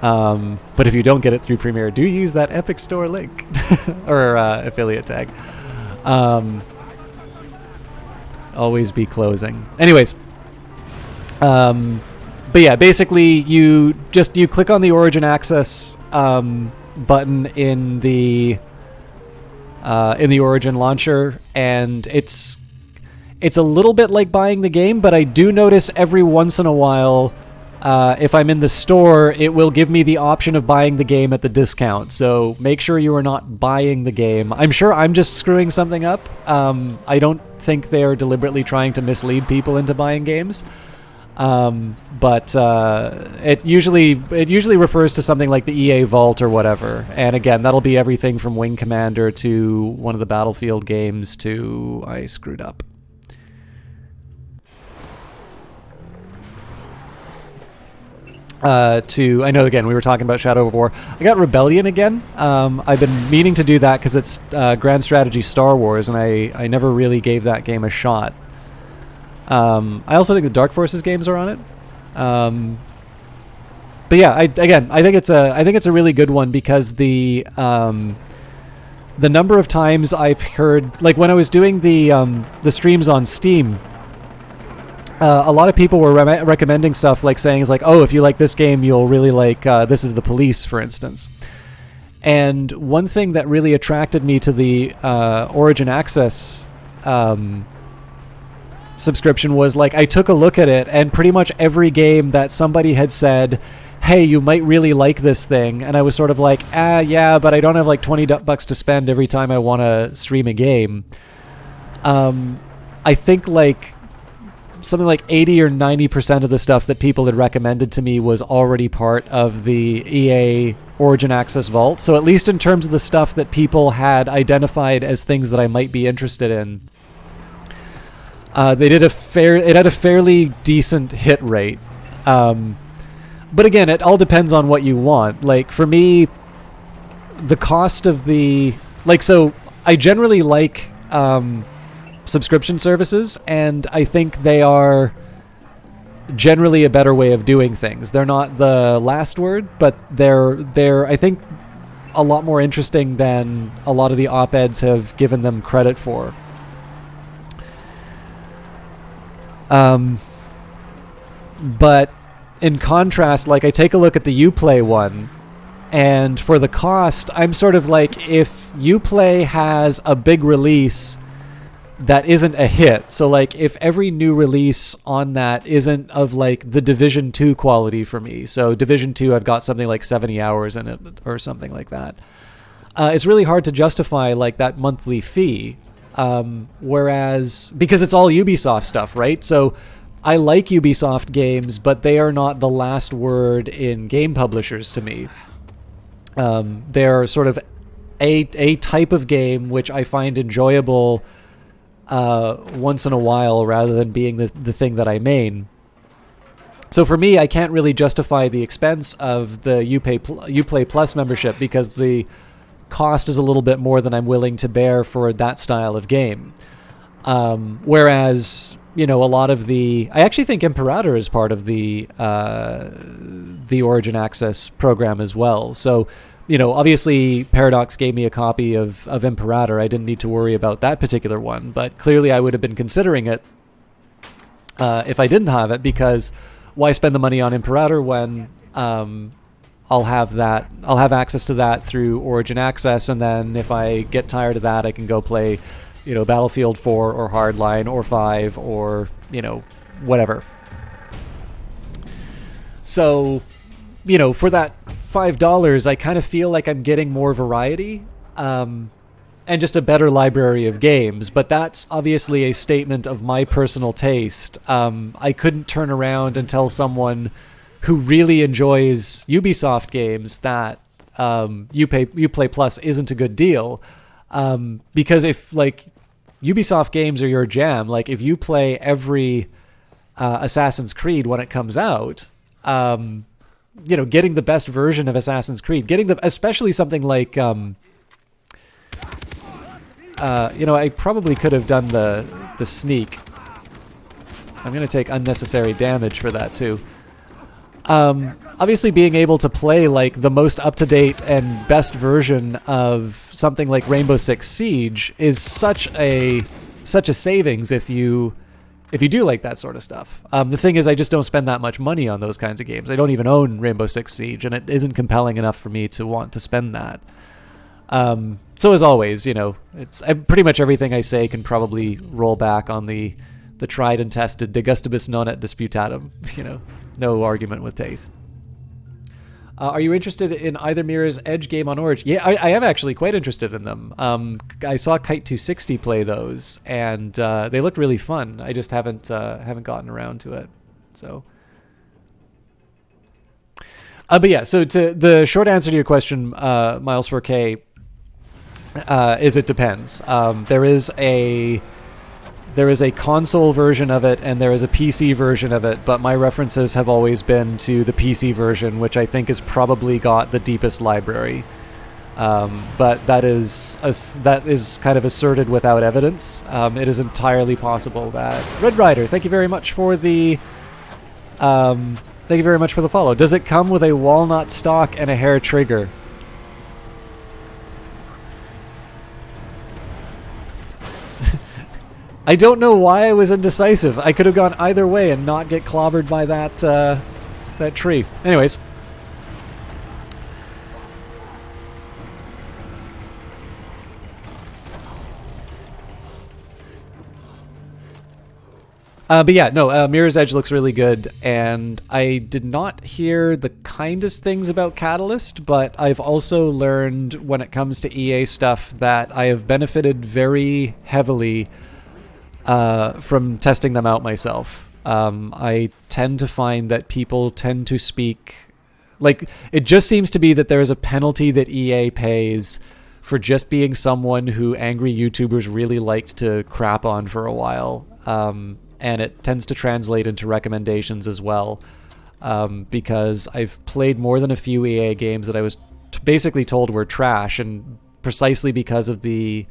But if you don't get it through Premier, do use that Epic Store link or affiliate tag. Always be closing. Anyways, but yeah, basically you click on the Origin Access button in the Origin launcher, and it's a little bit like buying the game, but I do notice every once in a while, if I'm in the store, it will give me the option of buying the game at the discount. So make sure you are not buying the game. I'm sure I'm just screwing something up. I don't think they are deliberately trying to mislead people into buying games. But it usually refers to something like the EA Vault or whatever. And again, that'll be everything from Wing Commander to one of the Battlefield games to I screwed up. I know again we were talking about Shadow of War. I got Rebellion again. I've been meaning to do that because it's Grand Strategy Star Wars, and I never really gave that game a shot. I also think the Dark Forces games are on it. But yeah, I think it's a really good one because the number of times I've heard, like when I was doing the streams on Steam, a lot of people were recommending stuff like saying, it's like, oh, if you like this game, you'll really like This Is the Police, for instance. And one thing that really attracted me to the Origin Access subscription was, like, I took a look at it, and pretty much every game that somebody had said, hey, you might really like this thing, and I was sort of like, yeah, but I don't have like $20 to spend every time I want to stream a game. I think like something like 80 or 90% of the stuff that people had recommended to me was already part of the EA Origin Access Vault. So at least in terms of the stuff that people had identified as things that I might be interested in, it had a fairly decent hit rate. But again, it all depends on what you want. Like for me, the cost of so I generally like subscription services, and I think they are generally a better way of doing things. They're not the last word, but they're I think a lot more interesting than a lot of the op-eds have given them credit for. But in contrast, like I take a look at the Uplay one, and for the cost, I'm sort of like, if Uplay has a big release that isn't a hit, so like if every new release on that isn't of like the Division 2 quality for me, so Division 2 I've got something like 70 hours in it or something like that, it's really hard to justify like that monthly fee, whereas because it's all Ubisoft stuff, right? So I like Ubisoft games, but they are not the last word in game publishers to me. They're sort of a type of game which I find enjoyable once in a while rather than being the thing that I main. So for me, I can't really justify the expense of the Uplay Plus membership because the cost is a little bit more than I'm willing to bear for that style of game. Whereas, you know, a lot of I actually think Imperator is part of the Origin Access program as well. So, you know, obviously Paradox gave me a copy of Imperator. I didn't need to worry about that particular one, but clearly I would have been considering it if I didn't have it, because why spend the money on Imperator when I'll have access to that through Origin Access, and then if I get tired of that, I can go play, you know, Battlefield 4 or Hardline or 5 or, you know, whatever. So, you know, for that $5, I kind of feel like I'm getting more variety and just a better library of games. But that's obviously a statement of my personal taste. I couldn't turn around and tell someone who really enjoys Ubisoft games that Uplay Plus isn't a good deal. Because if, like, Ubisoft games are your jam, like, if you play every Assassin's Creed when it comes out, you know, getting the best version of Assassin's Creed, especially something like, you know, I probably could have done the sneak. I'm going to take unnecessary damage for that too. Obviously being able to play like the most up-to-date and best version of something like Rainbow Six Siege is such a savings if you do like that sort of stuff. The thing is, I just don't spend that much money on those kinds of games. I don't even own Rainbow Six Siege, and it isn't compelling enough for me to want to spend that. So as always, you know, it's pretty much everything I say can probably roll back on the tried and tested de gustibus non et disputatum. You know, no argument with taste. Are you interested in either Mirror's Edge game on Origin? Yeah, I am actually quite interested in them. I saw Kite 260 play those, and they looked really fun. I just haven't gotten around to it. So, but yeah. So to the short answer to your question, Miles 4K, is it depends. There is a console version of it and there is a PC version of it, but my references have always been to the PC version, which I think has probably got the deepest library. But that is kind of asserted without evidence. It is entirely possible that Red Rider, thank you very much for the follow. Does it come with a walnut stock and a hair trigger? I don't know why I was indecisive. I could have gone either way and not get clobbered by that tree. Anyways. But yeah, no, Mirror's Edge looks really good, and I did not hear the kindest things about Catalyst, but I've also learned when it comes to EA stuff that I have benefited very heavily from testing them out myself. I tend to find that people tend to speak... Like, it just seems to be that there is a penalty that EA pays for just being someone who angry YouTubers really liked to crap on for a while. And it tends to translate into recommendations as well, because I've played more than a few EA games that I was basically told were trash, and precisely because of the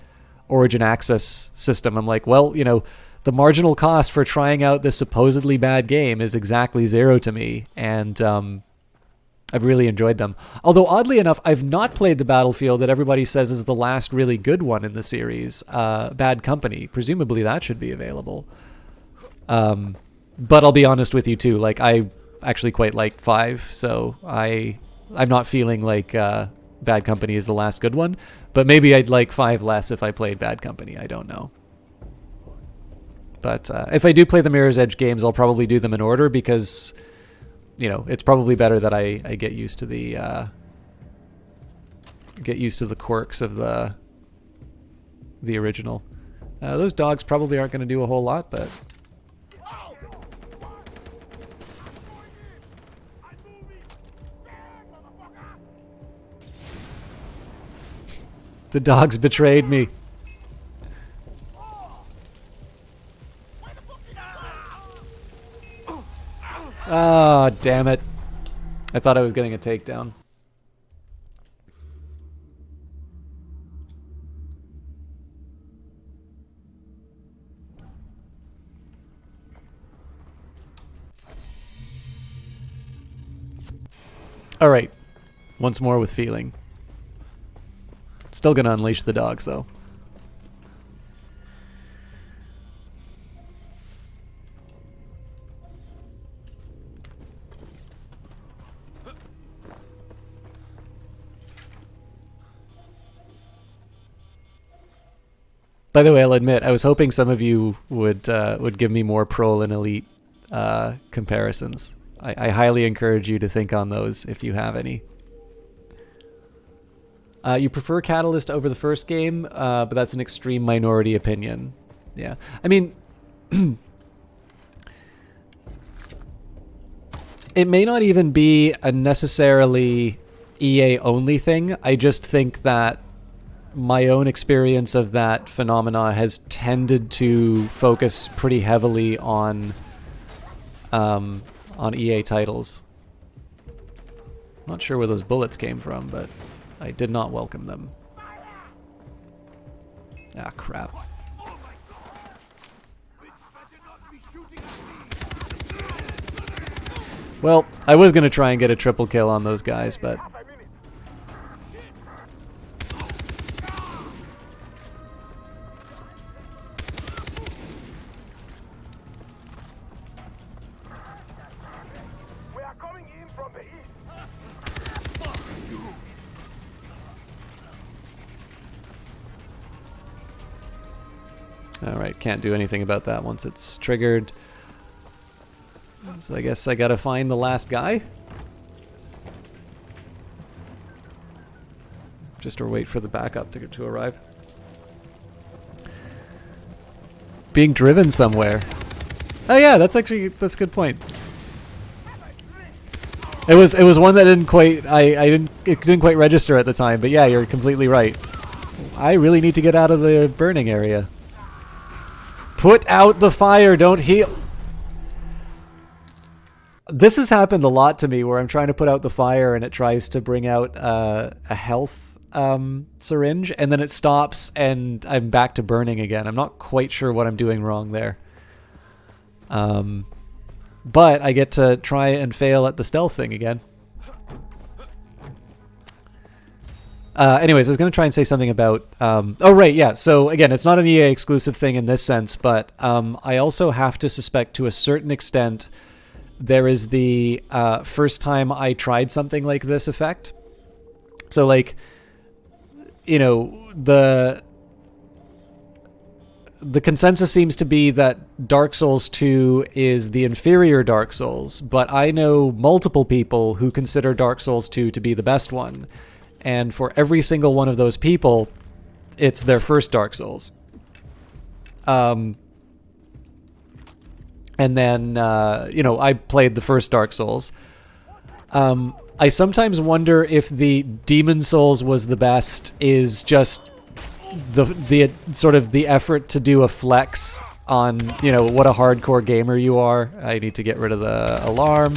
Origin Access system, I'm like, well, you know, the marginal cost for trying out this supposedly bad game is exactly zero to me, and I've really enjoyed them. Although, oddly enough, I've not played the Battlefield that everybody says is the last really good one in the series, Bad Company. Presumably that should be available. But I'll be honest with you too, like, I actually quite like 5, so I'm not feeling like Bad Company is the last good one, but maybe I'd like 5 less if I played Bad Company, I don't know. But if I do play the Mirror's Edge games, I'll probably do them in order, because, you know, it's probably better that I get used to the quirks of the original. Those dogs probably aren't going to do a whole lot, but... The dogs betrayed me. Ah, damn it. I thought I was getting a takedown. All right. Once more with feeling. Still gonna unleash the dogs, though. By the way, I'll admit, I was hoping some of you would give me more Pro and Elite comparisons. I highly encourage you to think on those if you have any. You prefer Catalyst over the first game, but that's an extreme minority opinion. Yeah. I mean, it may not even be a necessarily EA-only thing. I just think that my own experience of that phenomena has tended to focus pretty heavily on EA titles. Not sure where those bullets came from, but I did not welcome them. Ah, crap. Well, I was going to try and get a triple kill on those guys, but... Alright, can't do anything about that once it's triggered. So I guess I gotta find the last guy. Just or wait for the backup to arrive. Being driven somewhere. Oh yeah, that's a good point. It was one that didn't quite it didn't quite register at the time, but yeah, you're completely right. I really need to get out of the burning area. Put out the fire, don't heal. This has happened a lot to me where I'm trying to put out the fire and it tries to bring out a health syringe, and then it stops and I'm back to burning again. I'm not quite sure what I'm doing wrong there. But I get to try and fail at the stealth thing again. Anyways, I was going to try and say something about... oh, right, yeah. So, again, it's not an EA exclusive thing in this sense, but I also have to suspect to a certain extent there is the first time I tried something like this effect. So, like, you know, the consensus seems to be that Dark Souls 2 is the inferior Dark Souls, but I know multiple people who consider Dark Souls 2 to be the best one. And for every single one of those people, it's their first Dark Souls. And then, you know, I played the first Dark Souls. I sometimes wonder if the Demon Souls was the best is just the sort of the effort to do a flex on, you know, what a hardcore gamer you are. I need to get rid of the alarm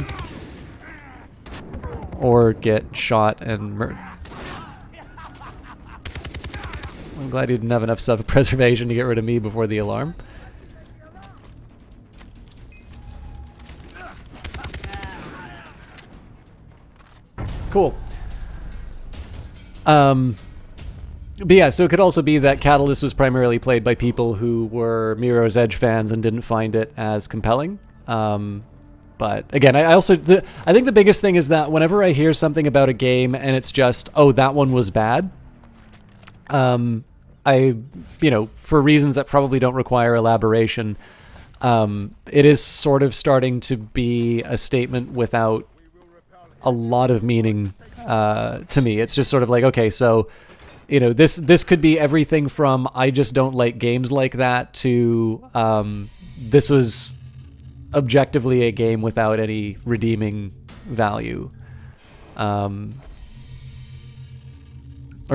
or get shot and murdered. I'm glad you didn't have enough self-preservation to get rid of me before the alarm. Cool. But yeah, so it could also be that Catalyst was primarily played by people who were Mirror's Edge fans and didn't find it as compelling. But again, I think the biggest thing is that whenever I hear something about a game and it's just, oh, that one was bad, I, you know, for reasons that probably don't require elaboration, it is sort of starting to be a statement without a lot of meaning to me. It's just sort of like, okay, so, you know, this could be everything from I just don't like games like that to this was objectively a game without any redeeming value. Or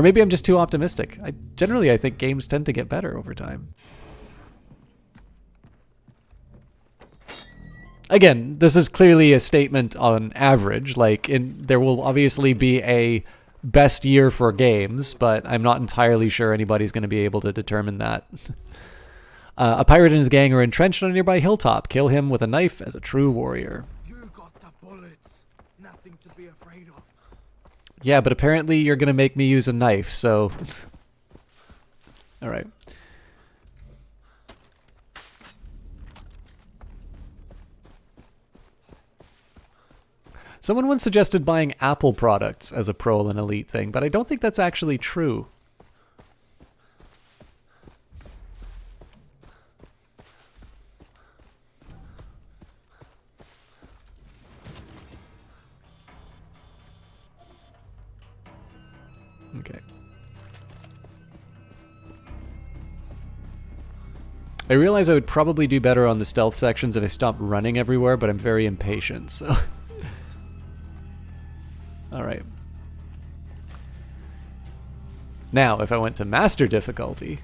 maybe I'm just too optimistic. Generally, I think games tend to get better over time. Again, this is clearly a statement on average. Like, there will obviously be a best year for games, but I'm not entirely sure anybody's going to be able to determine that. A pirate and his gang are entrenched on a nearby hilltop. Kill him with a knife as a true warrior. You got the bullets. Nothing to be afraid of. Yeah, but apparently you're going to make me use a knife, so... Alright. Someone once suggested buying Apple products as a pro and elite thing, but I don't think that's actually true. Okay. I realize I would probably do better on the stealth sections if I stopped running everywhere, but I'm very impatient, so... Alright. Now, if I went to master difficulty,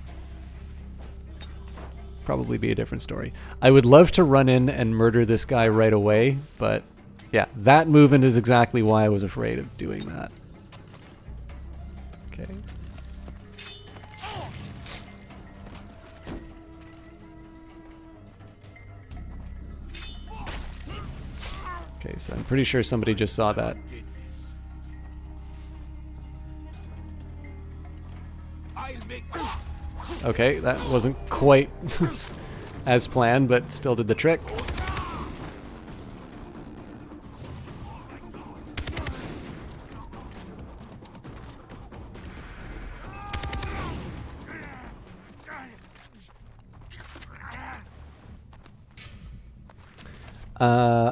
probably be a different story. I would love to run in and murder this guy right away, but yeah, that movement is exactly why I was afraid of doing that. Okay. Okay, so I'm pretty sure somebody just saw that. Okay, that wasn't quite as planned, but still did the trick.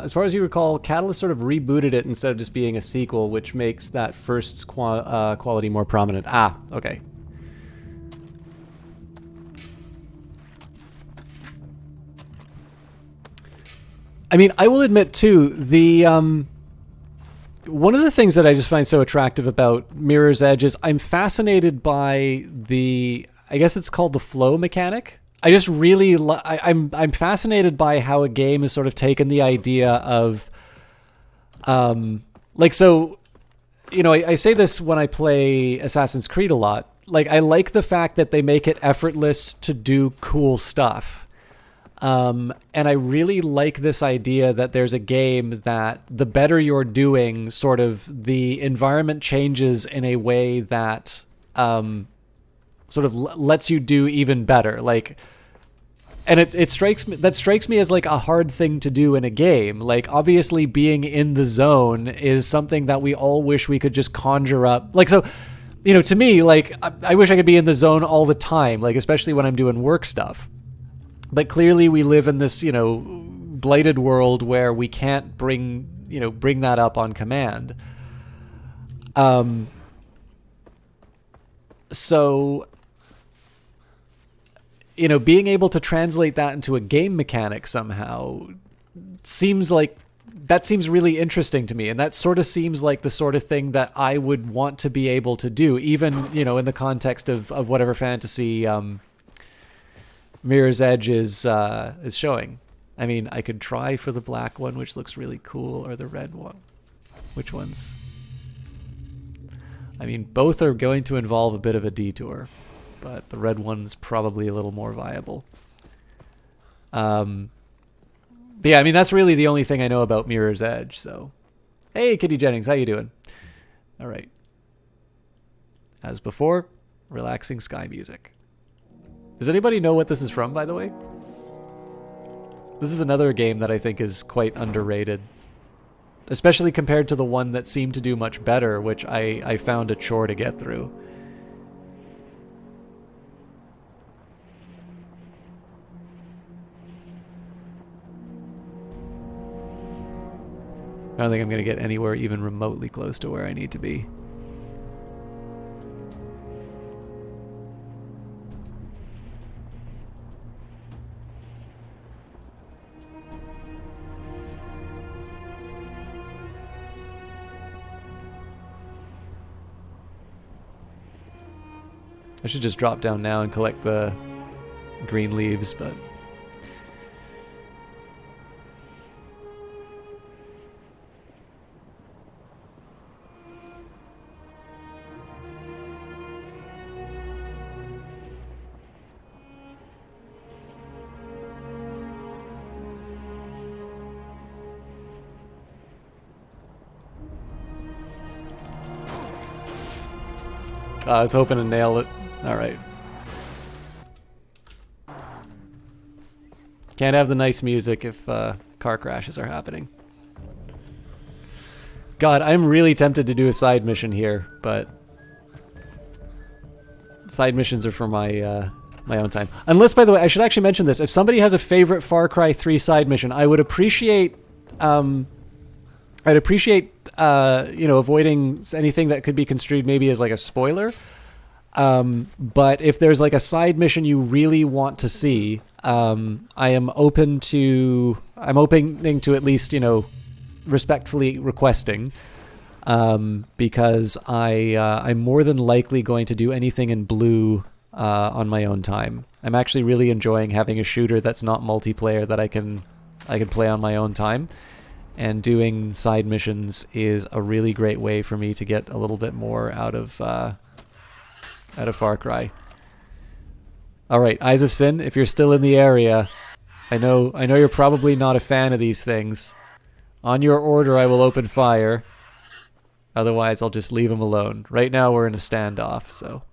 As far as you recall, Catalyst sort of rebooted it instead of just being a sequel, which makes that first quality more prominent. Ah, okay. I mean, I will admit too, the one of the things that I just find so attractive about Mirror's Edge is I'm fascinated by I guess it's called the flow mechanic. I just really I'm fascinated by how a game has sort of taken the idea of like, so, you know, I say this when I play Assassin's Creed a lot. Like, I like the fact that they make it effortless to do cool stuff. And I really like this idea that there's a game that the better you're doing, sort of the environment changes in a way that sort of lets you do even better. Like, and it strikes me as like a hard thing to do in a game. Like, obviously being in the zone is something that we all wish we could just conjure up. Like, so, you know, to me, like, I wish I could be in the zone all the time, like, especially when I'm doing work stuff. But clearly we live in this, you know, blighted world where we can't bring that up on command. So, you know, being able to translate that into a game mechanic somehow seems really interesting to me. And that sort of seems like the sort of thing that I would want to be able to do, even, you know, in the context of whatever fantasy, Mirror's Edge is showing. I mean, I could try for the black one, which looks really cool, or the red one. Which one's? I mean, both are going to involve a bit of a detour, but the red one's probably a little more viable. But yeah, I mean, that's really the only thing I know about Mirror's Edge. So, hey, Kitty Jennings, how you doing? All right. As before, relaxing sky music. Does anybody know what this is from, by the way? This is another game that I think is quite underrated, especially compared to the one that seemed to do much better, which I found a chore to get through. I don't think I'm going to get anywhere even remotely close to where I need to be. I should just drop down now and collect the green leaves, but... I was hoping to nail it. Alright. Can't have the nice music if car crashes are happening. God, I'm really tempted to do a side mission here, but side missions are for my my own time. Unless, by the way, I should actually mention this. If somebody has a favorite Far Cry 3 side mission, I would appreciate you know, avoiding anything that could be construed maybe as like a spoiler. But if there's like a side mission you really want to see, I'm opening to at least, you know, respectfully requesting, because I'm more than likely going to do anything in blue on my own time. I'm actually really enjoying having a shooter that's not multiplayer that I can play on my own time. And doing side missions is a really great way for me to get a little bit more out of Far Cry. All right, Eyes of Sin, if you're still in the area, I know you're probably not a fan of these things. On your order, I will open fire. Otherwise, I'll just leave them alone. Right now, we're in a standoff, so...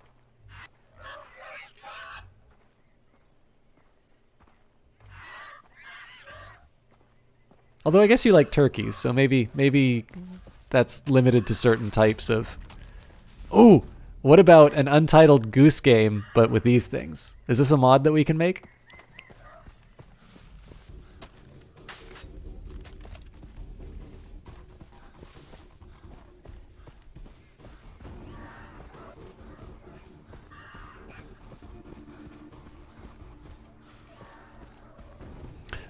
Although I guess you like turkeys, so maybe that's limited to certain types of... Ooh! What about an untitled Goose Game, but with these things? Is this a mod that we can make?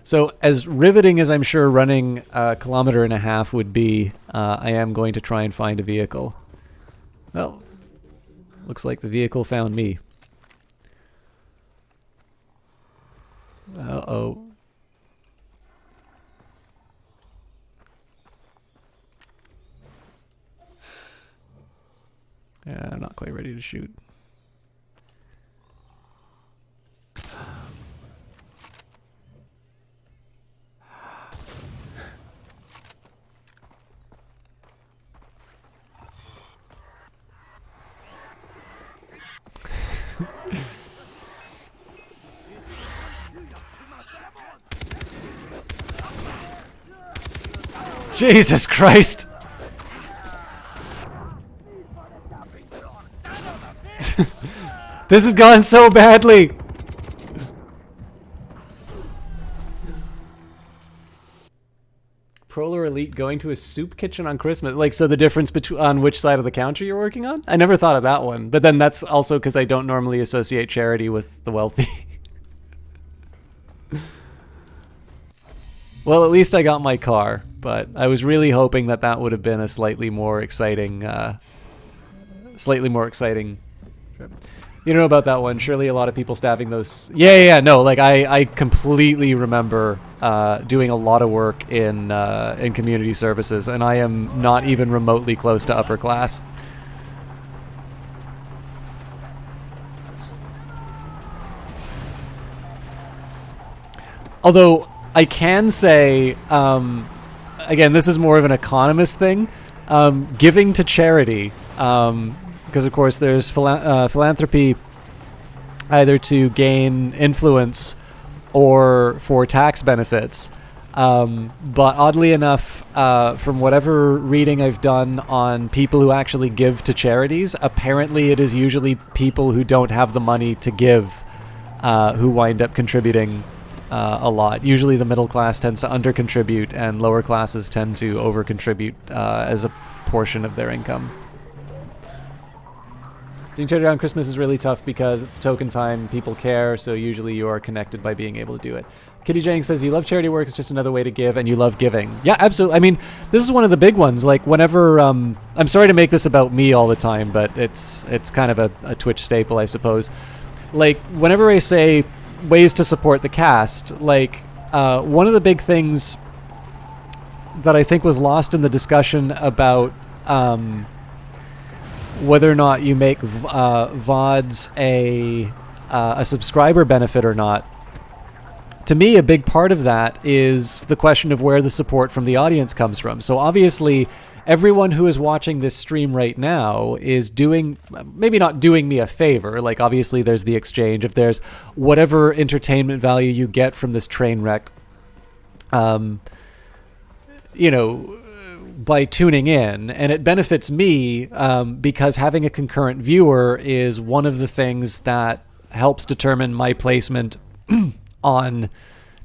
So as riveting as I'm sure running a kilometer and a half would be, I am going to try and find a vehicle. Well, looks like the vehicle found me. Uh-oh. Yeah, I'm not quite ready to shoot. Jesus Christ! This has gone so badly! Pro or Elite going to a soup kitchen on Christmas. Like, so the difference between on which side of the counter you're working on? I never thought of that one. But then that's also because I don't normally associate charity with the wealthy. Well, at least I got my car, but I was really hoping that that would have been a slightly more exciting trip. You know about that one? Surely a lot of people staffing those. Yeah. No, like I completely remember doing a lot of work in community services, and I am not even remotely close to upper class. Although I can say, again, this is more of an economist thing. Giving to charity. Because, of course, there's philanthropy either to gain influence or for tax benefits. But oddly enough, from whatever reading I've done on people who actually give to charities, apparently it is usually people who don't have the money to give who wind up contributing a lot. Usually the middle class tends to under-contribute and lower classes tend to over-contribute as a portion of their income. Doing charity around Christmas is really tough because it's token time, people care, so usually you are connected by being able to do it. Kitty Jennings says, you love charity work, it's just another way to give, and you love giving. Yeah, absolutely. I mean, this is one of the big ones. Like, whenever, I'm sorry to make this about me all the time, but it's kind of a Twitch staple, I suppose. Like, whenever I say ways to support the cast, like, one of the big things that I think was lost in the discussion about, whether or not you make VODs a subscriber benefit or not. To me, a big part of that is the question of where the support from the audience comes from. So obviously, everyone who is watching this stream right now is doing, maybe not doing me a favor, like obviously there's the exchange. If there's whatever entertainment value you get from this train wreck, you know, by tuning in, and it benefits me because having a concurrent viewer is one of the things that helps determine my placement on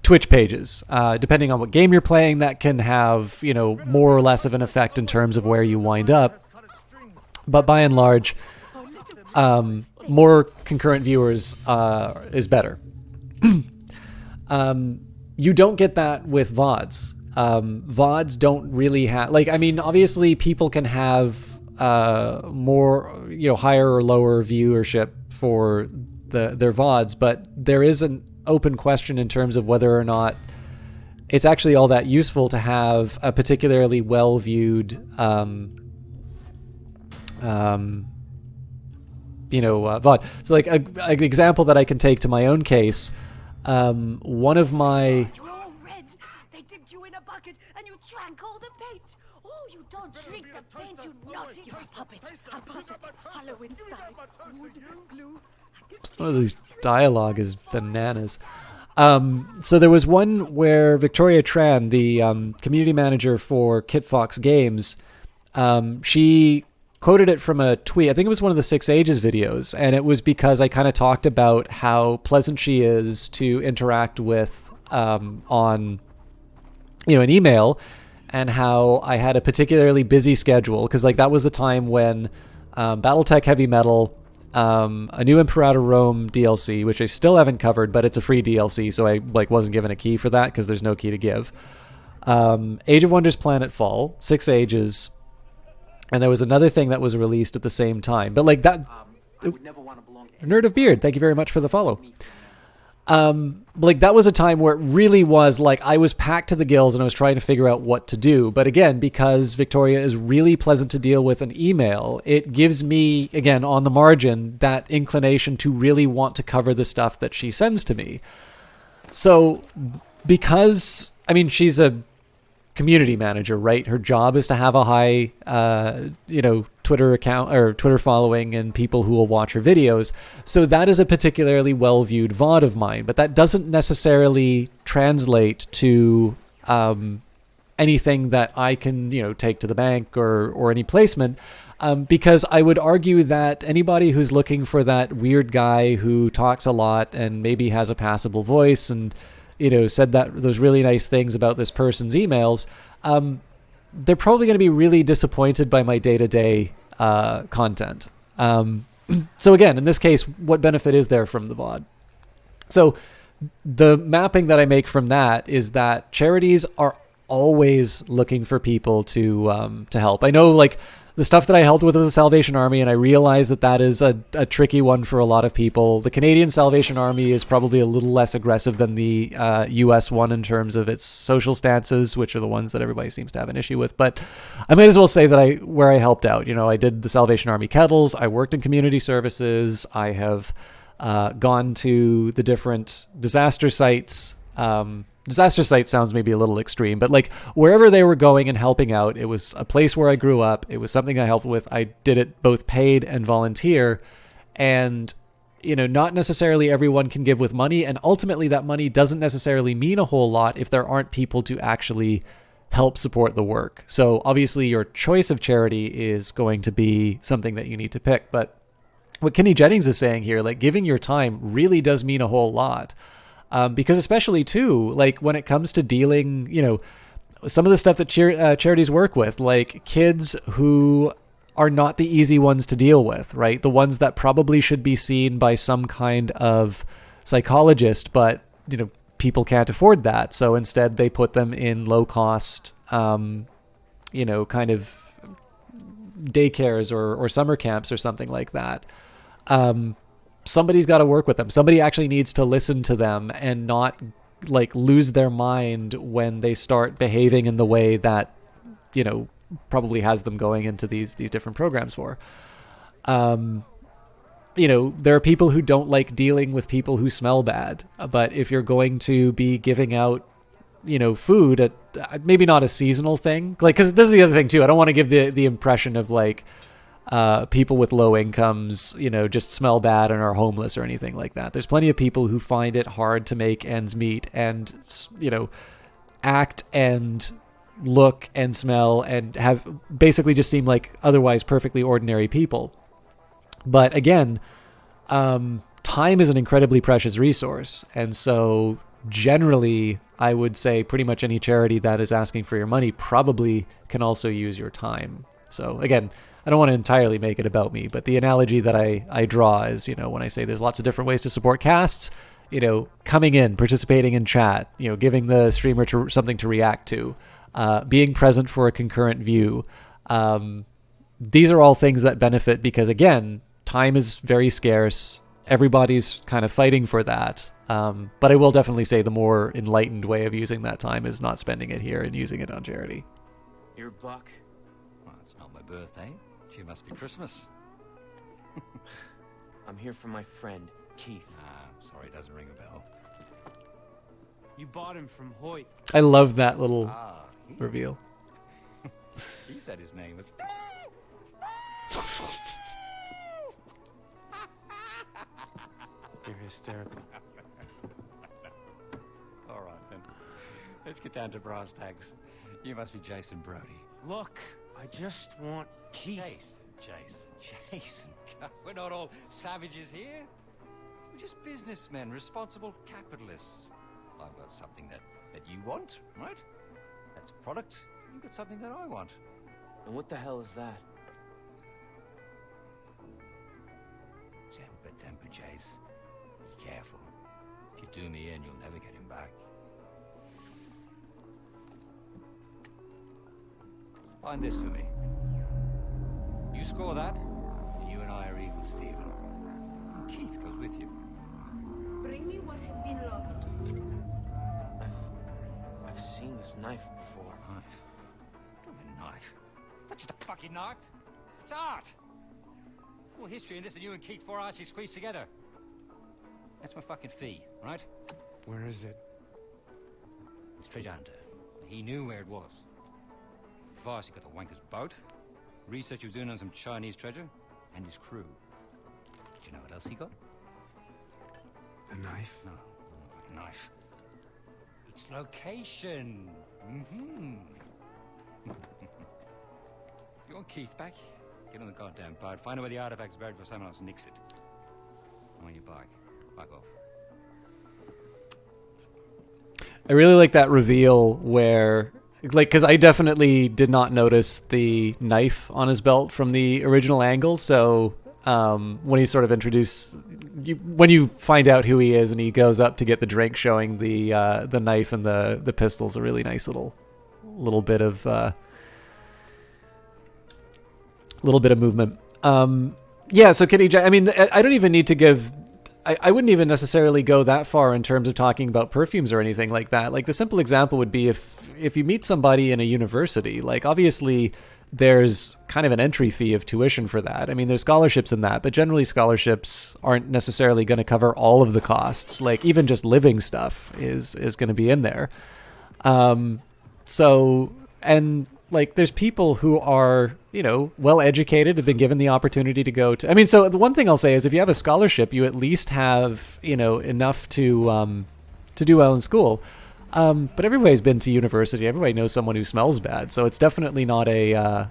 Twitch pages. Depending on what game you're playing, that can have, you know, more or less of an effect in terms of where you wind up. But by and large, more concurrent viewers is better. You don't get that with VODs. VODs don't really have, like, I mean, obviously people can have more, you know, higher or lower viewership for their VODs, but there is an open question in terms of whether or not it's actually all that useful to have a particularly well-viewed, you know, VOD. So, like, an example that I can take to my own case, one of my... Some of these dialogue is bananas. So there was one where Victoria Tran, the community manager for Kit Fox Games, she quoted it from a tweet. I think it was one of the 6 Ages videos, and it was because I kind of talked about how pleasant she is to interact with on, you know, an email, and how I had a particularly busy schedule because, like, that was the time when BattleTech Heavy Metal a new Imperator Rome DLC, which I still haven't covered, but it's a free DLC, so I wasn't given a key for that because there's no key to give. Age of Wonders Planetfall, 6 Ages, and there was another thing that was released at the same time. But that, Nerd of Beard, thank you very much for the follow. That was a time where it really was I was packed to the gills and I was trying to figure out what to do. But again, because Victoria is really pleasant to deal with an email, it gives me, again, on the margin, that inclination to really want to cover the stuff that she sends to me. So because, she's a community manager, right? Her job is to have a high, Twitter account or Twitter following and people who will watch her videos. So that is a particularly well-viewed VOD of mine, but that doesn't necessarily translate to anything that I can, take to the bank or any placement. Because I would argue that anybody who's looking for that weird guy who talks a lot and maybe has a passable voice and said those really nice things about this person's emails, they're probably going to be really disappointed by my day-to-day content. So again, in this case, what benefit is there from the VOD? So the mapping that I make from that is that charities are always looking for people to help. I know the stuff that I helped with was the Salvation Army, and I realize that is a tricky one for a lot of people. The Canadian Salvation Army is probably a little less aggressive than the US one in terms of its social stances, which are the ones that everybody seems to have an issue with. But I might as well say that where I helped out. I did the Salvation Army kettles. I worked in community services. I have gone to the different disaster sites. Disaster site sounds maybe a little extreme, but wherever they were going and helping out, it was a place where I grew up. It was something I helped with. I did it both paid and volunteer. And, not necessarily everyone can give with money. And ultimately that money doesn't necessarily mean a whole lot if there aren't people to actually help support the work. So obviously your choice of charity is going to be something that you need to pick. But what Kenny Jennings is saying here, giving your time really does mean a whole lot. Because especially too, when it comes to dealing, some of the stuff that charities work with, kids who are not the easy ones to deal with, right? The ones that probably should be seen by some kind of psychologist, but, people can't afford that. So instead they put them in low cost, kind of daycares or summer camps or something like that. Somebody's got to work with them. Somebody actually needs to listen to them and not lose their mind when they start behaving in the way that, probably has them going into these different programs for. There are people who don't like dealing with people who smell bad, but if you're going to be giving out, food maybe not a seasonal thing, because this is the other thing too. I don't want to give the impression of people with low incomes, just smell bad and are homeless or anything like that. There's plenty of people who find it hard to make ends meet and, act and look and smell and have basically just seem like otherwise perfectly ordinary people. But again, time is an incredibly precious resource. And so generally, I would say pretty much any charity that is asking for your money probably can also use your time. So again, I don't want to entirely make it about me, but the analogy that I draw is, when I say there's lots of different ways to support casts, coming in, participating in chat, giving the streamer something to react to, being present for a concurrent view. These are all things that benefit because, again, time is very scarce. Everybody's kind of fighting for that. But I will definitely say the more enlightened way of using that time is not spending it here and using it on charity. You're Buck? Well, it's not my birthday. It must be Christmas. I'm here for my friend, Keith. Sorry, it doesn't ring a bell. You bought him from Hoyt. I love that little reveal. He said his name was... You're hysterical. All right, then. Let's get down to brass tacks. You must be Jason Brody. Look, I just want Keith. Jason. We're not all savages here. We're just businessmen, responsible capitalists. I've got something that you want, right? That's a product. You've got something that I want. And what the hell is that? Temper, Chase. Be careful. If you do me in, you'll never get him back. Find this for me. You score that, and you and I are equal, Stephen. Keith goes with you. Bring me what has been lost. I've seen this knife before. Knife? What do you mean, knife? It's not just a fucking knife. It's art. More history in this than you and Keith's 4 arches squeezed together. That's my fucking fee, right? Where is it? It's treasure hunter. He knew where it was. First, he got the wanker's boat. Research he was doing on some Chinese treasure. And his crew. Do you know what else he got? The knife? No, not a fucking knife. Its location. Mm-hmm. You want Keith back? Get on the goddamn boat. Find out where the artifact's buried before someone else nicks it. I'm on your bike. Back off. I really like that reveal where, like, because I definitely did not notice the knife on his belt from the original angle. So when he sort of when you find out who he is and he goes up to get the drink, showing the knife and the pistol's a really nice little bit of movement. Yeah. So Kitty, I mean, I don't even need to give. I wouldn't even necessarily go that far in terms of talking about perfumes or anything like that. Like, the simple example would be if you meet somebody in a university, like, obviously there's kind of an entry fee of tuition for that. I mean, there's scholarships in that, but generally scholarships aren't necessarily going to cover all of the costs. Like, even just living stuff is going to be in there. So, and like, there's people who are, you know, well educated, have been given the opportunity to go to. I mean, so the one thing I'll say is, if you have a scholarship, you at least have, you know, enough to do well in school. But everybody's been to university. Everybody knows someone who smells bad. So it's definitely not a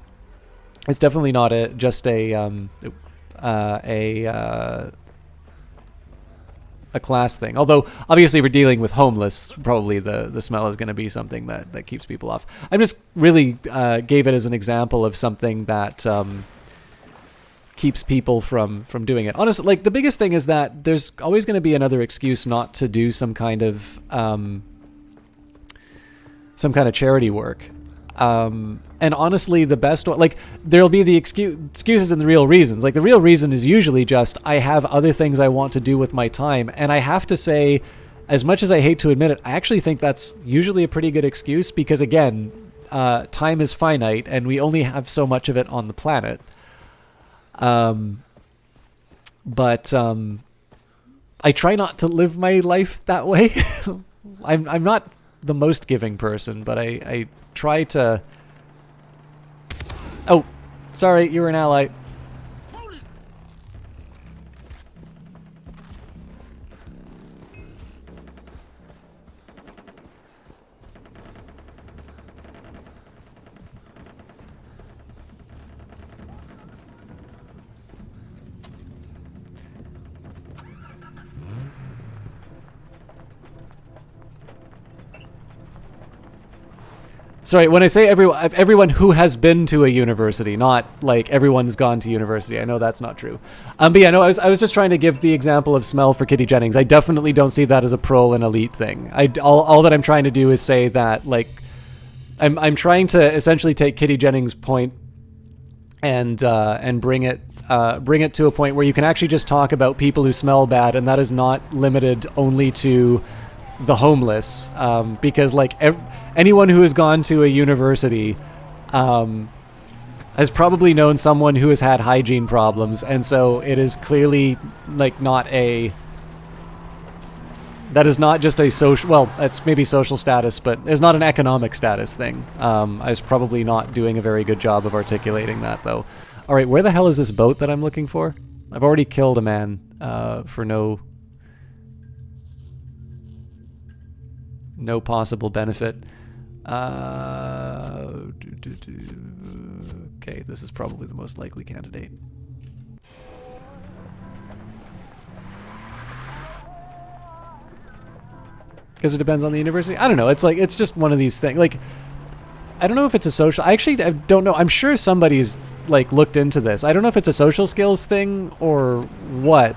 class thing. Although, obviously, if we're dealing with homeless, probably the smell is going to be something that keeps people off. I just really gave it as an example of something that keeps people from doing it. Honestly, like, the biggest thing is that there's always going to be another excuse not to do some kind of charity work. And honestly, the best one, like, there'll be the excuses and the real reasons. Like, the real reason is usually just, I have other things I want to do with my time. And I have to say, as much as I hate to admit it, I actually think that's usually a pretty good excuse, because, again, time is finite and we only have so much of it on the planet. But I try not to live my life that way. I'm not the most giving person, but I try to. Oh, sorry, you were an ally. Sorry, when I say everyone who has been to a university, not like everyone's gone to university. I know that's not true. But yeah, no, I was just trying to give the example of smell for Kitty Jennings. I definitely don't see that as a pro and elite thing. All that I'm trying to do is say that, like, I'm trying to essentially take Kitty Jennings' point and bring it to a point where you can actually just talk about people who smell bad, and that is not limited only to the homeless, because, like, anyone who has gone to a university has probably known someone who has had hygiene problems, and so it is clearly, like, that is not just a social, well, that's maybe social status, but it's not an economic status thing. I was probably not doing a very good job of articulating that, though. All right, where the hell is this boat that I'm looking for? I've already killed a man for no possible benefit. Okay, this is probably the most likely candidate. Because it depends on the university. I don't know. It's like, it's just one of these things. Like, I don't know if it's a social. I don't know. I'm sure somebody's like looked into this. I don't know if it's a social skills thing or what.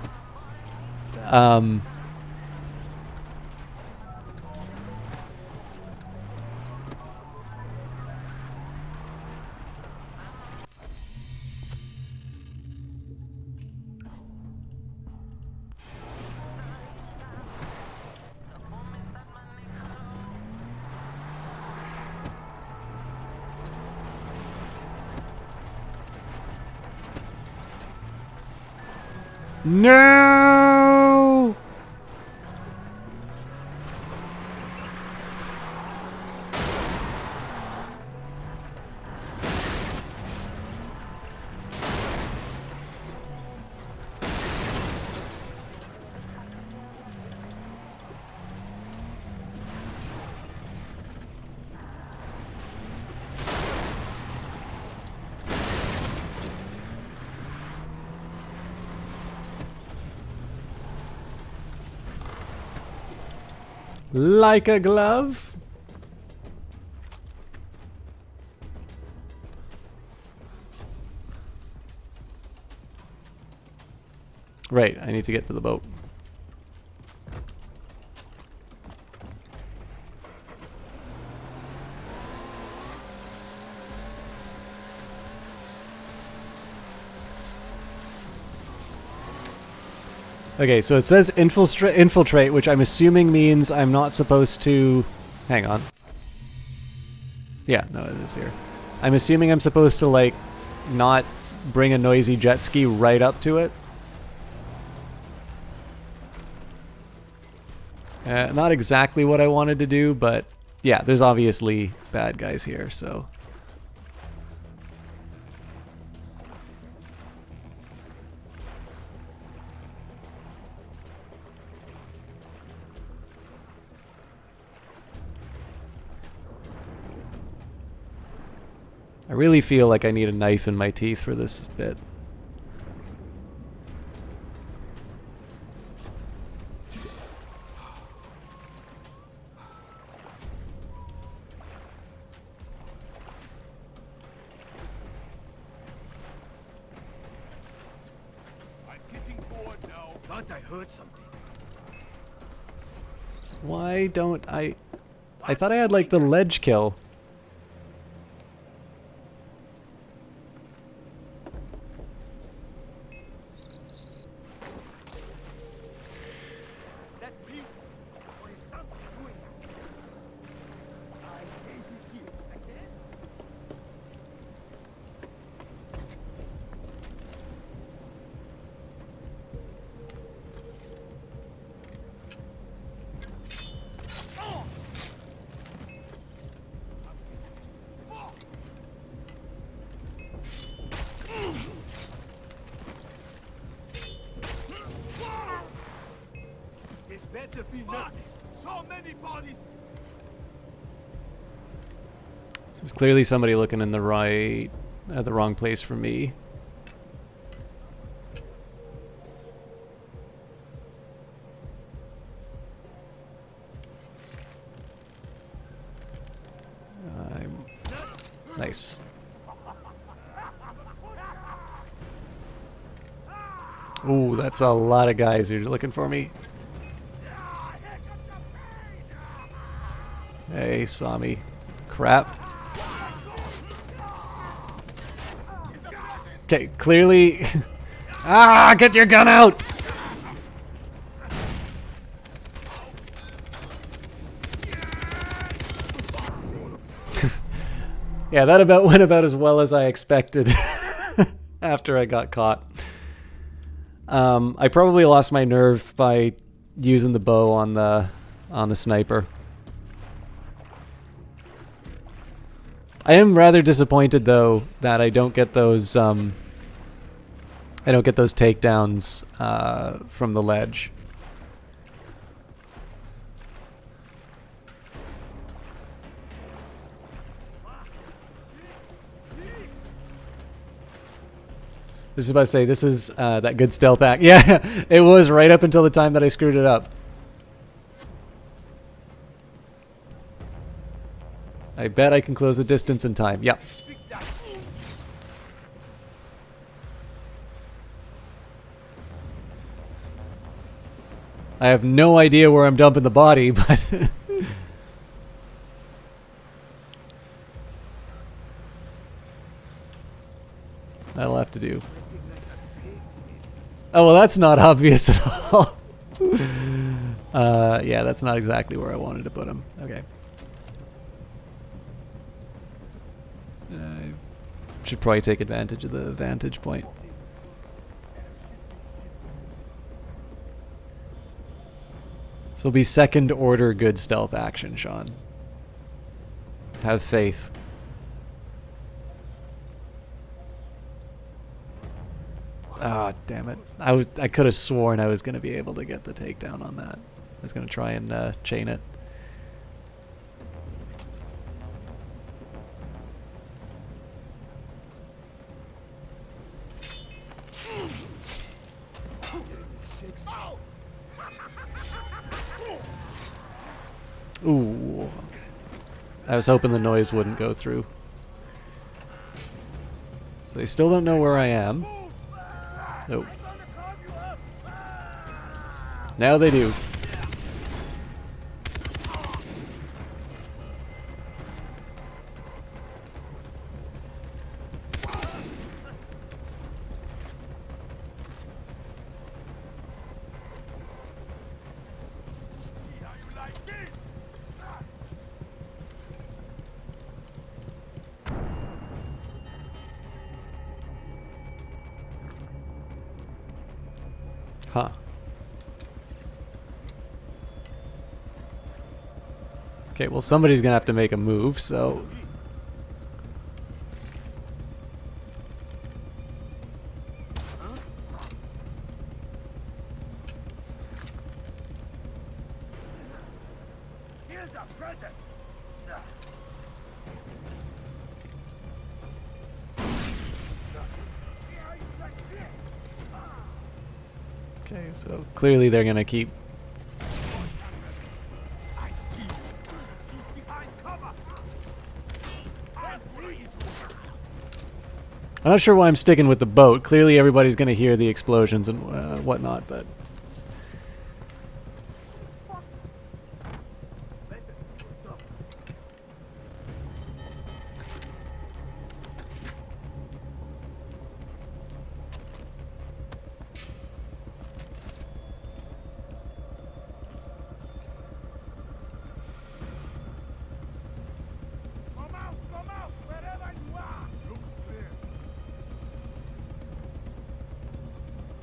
No! Like a glove? Right, I need to get to the boat. Okay, so it says infiltrate, which I'm assuming means I'm not supposed to... Hang on. Yeah, no, it is here. I'm assuming I'm supposed to, like, not bring a noisy jet ski right up to it. Not exactly what I wanted to do, but yeah, there's obviously bad guys here, so... I really feel like I need a knife in my teeth for this bit. I'm getting bored now. Thought I heard something. Why don't I thought I had, like, the ledge kill. It's better be nothing. So many bodies. There's clearly somebody looking in the wrong place for me. Nice. Ooh, that's a lot of guys who are looking for me. Hey, saw me. Crap. Okay, clearly... Ah, get your gun out! Yeah, that went about as well as I expected after I got caught. I probably lost my nerve by using the bow on the sniper. I am rather disappointed though that I don't get those takedowns from the ledge. I was about to say, this is that good stealth act. Yeah, it was right up until the time that I screwed it up. I bet I can close the distance in time. Yep. I have no idea where I'm dumping the body, but... That'll have to do. Oh, well, that's not obvious at all. Yeah, that's not exactly where I wanted to put him. Okay. I should probably take advantage of the vantage point. This will be second order good stealth action, Sean. Have faith. Ah, oh, damn it. I could have sworn I was going to be able to get the takedown on that. I was going to try and chain it. Ooh. I was hoping the noise wouldn't go through. So they still don't know where I am. Nope. Now they do. Huh. Okay, well, somebody's gonna have to make a move, so... Okay, so clearly they're gonna keep... I'm not sure why I'm sticking with the boat. Clearly everybody's gonna hear the explosions and whatnot, but...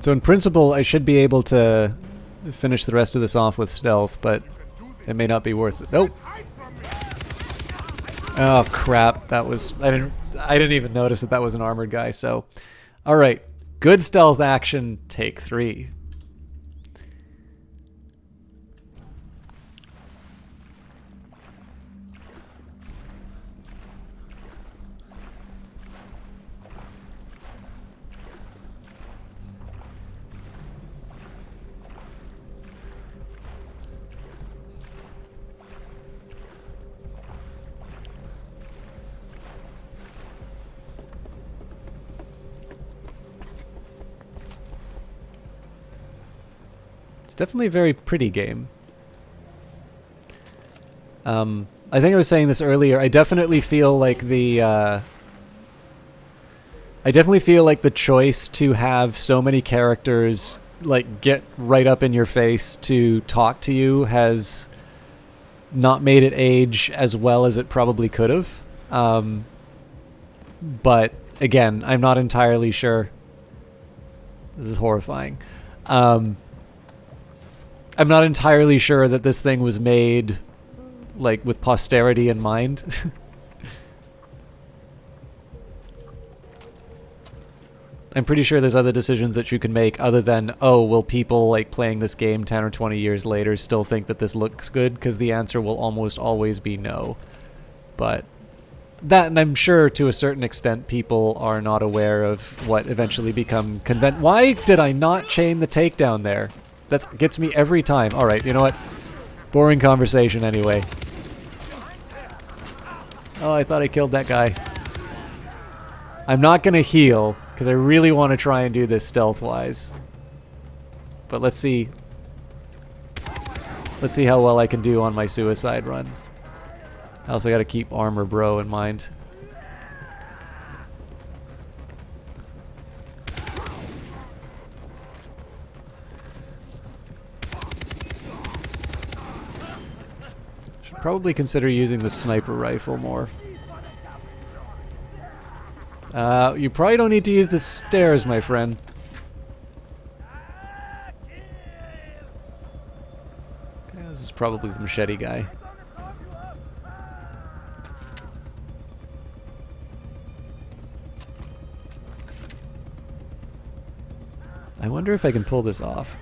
So in principle, I should be able to finish the rest of this off with stealth, but it may not be worth it. Nope. Oh crap! That was I didn't even notice that was an armored guy. So, all right, good stealth action. Take 3. It's definitely a very pretty game. I think I was saying this earlier. I definitely feel like the choice to have so many characters like get right up in your face to talk to you has not made it age as well as it probably could have. But again, I'm not entirely sure. This is horrifying. I'm not entirely sure that this thing was made, like, with posterity in mind. I'm pretty sure there's other decisions that you can make other than, oh, will people, like, playing this game 10 or 20 years later still think that this looks good? Because the answer will almost always be no. But that, and I'm sure to a certain extent people are not aware of what eventually become Why did I not chain the takedown there? That gets me every time. Alright, you know what? Boring conversation anyway. Oh, I thought I killed that guy. I'm not going to heal, because I really want to try and do this stealth-wise. But let's see. Let's see how well I can do on my suicide run. I also got to keep Armor Bro in mind. Should probably consider using the sniper rifle more. You probably don't need to use the stairs, my friend. Yeah, this is probably the machete guy. I wonder if I can pull this off.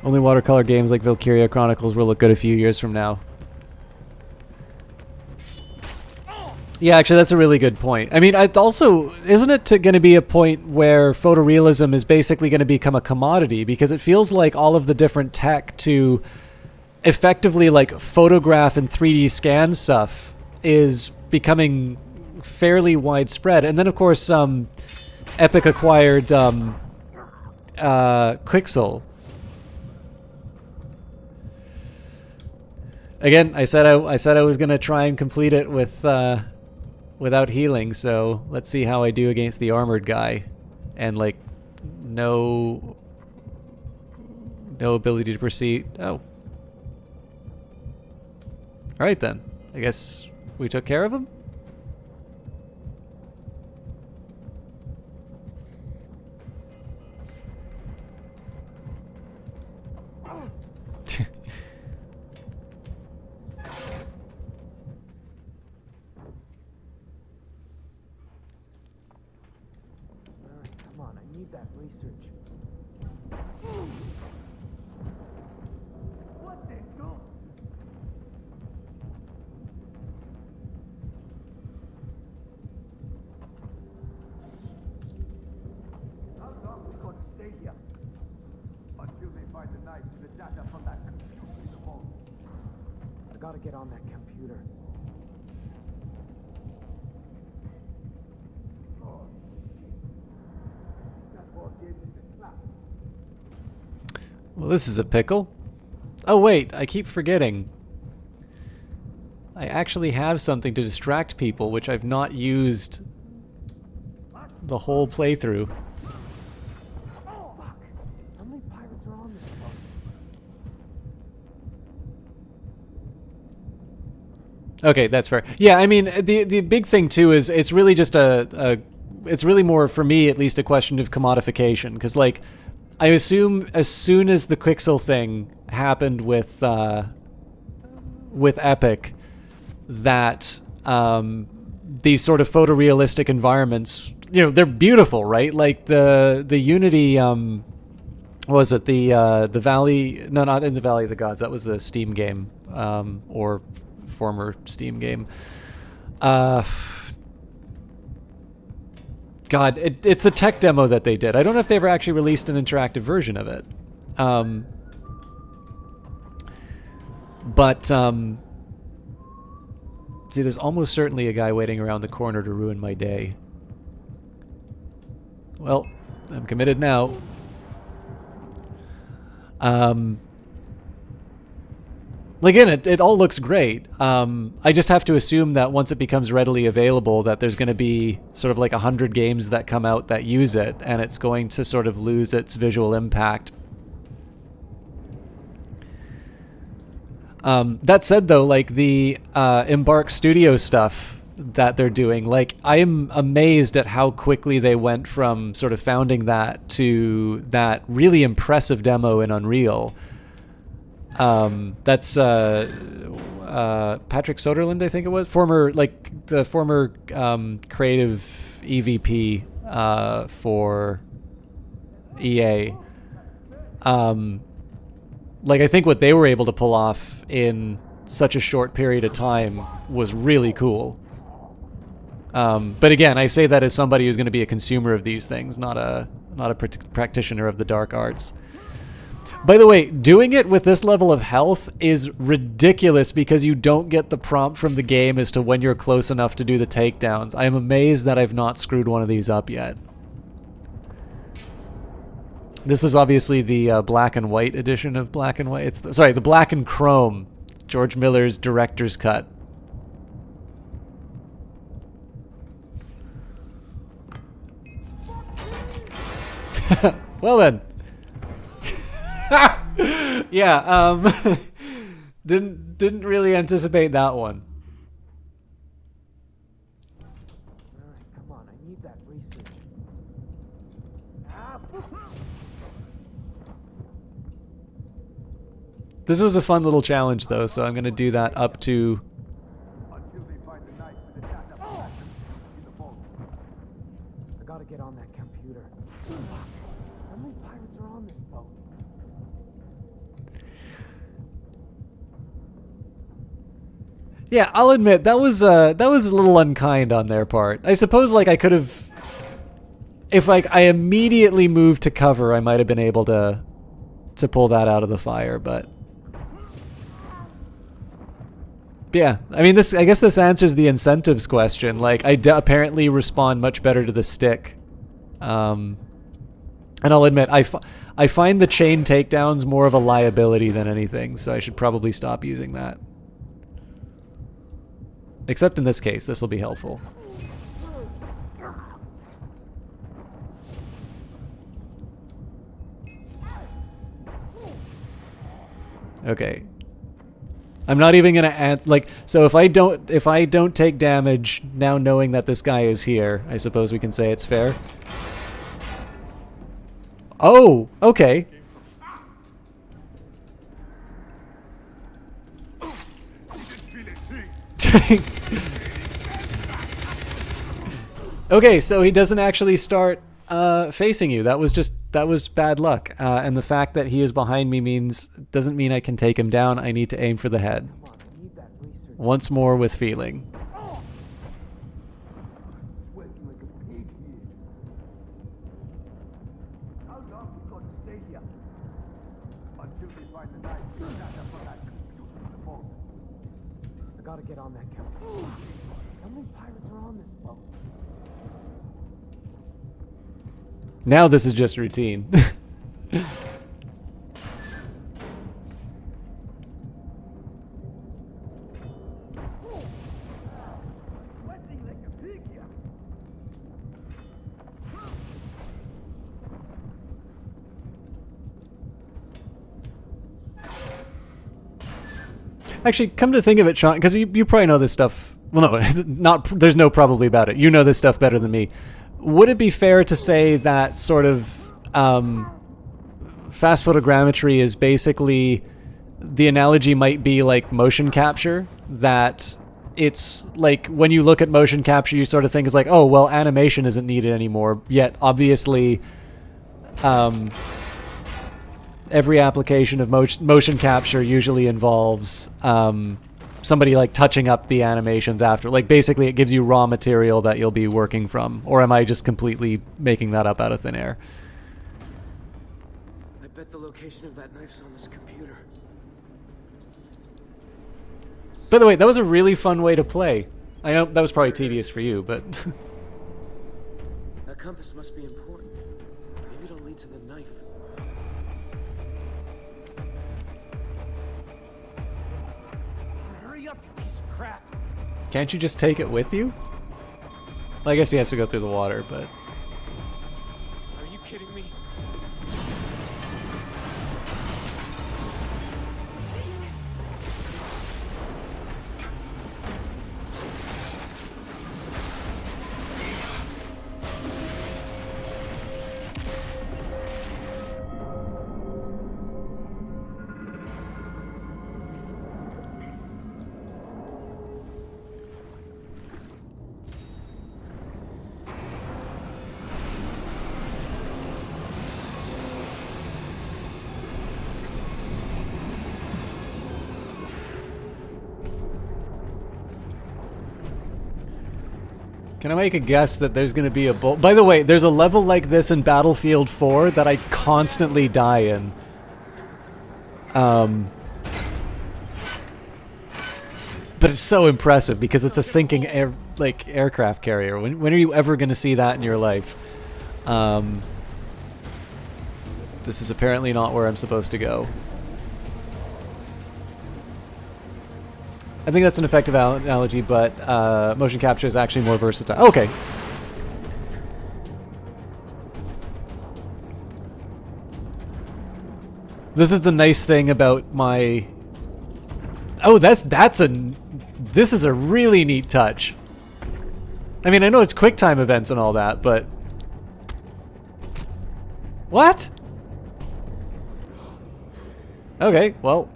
Only watercolor games like Valkyria Chronicles will look good a few years from now. Yeah, actually, that's a really good point. I mean, also, isn't it going to be a point where photorealism is basically going to become a commodity? Because it feels like all of the different tech to effectively, like, photograph and 3D scan stuff is becoming fairly widespread. And then, of course, Epic acquired Quixel. Again, I said I was going to try and complete it with without healing, so let's see how I do against the armored guy. And like no ability to proceed. Oh. All right then. I guess we took care of him. I gotta get on that computer. Well, this is a pickle. Oh wait, I keep forgetting. I actually have something to distract people, which I've not used the whole playthrough. How many pirates are on this boat? Okay, that's fair. Yeah, I mean, the big thing too is it's really just it's really more, for me at least, a question of commodification. Because, like, I assume as soon as the Quixel thing happened with Epic, that these sort of photorealistic environments, you know, they're beautiful, right? Like the Unity, what was it, the Valley? No, not in the Valley of the Gods. That was the Steam game, or former Steam game. God, it's the tech demo that they did. I don't know if they ever actually released an interactive version of it. See, there's almost certainly a guy waiting around the corner to ruin my day. Well, I'm committed now. Again, it all looks great. I just have to assume that once it becomes readily available, that there's going to be sort of like 100 games that come out that use it, and it's going to sort of lose its visual impact. That said, though, like the Embark Studio stuff that they're doing, like, I am amazed at how quickly they went from sort of founding that to that really impressive demo in Unreal. That's Patrick Soderlund, I think it was, the former creative EVP for EA. Like, I think what they were able to pull off in such a short period of time was really cool. But again, I say that as somebody who's going to be a consumer of these things, not a practitioner of the dark arts. By the way, doing it with this level of health is ridiculous because you don't get the prompt from the game as to when you're close enough to do the takedowns. I am amazed that I've not screwed one of these up yet. This is obviously the black and white edition of Black and White. It's the black and chrome, George Miller's director's cut. Well then. Yeah, didn't really anticipate that one. Come on, I need that research. This was a fun little challenge though, so I'm gonna do that up to... I gotta get on that computer. How many pirates are on this boat? Yeah, I'll admit that was a little unkind on their part. I suppose like I could have, if like I immediately moved to cover, I might have been able to pull that out of the fire, but yeah, I mean I guess this answers the incentives question. Like I apparently respond much better to the stick, and I'll admit I find the chain takedowns more of a liability than anything, so I should probably stop using that. Except in this case, this will be helpful. Okay. I'm not even gonna so if I don't take damage now knowing that this guy is here, I suppose we can say it's fair. Oh, okay. Okay, so he doesn't actually start facing you. That was bad luck. And the fact that he is behind me doesn't mean I can take him down. I need to aim for the head. Once more with feeling. I gotta get on that computer. How many pirates are on this boat? Now this is just routine. Actually, come to think of it, Sean, because you probably know this stuff. Well, no, there's no probably about it. You know this stuff better than me. Would it be fair to say that sort of fast photogrammetry is basically, the analogy might be like motion capture, that it's like when you look at motion capture, you sort of think it's like, oh, well, animation isn't needed anymore, yet obviously every application of motion capture usually involves somebody like touching up the animations after. Like basically it gives you raw material that you'll be working from. Or am I just completely making that up out of thin air? I bet the location of that knife's on this computer. By the way, that was a really fun way to play. I know that was probably tedious for you, but... That compass must be important. Maybe it'll lead to the knife. Hurry up, you piece of crap. Can't you just take it with you? Well, I guess he has to go through the water, but... Are you kidding me? Can I make a guess that there's going to be a bull? By the way, there's a level like this in Battlefield 4 that I constantly die in. But it's so impressive because it's a sinking aircraft carrier. When are you ever going to see that in your life? This is apparently not where I'm supposed to go. I think that's an effective analogy, but motion capture is actually more versatile. Okay. This is the nice thing about my... Oh, this is a really neat touch. I mean, I know it's QuickTime events and all that, but... What? Okay, well...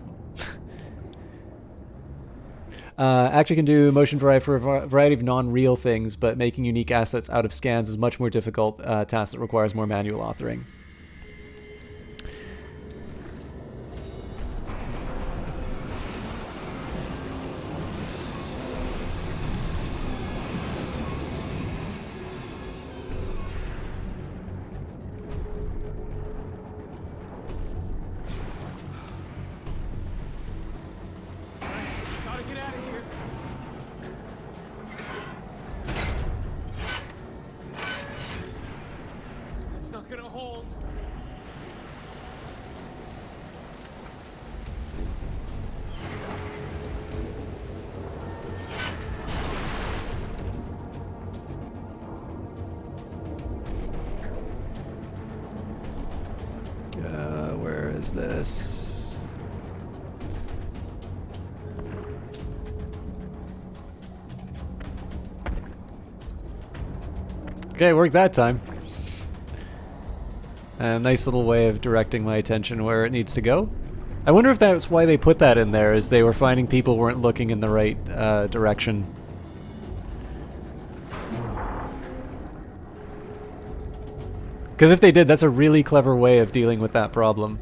actually can do motion variety for a variety of non-real things, but making unique assets out of scans is much more difficult task that requires more manual authoring. Gotta get out of here. It's not gonna hold. Where is this? Okay, worked that time. A nice little way of directing my attention where it needs to go. I wonder if that's why they put that in there, is they were finding people weren't looking in the right direction. Because if they did, that's a really clever way of dealing with that problem.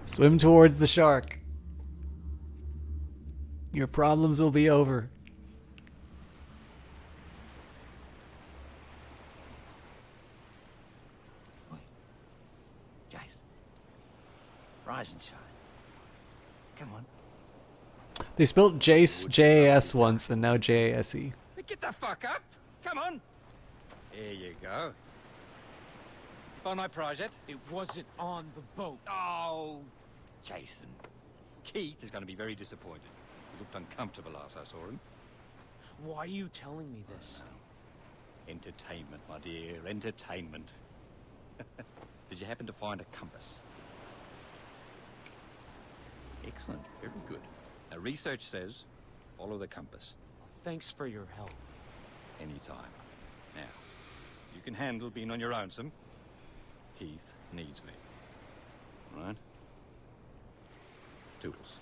Swim towards the shark. Your problems will be over. Jace. Rise and shine. Come on. They spelled Jace J-A-S once and now J-A-S-E. Get the fuck up! Come on! There you go. Find my prize yet? It wasn't on the boat. Oh, Jason. Keith is going to be very disappointed. He looked uncomfortable last I saw him. Why are you telling me this? Entertainment, my dear, entertainment. Did you happen to find a compass? Excellent, very good. Now, research says follow the compass. Thanks for your help. Anytime. Now, you can handle being on your own, some. Keith needs me. All right? Toodles.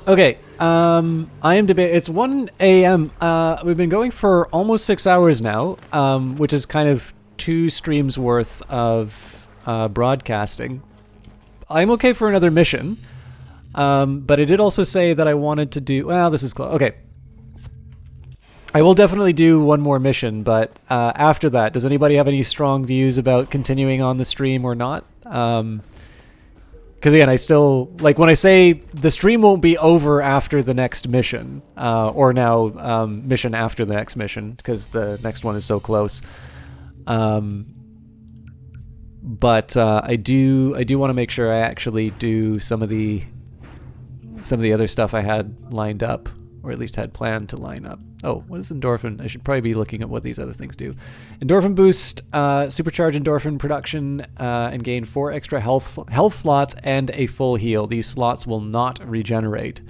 Okay, I am debating. It's 1 a.m. We've been going for almost 6 hours now, which is kind of 2 streams worth of broadcasting. I'm okay for another mission, but I did also say that I wanted to do... Well, this is close. Okay. I will definitely do one more mission, but after that, does anybody have any strong views about continuing on the stream or not? Because again, I still, like, when I say the stream won't be over after the next mission, or now mission after the next mission, because the next one is so close. But I do want to make sure I actually do some of the other stuff I had lined up, or at least had planned to line up. Oh, what is endorphin? I should probably be looking at what these other things do. Endorphin boost, supercharge endorphin production, and gain 4 extra health slots and a full heal. These slots will not regenerate.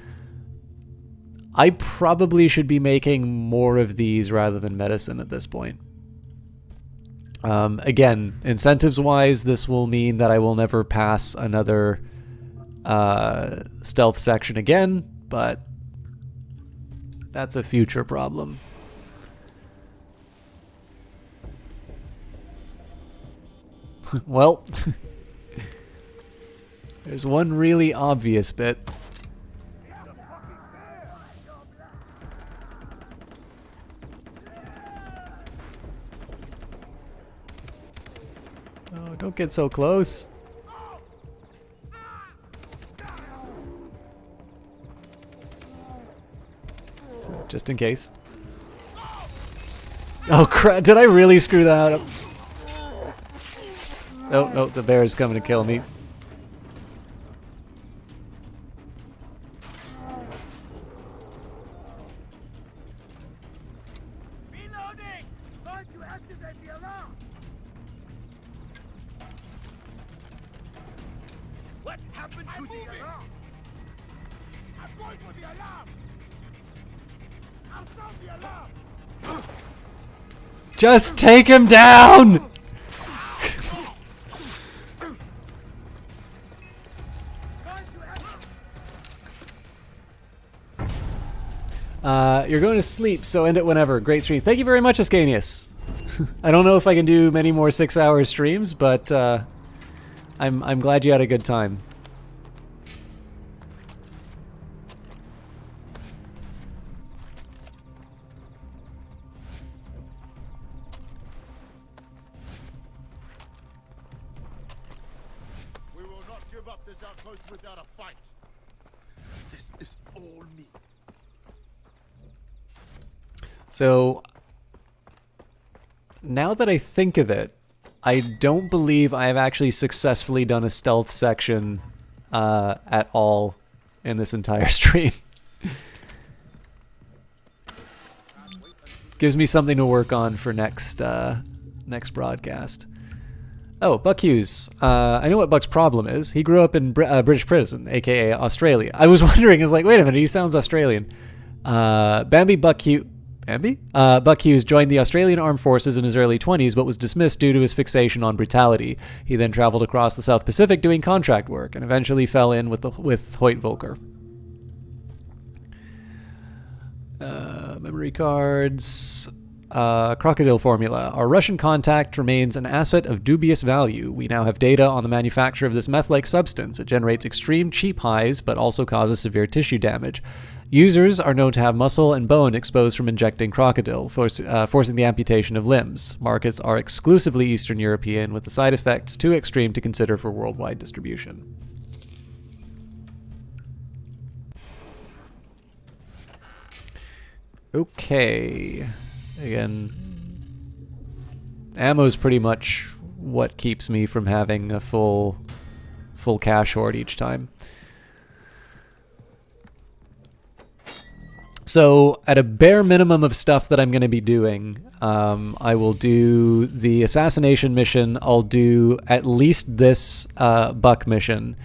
I probably should be making more of these rather than medicine at this point. Again, incentives-wise, this will mean that I will never pass another stealth section again, but that's a future problem. Well, there's one really obvious bit. Oh, don't get so close. So, just in case. Oh crap, did I really screw that up? No, no, the bear is coming to kill me. Reloading! Trying to activate the alarm! What happened to the alarm? I'm going for the alarm! I'll sound the alarm! Just take him down! You're going to sleep, so end it whenever. Great stream. Thank you very much, Ascanius. I don't know if I can do many more 6-hour streams, but I'm glad you had a good time. We will not give up this outpost without a fight. This is all me. So, now that I think of it, I don't believe I have actually successfully done a stealth section at all in this entire stream. Gives me something to work on for next next broadcast. Oh, Buck Hughes. I know what Buck's problem is. He grew up in British prison, aka Australia. I was wondering, wait a minute, he sounds Australian. Buck Hughes joined the Australian Armed Forces in his early 20s, but was dismissed due to his fixation on brutality. He then traveled across the South Pacific doing contract work, and eventually fell in with Hoyt Volker. Memory cards. Crocodile formula. Our Russian contact remains an asset of dubious value. We now have data on the manufacture of this meth-like substance. It generates extreme cheap highs, but also causes severe tissue damage. Users are known to have muscle and bone exposed from injecting crocodile, forcing the amputation of limbs. Markets are exclusively Eastern European, with the side effects too extreme to consider for worldwide distribution. Okay. Again, ammo's pretty much what keeps me from having a full cash hoard each time. So, at a bare minimum of stuff that I'm going to be doing, I will do the assassination mission. I'll do at least this Buck mission.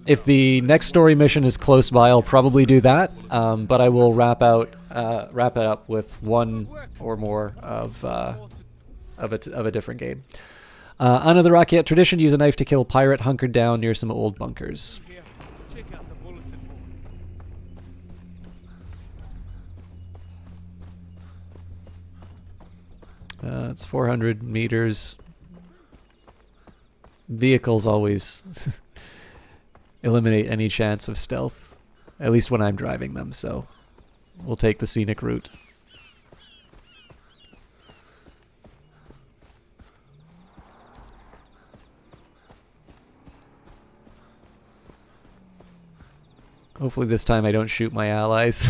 If the next story mission is close by, I'll probably do that. But I will wrap it up with one or more of a different game. Under the Rakyat tradition, use a knife to kill pirate hunkered down near some old bunkers. It's 400 meters. Vehicles always eliminate any chance of stealth, at least when I'm driving them, so we'll take the scenic route. Hopefully this time I don't shoot my allies.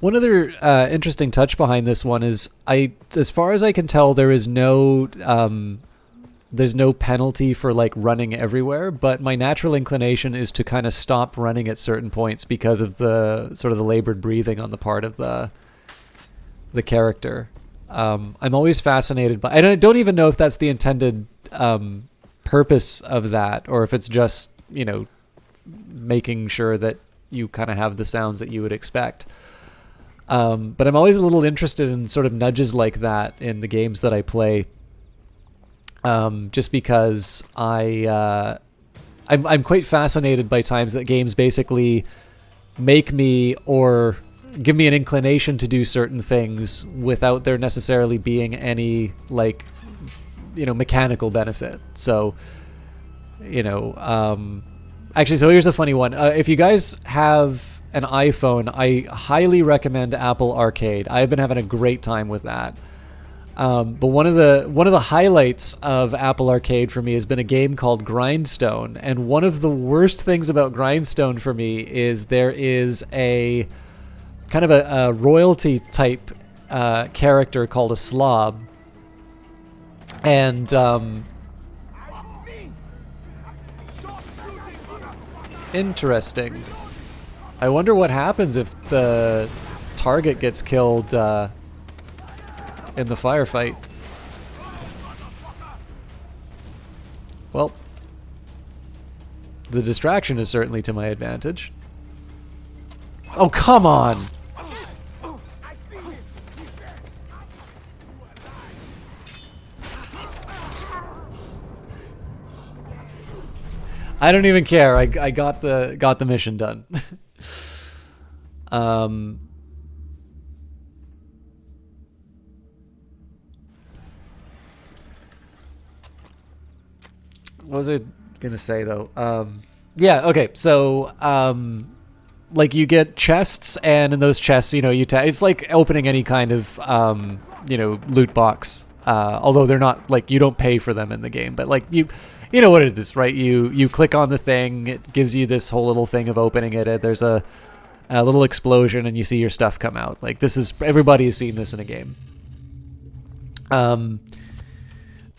One other interesting touch behind this one is, as far as I can tell, there's no penalty for like running everywhere, but my natural inclination is to kind of stop running at certain points because of the sort of the labored breathing on the part of the character. I'm always fascinated by, and I don't even know if that's the intended purpose of that, or if it's just, you know, making sure that you kind of have the sounds that you would expect. But I'm always a little interested in sort of nudges like that in the games that I play, just because I'm quite fascinated by times that games basically make me or give me an inclination to do certain things without there necessarily being any, like, you know, mechanical benefit. So, you know, actually, so here's a funny one. If you guys have an iPhone, I highly recommend Apple Arcade. I've been having a great time with that. But one of the highlights of Apple Arcade for me has been a game called Grindstone. And one of the worst things about Grindstone for me is there is a kind of a royalty type character called a slob. And interesting. I wonder what happens if the target gets killed in the firefight. Well, the distraction is certainly to my advantage. Oh, come on! I don't even care. I got the mission done. What was I gonna say though? Yeah, okay. So like you get chests, and in those chests, you know, it's like opening any kind of you know, loot box. Although they're not, like, you don't pay for them in the game, but like you know what it is, right? You click on the thing, it gives you this whole little thing of opening it. There's a little explosion, and you see your stuff come out. Like, this is, everybody has seen this in a game.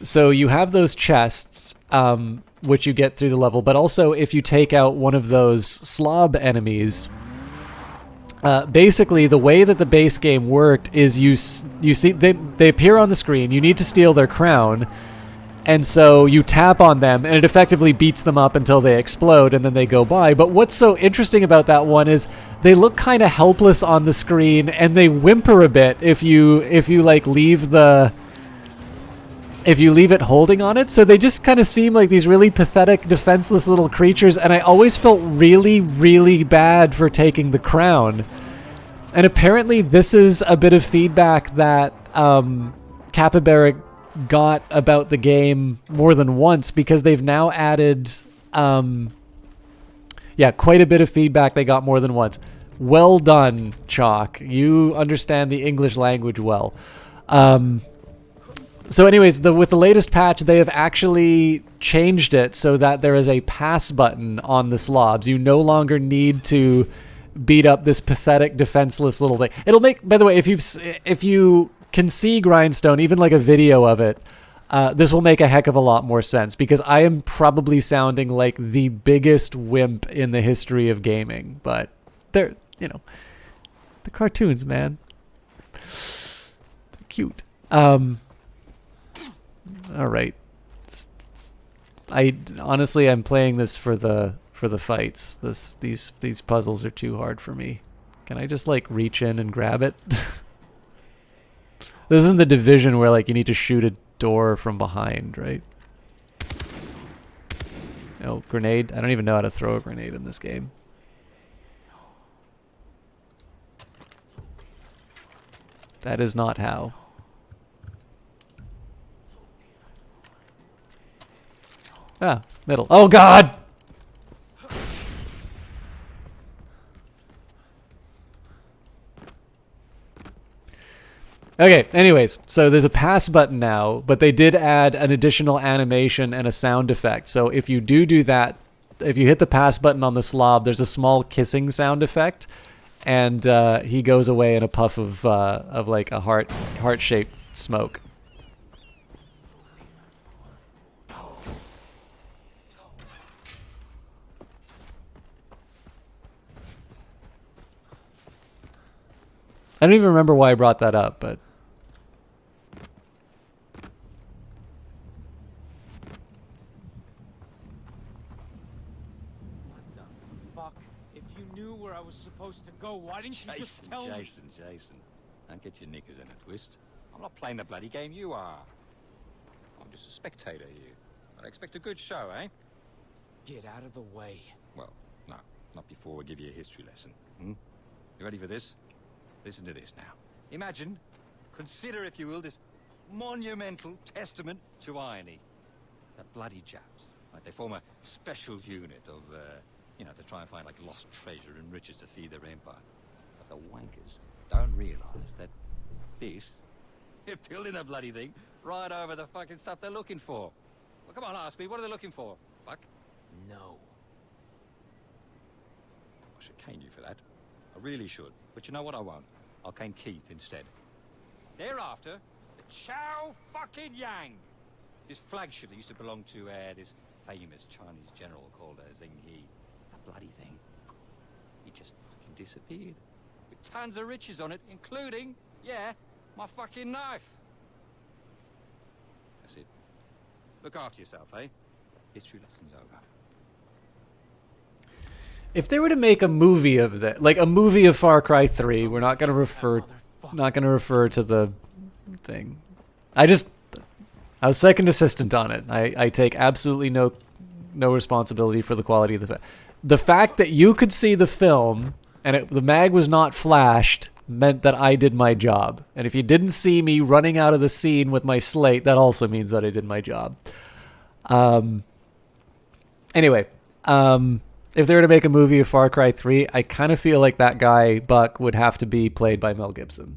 So you have those chests, which you get through the level, but also if you take out one of those slob enemies, basically the way that the base game worked is you see they appear on the screen, you need to steal their crown, and so you tap on them, and it effectively beats them up until they explode, and then they go by. But what's so interesting about that one is they look kind of helpless on the screen, and they whimper a bit if you like leave it holding on it. So they just kind of seem like these really pathetic, defenseless little creatures, and I always felt really, really bad for taking the crown. And apparently this is a bit of feedback that Capybara got about the game more than once, because they've now added quite a bit of feedback they got more than once. Well done, Chalk. You understand the English language well. So anyways, with the latest patch, they have actually changed it so that there is a pass button on the slobs. You no longer need to beat up this pathetic, defenseless little thing. It'll make, by the way, if you can see Grindstone, even like a video of it, this will make a heck of a lot more sense, because I am probably sounding like the biggest wimp in the history of gaming. But they're, you know, the cartoons, man. They're cute. All right. I'm playing this for the fights. These puzzles are too hard for me. Can I just like reach in and grab it? This isn't the Division where like you need to shoot a door from behind, right? Oh, grenade. I don't even know how to throw a grenade in this game. That is not how. Ah, middle. Oh, God! Okay, anyways, so there's a pass button now, but they did add an additional animation and a sound effect. So if you do that, if you hit the pass button on the slob, there's a small kissing sound effect, and he goes away in a puff of like a heart-shaped smoke. I don't even remember why I brought that up, but Fuck. If you knew where I was supposed to go, why didn't you just tell me? Jason. Don't get your knickers in a twist. I'm not playing the bloody game you are. I'm just a spectator here. I expect a good show, eh? Get out of the way. Well, no. Not before we give you a history lesson. Hmm? You ready for this? Listen to this now. Imagine, consider if you will, this monumental testament to irony. The bloody Japs. Right? They form a special unit of, to try and find like lost treasure and riches to feed their empire. But the wankers don't realize that they're building a bloody thing right over the fucking stuff they're looking for. Well, come on, ask me, what are they looking for? Fuck. No. I should cane you for that. I really should. But you know what, I won't. I'll cane Keith instead. Thereafter, the Chow fucking Yang. This flagship that used to belong to this famous Chinese general called Zheng He. That bloody thing. He just fucking disappeared. With tons of riches on it, including, my fucking knife. That's it. Look after yourself, eh? History lesson's over. If they were to make a movie of that, like a movie of Far Cry 3, we're not going to refer to the thing. I was second assistant on it. I take absolutely no responsibility for the quality of the film. The fact that you could see the film and the mag was not flashed meant that I did my job. And if you didn't see me running out of the scene with my slate, that also means that I did my job. Anyway, if they were to make a movie of Far Cry 3, I kind of feel like that guy, Buck, would have to be played by Mel Gibson.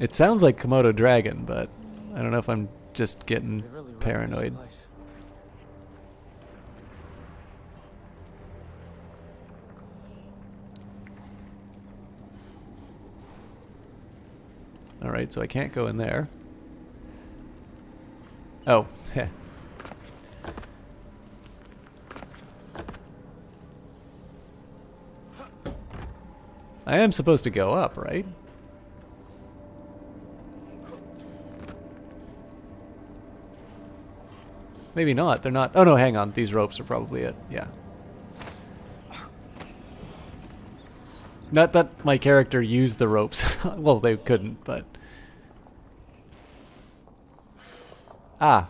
It sounds like Komodo Dragon, but I don't know if I'm just getting paranoid. Alright, so I can't go in there. Oh, heh. I am supposed to go up, right? Maybe not. They're not. Oh no, hang on. These ropes are probably it. Yeah. Not that my character used the ropes. Well, they couldn't, but... Ah.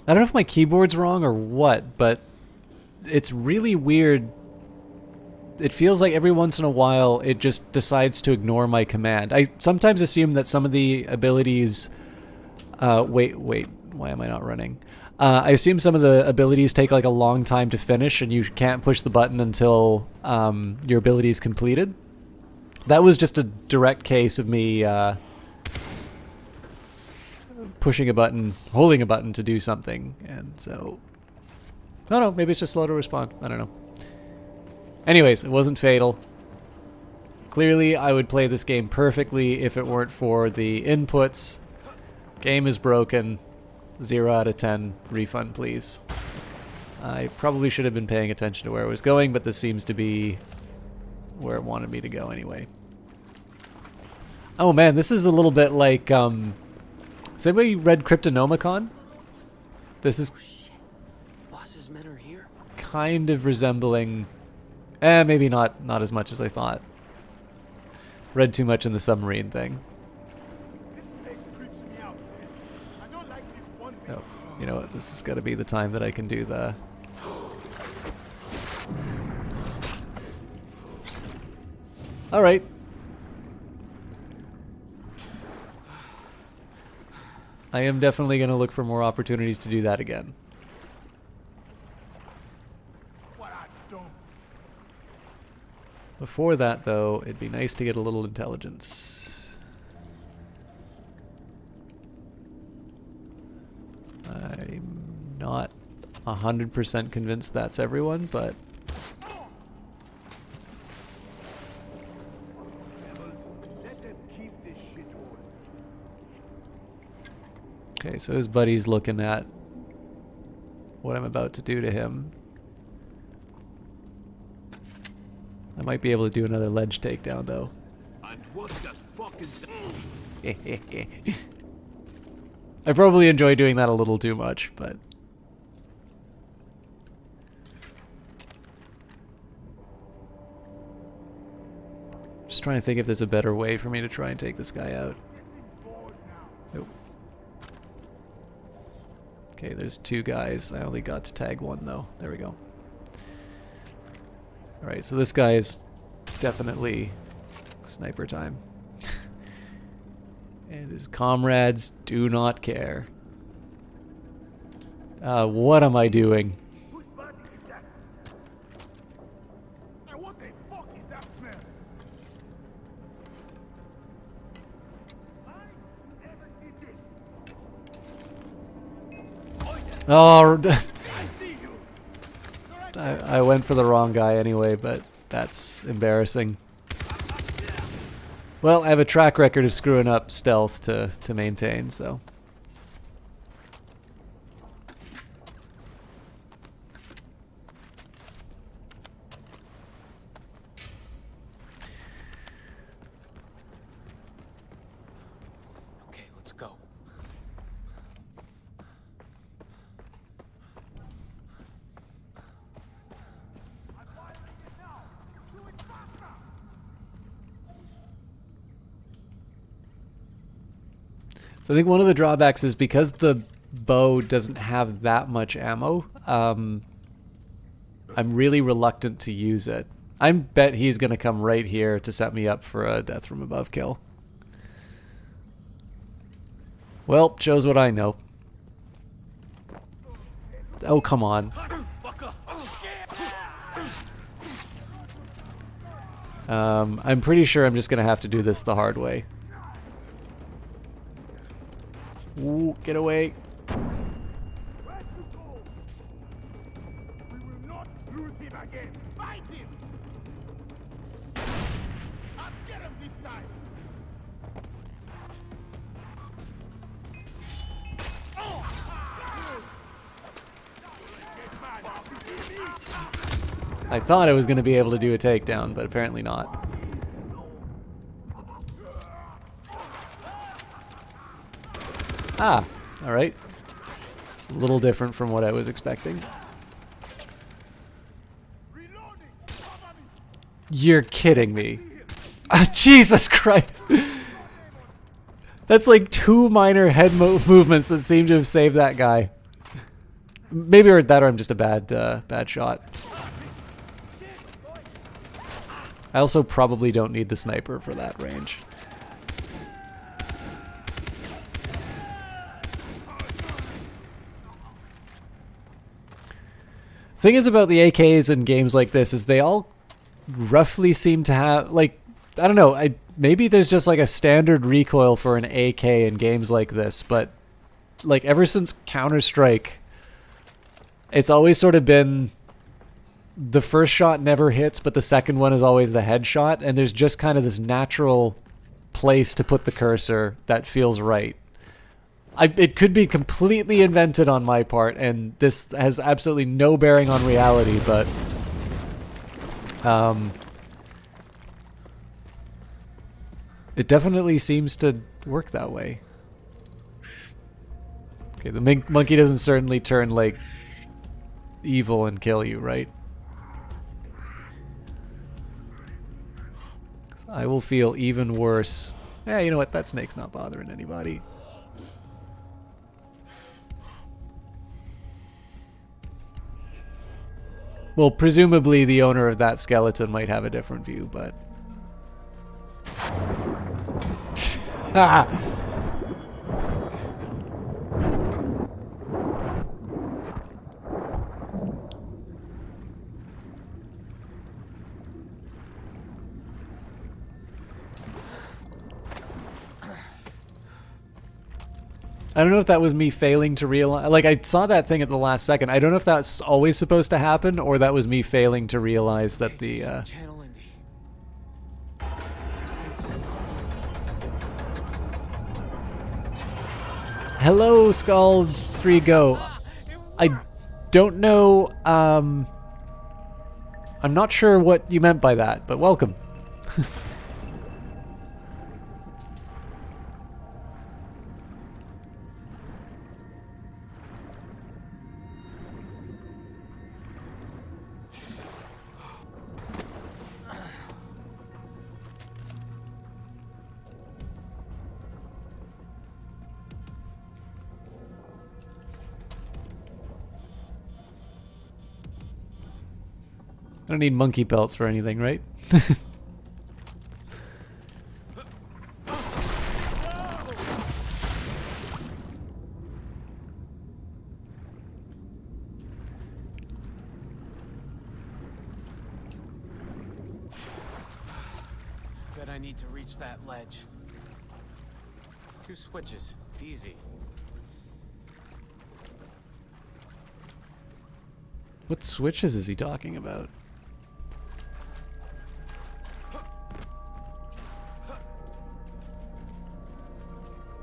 I don't know if my keyboard's wrong or what, but it's really weird. It feels like every once in a while it just decides to ignore my command. I sometimes assume that some of the abilities... wait, why am I not running? I assume some of the abilities take like a long time to finish and you can't push the button until your ability is completed. That was just a direct case of me pushing a button, holding a button to do something, and so... No, maybe it's just slow to respond. I don't know. Anyways, it wasn't fatal. Clearly, I would play this game perfectly if it weren't for the inputs. Game is broken. 0 out of 10. Refund, please. I probably should have been paying attention to where I was going, but this seems to be where it wanted me to go anyway. Oh man, this is a little bit like... Has anybody read Cryptonomicon? This is... Boss's men are here? Kind of resembling... maybe not as much as I thought. Read too much in the submarine thing. Oh, you know what? This has got to be the time that I can do the... Alright. I am definitely going to look for more opportunities to do that again. Before that, though, it'd be nice to get a little intelligence. I'm not 100% convinced that's everyone, but... Okay, so his buddy's looking at what I'm about to do to him. I might be able to do another ledge takedown, though. And what the fuck is that? I probably enjoy doing that a little too much, but... Just trying to think if there's a better way for me to try and take this guy out. Nope. Okay, there's 2 guys. I only got to tag 1, though. There we go. Alright, so this guy is definitely sniper time. And his comrades do not care. What am I doing? What the fuck is that smell? Oh, I went for the wrong guy anyway, but that's embarrassing. Well, I have a track record of screwing up stealth to maintain, so... Okay, let's go. So I think one of the drawbacks is because the bow doesn't have that much ammo, I'm really reluctant to use it. I bet he's going to come right here to set me up for a death from above kill. Well, shows what I know. Oh, come on. I'm pretty sure I'm just going to have to do this the hard way. Ooh, get away. We will not lose him again. Fight him! I'll get him this time! I thought I was going to be able to do a takedown, but apparently not. Ah, alright. It's a little different from what I was expecting. You're kidding me. Ah, Jesus Christ. That's like 2 minor head movements that seem to have saved that guy. Maybe or that or I'm just a bad shot. I also probably don't need the sniper for that range. Thing is about the AKs in games like this is they all roughly seem to have, like, I don't know, maybe there's just like a standard recoil for an AK in games like this, but like ever since Counter-Strike, it's always sort of been the first shot never hits, but the second one is always the headshot, and there's just kind of this natural place to put the cursor that feels right. It could be completely invented on my part, and this has absolutely no bearing on reality, but it definitely seems to work that way. Okay, the monkey doesn't certainly turn, like, evil and kill you, right? 'Cause I will feel even worse. Yeah, you know what? That snake's not bothering anybody. Well, presumably the owner of that skeleton might have a different view, but... I don't know if that was me failing to realize. Like, I saw that thing at the last second. I don't know if that's always supposed to happen or that was me failing to realize that the. Channel Indy. Hello, Scald 3 Go. I don't know. I'm not sure what you meant by that, but welcome. I don't need monkey pelts for anything, right? Bet I need to reach that ledge. 2 switches. Easy. What switches is he talking about?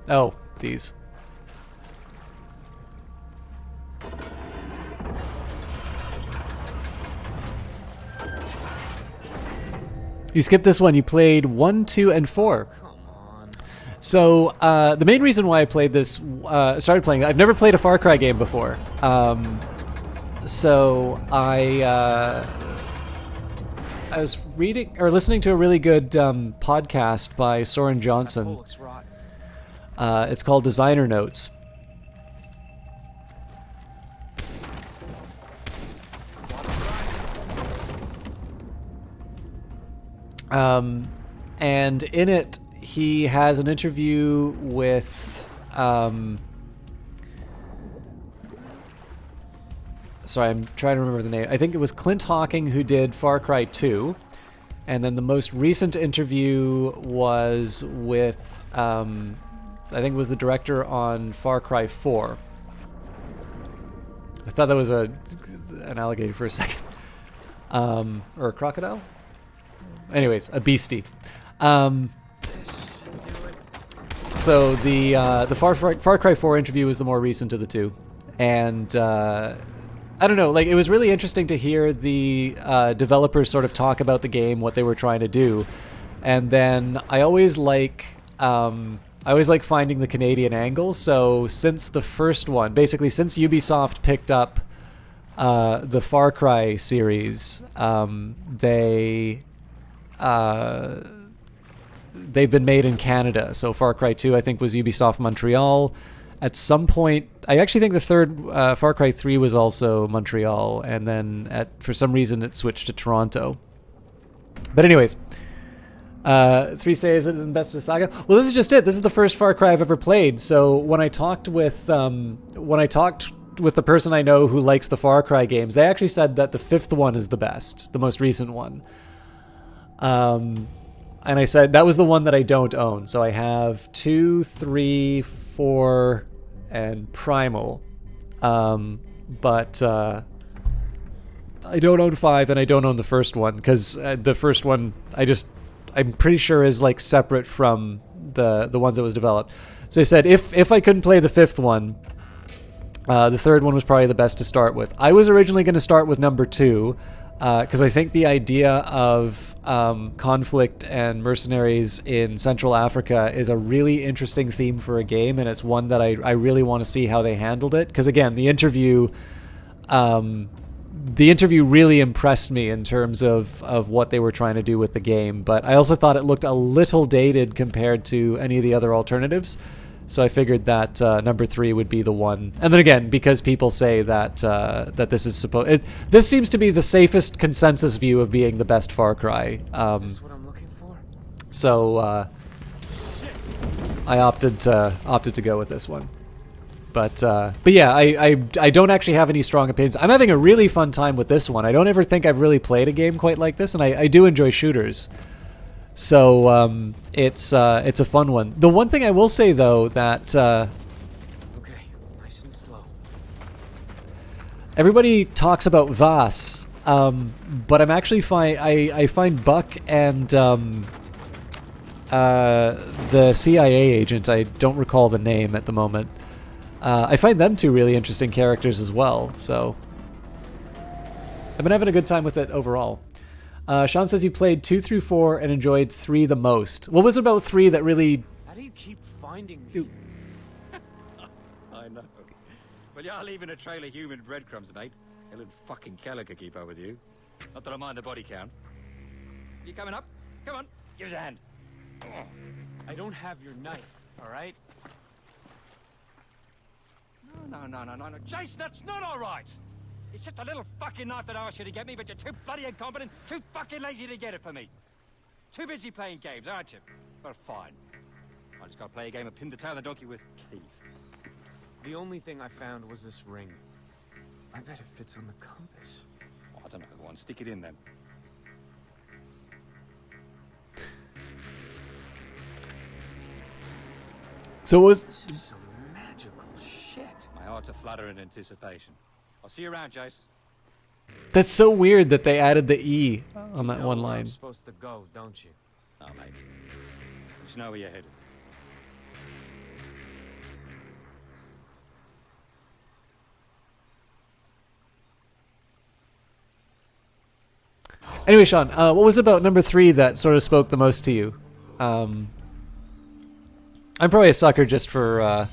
Oh, these. You skipped this one. You played 1, 2, and 4. Come on. So the main reason why I played this, started playing, I've never played a Far Cry game before. So I was reading or listening to a really good podcast by Soren Johnson. It's called Designer Notes. And in it, he has an interview with sorry, I'm trying to remember the name. I think it was Clint Hawking who did Far Cry 2. And then the most recent interview was with, I think it was the director on Far Cry 4. I thought that was an alligator for a second. Or a crocodile? Anyways, a beastie. So the Far Cry 4 interview was the more recent of the two. And I don't know, like, it was really interesting to hear the developers sort of talk about the game, what they were trying to do. And then I always like finding the Canadian angle. So since the first one, basically since Ubisoft picked up the Far Cry series, they've been made in Canada. So Far Cry 2, I think, was Ubisoft Montreal. At some point, I actually think the third Far Cry 3 was also Montreal, and then for some reason it switched to Toronto. But anyways, 3 say is it the best of Saga? Well, this is just it. This is the first Far Cry I've ever played. So when I talked with the person I know who likes the Far Cry games, they actually said that the 5th one is the best, the most recent one. And I said that was the one that I don't own. So I have 2, 3, 4, and Primal. But I don't own 5, and I don't own the first one because the first one I'm pretty sure is like separate from the ones that was developed. So I said if I couldn't play the 5th one, the 3rd one was probably the best to start with. I was originally going to start with number 2 because I think the idea of conflict and mercenaries in Central Africa is a really interesting theme for a game, and it's one that I really want to see how they handled it. Because again, the interview really impressed me in terms of what they were trying to do with the game, but I also thought it looked a little dated compared to any of the other alternatives. So I figured that number 3 would be the one. And then again, because people say that this is this seems to be the safest consensus view of being the best Far Cry. Is this what I'm looking for? So I opted to go with this one. But yeah, I don't actually have any strong opinions. I'm having a really fun time with this one. I don't ever think I've really played a game quite like this, and I do enjoy shooters. So it's a fun one. The one thing I will say though that everybody talks about Voss, but I'm actually I find Buck and the CIA agent, I don't recall the name at the moment. I find them two really interesting characters as well, so I've been having a good time with it overall. Sean says you played 2 through 4 and enjoyed 3 the most. What was it about 3 that really... How do you keep finding me? I know. Well, you're leaving a trail of human breadcrumbs, mate. Helen fucking Keller could keep up with you. Not that I mind the body count. You coming up? Come on, give us a hand. I don't have your knife, all right? No. Jason, that's not all right. It's just a little fucking knife that I asked you to get me, but you're too bloody incompetent, too fucking lazy to get it for me. Too busy playing games, aren't you? Well, fine. I just gotta play a game of pin the tail of the donkey with keys. The only thing I found was this ring. I bet it fits on the compass. Oh, I don't know, go on, stick it in then. So was... This is some magical shit. My heart's a flutter in anticipation. I'll see you around, Jace. That's so weird that they added the E on that one line. I'm supposed to go, don't you? Oh, mate. You just know where you're headed. Anyway, Sean, what was about number 3 that sort of spoke the most to you? I'm probably a sucker just for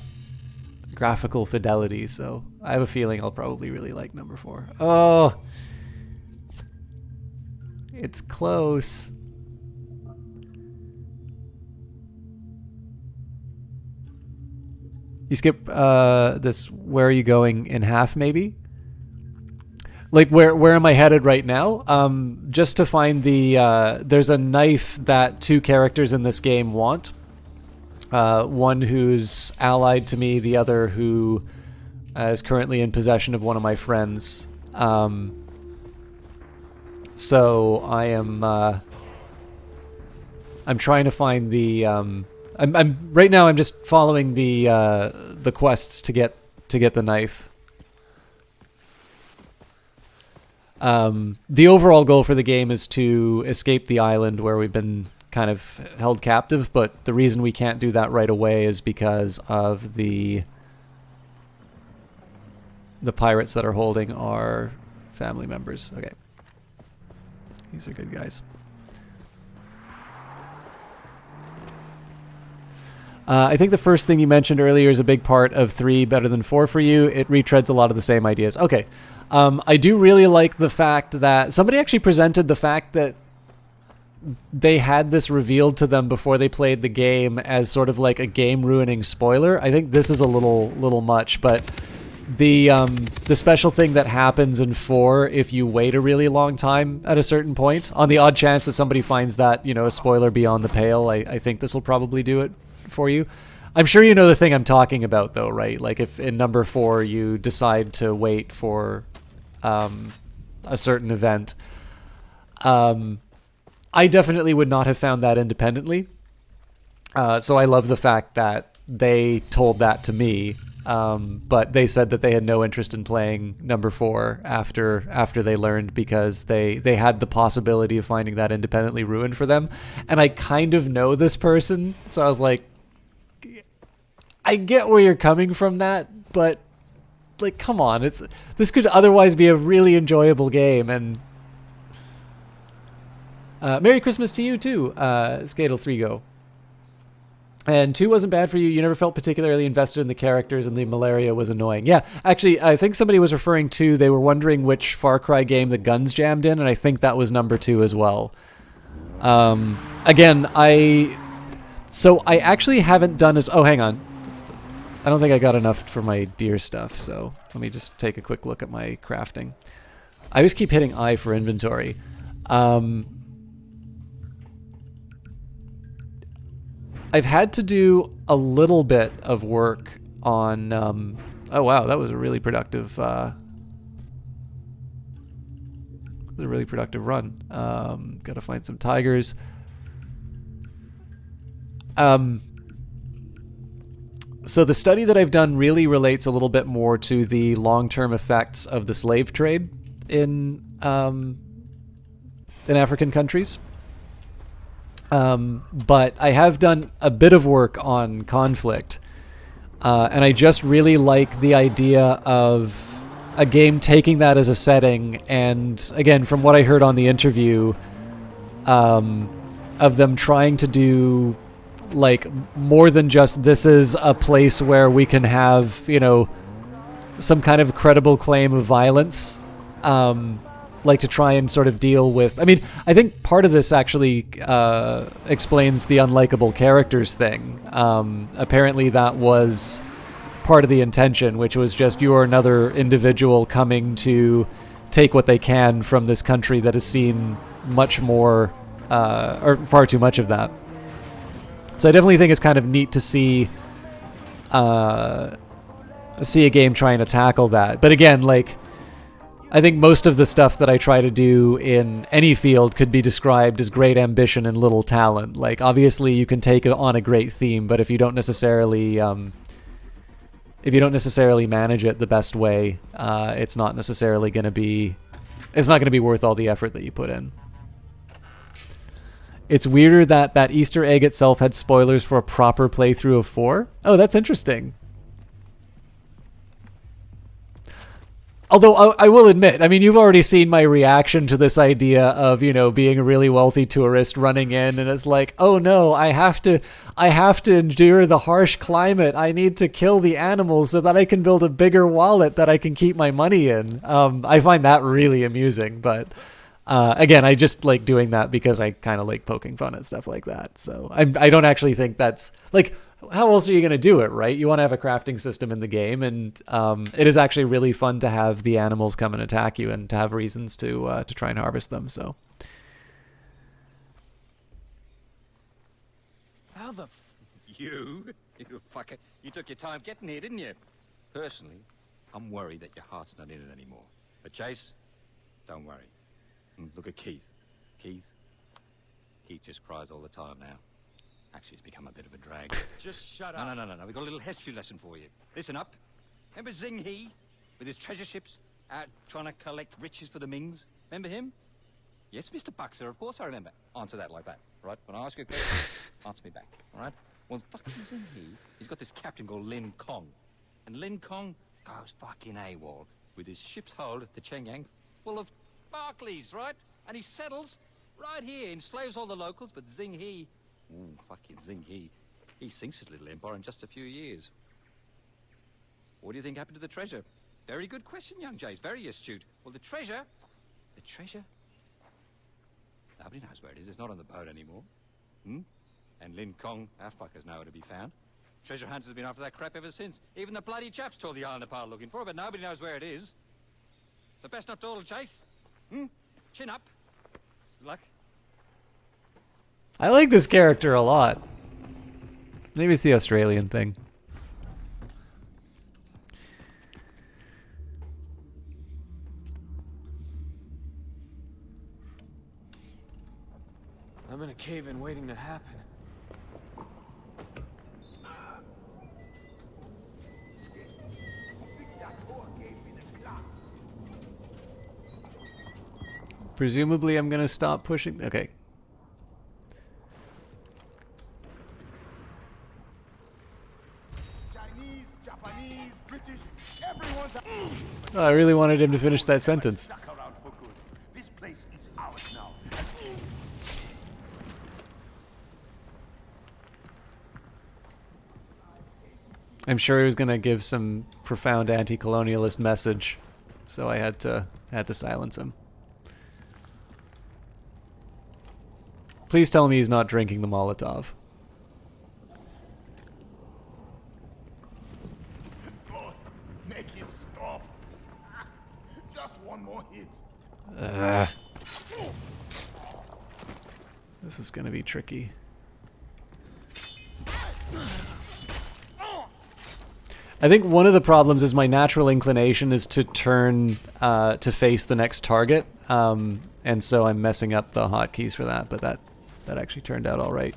graphical fidelity, so I have a feeling I'll probably really like number 4. Oh, it's close. You skip this "where are you going" in half, maybe? Like, where am I headed right now? Just to find the... there's a knife that 2 characters in this game want. One who's allied to me, the other who is currently in possession of one of my friends. So I am... I'm trying to find the... right now I'm just following the quests to get the knife. The overall goal for the game is to escape the island where we've been kind of held captive, but the reason we can't do that right away is because of the pirates that are holding our family members. Okay. These are good guys. I think the first thing you mentioned earlier is a big part of 3 better than 4 for you. It retreads a lot of the same ideas. Okay. I do really like the fact that somebody actually presented the fact that they had this revealed to them before they played the game as sort of like a game-ruining spoiler. I think this is a little much, but the special thing that happens in 4 if you wait a really long time at a certain point, on the odd chance that somebody finds that, you know, a spoiler beyond the pale, I think this will probably do it for you. I'm sure you know the thing I'm talking about, though, right? Like if in number 4 you decide to wait for a certain event. I definitely would not have found that independently. So I love the fact that they told that to me, but they said that they had no interest in playing number 4 after they learned, because they had the possibility of finding that independently ruined for them. And I kind of know this person, so I was like, I get where you're coming from that, but like, come on, this could otherwise be a really enjoyable game. And Merry Christmas to you too, Skadel 3 Go. And 2 wasn't bad for you. You never felt particularly invested in the characters, and the malaria was annoying. Yeah, actually, I think somebody was referring to, they were wondering which Far Cry game the guns jammed in, and I think that was number 2 as well. Again, I actually haven't done as... Oh, hang on. I don't think I got enough for my deer stuff, so let me just take a quick look at my crafting. I always keep hitting I for inventory. I've had to do a little bit of work on... oh wow, that was a really productive... run. Gotta find some tigers. So the study that I've done really relates a little bit more to the long-term effects of the slave trade in African countries. But I have done a bit of work on conflict, and I just really like the idea of a game taking that as a setting, and again, from what I heard on the interview, of them trying to do like more than just this is a place where we can have, you know, some kind of credible claim of violence, like to try and sort of deal with. I mean, I think part of this actually explains the unlikable characters thing. Apparently that was part of the intention, which was just you're another individual coming to take what they can from this country that has seen much more, or far too much of that. So I definitely think it's kind of neat to see a game trying to tackle that. But again, like, I think most of the stuff that I try to do in any field could be described as great ambition and little talent. Like, obviously you can take on a great theme, but if you don't necessarily manage it the best way, it's not necessarily going to be worth all the effort that you put in. It's weirder that that Easter egg itself had spoilers for a proper playthrough of 4. Oh, that's interesting. Although I will admit, I mean, you've already seen my reaction to this idea of, you know, being a really wealthy tourist running in, and it's like, oh no, I have to endure the harsh climate. I need to kill the animals so that I can build a bigger wallet that I can keep my money in. I find that really amusing, but again, I just like doing that because I kind of like poking fun at stuff like that. So I don't actually think that's like, how else are you going to do it, right? You want to have a crafting system in the game, and it is actually really fun to have the animals come and attack you and to have reasons to try and harvest them. So How the you fucker, you took your time getting here, didn't you? Personally, I'm worried that your heart's not in it anymore. But Chase, don't worry. Look at Keith. Keith just cries all the time now. Actually, it's become a bit of a drag. Just shut up. No. We've got a little history lesson for you. Listen up. Remember Zing He with his treasure ships out trying to collect riches for the Mings? Remember him? Yes, Mr. Buxer, of course I remember. Answer that like that, right? When I ask you a question, answer me back, all right? Well, fucking Zing He, he's got this captain called Lin Kong. And Lin Kong goes fucking AWOL with his ship's hold at the Chengyang full of Barclays, right? And he settles right here, enslaves all the locals, but Zing He, fucking Zing he sinks his little empire in just a few years. What do you think happened to the treasure? Very good question, young Jace, very astute. Well, the treasure, nobody knows where it is. It's not on the boat anymore. And Lin Kong, our fuckers know where to be found. Treasure hunters have been after that crap ever since. Even the bloody chaps tore the island apart looking for it, but nobody knows where it is. So best not dawdle, Chase. Chin up. Good luck. I like this character a lot. Maybe it's the Australian thing. I'm in a cave-in waiting to happen. Presumably I'm gonna stop pushing. Okay. Chinese, Japanese, British, everyone's Oh, I really wanted him to finish that sentence. stuck around for good. This place is ours now. I'm sure he was gonna give some profound anti-colonialist message, so I had to silence him. Please tell me he's not drinking the Molotov. God, make it stop. Just one more hit. This is gonna be tricky. I think one of the problems is my natural inclination is to turn to face the next target, and so I'm messing up the hotkeys for that, but that actually turned out all right.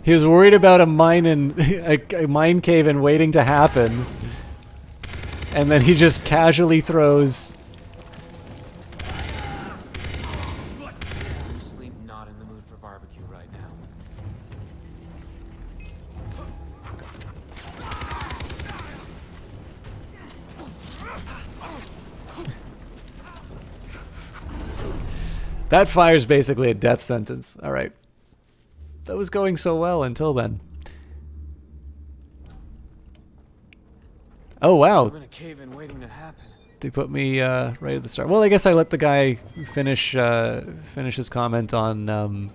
He was worried about a mine a mine cave in waiting to happen, and then he just casually throws. Honestly, not in the mood for barbecue right now. That fire's basically a death sentence. All right. That was going so well until then. Oh wow. I'm in a cave in waiting to happen. They put me right at the start. Well, I guess I let the guy finish his comment on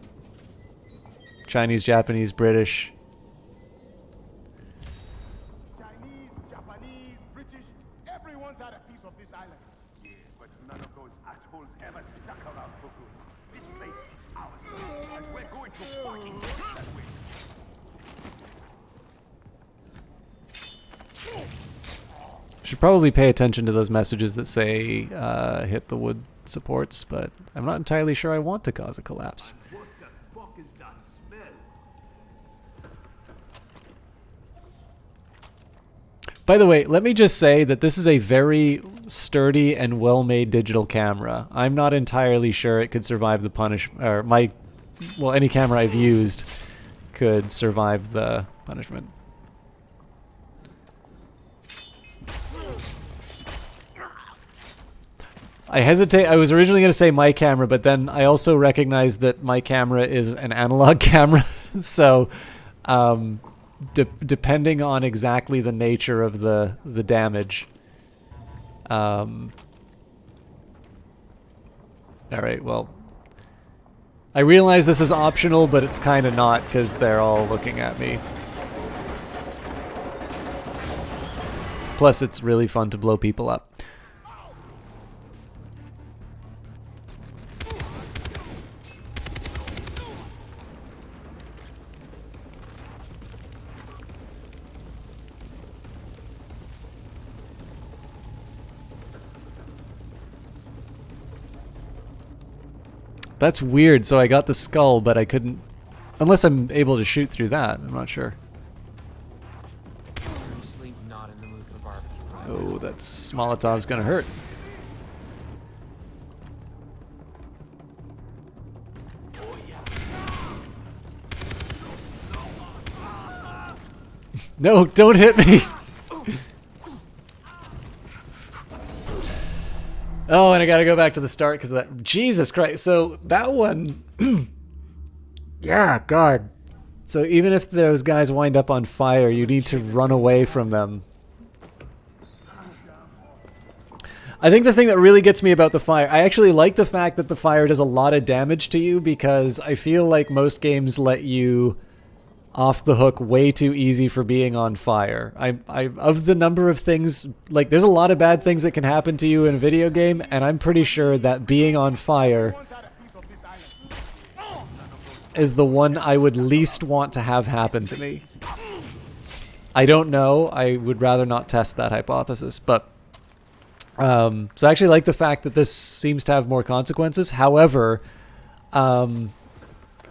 Chinese, Japanese, British. Chinese, Japanese, British, everyone's had a piece of this island. Yeah, but none of those assholes ever stuck around for good. This place is ours, and we're going to fucking keep it that way. Should probably pay attention to those messages that say hit the wood supports, but I'm not entirely sure I want to cause a collapse. What the fuck is that smell? By the way, let me just say that this is a very sturdy and well-made digital camera. I'm not entirely sure it could survive the well, any camera I've used could survive the punishment. I hesitate. I was originally going to say my camera, but then I also recognized that my camera is an analog camera. So, depending on exactly the nature of the damage. All right. Well, I realize this is optional, but it's kind of not because they're all looking at me. Plus, it's really fun to blow people up. That's weird, so I got the skull, but I couldn't... Unless I'm able to shoot through that, I'm not sure. Honestly, not in the mood for barbecue. Oh, that's... Molotov's gonna hurt. No, don't hit me! Oh, and I gotta go back to the start because of that. Jesus Christ. So that one... yeah, God. So even if those guys wind up on fire, you need to run away from them. I think the thing that really gets me about the fire... I actually like the fact that the fire does a lot of damage to you because I feel like most games let you off the hook way too easy for being on fire. Of the number of things, like there's a lot of bad things that can happen to you in a video game, and I'm pretty sure that being on fire is the one I would least want to have happen to me. I don't know. I would rather not test that hypothesis, but so I actually like the fact that this seems to have more consequences. However,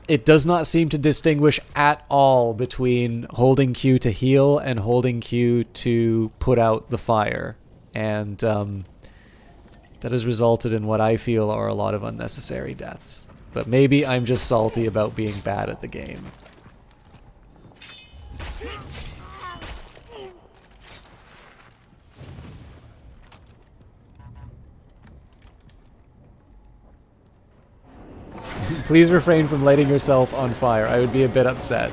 it does not seem to distinguish at all between holding Q to heal and holding Q to put out the fire. And that has resulted in what I feel are a lot of unnecessary deaths. But maybe I'm just salty about being bad at the game. Please refrain from lighting yourself on fire. I would be a bit upset.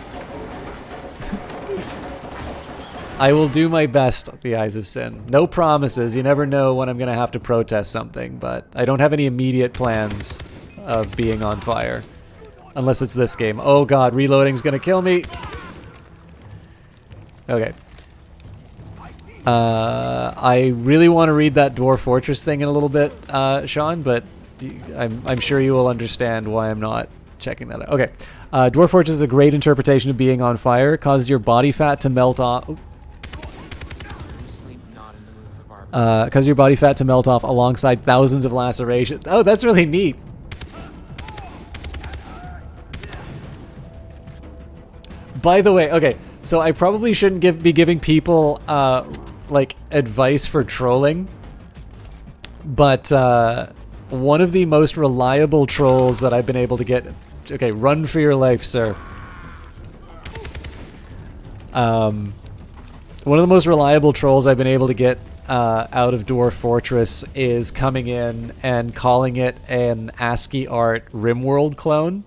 I will do my best, the Eyes of Sin. No promises. You never know when I'm going to have to protest something, but I don't have any immediate plans of being on fire. Unless it's this game. Oh god, reloading's going to kill me. Okay. I really want to read that Dwarf Fortress thing in a little bit, Sean, but I'm sure you will understand why I'm not checking that out. Okay. Dwarf Fortress is a great interpretation of being on fire. Causes your body fat to melt off. Causes your body fat to melt off alongside thousands of lacerations. Oh, that's really neat. By the way, okay, so I probably shouldn't be giving people like advice for trolling, but one of the most reliable trolls that I've been able to get. Okay, run for your life, sir. One of the most reliable trolls I've been able to get out of Dwarf Fortress is coming in and calling it an ASCII art RimWorld clone.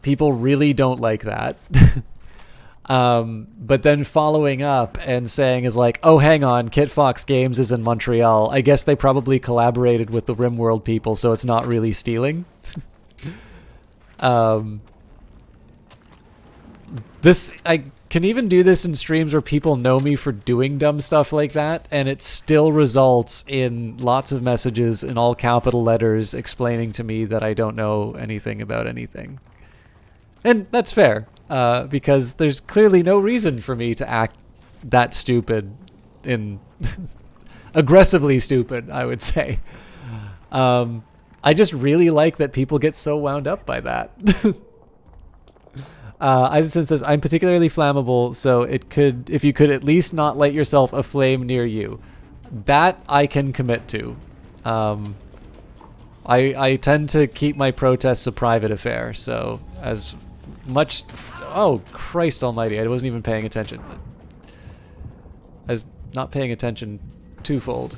People really don't like that. But then following up and saying is like, oh, hang on, Kit Fox Games is in Montreal. I guess they probably collaborated with the RimWorld people, so it's not really stealing. I can even do this in streams where people know me for doing dumb stuff like that, and it still results in lots of messages in all capital letters explaining to me that I don't know anything about anything. And that's fair, because there's clearly no reason for me to act that stupid, aggressively stupid, I would say. I just really like that people get so wound up by that. Isaacson says, I'm particularly flammable, so if you could at least not light yourself a flame near you. That I can commit to. I tend to keep my protests a private affair, so as much... Oh, Christ almighty, I wasn't even paying attention. As not paying attention twofold.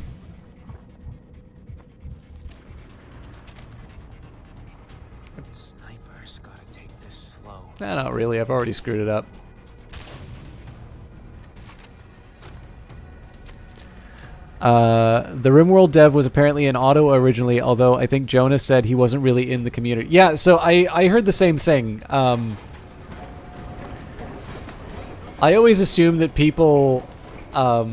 Sniper's gotta take this slow. Nah, not really, I've already screwed it up. The RimWorld dev was apparently in Ottawa originally, although I think Jonas said he wasn't really in the community. Yeah, so I heard the same thing. I always assume that people... I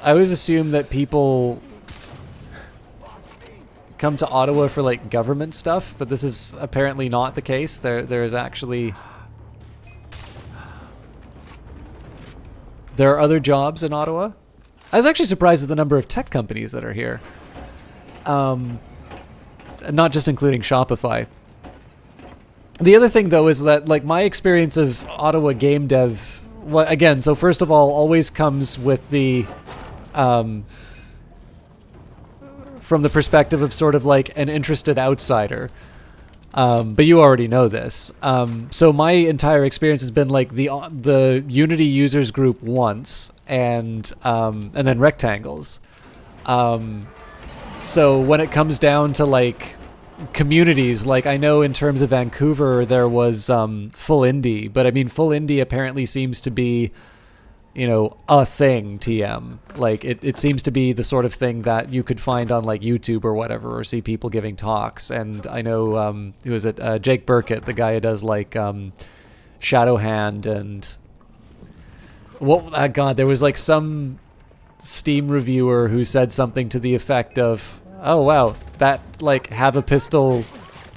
always assume that people come to Ottawa for, like, government stuff, but this is apparently not the case. There is actually... There are other jobs in Ottawa. I was actually surprised at the number of tech companies that are here. Not just including Shopify. The other thing, though, is that, like, my experience of Ottawa game dev... Well, again, so first of all, always comes with the... from the perspective of sort of, like, an interested outsider. But you already know this. So my entire experience has been like the Unity users group once, and then rectangles. So when it comes down to like communities, like I know in terms of Vancouver there was Full Indie, but I mean Full Indie apparently seems to be, you know, a thing, TM. Like, it seems to be the sort of thing that you could find on, like, YouTube or whatever, or see people giving talks. And I know, who is it? Jake Burkett, the guy who does, like, Shadowhand and... God, there was, like, some Steam reviewer who said something to the effect of, oh, wow, that, like, have a pistol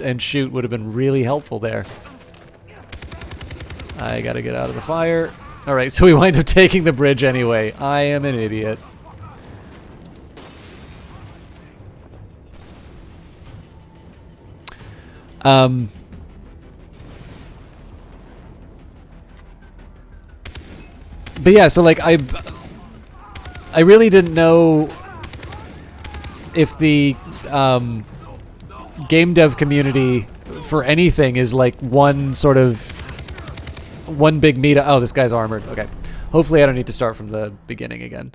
and shoot would have been really helpful there. I gotta get out of the fire. Alright, so we wind up taking the bridge anyway. I am an idiot. But yeah, so like I really didn't know if the game dev community for anything is like one big meetup. Oh, this guy's armored. Okay. Hopefully I don't need to start from the beginning again.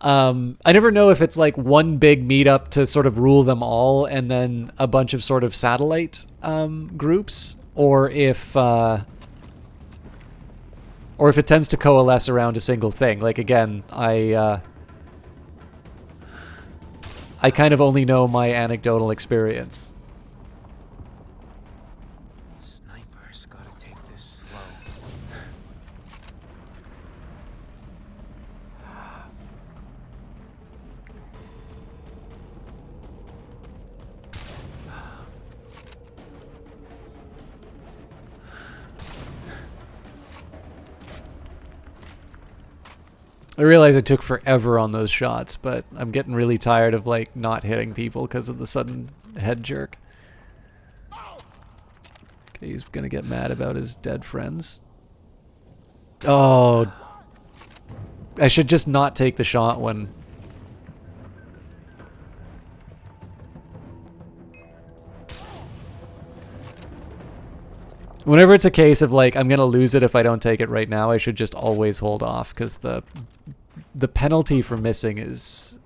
I never know if it's like one big meetup to sort of rule them all and then a bunch of sort of satellite groups, or if it tends to coalesce around a single thing. Like, again, I kind of only know my anecdotal experience. I realize I took forever on those shots, but I'm getting really tired of, like, not hitting people because of the sudden head jerk. Okay, he's gonna get mad about his dead friends. Oh, I should just not take the shot when... Whenever it's a case of like, I'm gonna lose it if I don't take it right now, I should just always hold off, because the penalty for missing is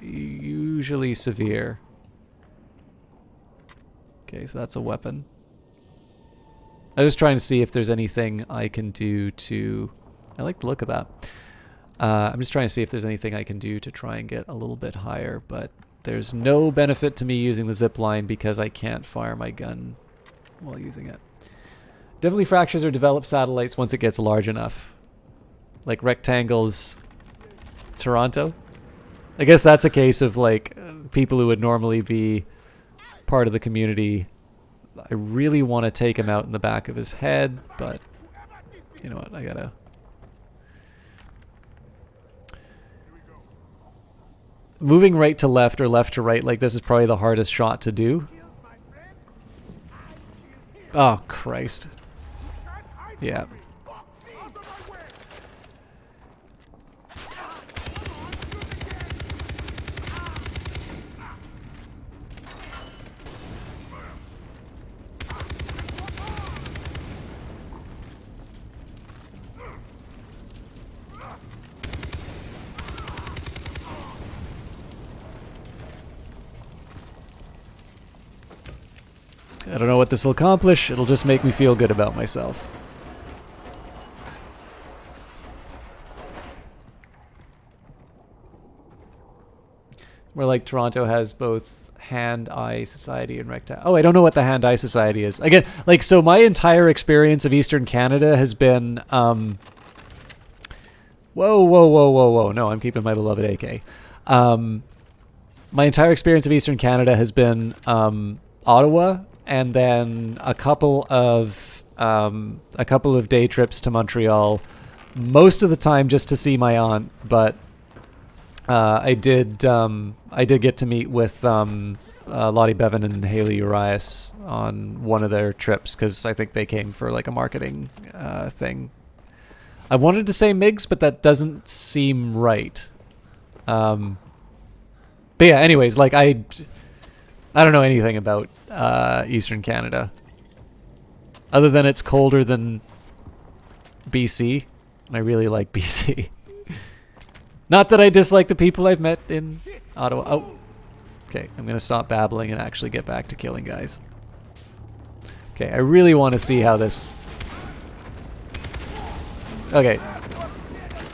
usually severe. Okay, so that's a weapon. I was trying to see if there's anything I can do to... I like the look of that. I'm just trying to see if there's anything I can do to try and get a little bit higher, but there's no benefit to me using the zip line because I can't fire my gun while using it. Definitely fractures or develop satellites once it gets large enough. Like rectangles, Toronto. I guess that's a case of like people who would normally be part of the community. I really want to take him out in the back of his head, but you know what, I gotta... Moving right to left or left to right like this is probably the hardest shot to do. Oh, Christ. Yeah. I don't know what this will accomplish. It'll just make me feel good about myself. Where like Toronto has both Hand-Eye Society and Rectangle. Oh, I don't know what the Hand-Eye Society is. Again, like, so my entire experience of Eastern Canada has been... Whoa, whoa, whoa, whoa, whoa. No, I'm keeping my beloved AK. My entire experience of Eastern Canada has been Ottawa, and then a couple of day trips to Montreal, most of the time just to see my aunt. But I did get to meet with Lottie Bevan and Haley Urias on one of their trips because I think they came for like a marketing thing. I wanted to say MIGs, but that doesn't seem right. But yeah, anyways, like I don't know anything about Eastern Canada. Other than it's colder than BC. And I really like BC. Not that I dislike the people I've met in Ottawa. Oh. Okay, I'm going to stop babbling and actually get back to killing guys. Okay, I really want to see how this... Okay.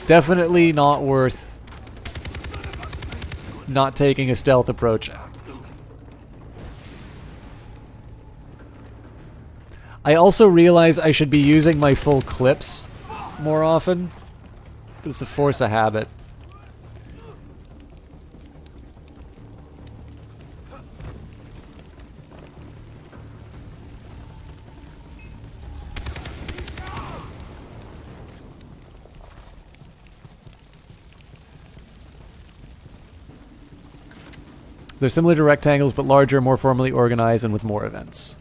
Definitely not worth not taking a stealth approach. I also realize I should be using my full clips more often. But it's a force of habit. They're similar to rectangles, but larger, more formally organized, and with more events.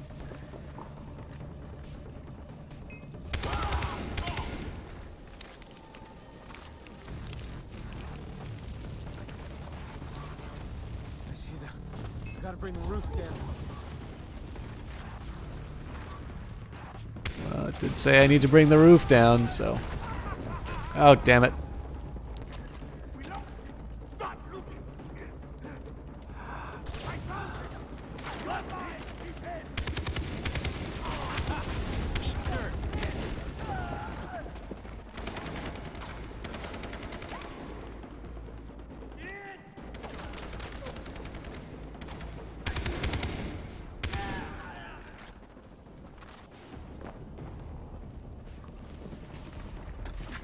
I see that. I gotta bring the roof down. It did say I need to bring the roof down, so... Oh, damn it.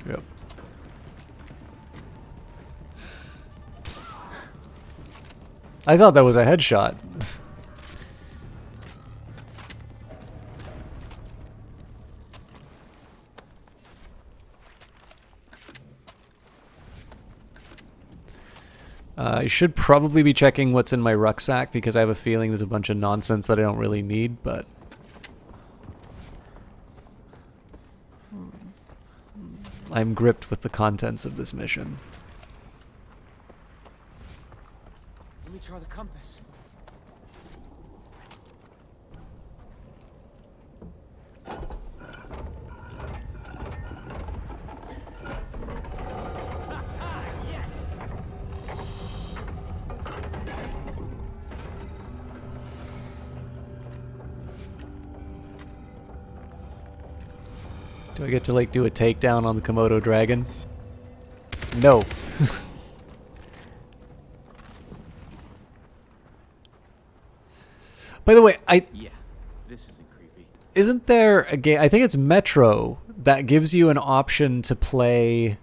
Yep. I thought that was a headshot. I should probably be checking what's in my rucksack because I have a feeling there's a bunch of nonsense that I don't really need, but... I'm gripped with the contents of this mission. Let me try the compass. Do I get to like do a takedown on the Komodo dragon? No. By the way, Yeah, this isn't creepy. isn't there a game, I think it's Metro, that gives you an option to play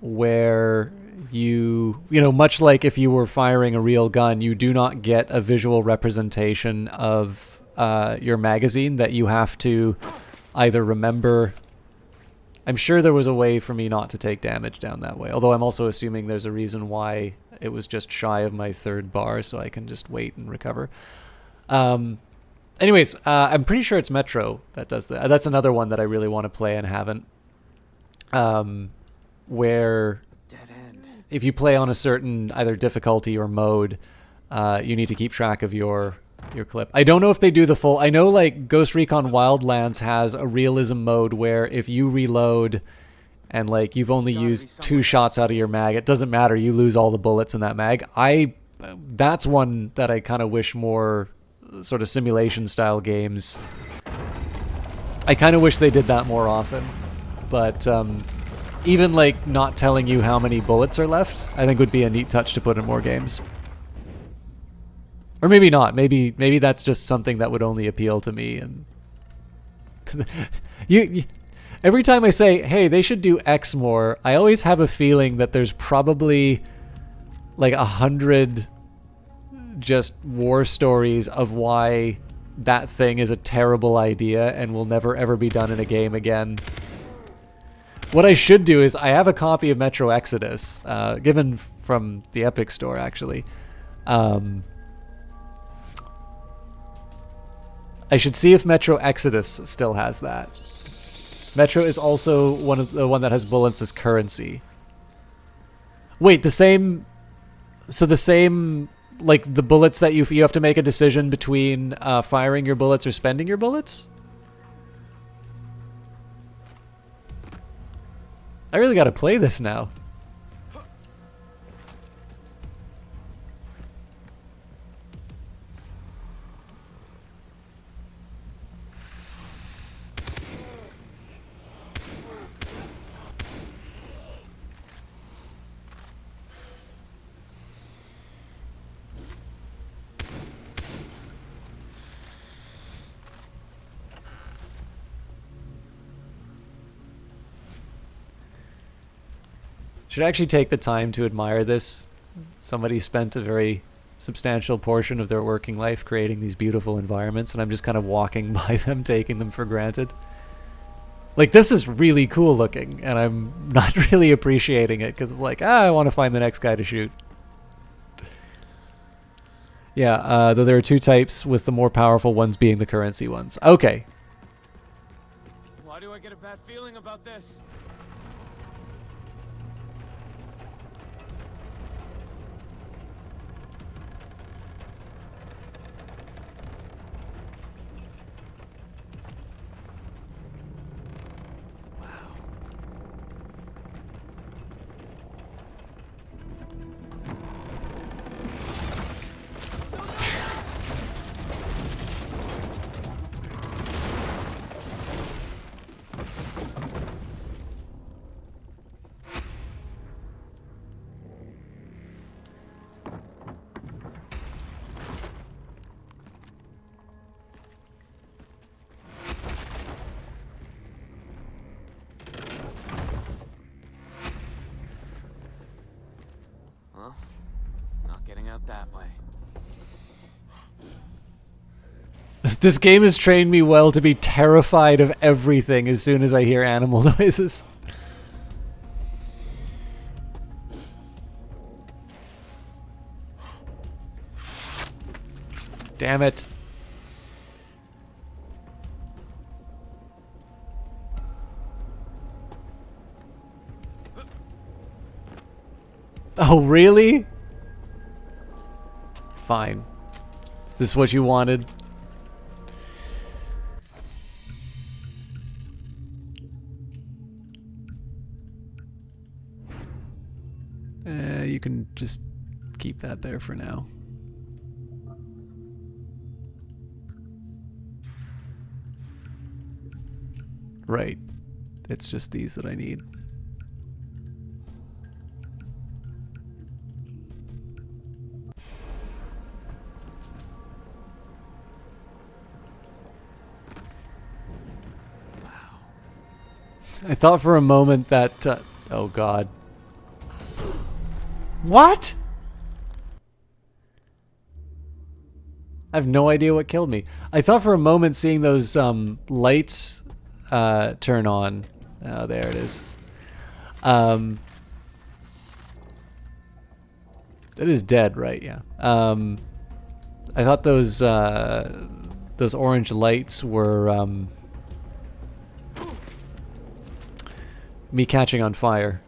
where you know, much like if you were firing a real gun, you do not get a visual representation of your magazine, that you have to either remember. I'm sure there was a way for me not to take damage down that way, although I'm also assuming there's a reason why it was just shy of my 3rd bar, so I can just wait and recover. Anyways, I'm pretty sure it's Metro that does that. That's another one that I really want to play and haven't. Where if you play on a certain either difficulty or mode, you need to keep track of your clip. I don't know if they do the full. I know like Ghost Recon Wildlands has a realism mode where if you reload and like you've only used 2 shots out of your mag, it doesn't matter. You lose all the bullets in that mag. That's one that I kind of wish more sort of simulation style games. I kind of wish they did that more often. But even like not telling you how many bullets are left, I think would be a neat touch to put in more games. Or maybe not. Maybe that's just something that would only appeal to me. And you every time I say, hey, they should do X more, I always have a feeling that there's probably like 100 just war stories of why that thing is a terrible idea and will never ever be done in a game again. What I should do is, I have a copy of Metro Exodus, given from the Epic Store actually. I should see if Metro Exodus still has that. Metro is also the one that has bullets as currency. Wait, the same, like the bullets that you have to make a decision between firing your bullets or spending your bullets? I really gotta play this now. Should actually take the time to admire this. Somebody spent a very substantial portion of their working life creating these beautiful environments, and I'm just kind of walking by them, taking them for granted. Like, this is really cool looking, and I'm not really appreciating it, because it's like, I want to find the next guy to shoot. Yeah, though there are 2 types, with the more powerful ones being the currency ones. Okay. Why do I get a bad feeling about this? Well, not getting out that way. This game has trained me well to be terrified of everything as soon as I hear animal noises. Damn it. Oh, really? Fine. Is this what you wanted? You can just keep that there for now. Right. It's just these that I need. I thought for a moment that... oh, God. What? I have no idea what killed me. I thought for a moment seeing those lights turn on. Oh, there it is. That is dead, right? Yeah. I thought those orange lights were me catching on fire.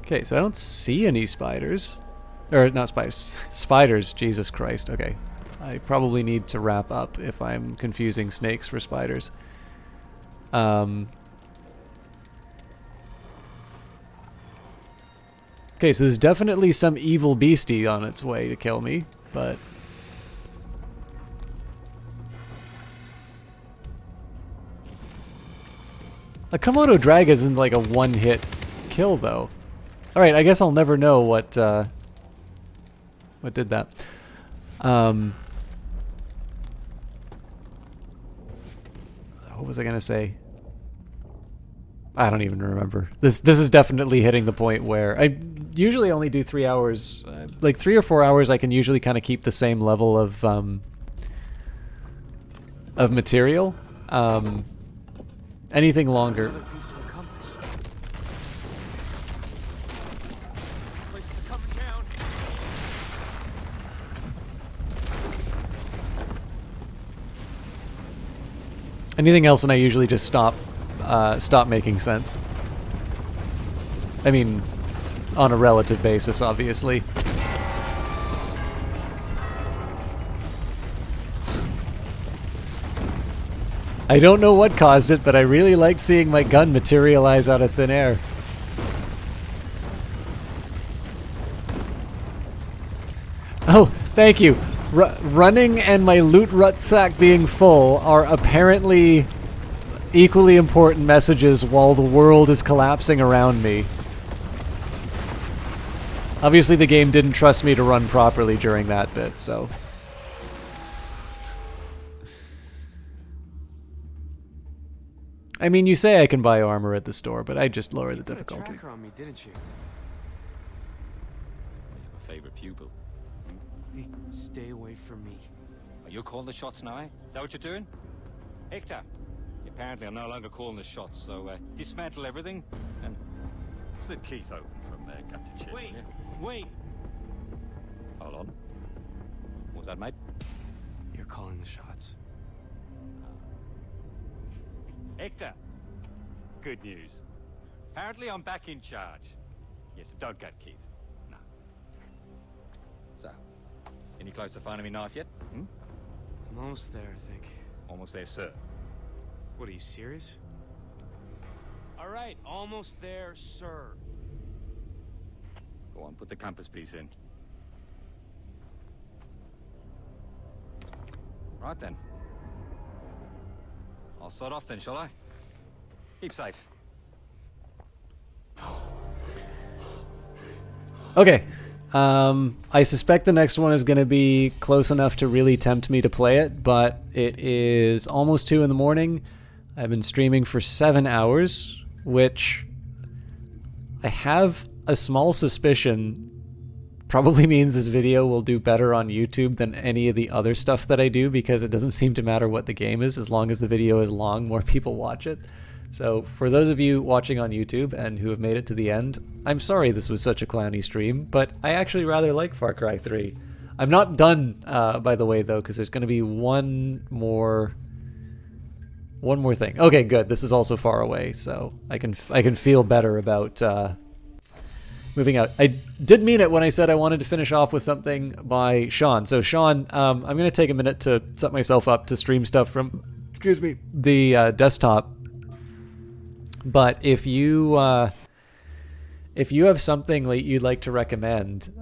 Okay, so I don't see any spiders. Or, not spiders. Spiders, Jesus Christ. Okay. I probably need to wrap up if I'm confusing snakes for spiders. Okay, so there's definitely some evil beastie on its way to kill me, but... a Komodo drag isn't like a one-hit kill, though. Alright, I guess I'll never know what did that. What was I gonna say? I don't even remember. This is definitely hitting the point where I usually only do 3 hours. Like 3 or 4 hours, I can usually kind of keep the same level of material. Anything longer. Anything else, and I usually just stop making sense. I mean, on a relative basis, obviously. I don't know what caused it, but I really liked seeing my gun materialize out of thin air. Oh, thank you. Running and my loot rucksack being full are apparently equally important messages while the world is collapsing around me. Obviously the game didn't trust me to run properly during that bit, so... I mean, you say I can buy armor at the store, but I just lower the difficulty. You put a tracker on me, didn't you? My favorite pupil. Hey, stay away from me. Are you calling the shots now? Is that what you're doing? Hector, apparently I'm no longer calling the shots, so dismantle everything and split Keith open from gut to chin. Wait, wait. Hold on. What was that, mate? You're calling the shots. Hector, good news. Apparently I'm back in charge. Yes, don't gut Keith. No. So, any close to finding me knife yet? Hmm? I'm almost there, I think. Almost there, sir. What, are you serious? All right, almost there, sir. Go on, put the compass piece in. Right then. I'll start off then, shall I? Keep safe. Okay. I suspect the next one is going to be close enough to really tempt me to play it, but it is almost 2 in the morning. I've been streaming for 7 hours, which I have a small suspicion probably means this video will do better on YouTube than any of the other stuff that I do, because it doesn't seem to matter what the game is. As long as the video is long, more people watch it. So for those of you watching on YouTube and who have made it to the end, I'm sorry this was such a clowny stream, but I actually rather like Far Cry 3. I'm not done, by the way, though, because there's going to be one more One more thing. Okay, good. This is also far away, so I can feel better about moving out. I did mean it when I said I wanted to finish off with something by Sean. So Sean, I'm going to take a minute to set myself up to stream stuff from, excuse me, the desktop. But if you have something like you'd like to recommend,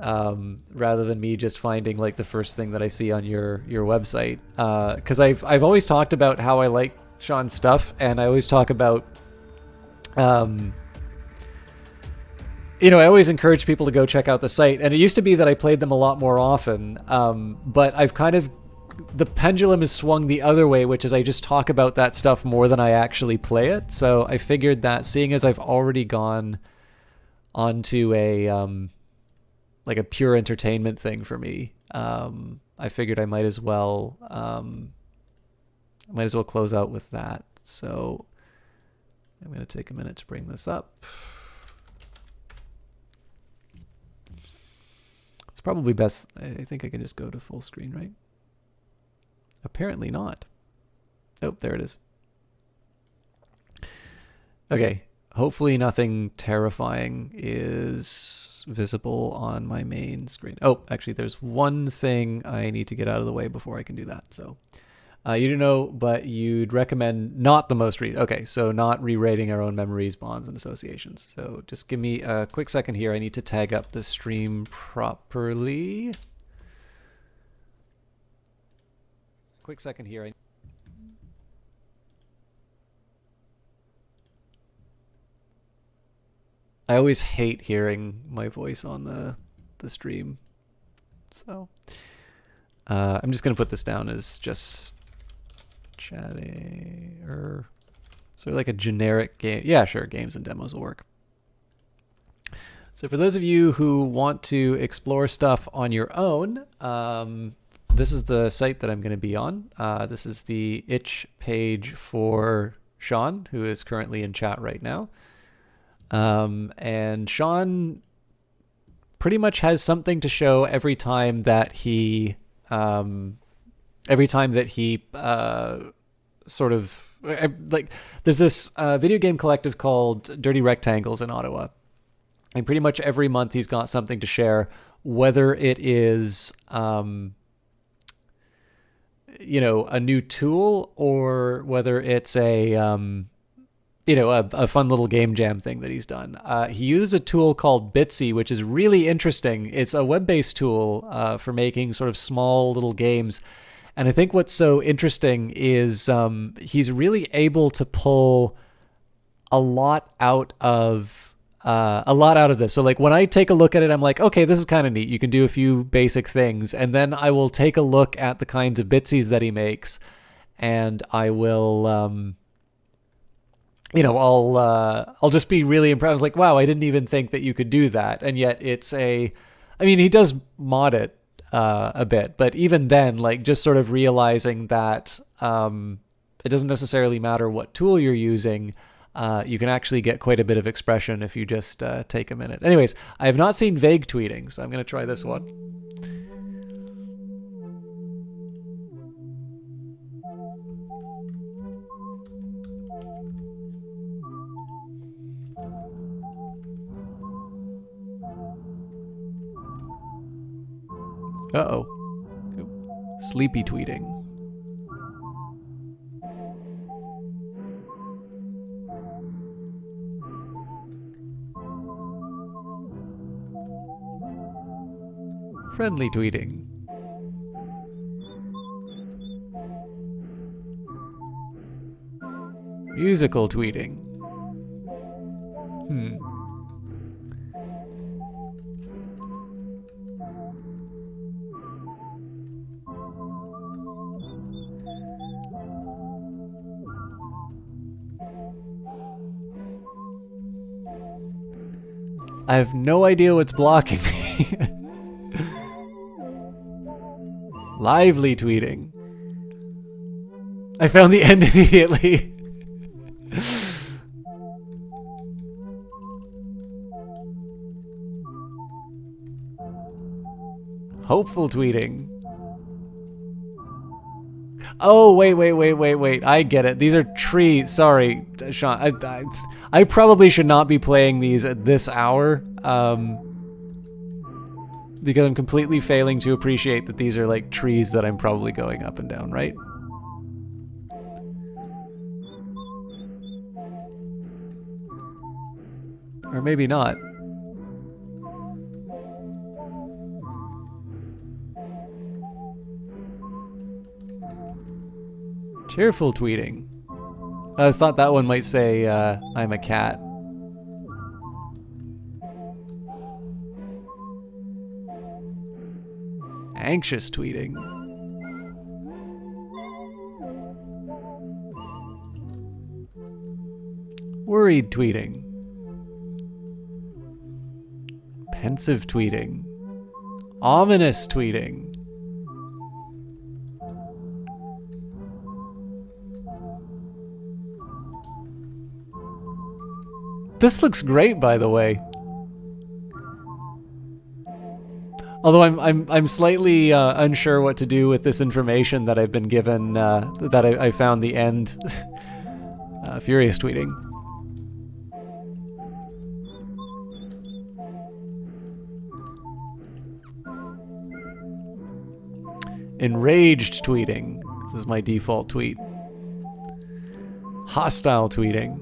rather than me just finding like the first thing that I see on your website, because I've always talked about how I like Sean's stuff, and I always talk about, I always encourage people to go check out the site, and it used to be that I played them a lot more often, but I've kind of, the pendulum has swung the other way, which is I just talk about that stuff more than I actually play it. So I figured that, seeing as I've already gone onto a like a pure entertainment thing for me, I figured I might as well close out with that. So I'm going to take a minute to bring this up. It's probably best, I think I can just go to full screen, right? Apparently not. Oh, there it is. Okay. Hopefully nothing terrifying is visible on my main screen. Oh, actually, there's one thing I need to get out of the way before I can do that. So, you don't know, but you'd recommend not the most okay, so not re-rating our own memories, bonds, and associations. So just give me a quick second here. I need to tag up the stream properly. Quick second here. I always hate hearing my voice on the stream. So I'm just going to put this down as just chatting, or sort of like a generic game. Yeah, sure, games and demos will work. So for those of you who want to explore stuff on your own, this is the site that I'm going to be on. This is the itch page for Sean, who is currently in chat right now. And Sean pretty much has something to show every time that he sort of, like, there's this video game collective called Dirty Rectangles in Ottawa. And pretty much every month he's got something to share, whether it is, a new tool, or whether it's a fun little game jam thing that he's done. He uses a tool called Bitsy, which is really interesting. It's a web-based tool for making sort of small little games. And I think what's so interesting is he's really able to pull a lot out of this. So like when I take a look at it, I'm like, okay, this is kind of neat. You can do a few basic things. And then I will take a look at the kinds of Bitsies that he makes, and I will, I'll just be really impressed. I was like, wow, I didn't even think that you could do that. And yet he does mod it a bit, but even then, like, just sort of realizing that it doesn't necessarily matter what tool you're using. You can actually get quite a bit of expression if you just take a minute. Anyways, I have not seen vague tweeting, so I'm going to try this one. Uh-oh. Sleepy tweeting. Friendly tweeting. Musical tweeting. I have no idea what's blocking me. Lively tweeting. I found the end immediately. Hopeful tweeting. Oh, wait. I get it. These are trees. Sorry, Sean. I probably should not be playing these at this hour. Because I'm completely failing to appreciate that these are like trees that I'm probably going up and down, right? Or maybe not. Cheerful tweeting. I thought that one might say, I'm a cat. Anxious tweeting. Worried tweeting. Pensive tweeting. Ominous tweeting. This looks great, by the way. Although I'm slightly unsure what to do with this information that I've been given, that I found the end. Furious tweeting. Enraged tweeting. This is my default tweet. Hostile tweeting.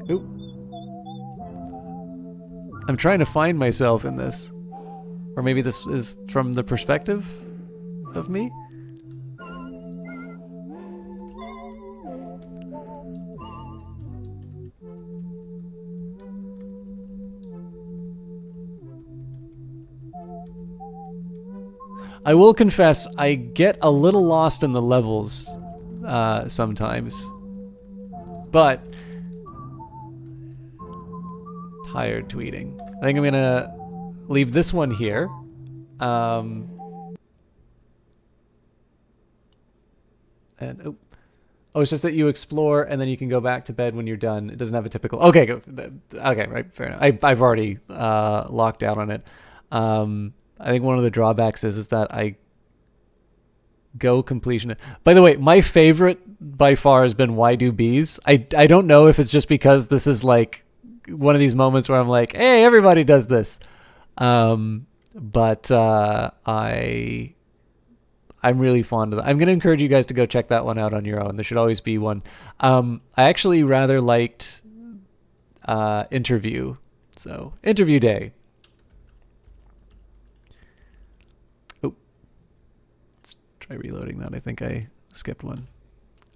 Oop. I'm trying to find myself in this. Or maybe this is from the perspective of me? I will confess, I get a little lost in the levels sometimes. But tired tweeting. I think I'm gonna leave this one here. And oh, it's just that you explore and then you can go back to bed when you're done. It doesn't have a typical. Okay, go. Okay, right, fair enough. I've already locked out on it. I think one of the drawbacks is that I go completion. By the way, my favorite by far has been Why Do Bees? I don't know if it's just because this is like one of these moments where I'm like, hey, everybody does this. But I'm really fond of that. I'm going to encourage you guys to go check that one out on your own. There should always be one. I actually rather liked Interview. So, Interview Day. Oh. Let's try reloading that. I think I skipped one.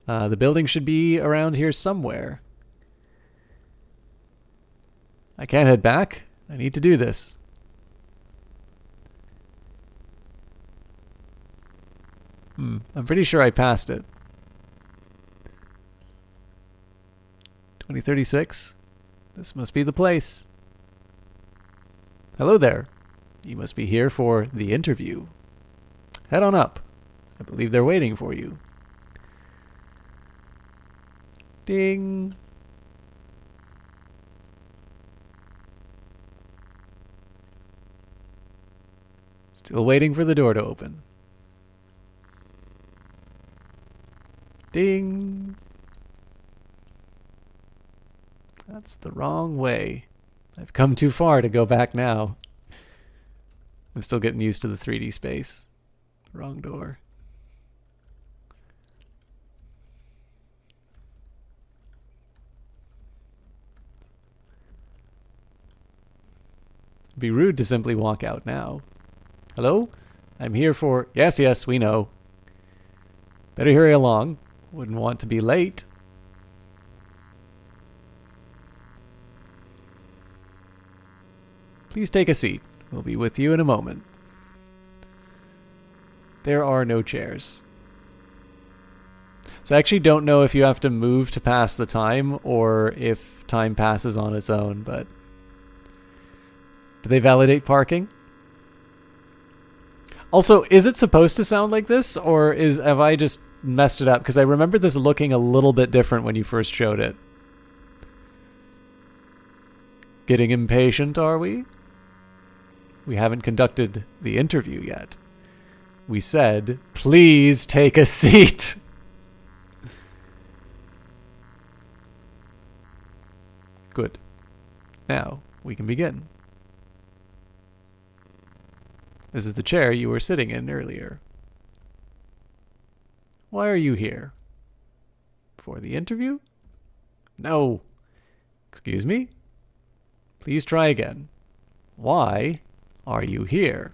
The building should be around here somewhere. I can't head back. I need to do this. I'm pretty sure I passed it. 2036? This must be the place. Hello there. You must be here for the interview. Head on up. I believe they're waiting for you. Ding. Still waiting for the door to open. Ding. That's the wrong way. I've come too far to go back now. I'm still getting used to the 3D space. Wrong door. It'd be rude to simply walk out now. Hello? I'm here for... Yes, we know. Better hurry along. Wouldn't want to be late. Please take a seat. We'll be with you in a moment. There are no chairs. So I actually don't know if you have to move to pass the time or if time passes on its own, but... Do they validate parking? Also, is it supposed to sound like this, or have I just messed it up? Because I remember this looking a little bit different when you first showed it. Getting impatient, are we? We haven't conducted the interview yet. We said, please take a seat. Good. Now, we can begin. This is the chair you were sitting in earlier. Why are you here? For the interview? No. Excuse me? Please try again. Why are you here?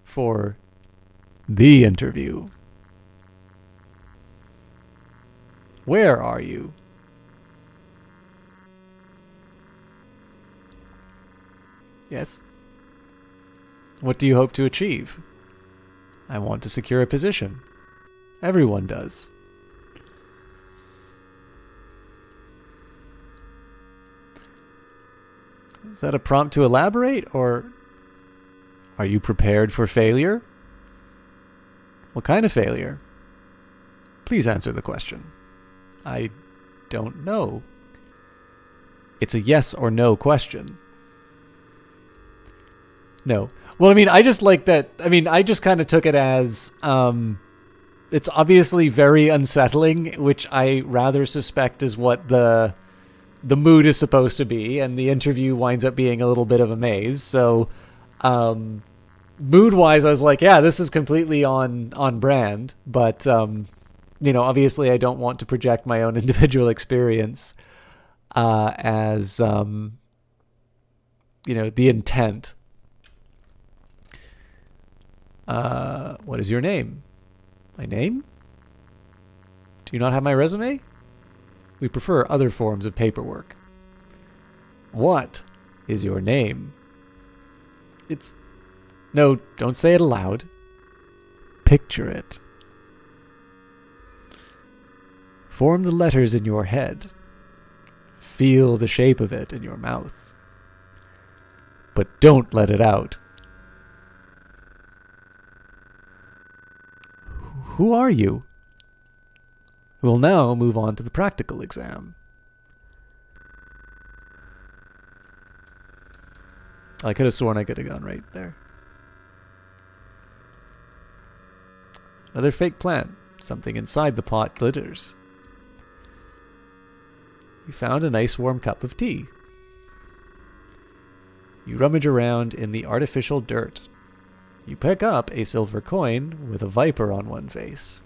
For the interview. Where are you? Yes. What do you hope to achieve? I want to secure a position. Everyone does. Is that a prompt to elaborate, or are you prepared for failure? What kind of failure? Please answer the question. I don't know. It's a yes or no question. No. Well, I mean, I just like that. I mean, I just kind of took it as it's obviously very unsettling, which I rather suspect is what the mood is supposed to be, and the interview winds up being a little bit of a maze. So, mood-wise, I was like, yeah, this is completely on brand. But obviously, I don't want to project my own individual experience as the intent. What is your name? My name? Do you not have my resume? We prefer other forms of paperwork. What is your name? No, don't say it aloud. Picture it. Form the letters in your head. Feel the shape of it in your mouth. But don't let it out. Who are you? We'll now move on to the practical exam. I could have sworn I could have gone right there. Another fake plant. Something inside the pot glitters. You found a nice warm cup of tea. You rummage around in the artificial dirt. You pick up a silver coin with a viper on one face.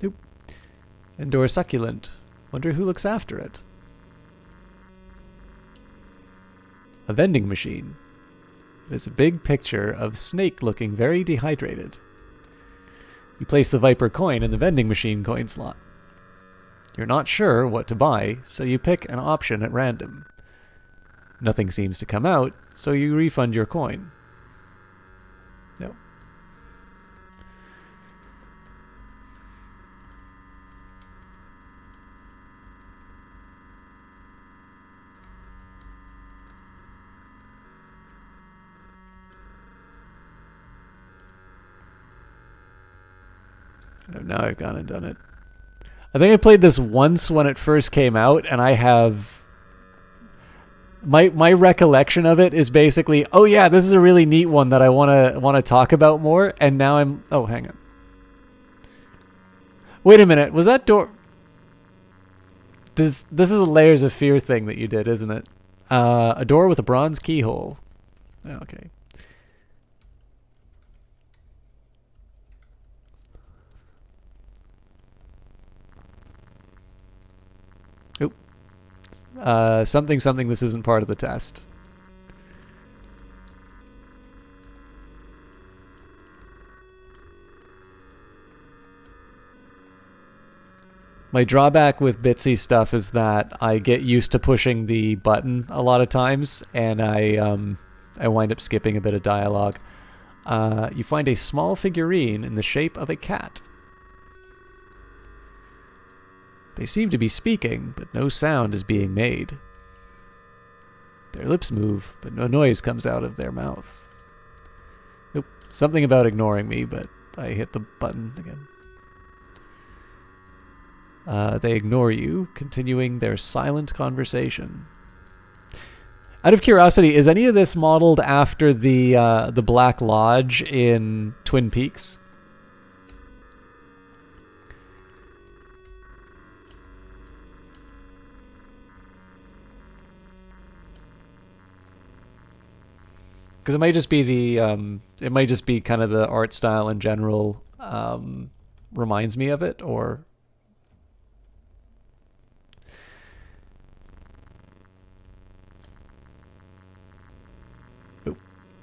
Nope. Indoor succulent. Wonder who looks after it. A vending machine. It is a big picture of Snake looking very dehydrated. You place the Viper coin in the vending machine coin slot. You're not sure what to buy, so you pick an option at random. Nothing seems to come out, so you refund your coin. No. Now I've gone and done it. I think I played this once when it first came out, and I have... My recollection of it is basically, oh yeah, this is a really neat one that I want to talk about more, and now I'm... Oh, hang on. Wait a minute, was that door... This is a Layers of Fear thing that you did, isn't it? A door with a bronze keyhole. Oh, okay. Something, this isn't part of the test. My drawback with Bitsy stuff is that I get used to pushing the button a lot of times, and I wind up skipping a bit of dialogue. You find a small figurine in the shape of a cat. They seem to be speaking, but no sound is being made. Their lips move, but no noise comes out of their mouth. Something about ignoring me, but I hit the button again. They ignore you, continuing their silent conversation. Out of curiosity, is any of this modeled after the Black Lodge in Twin Peaks? Because it might just be it might just be kind of the art style in general reminds me of it, or.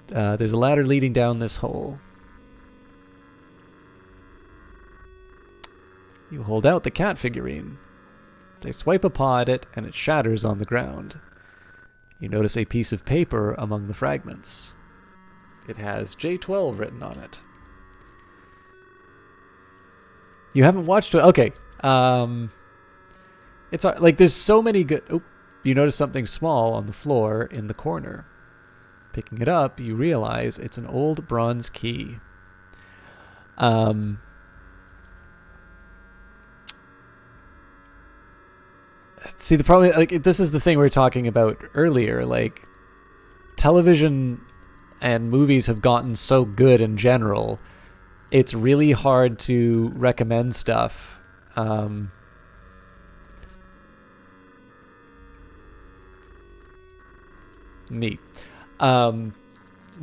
There's a ladder leading down this hole. You hold out the cat figurine. They swipe a paw at it, and it shatters on the ground. You notice a piece of paper among the fragments. It has J12 written on it. You haven't watched it? Okay. It's like there's so many good... Oh, you notice something small on the floor in the corner. Picking it up, you realize it's an old bronze key. See, the problem, like, this is the thing we were talking about earlier. Like, television and movies have gotten so good in general. It's really hard to recommend stuff. Neat.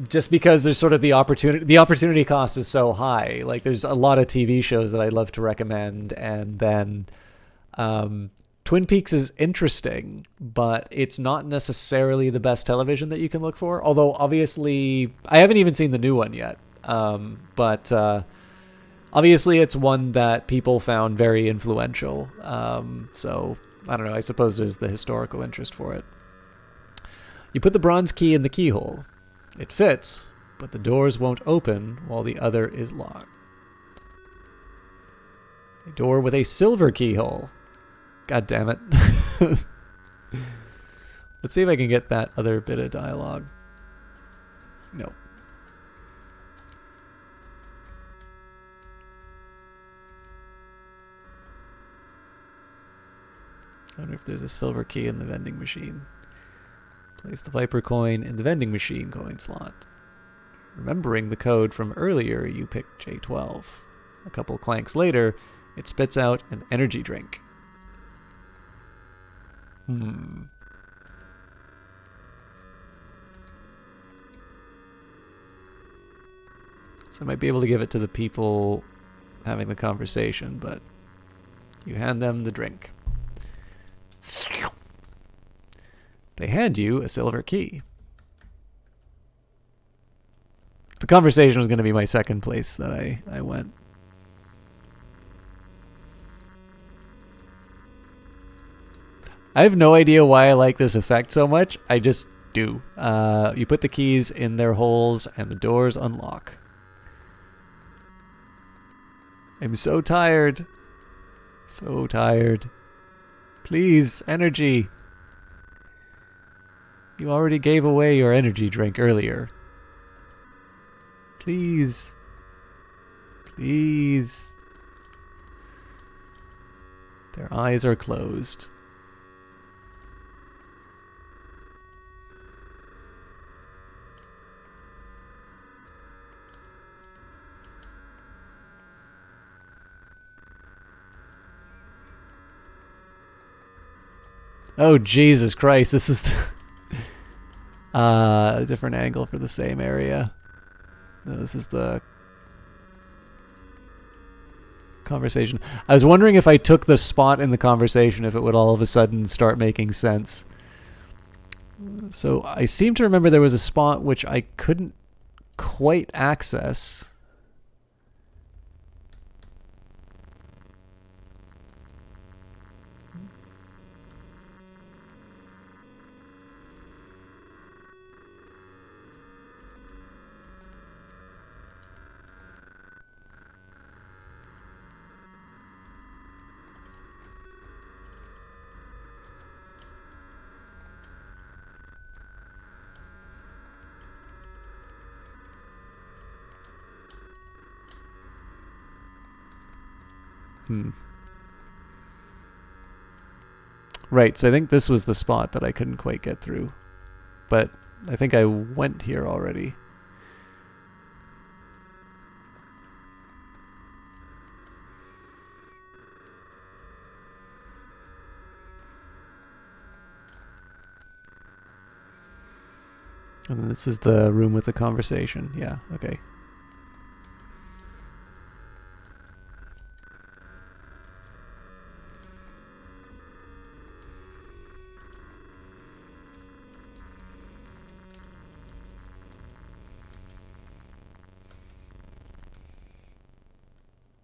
Just because there's sort of the opportunity cost is so high. Like, there's a lot of TV shows that I'd love to recommend, and then Twin Peaks is interesting, but it's not necessarily the best television that you can look for. Although, obviously, I haven't even seen the new one yet. But obviously it's one that people found very influential. So, I don't know, I suppose there's the historical interest for it. You put the bronze key in the keyhole. It fits, but the doors won't open while the other is locked. A door with a silver keyhole. God damn it. Let's see if I can get that other bit of dialogue. No. I wonder if there's a silver key in the vending machine. Place the Viper coin in the vending machine coin slot. Remembering the code from earlier, you pick J12. A couple clanks later, it spits out an energy drink. So I might be able to give it to the people having the conversation, but you hand them the drink. They hand you a silver key. The conversation was going to be my second place that I went. I have no idea why I like this effect so much. I just do. You put the keys in their holes and the doors unlock. I'm so tired. So tired. Please, energy. You already gave away your energy drink earlier. Please. Please. Their eyes are closed. Oh, Jesus Christ, this is a different angle for the same area. No, this is the conversation. I was wondering if I took the spot in the conversation, if it would all of a sudden start making sense. So I seem to remember there was a spot which I couldn't quite access. Right, so I think this was the spot that I couldn't quite get through. But I think I went here already. And then this is the room with the conversation. Yeah, okay.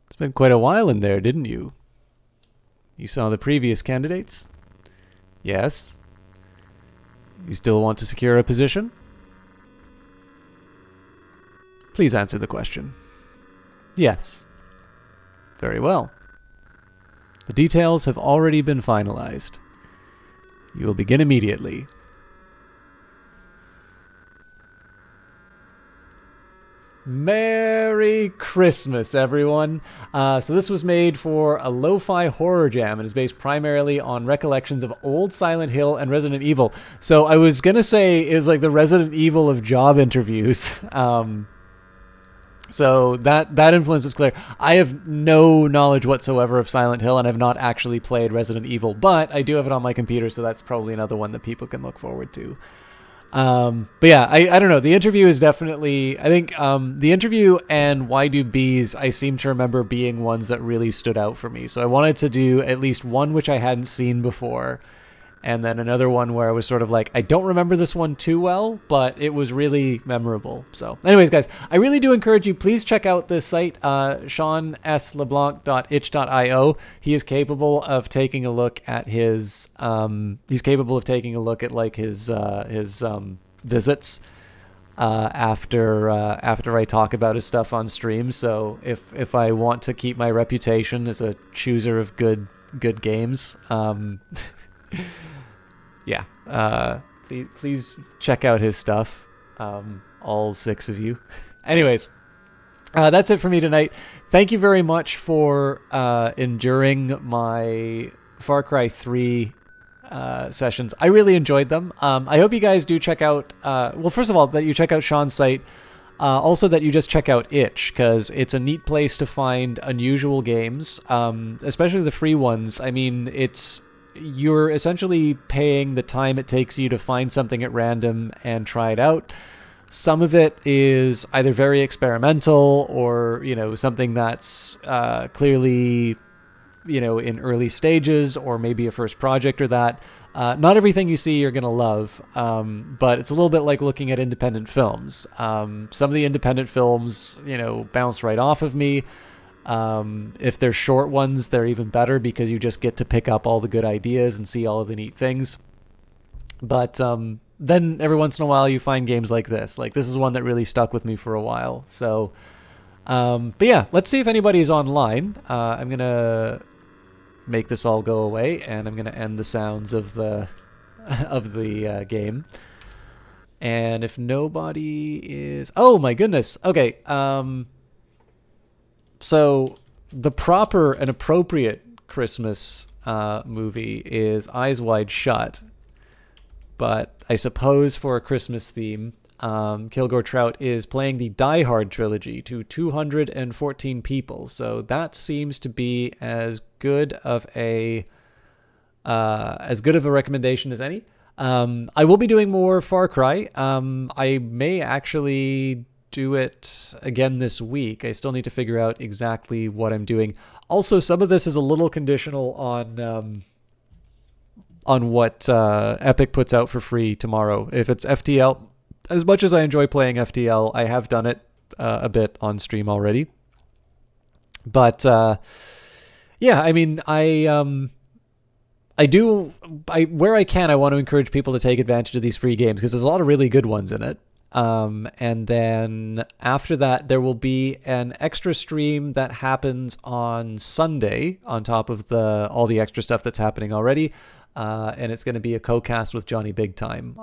It's been quite a while in there, didn't you? You saw the previous candidates? Yes. You still want to secure a position? Please answer the question. Yes. Very well. The details have already been finalized. You will begin immediately. Merry Christmas, everyone. So this was made for a lo-fi horror jam and is based primarily on recollections of old Silent Hill and Resident Evil. So I was going to say is like the Resident Evil of job interviews. So that influence is clear. I have no knowledge whatsoever of Silent Hill and I've not actually played Resident Evil, but I do have it on my computer, so that's probably another one that people can look forward to. But yeah, I don't know. The interview is definitely, I think, the interview and Why Do Bees, I seem to remember being ones that really stood out for me. So I wanted to do at least one which I hadn't seen before. And then another one where I was sort of like, I don't remember this one too well, but it was really memorable. So anyways, guys, I really do encourage you, please check out this site, seansleblanc.itch.io. He is capable of taking a look at his, like his visits, after I talk about his stuff on stream. So if I want to keep my reputation as a chooser of good games, yeah, please check out his stuff, all 6 of you. Anyways, that's it for me tonight. Thank you very much for enduring my Far Cry 3 sessions. I really enjoyed them. I hope you guys do check out, well, first of all, that you check out Sean's site. Also that you just check out Itch, because it's a neat place to find unusual games, especially the free ones. I mean, you're essentially paying the time it takes you to find something at random and try it out. Some of it is either very experimental or, something that's clearly, in early stages, or maybe a first project or that. Not everything you see you're going to love, but it's a little bit like looking at independent films. Some of the independent films, bounce right off of me. If they're short ones, they're even better because you just get to pick up all the good ideas and see all of the neat things. But then every once in a while you find games like this. Like this is one that really stuck with me for a while. So, but yeah, let's see if anybody's online. I'm going to make this all go away and I'm going to end the sounds of the game. And if nobody is... Oh my goodness. Okay. So the proper and appropriate Christmas movie is Eyes Wide Shut. But I suppose for a Christmas theme, Kilgore Trout is playing the Die Hard trilogy to 214 people. So that seems to be as good of a recommendation as any. I will be doing more Far Cry. I may actually do it again this week. I still need to figure out exactly what I'm doing. Also, some of this is a little conditional on what Epic puts out for free tomorrow. If it's FTL, as much as I enjoy playing FTL, I have done it a bit on stream already. But yeah, I mean, where I can, I want to encourage people to take advantage of these free games because there's a lot of really good ones in it. And then after that, there will be an extra stream that happens on Sunday on top of all the extra stuff that's happening already. And it's going to be a co-cast with Johnny Big Time.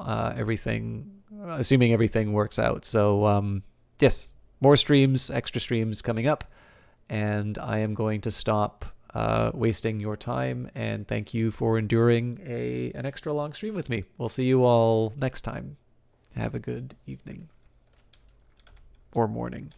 Assuming everything works out. So, yes, more streams, extra streams coming up. And I am going to stop wasting your time, and thank you for enduring an extra long stream with me. We'll see you all next time. Have a good evening or morning.